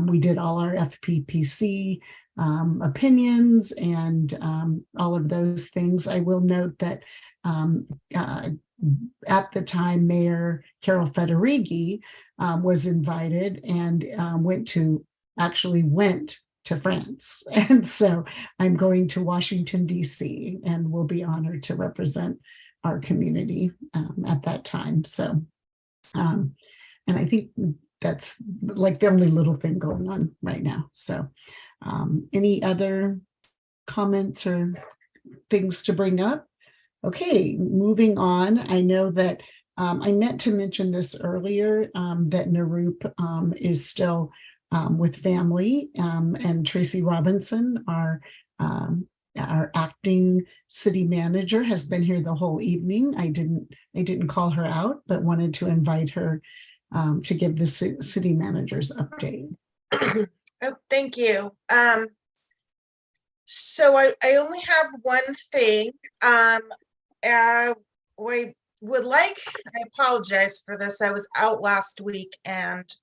we did all our FPPC opinions and all of those things. I will note that at the time, Mayor Carol Federighi was invited and went to France. And so I'm going to Washington, D.C. and will be honored to represent our community at that time. So, and I think that's like the only little thing going on right now. So any other comments or things to bring up? Okay, moving on. I know that I meant to mention this earlier, that Narup is still with family, and Tracy Robinson, our acting city manager, has been here the whole evening. I didn't call her out, but wanted to invite her to give the city manager's update. Oh, thank you. So I only have one thing. I apologize for this. I was out last week and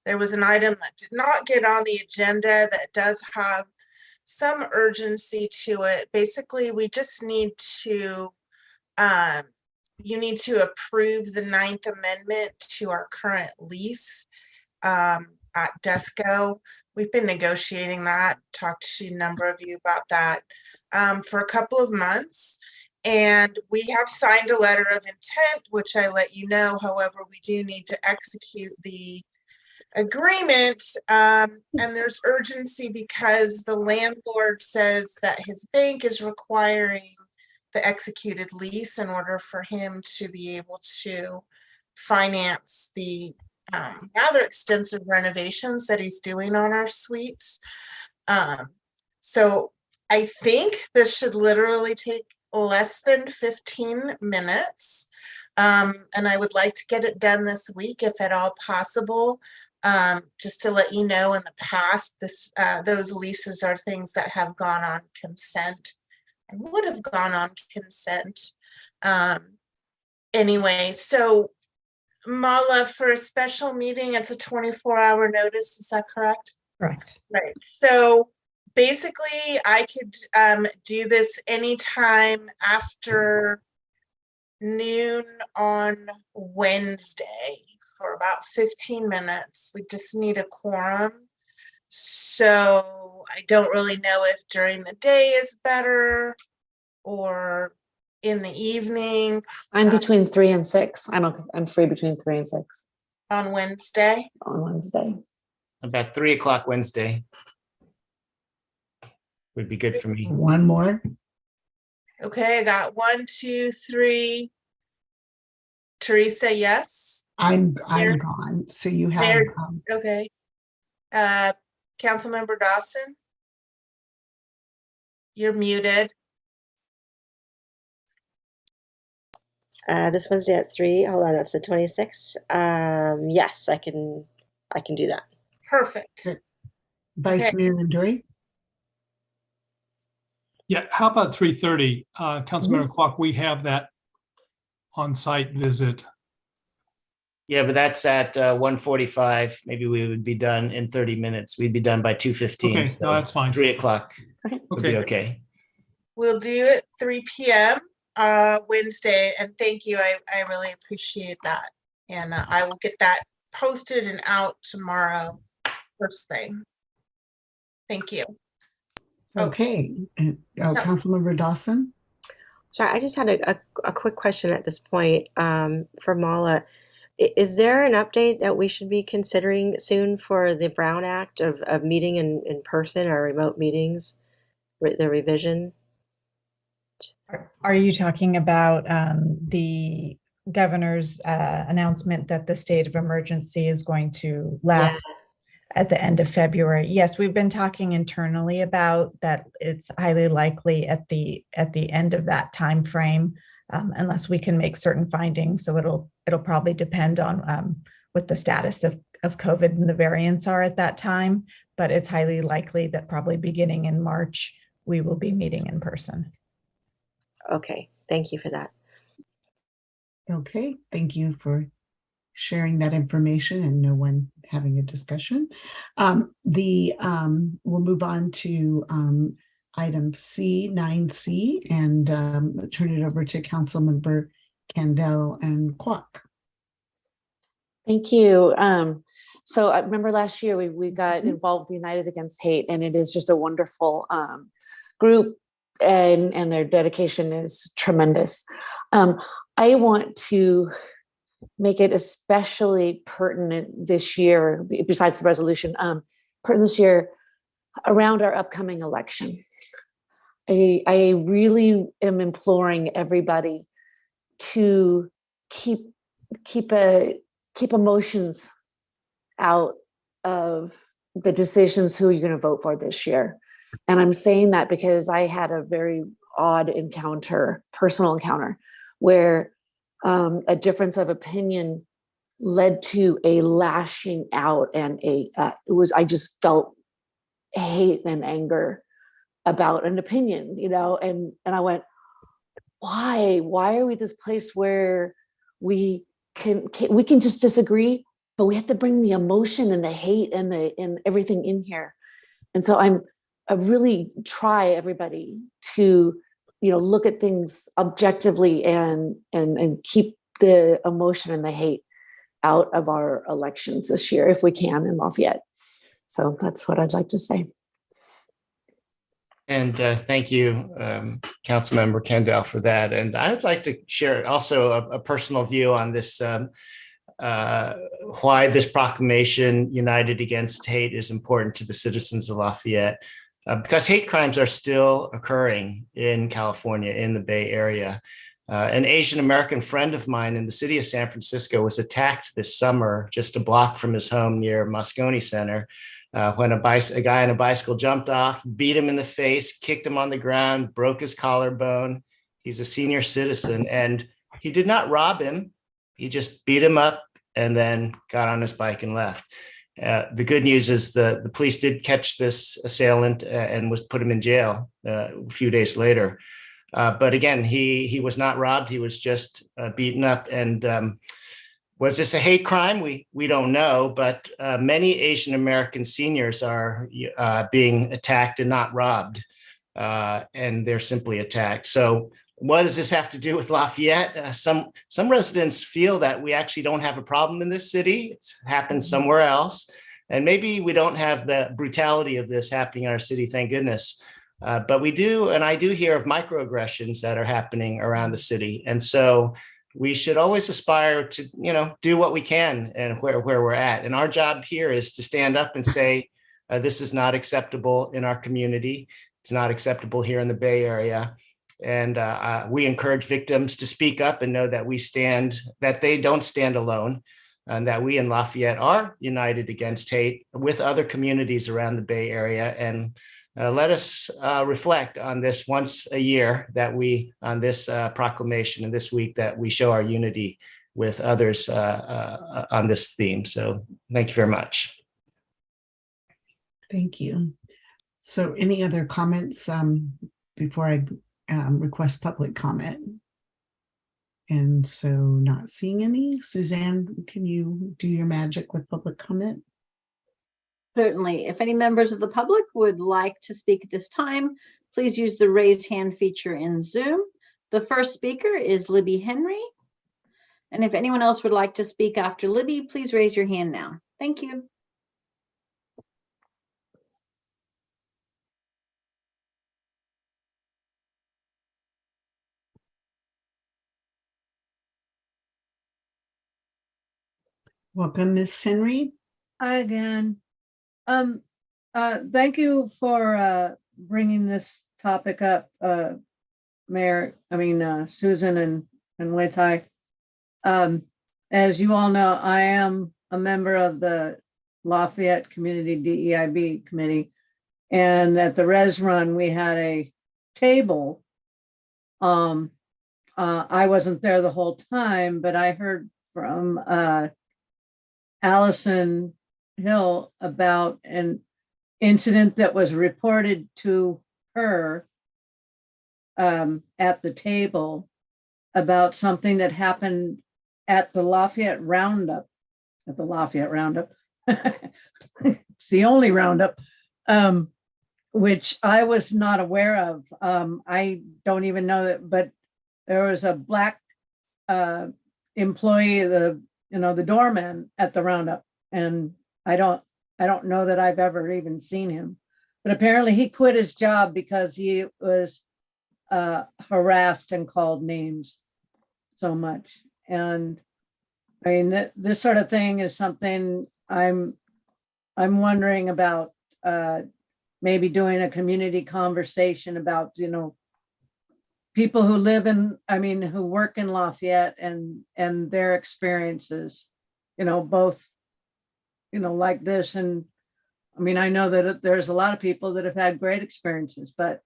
there was an item that did not get on the agenda that does have some urgency to it. Basically, we just need to, you need to approve the 9th Amendment to our current lease at Desco. We've been negotiating that, talked to a number of you about that for a couple of months. And we have signed a letter of intent, which I let you know. However, we do need to execute the agreement, and there's urgency because the landlord says that his bank is requiring the executed lease in order for him to be able to finance the rather extensive renovations that he's doing on our suites. So I think this should literally take less than 15 minutes. And I would like to get it done this week if at all possible. Just to let you know, in the past, those leases are things that have gone on consent and would have gone on consent. Anyway, so Mala, for a special meeting, it's a 24-hour notice, is that correct? Correct. Right. So basically, I could do this anytime after noon on Wednesday for about 15 minutes. We just need a quorum. So I don't really know if during the day is better or in the evening. I'm between 3 and 6. I'm free between 3 and 6 on Wednesday. On Wednesday. About 3 o'clock Wednesday would be good for me. One more. Okay, I got 1, 2, 3. Teresa, yes. I'm Mayor? gone. So you have, Mayor? Okay. Councilmember Dawson? You're muted. This Wednesday at 3. Hold on, that's the 26th. Yes, I can do that. Perfect. Vice Mayor Nduri? Yeah, how about 3:30? Councilmember Kwok, we have that on-site visit. Yeah, but that's at 1:45. Maybe we would be done in 30 minutes. We'd be done by 2:15. Okay, no, that's fine. 3 o'clock would be okay. We'll do it 3 p.m. Wednesday, and thank you. I really appreciate that. And I will get that posted and out tomorrow, first thing. Thank you. Okay. Councilmember Dawson? Sorry, I just had a quick question at this point for Mala. Is there an update that we should be considering soon for the Brown Act of meeting in person or remote meetings, the revision? Are you talking about the governor's announcement that the state of emergency is going to lapse at the end of February? Yes, we've been talking internally about that. It's highly likely at the end of that time frame, unless we can make certain findings. So it'll probably depend on what the status of COVID and the variants are at that time. But it's highly likely that probably beginning in March we will be meeting in person. Okay, thank you for that. Okay, thank you for sharing that information and no one having a discussion. We'll move on to item C, 9C, and turn it over to Councilmember Candell and Kwok. Thank you. So I remember last year we got involved with United Against Hate, and it is just a wonderful group, and their dedication is tremendous. I want to make it especially pertinent this year, besides the resolution, pertinent this year around our upcoming election. I really am imploring everybody to keep emotions out of the decisions who you're going to vote for this year. And I'm saying that because I had a very odd personal encounter, where a difference of opinion led to a lashing out, and I just felt hate and anger about an opinion, and I went, why are we this place where we can just disagree, but we have to bring the emotion and the hate and everything in here? And so I really try everybody to look at things objectively and keep the emotion and the hate out of our elections this year, if we can, in Lafayette. So that's what I'd like to say. And thank you, Councilmember Candell, for that. And I would like to share also a personal view on this, why this proclamation, United Against Hate, is important to the citizens of Lafayette. Because hate crimes are still occurring in California, in the Bay Area. An Asian American friend of mine in the city of San Francisco was attacked this summer, just a block from his home near Moscone Center, when a guy on a bicycle jumped off, beat him in the face, kicked him on the ground, broke his collarbone. He's a senior citizen, and he did not rob him. He just beat him up and then got on his bike and left. The good news is the police did catch this assailant and put him in jail a few days later. But again, he was not robbed. He was just beaten up. And was this a hate crime? We don't know. But many Asian American seniors are being attacked and not robbed. And they're simply attacked. So what does this have to do with Lafayette? Some residents feel that we actually don't have a problem in this city. It's happened somewhere else. And maybe we don't have the brutality of this happening in our city, thank goodness. But we do, and I do hear of microaggressions that are happening around the city. And so we should always aspire to, do what we can and where we're at. And our job here is to stand up and say, this is not acceptable in our community. It's not acceptable here in the Bay Area. And we encourage victims to speak up and know that that they don't stand alone, and that we in Lafayette are united against hate with other communities around the Bay Area. And let us reflect on this once a year, on this proclamation and this week, that we show our unity with others on this theme. So thank you very much. Thank you. So any other comments before I request public comment? And so not seeing any. Suzanne, can you do your magic with public comment? Certainly. If any members of the public would like to speak at this time, please use the raise hand feature in Zoom. The first speaker is Libby Henry. And if anyone else would like to speak after Libby, please raise your hand now. Thank you. Welcome, Ms. Henry. Hi again. Thank you for bringing this topic up, Susan and Wei Tai. As you all know, I am a member of the Lafayette Community DEIB Committee, and at the Res Run we had a table. I wasn't there the whole time, but I heard from Allison Hill about an incident that was reported to her at the table about something that happened at the Lafayette Roundup. It's the only roundup, which I was not aware of. I don't even know that, but there was a Black employee, the doorman at the roundup, and I don't know that I've ever even seen him, but apparently he quit his job because he was harassed and called names so much. And I mean, this sort of thing is something I'm wondering about, maybe doing a community conversation about, people who who work in Lafayette and their experiences, both, like this. And I mean, I know that there's a lot of people that have had great experiences, but,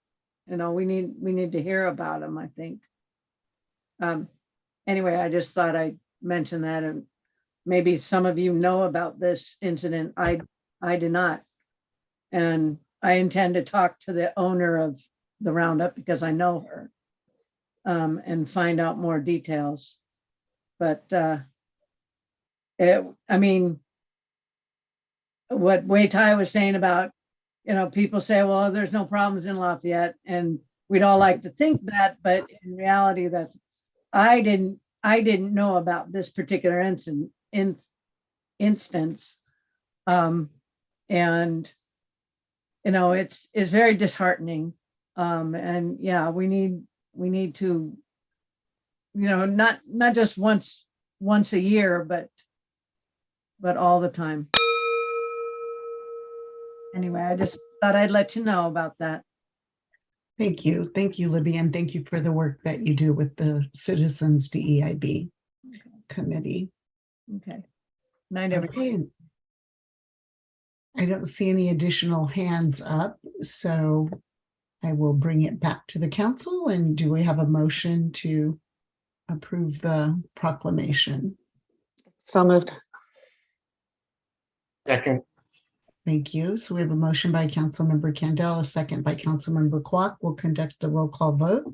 we need to hear about them, I think. Anyway, I just thought I'd mention that, and maybe some of you know about this incident. I do not. And I intend to talk to the owner of the Roundup because I know her, and find out more details. But what Wei Tai was saying about, people say, well, there's no problems in Lafayette, and we'd all like to think that, but in reality, that's I didn't know about this particular instance. And it's very disheartening. And yeah, we need to, not just once a year, but all the time. Anyway, I just thought I'd let you know about that. Thank you. Thank you, Libby, and thank you for the work that you do with the Citizens DEIB Committee. Okay. Night, everybody. Okay. I don't see any additional hands up, so I will bring it back to the council. And do we have a motion to approve the proclamation? So moved. Second. Thank you. So we have a motion by Councilmember Kandel, a second by Councilmember Kwok. We'll conduct the roll call vote.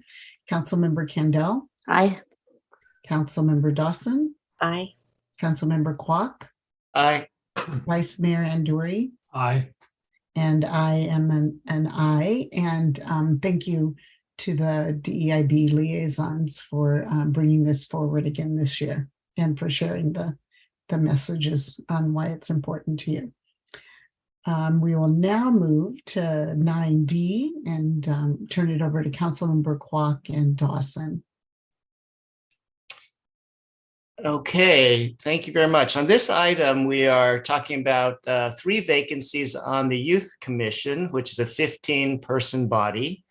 Councilmember Kandel. Aye. Councilmember Dawson. Aye. Councilmember Kwok. Aye. Vice Mayor Anduri. Aye. And I am an aye. And thank you to the DEIB liaisons for bringing this forward again this year and for sharing the messages on why it's important to you. We will now move to 9D and turn it over to Councilmember Kwok and Dawson. Okay, thank you very much. On this item, we are talking about 3 vacancies on the Youth Commission, which is a 15-person body.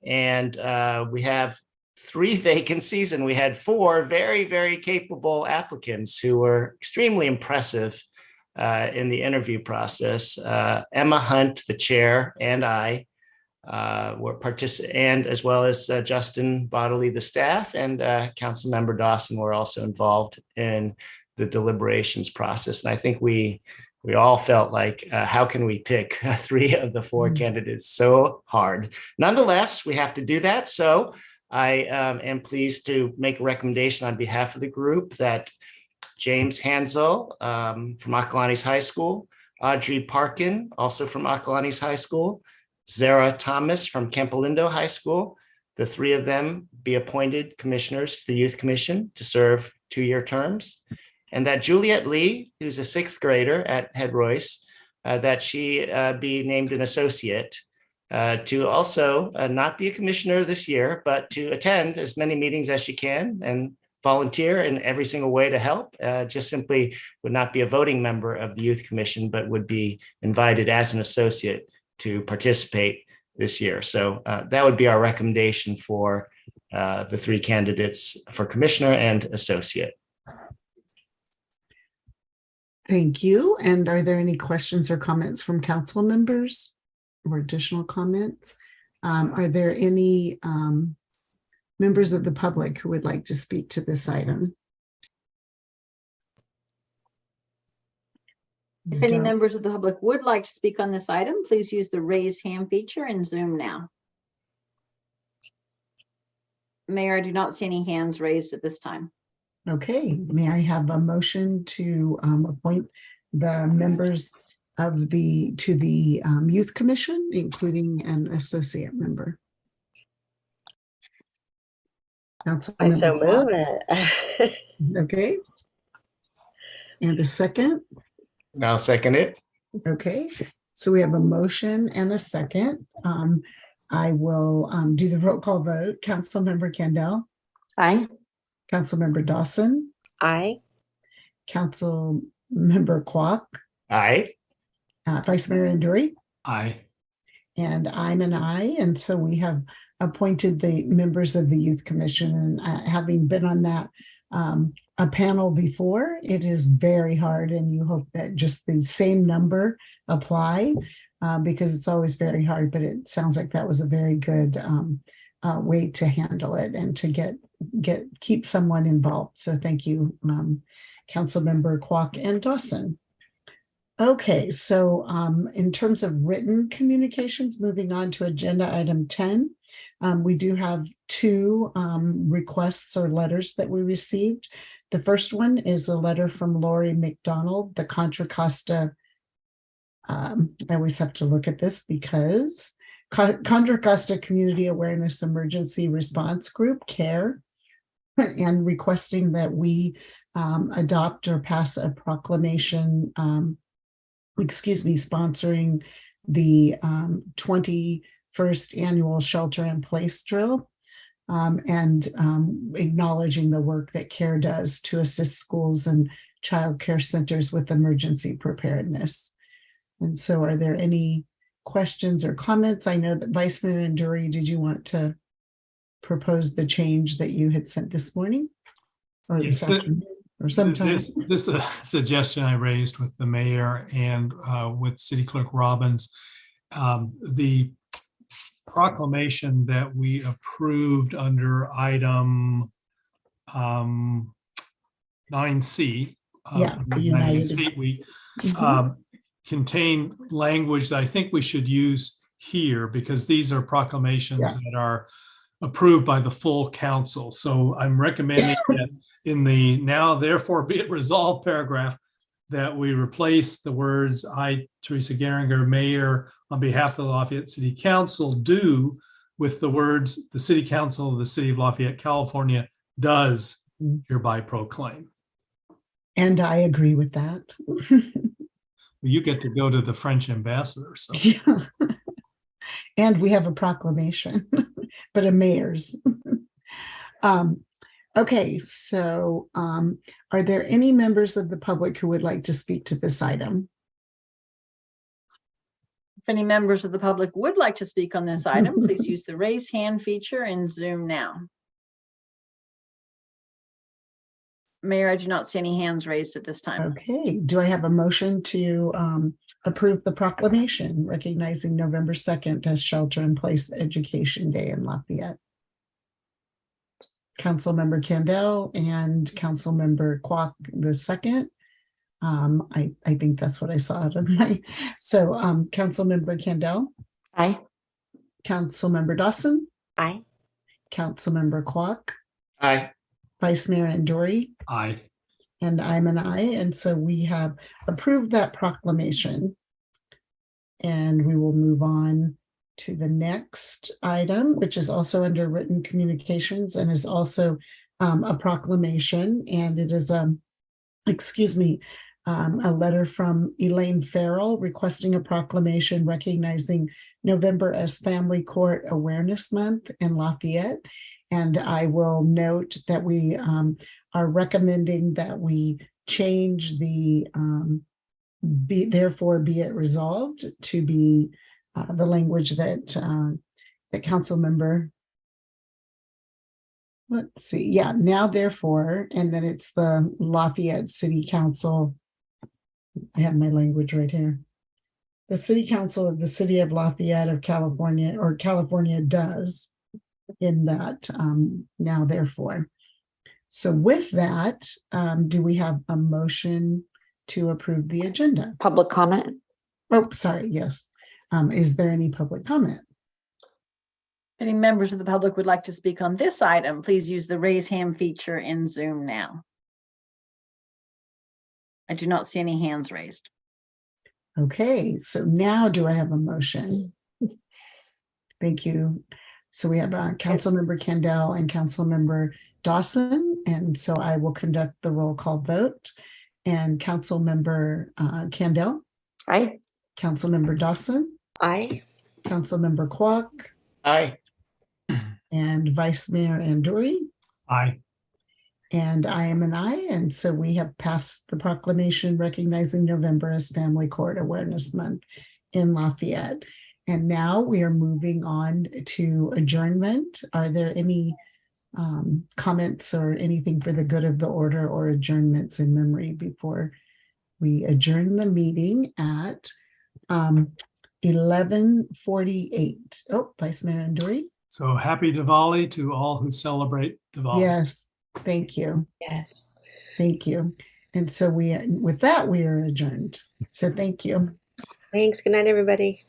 And we have 3 vacancies, and we had 4 very, very capable applicants who were extremely impressive in the interview process. Emma Hunt, the chair, and I were and as well as Justin Bodley, the staff, and Councilmember Dawson were also involved in the deliberations process. And I think we all felt like, how can we pick 3 of the 4 candidates? So hard. Nonetheless, we have to do that. So I am pleased to make a recommendation on behalf of the group that James Hansel from Acalanes High School, Audrey Parkin, also from Acalanes High School, Zara Thomas from Campolindo High School, the 3 of them be appointed commissioners to the Youth Commission to serve 2-year terms, and that Juliet Lee, who's a 6th grader at Head Royce, that she be named an associate to also not be a commissioner this year, but to attend as many meetings as she can and volunteer in every single way to help. Just simply would not be a voting member of the Youth Commission, but would be invited as an associate to participate this year. So that would be our recommendation for the 3 candidates for commissioner and associate. Thank you. And are there any questions or comments from council members or additional comments? Are there any members of the public who would like to speak to this item? If any members of the public would like to speak on this item, please use the raise hand feature in Zoom now. Mayor, I do not see any hands raised at this time. Okay, may I have a motion to appoint the members of to the Youth Commission, including an associate member? I so move Clark. it. Okay. And a second? I'll second it. Okay, so we have a motion and a second. I will do the roll call vote. Councilmember Kendall. Aye. Councilmember Dawson. Aye. Councilmember Kwok. Aye. Vice Mayor Anduri. Aye. And I'm an aye. And so we have appointed the members of the Youth Commission. And having been on that a panel before, it is very hard, and you hope that just the same number apply because it's always very hard, but it sounds like that was a very good way to handle it and to keep someone involved. So thank you, Councilmember Kwok and Dawson. Okay, so in terms of written communications, moving on to agenda item 10, we do have 2 requests or letters that we received. The first one is a letter from Lori McDonald, the Contra Costa. I always have to look at this because Contra Costa Community Awareness Emergency Response Group, CARE, and requesting that we adopt or pass a proclamation, sponsoring the 21st annual shelter in place drill. And acknowledging the work that CARE does to assist schools and child care centers with emergency preparedness. And so are there any questions or comments? I know that Vice Mayor Anduri, did you want to propose the change that you had sent this morning? Or this afternoon? Or sometime? This is a suggestion I raised with the mayor and with City Clerk Robbins. The proclamation that we approved under item 9C from the United States, we contain language that I think we should use here because these are proclamations that are approved by the full council. So I'm recommending that in the now therefore be it resolved paragraph that we replace the words I, Teresa Geringer, Mayor, on behalf of the Lafayette City Council, do with the words the City Council of the City of Lafayette, California, does hereby proclaim. And I agree with that. You get to go to the French ambassador. So. Yeah. And we have a proclamation, but a mayor's. Okay, so are there any members of the public who would like to speak to this item? If any members of the public would like to speak on this item, please use the raise hand feature in Zoom now. Mayor, I do not see any hands raised at this time. Okay, do I have a motion to approve the proclamation recognizing November 2nd as Shelter-in-Place Education Day in Lafayette? Councilmember Candell and Councilmember Kwok the second. I think that's what I saw out of my. So Councilmember Candell. Aye. Councilmember Dawson. Aye. Councilmember Kwok. Aye. Vice Mayor Anduri. Aye. And I'm an aye. And so we have approved that proclamation. And we will move on to the next item, which is also under written communications and is also a proclamation. And it is, a letter from Elaine Farrell requesting a proclamation recognizing November as Family Court Awareness Month in Lafayette. And I will note that we are recommending that we change the therefore be it resolved to be the language that the council member. Let's see. Yeah, now therefore, and then it's the Lafayette City Council. I have my language right here. The City Council of the City of Lafayette of California, or California does in that now therefore. So with that, do we have a motion to approve the agenda? Public comment? Oh, sorry, yes. Is there any public comment? Any members of the public would like to speak on this item, please use the raise hand feature in Zoom now. I do not see any hands raised. Okay, so now do I have a motion? Thank you. So we have Councilmember Candell and Councilmember Dawson, and so I will conduct the roll call vote. And Councilmember Candell? Aye. Councilmember Dawson? Aye. Councilmember Kwok? Aye. And Vice Mayor Anduri? Aye. And I am an aye, and so we have passed the proclamation recognizing November as Family Court Awareness Month in Lafayette. And now we are moving on to adjournment. Are there any comments or anything for the good of the order or adjournments in memory before we adjourn the meeting at 11:48? Oh, Vice Mayor Anduri. So happy Diwali to all who celebrate Diwali. Yes, thank you. Yes. Thank you. And so with that, we are adjourned. So thank you. Thanks. Good night, everybody.